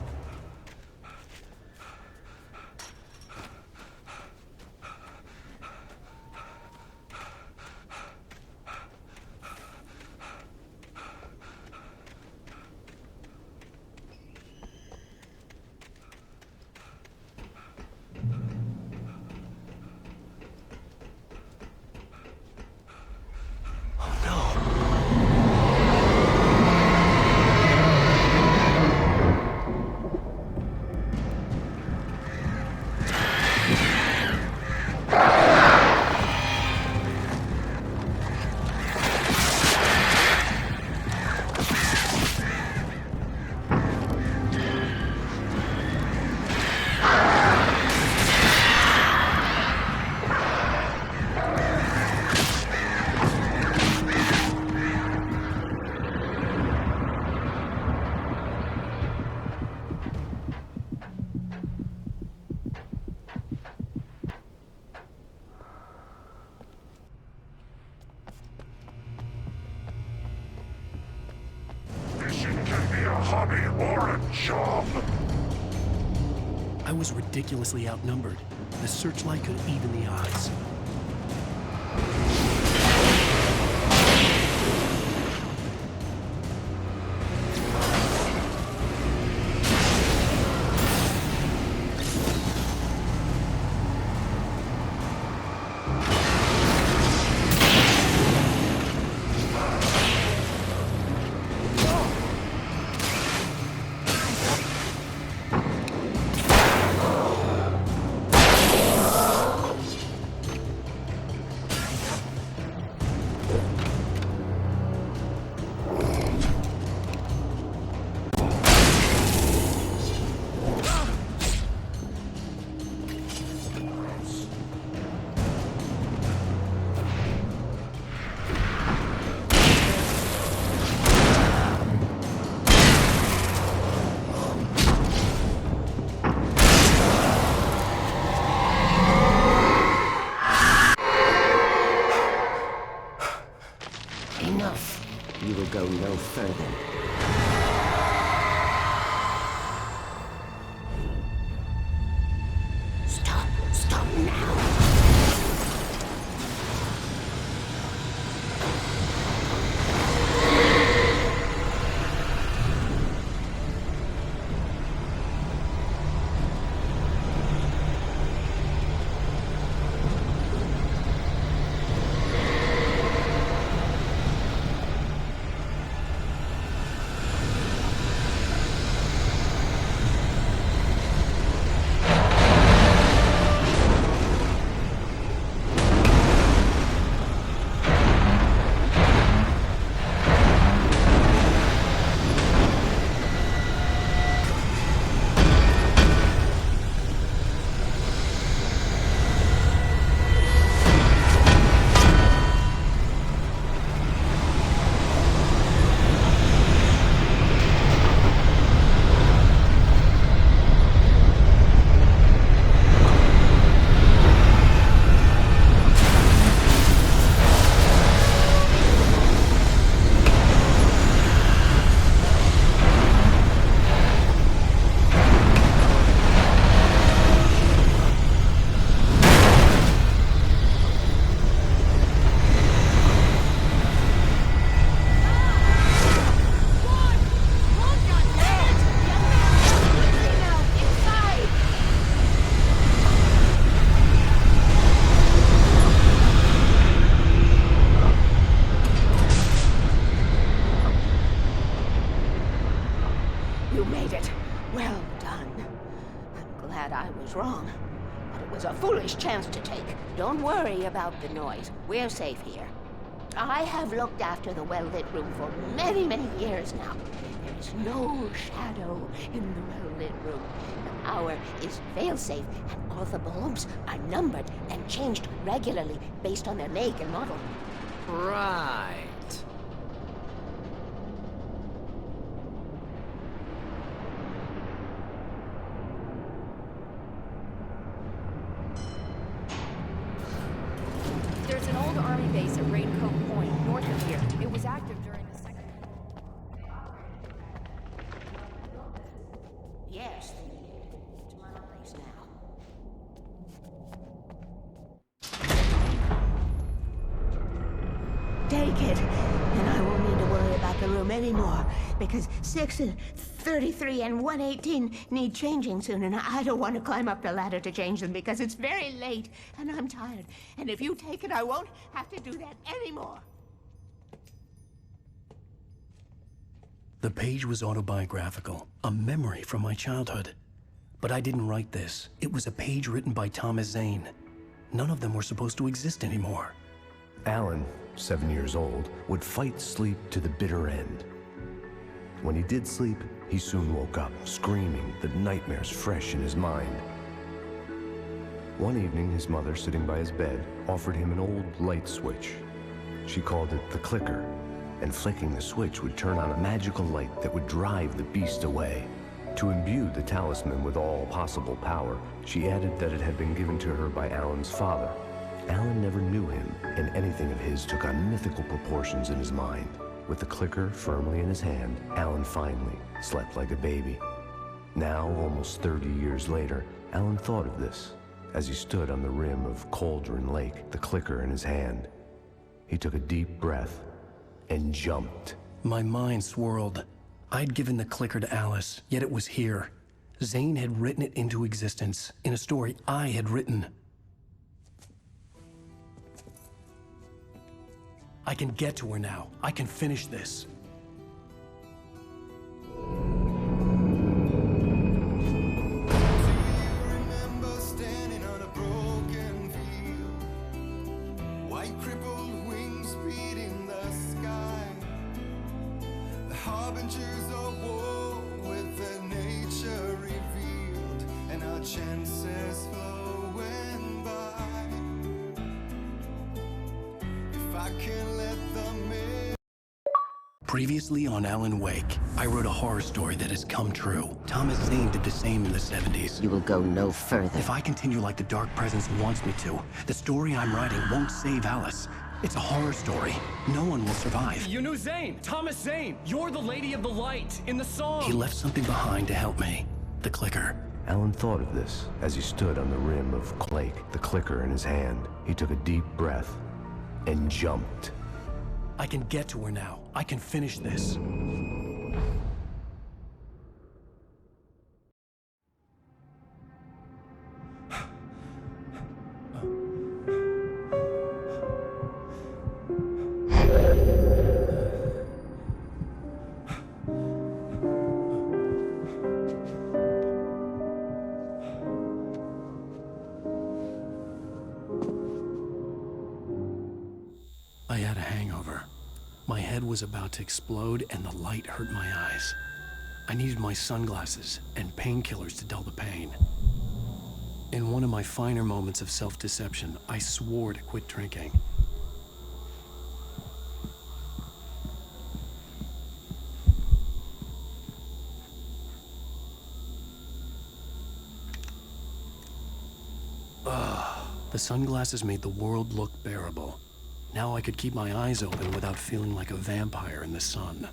hobby or a job. I was ridiculously outnumbered. The searchlight could even the odds. Enough. You will go no further. Stop now. You made it. Well done. I'm glad I was wrong. But it was a foolish chance to take. Don't worry about the noise. We're safe here. I have looked after the well-lit room for many, many years now. There is no shadow in the well-lit room. The power is fail-safe, and all the bulbs are numbered and changed regularly based on their make and model. Right. There's an old army base at Raincoat Point, north of here. It was active during the second... Yes. To my place now. Take it, and I won't need to worry about the room anymore, because 6 and 33 and 118 need changing soon, and I don't want to climb up the ladder to change them because it's very late, and I'm tired. And if you take it, I won't have to do that anymore. The page was autobiographical, a memory from my childhood. But I didn't write this. It was a page written by Thomas Zane. None of them were supposed to exist anymore. Alan, 7 years old, would fight sleep to the bitter end. When he did sleep, he soon woke up, screaming, the nightmares fresh in his mind. One evening, his mother, sitting by his bed, offered him an old light switch. She called it the clicker, and flicking the switch would turn on a magical light that would drive the beast away. To imbue the talisman with all possible power, she added that it had been given to her by Alan's father. Alan never knew him, and anything of his took on mythical proportions in his mind. With the clicker firmly in his hand, Alan finally slept like a baby. Now, almost 30 years later, Alan thought of this as he stood on the rim of Cauldron Lake, the clicker in his hand. He took a deep breath and jumped. My mind swirled. I'd given the clicker to Alice, yet it was here. Zane had written it into existence in a story I had written. I can get to her now. I can finish this. Harbingers of war with their nature revealed and our chances flowing by. If I can let them in. Previously on Alan Wake, I wrote a horror story that has come true. Thomas Zane did the same in the 70s. You will go no further. If I continue like the Dark Presence wants me to, the story I'm writing won't save Alice. It's a horror story. No one will survive. You knew Zane! Thomas Zane! You're the Lady of the Light in the song! He left something behind to help me. The clicker. Alan thought of this as he stood on the rim of Lake, the clicker in his hand. He took a deep breath and jumped. I can get to her now. I can finish this. I had a hangover. My head was about to explode and the light hurt my eyes. I needed my sunglasses and painkillers to dull the pain. In one of my finer moments of self-deception, I swore to quit drinking. The sunglasses made the world look bearable. Now I could keep my eyes open without feeling like a vampire in the sun.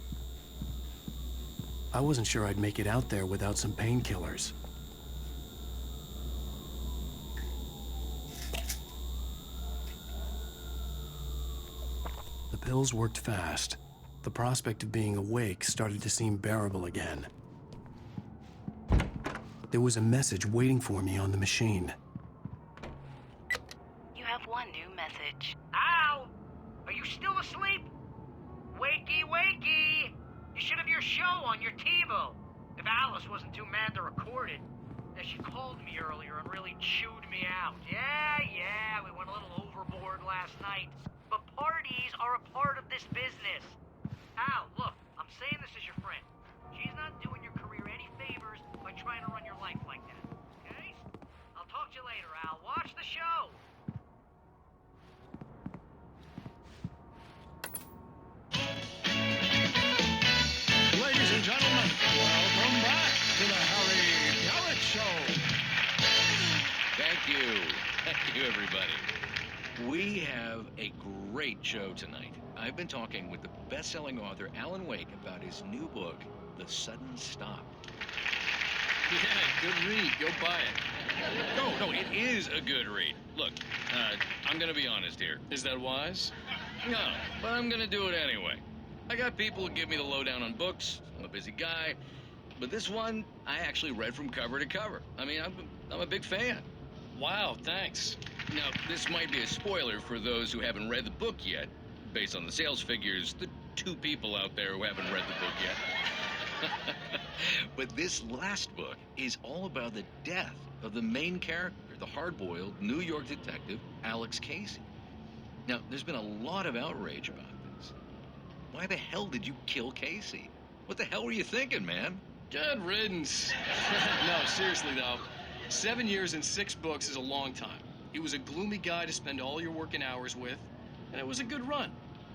I wasn't sure I'd make it out there without some painkillers. The pills worked fast. The prospect of being awake started to seem bearable again. There was a message waiting for me on the machine. You have one new message. Al! Are you still asleep? Wakey, wakey! You should have your show on your TiVo. If Alice wasn't too mad to record it. And she called me earlier and really chewed me out. Yeah, we went a little overboard last night. But parties are a part of this business. Al, look, I'm saying this as your friend. She's not doing your career any favors by trying to run your life like that, okay? I'll talk to you later, Al. Watch the show! Ladies and gentlemen, welcome back to the Harry Garrett Show. Thank you. Thank you, everybody. We have a great show tonight. I've been talking with the best-selling author Alan Wake about his new book, The Sudden Stop. Yeah, good read. Go buy it. No, it is a good read. Look, I'm gonna be honest here. Is that wise? No, but I'm gonna do it anyway. I got people who give me the lowdown on books. I'm a busy guy. But this one, I actually read from cover to cover. I mean, I'm a big fan. Wow, thanks. Now, this might be a spoiler for those who haven't read the book yet. Based on the sales figures, the 2 people out there who haven't read the book yet. But this last book is all about the death of the main character, the hard-boiled New York detective, Alex Casey. Now, there's been a lot of outrage about this. Why the hell did you kill Casey? What the hell were you thinking, man? Good riddance. No, seriously though, 7 years and 6 books is a long time. He was a gloomy guy to spend all your working hours with, and it was a good run.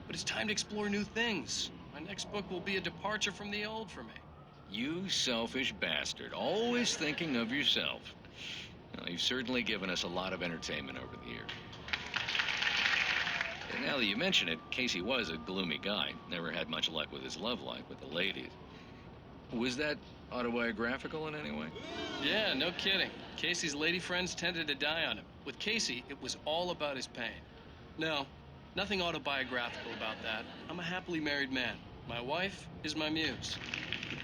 But it's time to explore new things. My next book will be a departure from the old for me. You selfish bastard, always thinking of yourself. Well, you've certainly given us a lot of entertainment over the years. And now that you mention it, Casey was a gloomy guy. Never had much luck with his love life with the ladies. Was that autobiographical in any way? Yeah, no kidding. Casey's lady friends tended to die on him. With Casey, it was all about his pain. No, nothing autobiographical about that. I'm a happily married man. My wife is my muse.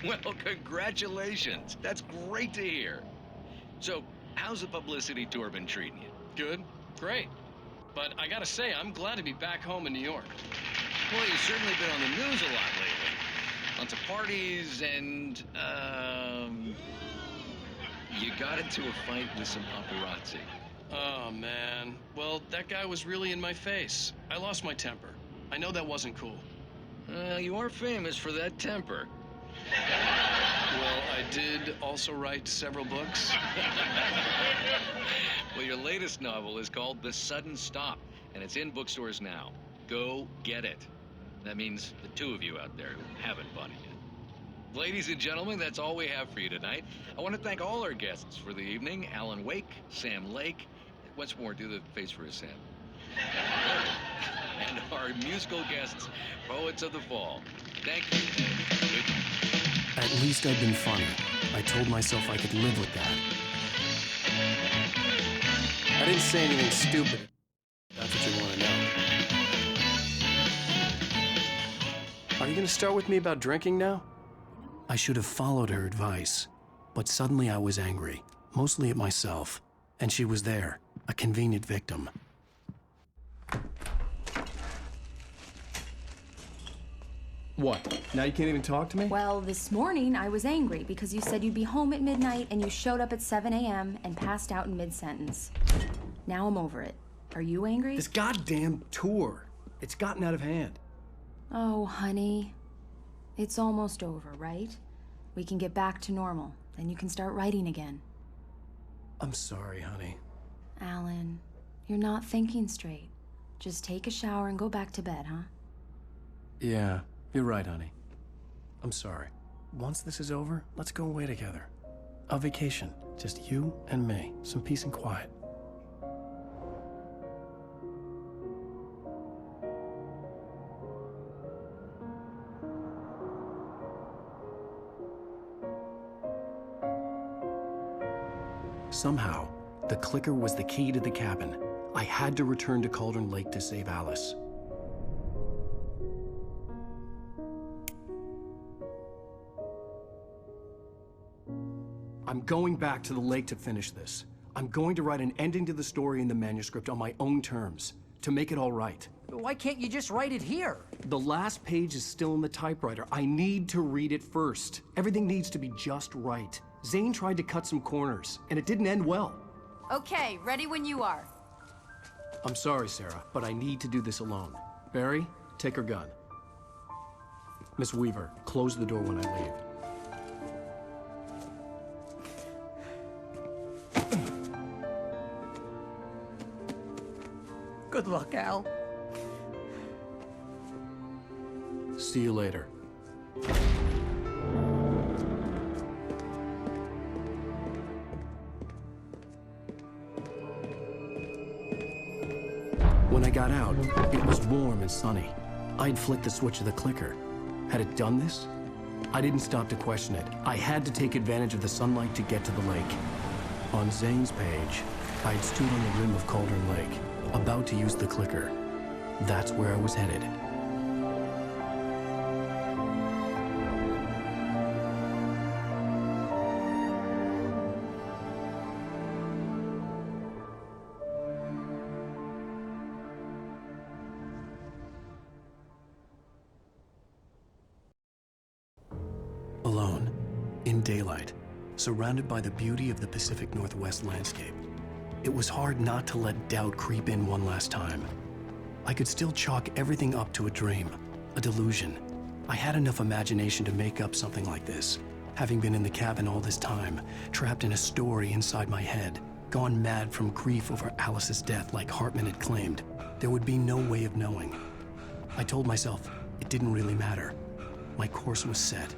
Well, congratulations. That's great to hear. So, how's the publicity tour been treating you? Good, great. But I gotta say, I'm glad to be back home in New York. Well, you've certainly been on the news a lot lately. Lots of parties and, you got into a fight with some paparazzi. Oh, man. Well, that guy was really in my face. I lost my temper. I know that wasn't cool. You are famous for that temper. Well, I did also write several books. Well, your latest novel is called The Sudden Stop, and it's in bookstores now. Go get it. That means the two of you out there who haven't bought it yet. Ladies and gentlemen, that's all we have for you tonight. I want to thank all our guests for the evening. Alan Wake, Sam Lake. Once more, do the face for a Sam. And our musical guests, Poets of the Fall. Thank you, and good night. At least I'd been funny. I told myself I could live with that. I didn't say anything stupid. That's what you want to know. Are you going to start with me about drinking now? I should have followed her advice, but suddenly I was angry, mostly at myself, and she was there, a convenient victim. What? Now you can't even talk to me? Well, this morning I was angry because you said you'd be home at midnight and you showed up at 7 a.m. and passed out in mid-sentence. Now I'm over it. Are you angry? This goddamn tour. It's gotten out of hand. Oh, honey. It's almost over, right? We can get back to normal. Then you can start writing again. I'm sorry, honey. Alan, you're not thinking straight. Just take a shower and go back to bed, huh? Yeah, you're right, honey. I'm sorry. Once this is over, let's go away together. A vacation. Just you and me. Some peace and quiet. Somehow, the clicker was the key to the cabin. I had to return to Cauldron Lake to save Alice. I'm going back to the lake to finish this. I'm going to write an ending to the story in the manuscript on my own terms, to make it all right. Why can't you just write it here? The last page is still in the typewriter. I need to read it first. Everything needs to be just right. Zane tried to cut some corners, and it didn't end well. Okay, ready when you are. I'm sorry, Sarah, but I need to do this alone. Barry, take her gun. Miss Weaver, close the door when I leave. Good luck, Al. See you later. When I got out, it was warm and sunny. I'd flicked the switch of the clicker. Had it done this? I didn't stop to question it. I had to take advantage of the sunlight to get to the lake. On Zane's page, I'd stood on the rim of Cauldron Lake, about to use the clicker. That's where I was headed. Alone, in daylight, surrounded by the beauty of the Pacific Northwest landscape, it was hard not to let doubt creep in one last time. I could still chalk everything up to a dream, a delusion. I had enough imagination to make up something like this, having been in the cabin all this time, trapped in a story inside my head, gone mad from grief over Alice's death like Hartman had claimed. There would be no way of knowing. I told myself it didn't really matter. My course was set.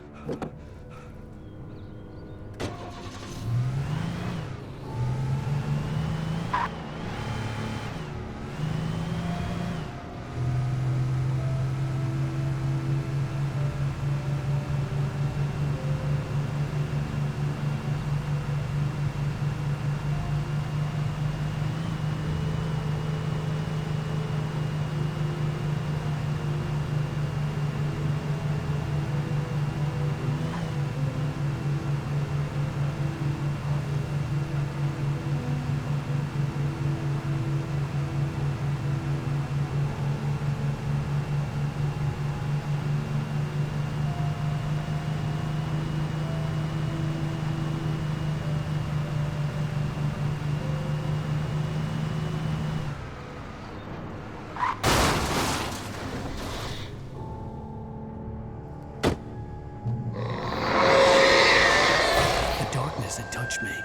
touch me.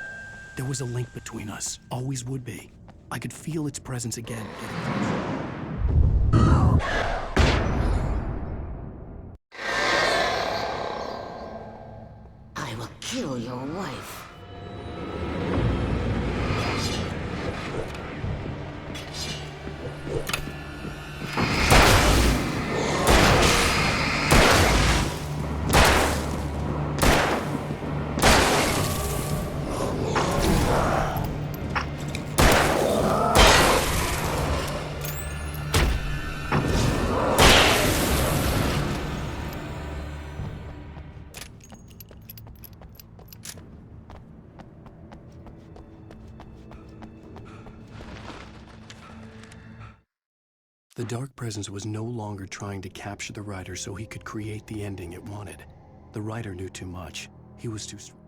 There was a link between us, always would be. I could feel its presence again. I will kill your wife. The Dark Presence was no longer trying to capture the writer so he could create the ending it wanted. The writer knew too much. He was too strong.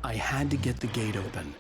I had to get the gate open.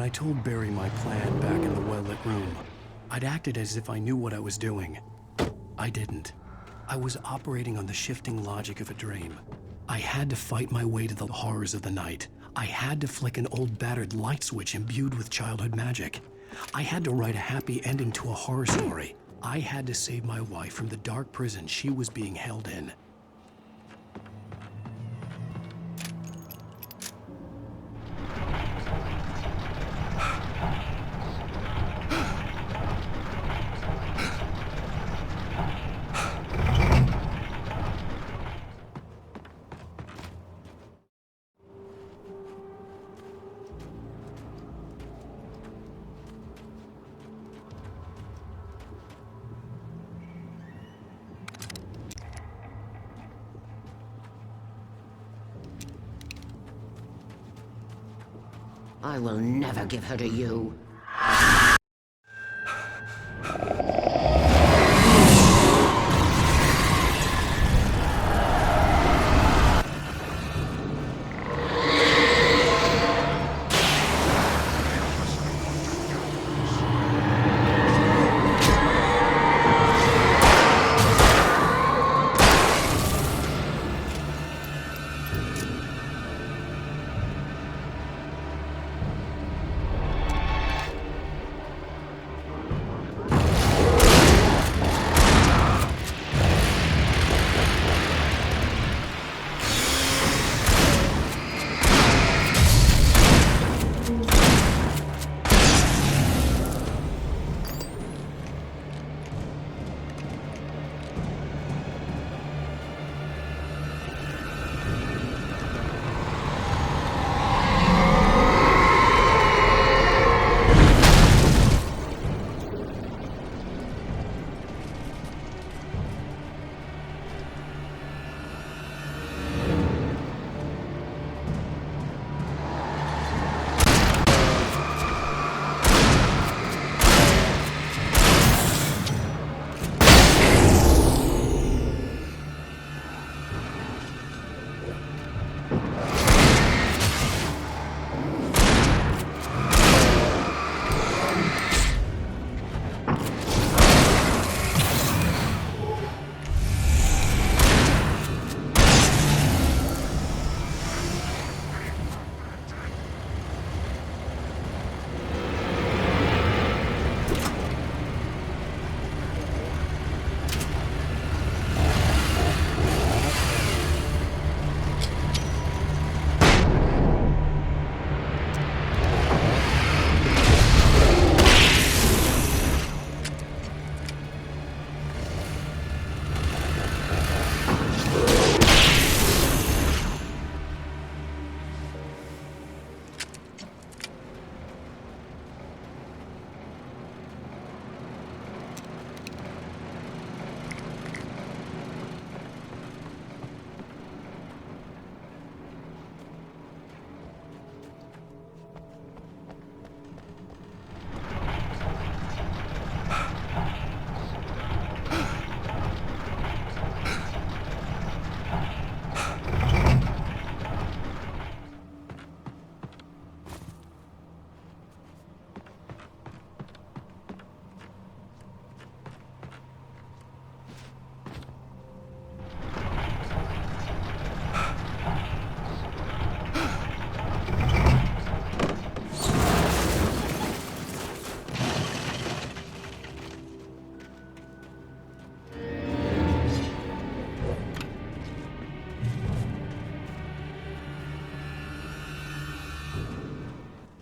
I told Barry my plan back in the well-lit room, I'd acted as if I knew what I was doing. I didn't. I was operating on the shifting logic of a dream. I had to fight my way to the horrors of the night. I had to flick an old battered light switch imbued with childhood magic. I had to write a happy ending to a horror story. I had to save my wife from the dark prison she was being held in. I will never give her to you.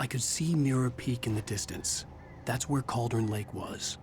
I could see Mirror Peak in the distance. That's where Cauldron Lake was.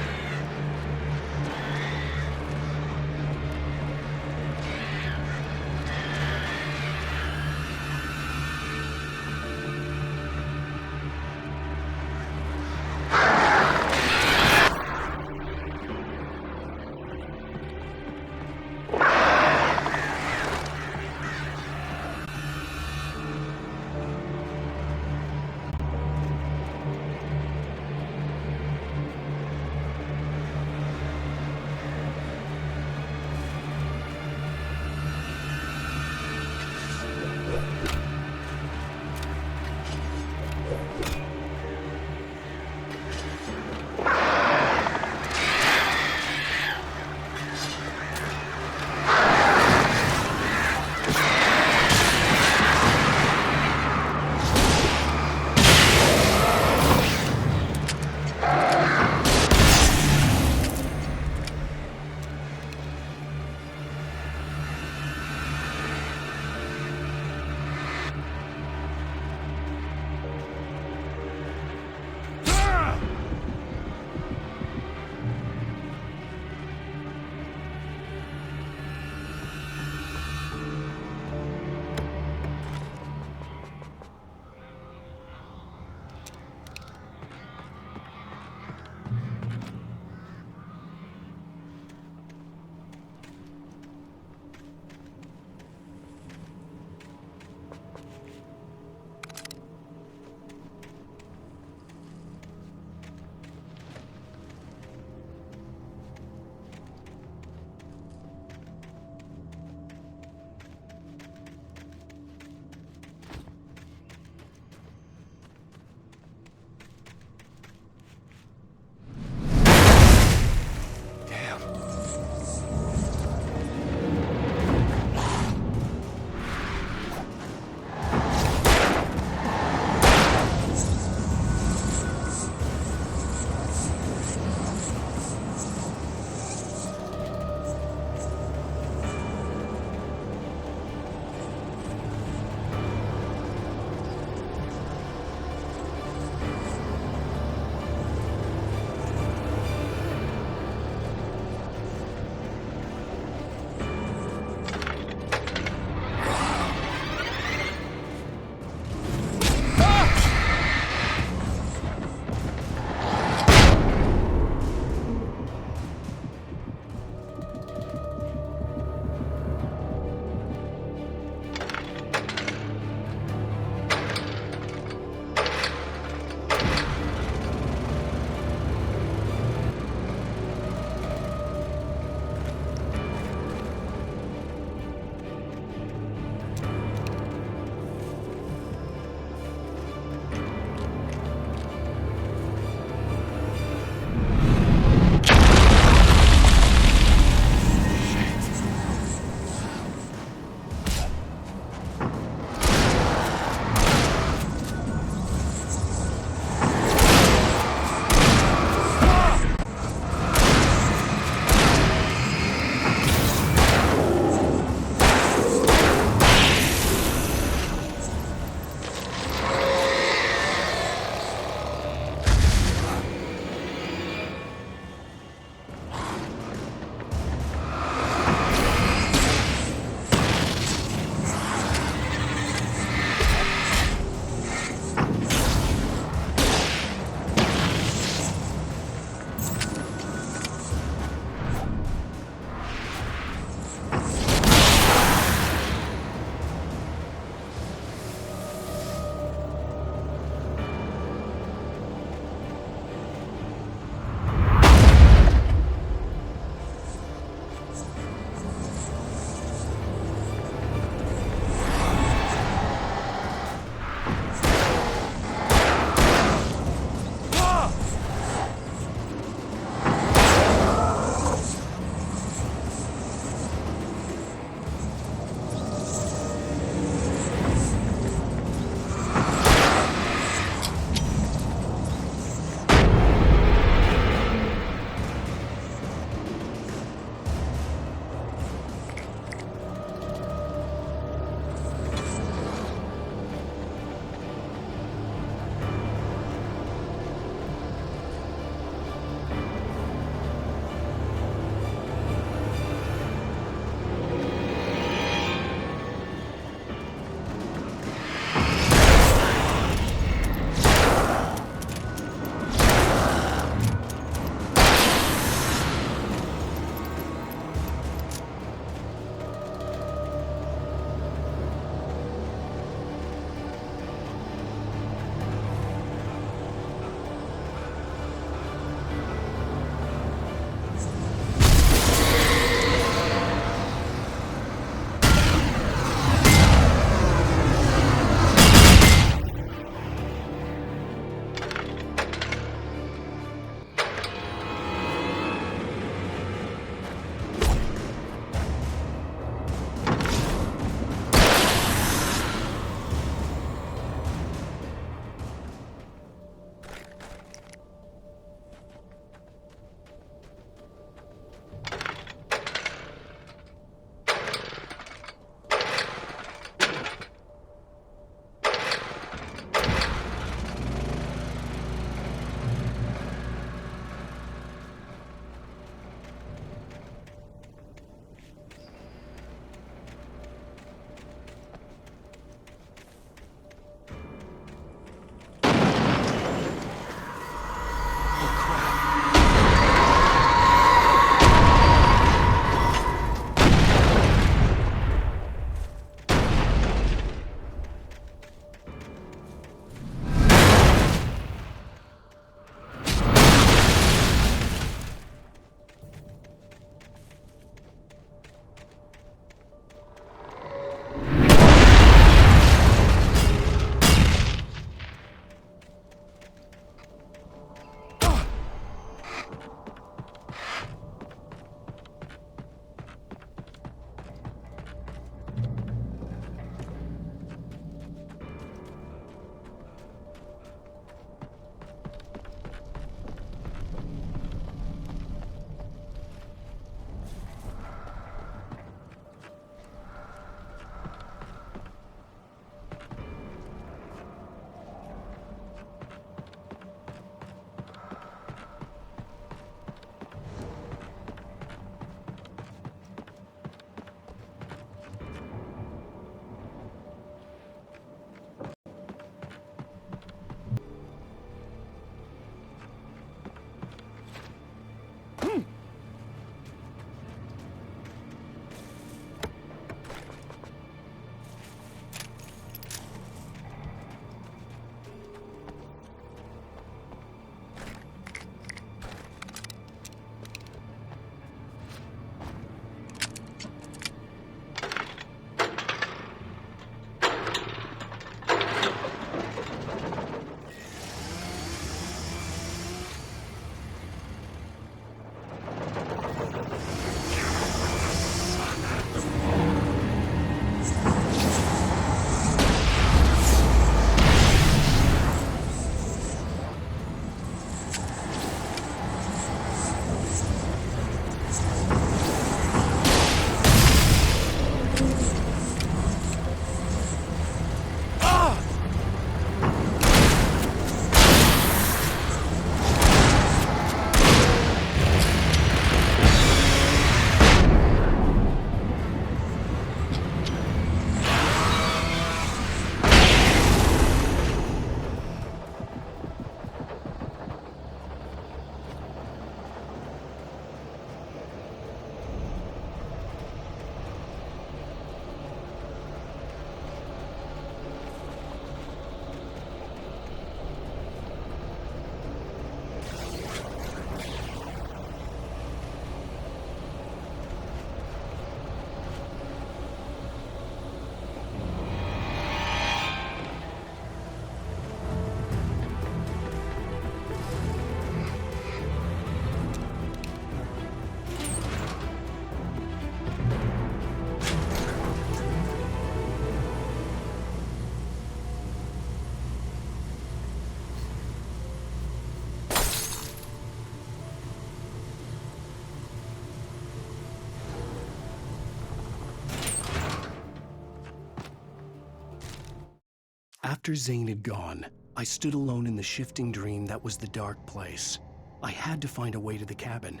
After Zane had gone, I stood alone in the shifting dream that was the dark place. I had to find a way to the cabin.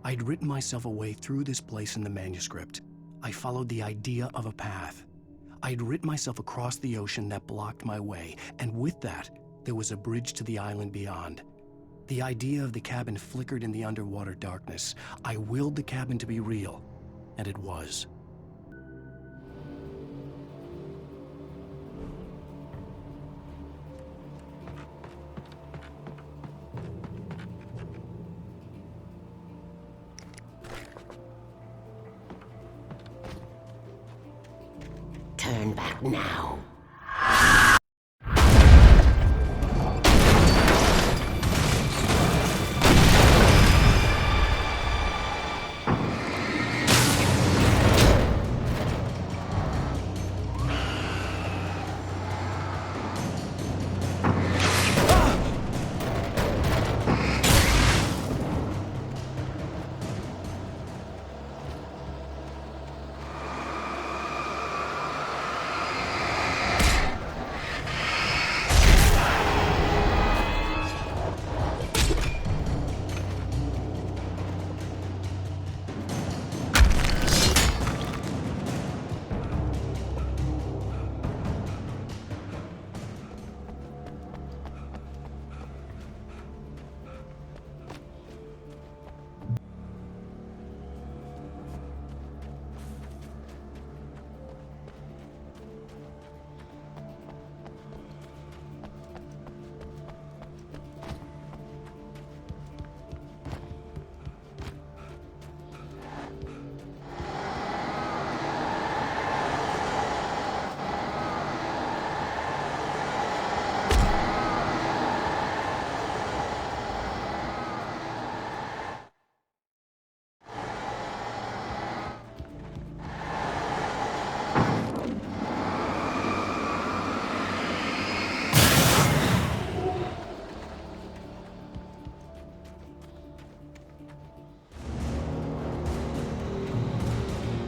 I'd written myself a way through this place in the manuscript. I followed the idea of a path. I'd written myself across the ocean that blocked my way, and with that, there was a bridge to the island beyond. The idea of the cabin flickered in the underwater darkness. I willed the cabin to be real, and it was. Turn back now.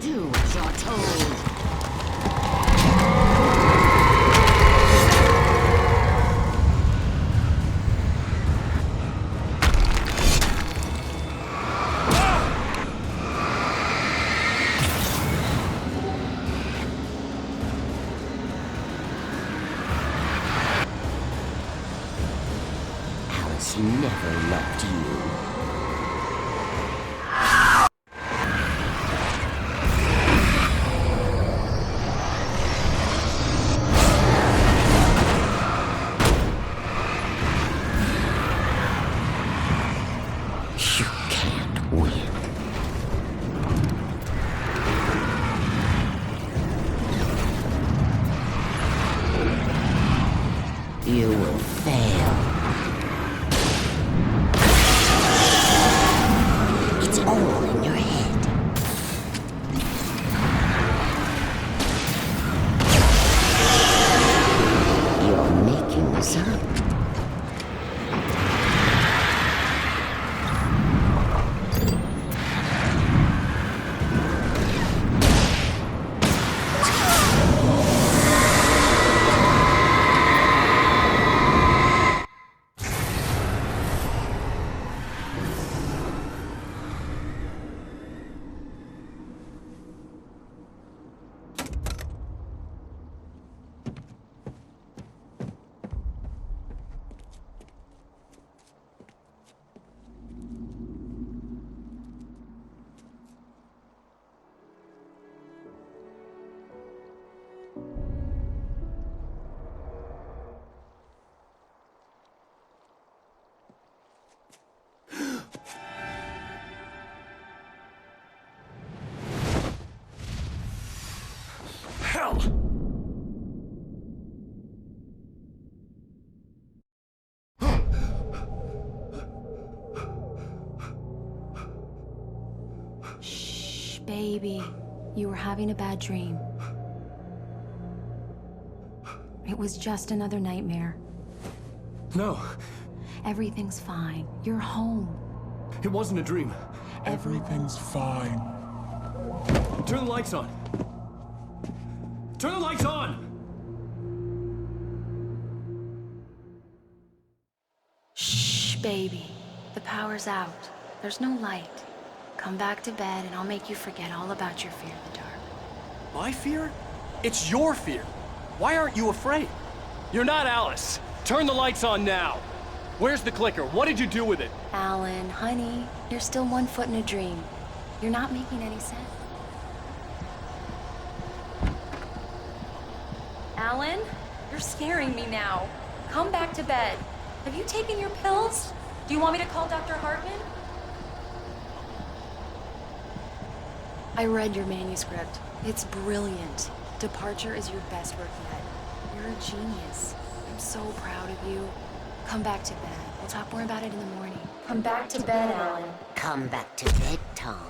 Do as you're told. Alice never loved you. You will fail. It's all in your head. You're making this up. Hell! Shh, baby. You were having a bad dream. It was just another nightmare. No. Everything's fine. You're home. It wasn't a dream. Everything's fine. Turn the lights on. Turn the lights on! baby. The power's out. There's no light. Come back to bed and I'll make you forget all about your fear of the dark. My fear? It's your fear. Why aren't you afraid? You're not Alice. Turn the lights on now. Where's the clicker? What did you do with it? Alan, honey, you're still 1 foot in a dream. You're not making any sense. Alan, you're scaring me now. Come back to bed. Have you taken your pills? Do you want me to call Dr. Hartman? I read your manuscript. It's brilliant. Departure is your best work yet. You're a genius. I'm so proud of you. Come back to bed. We'll talk more about it in the morning. Come back to bed, Alan. Come back to bed, Tom.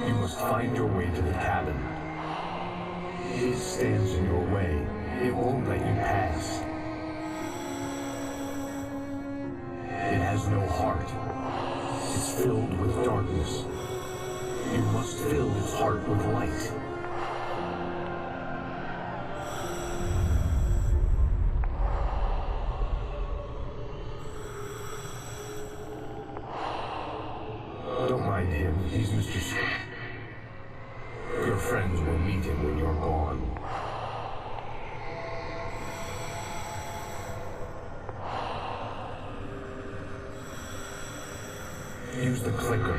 You must find your way to the cabin. It stands in your way. It won't let you pass. It has no heart. It's filled with darkness. You must fill its heart with light. Don't mind him. He's Mr. Your friends will meet him when you're gone. Use the clicker.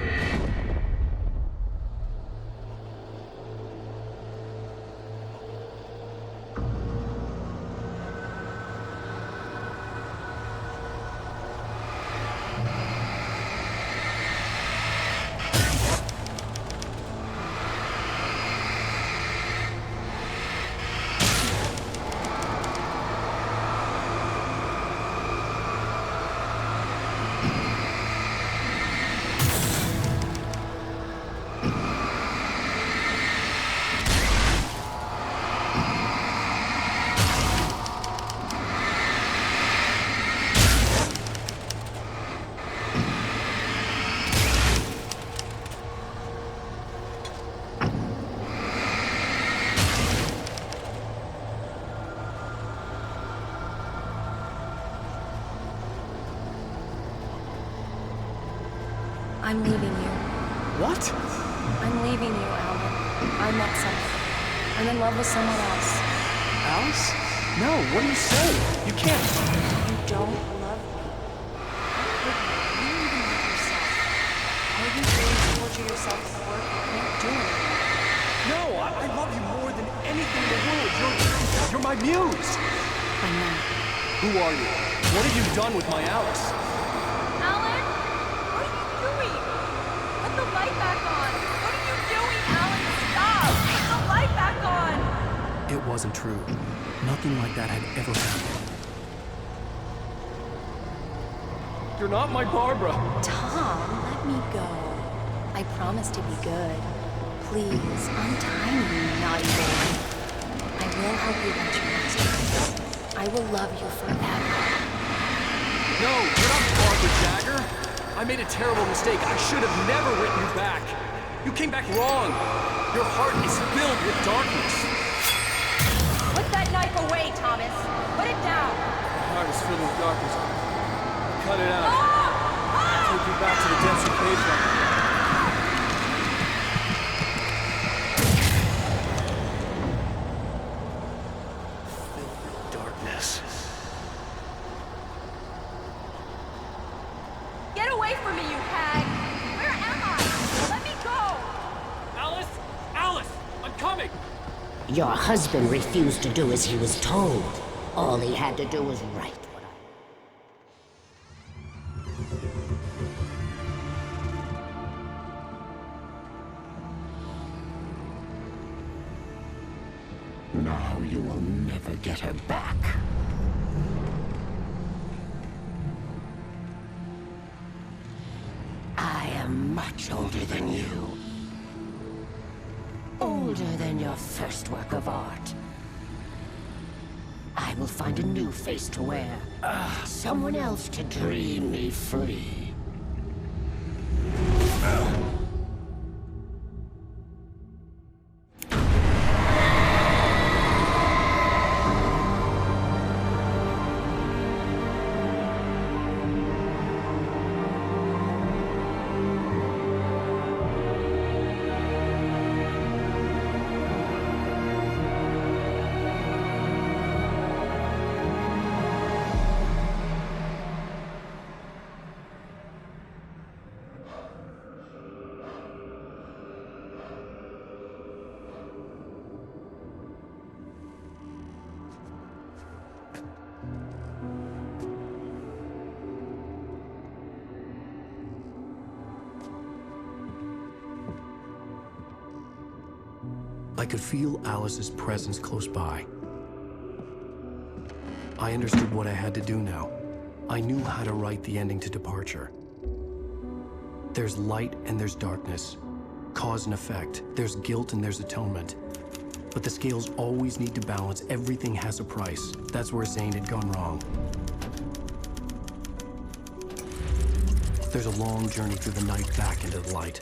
I'm leaving you. What? I'm leaving you, Alan. I met someone. I'm in love with someone else. Alice? No, what are you saying? You can't. You don't love me. You don't even love yourself. Are you going to torture yourself with work you can't do anymore? No, I love you more than anything in the world. You're my muse. I know. Who are you? What have you done with my Alice? Alan? What are you doing? Put the light back on. What are you doing, Alan? Stop! Put the light back on! It wasn't true. Nothing like that had ever happened. You're not my Barbara. Tom, let me go. I promise to be good. Please, untie me, you naughty boy. I will help you get your masterpiece. I will love you forever. No, you're not Barbara Jagger. I made a terrible mistake. I should have never written you back. You came back wrong. Your heart is filled with darkness. Put that knife away, Thomas. Put it down. My heart is filled with darkness. Cut it out. Take you back to the denser cage level. Get away from me, you hag! Where am I? Let me go! Alice! Alice! I'm coming! Your husband refused to do as he was told. All he had to do was write what Now you will never get her back. I am much older than you. older than your first work of art. I will find a new face to wear. Someone else to dream me free. I could feel Alice's presence close by. I understood what I had to do now. I knew how to write the ending to Departure. There's light and there's darkness. Cause and effect. There's guilt and there's atonement. But the scales always need to balance. Everything has a price. That's where Zane had gone wrong. There's a long journey through the night back into the light.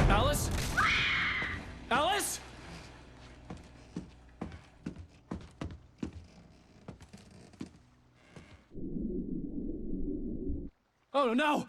Alice? Alice? Oh no!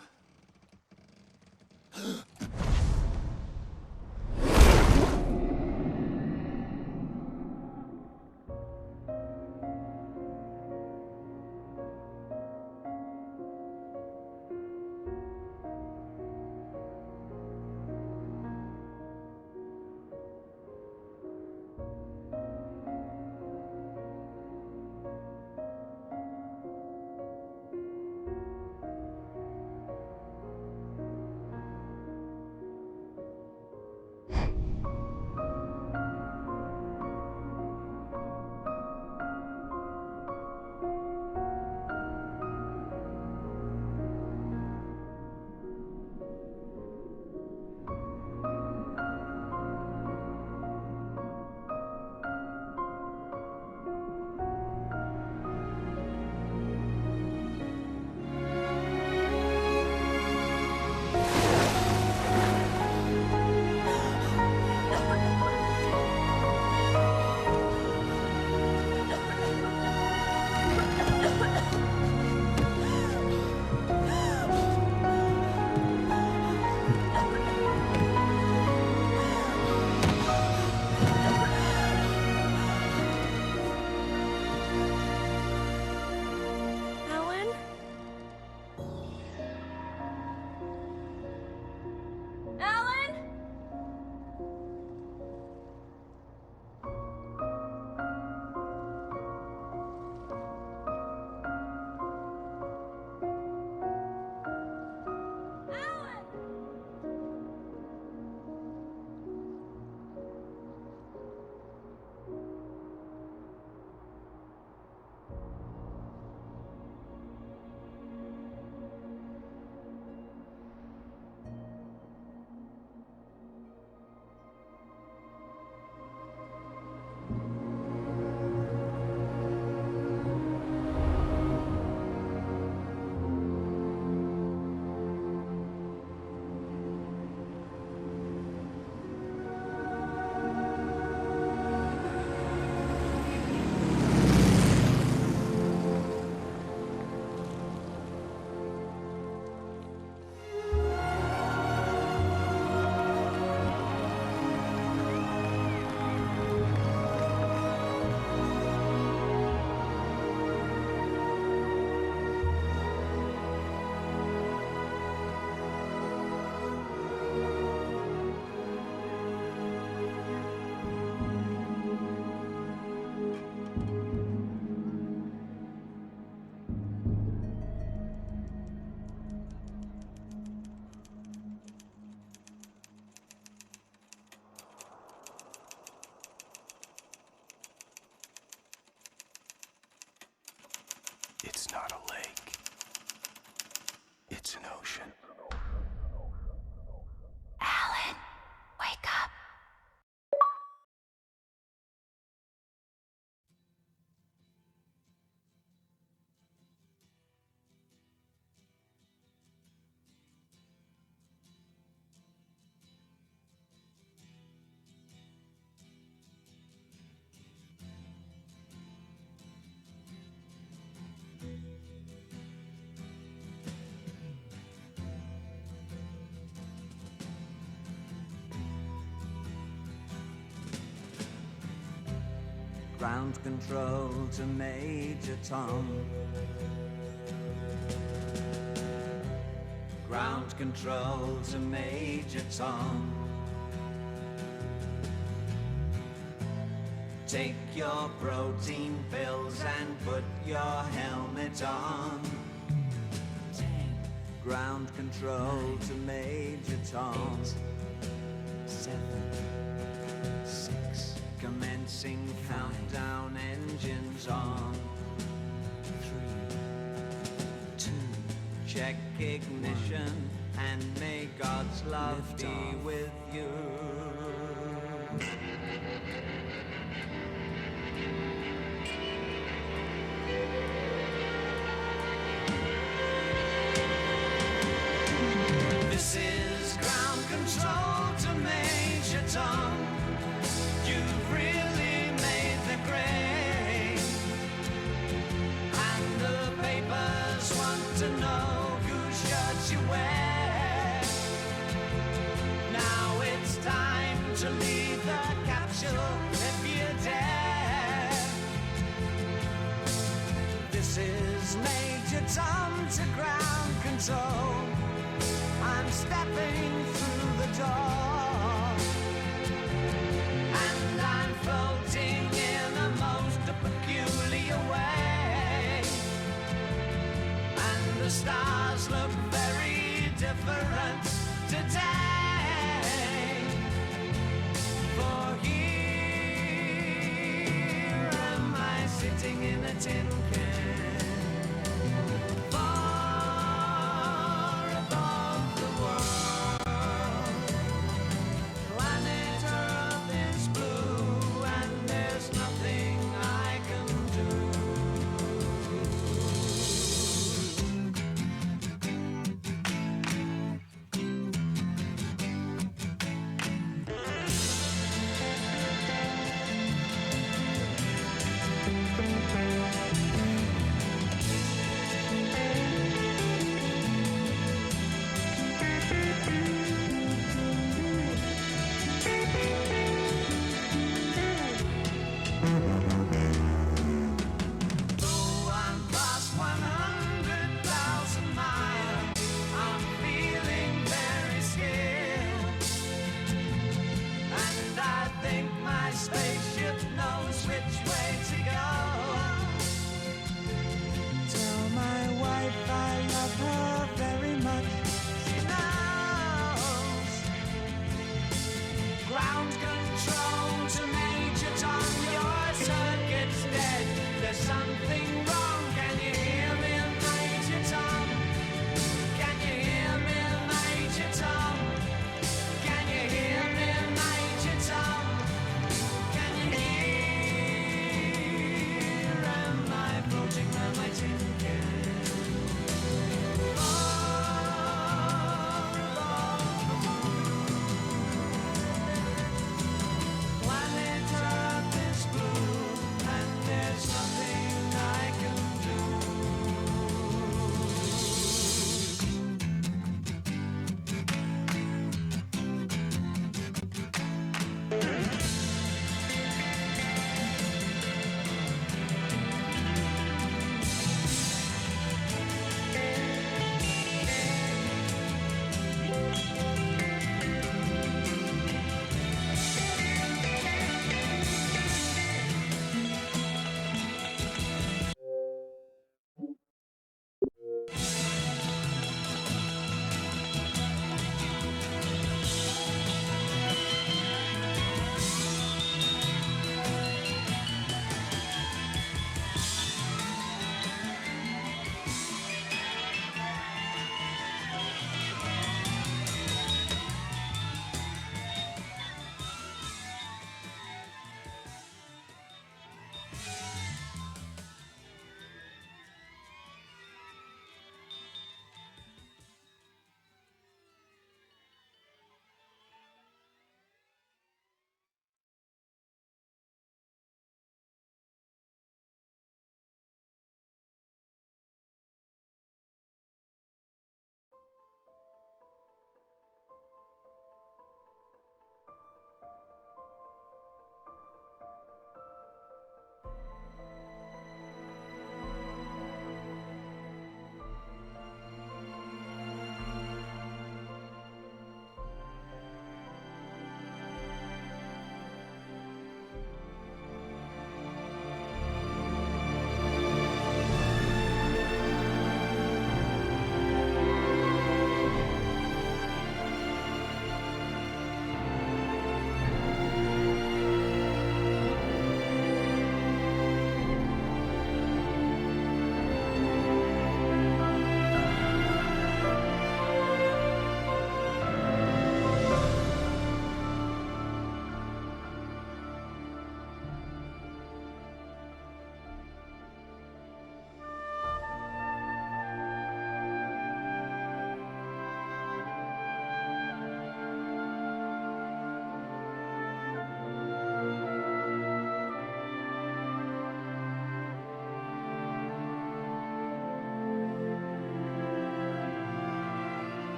It's not a lake. It's an ocean. Ground control to Major Tom. Ground control to Major Tom. Take your protein pills and put your helmet on. 10. Ground control 9, to Major Tom. 8, 7, 6. Commencing 5, countdown, engines on. 3, 2. Check ignition 1, and may God's love be off with you. This is ground control to Major Tom. You've really made the grade, and the papers want to know whose shirt you wear. Now it's time to leave the capsule if you dare. This is Major Tom to ground control. I'm stepping through the door, and I'm floating in a most peculiar way, and the stars look very different today. For here am I sitting in a tin can,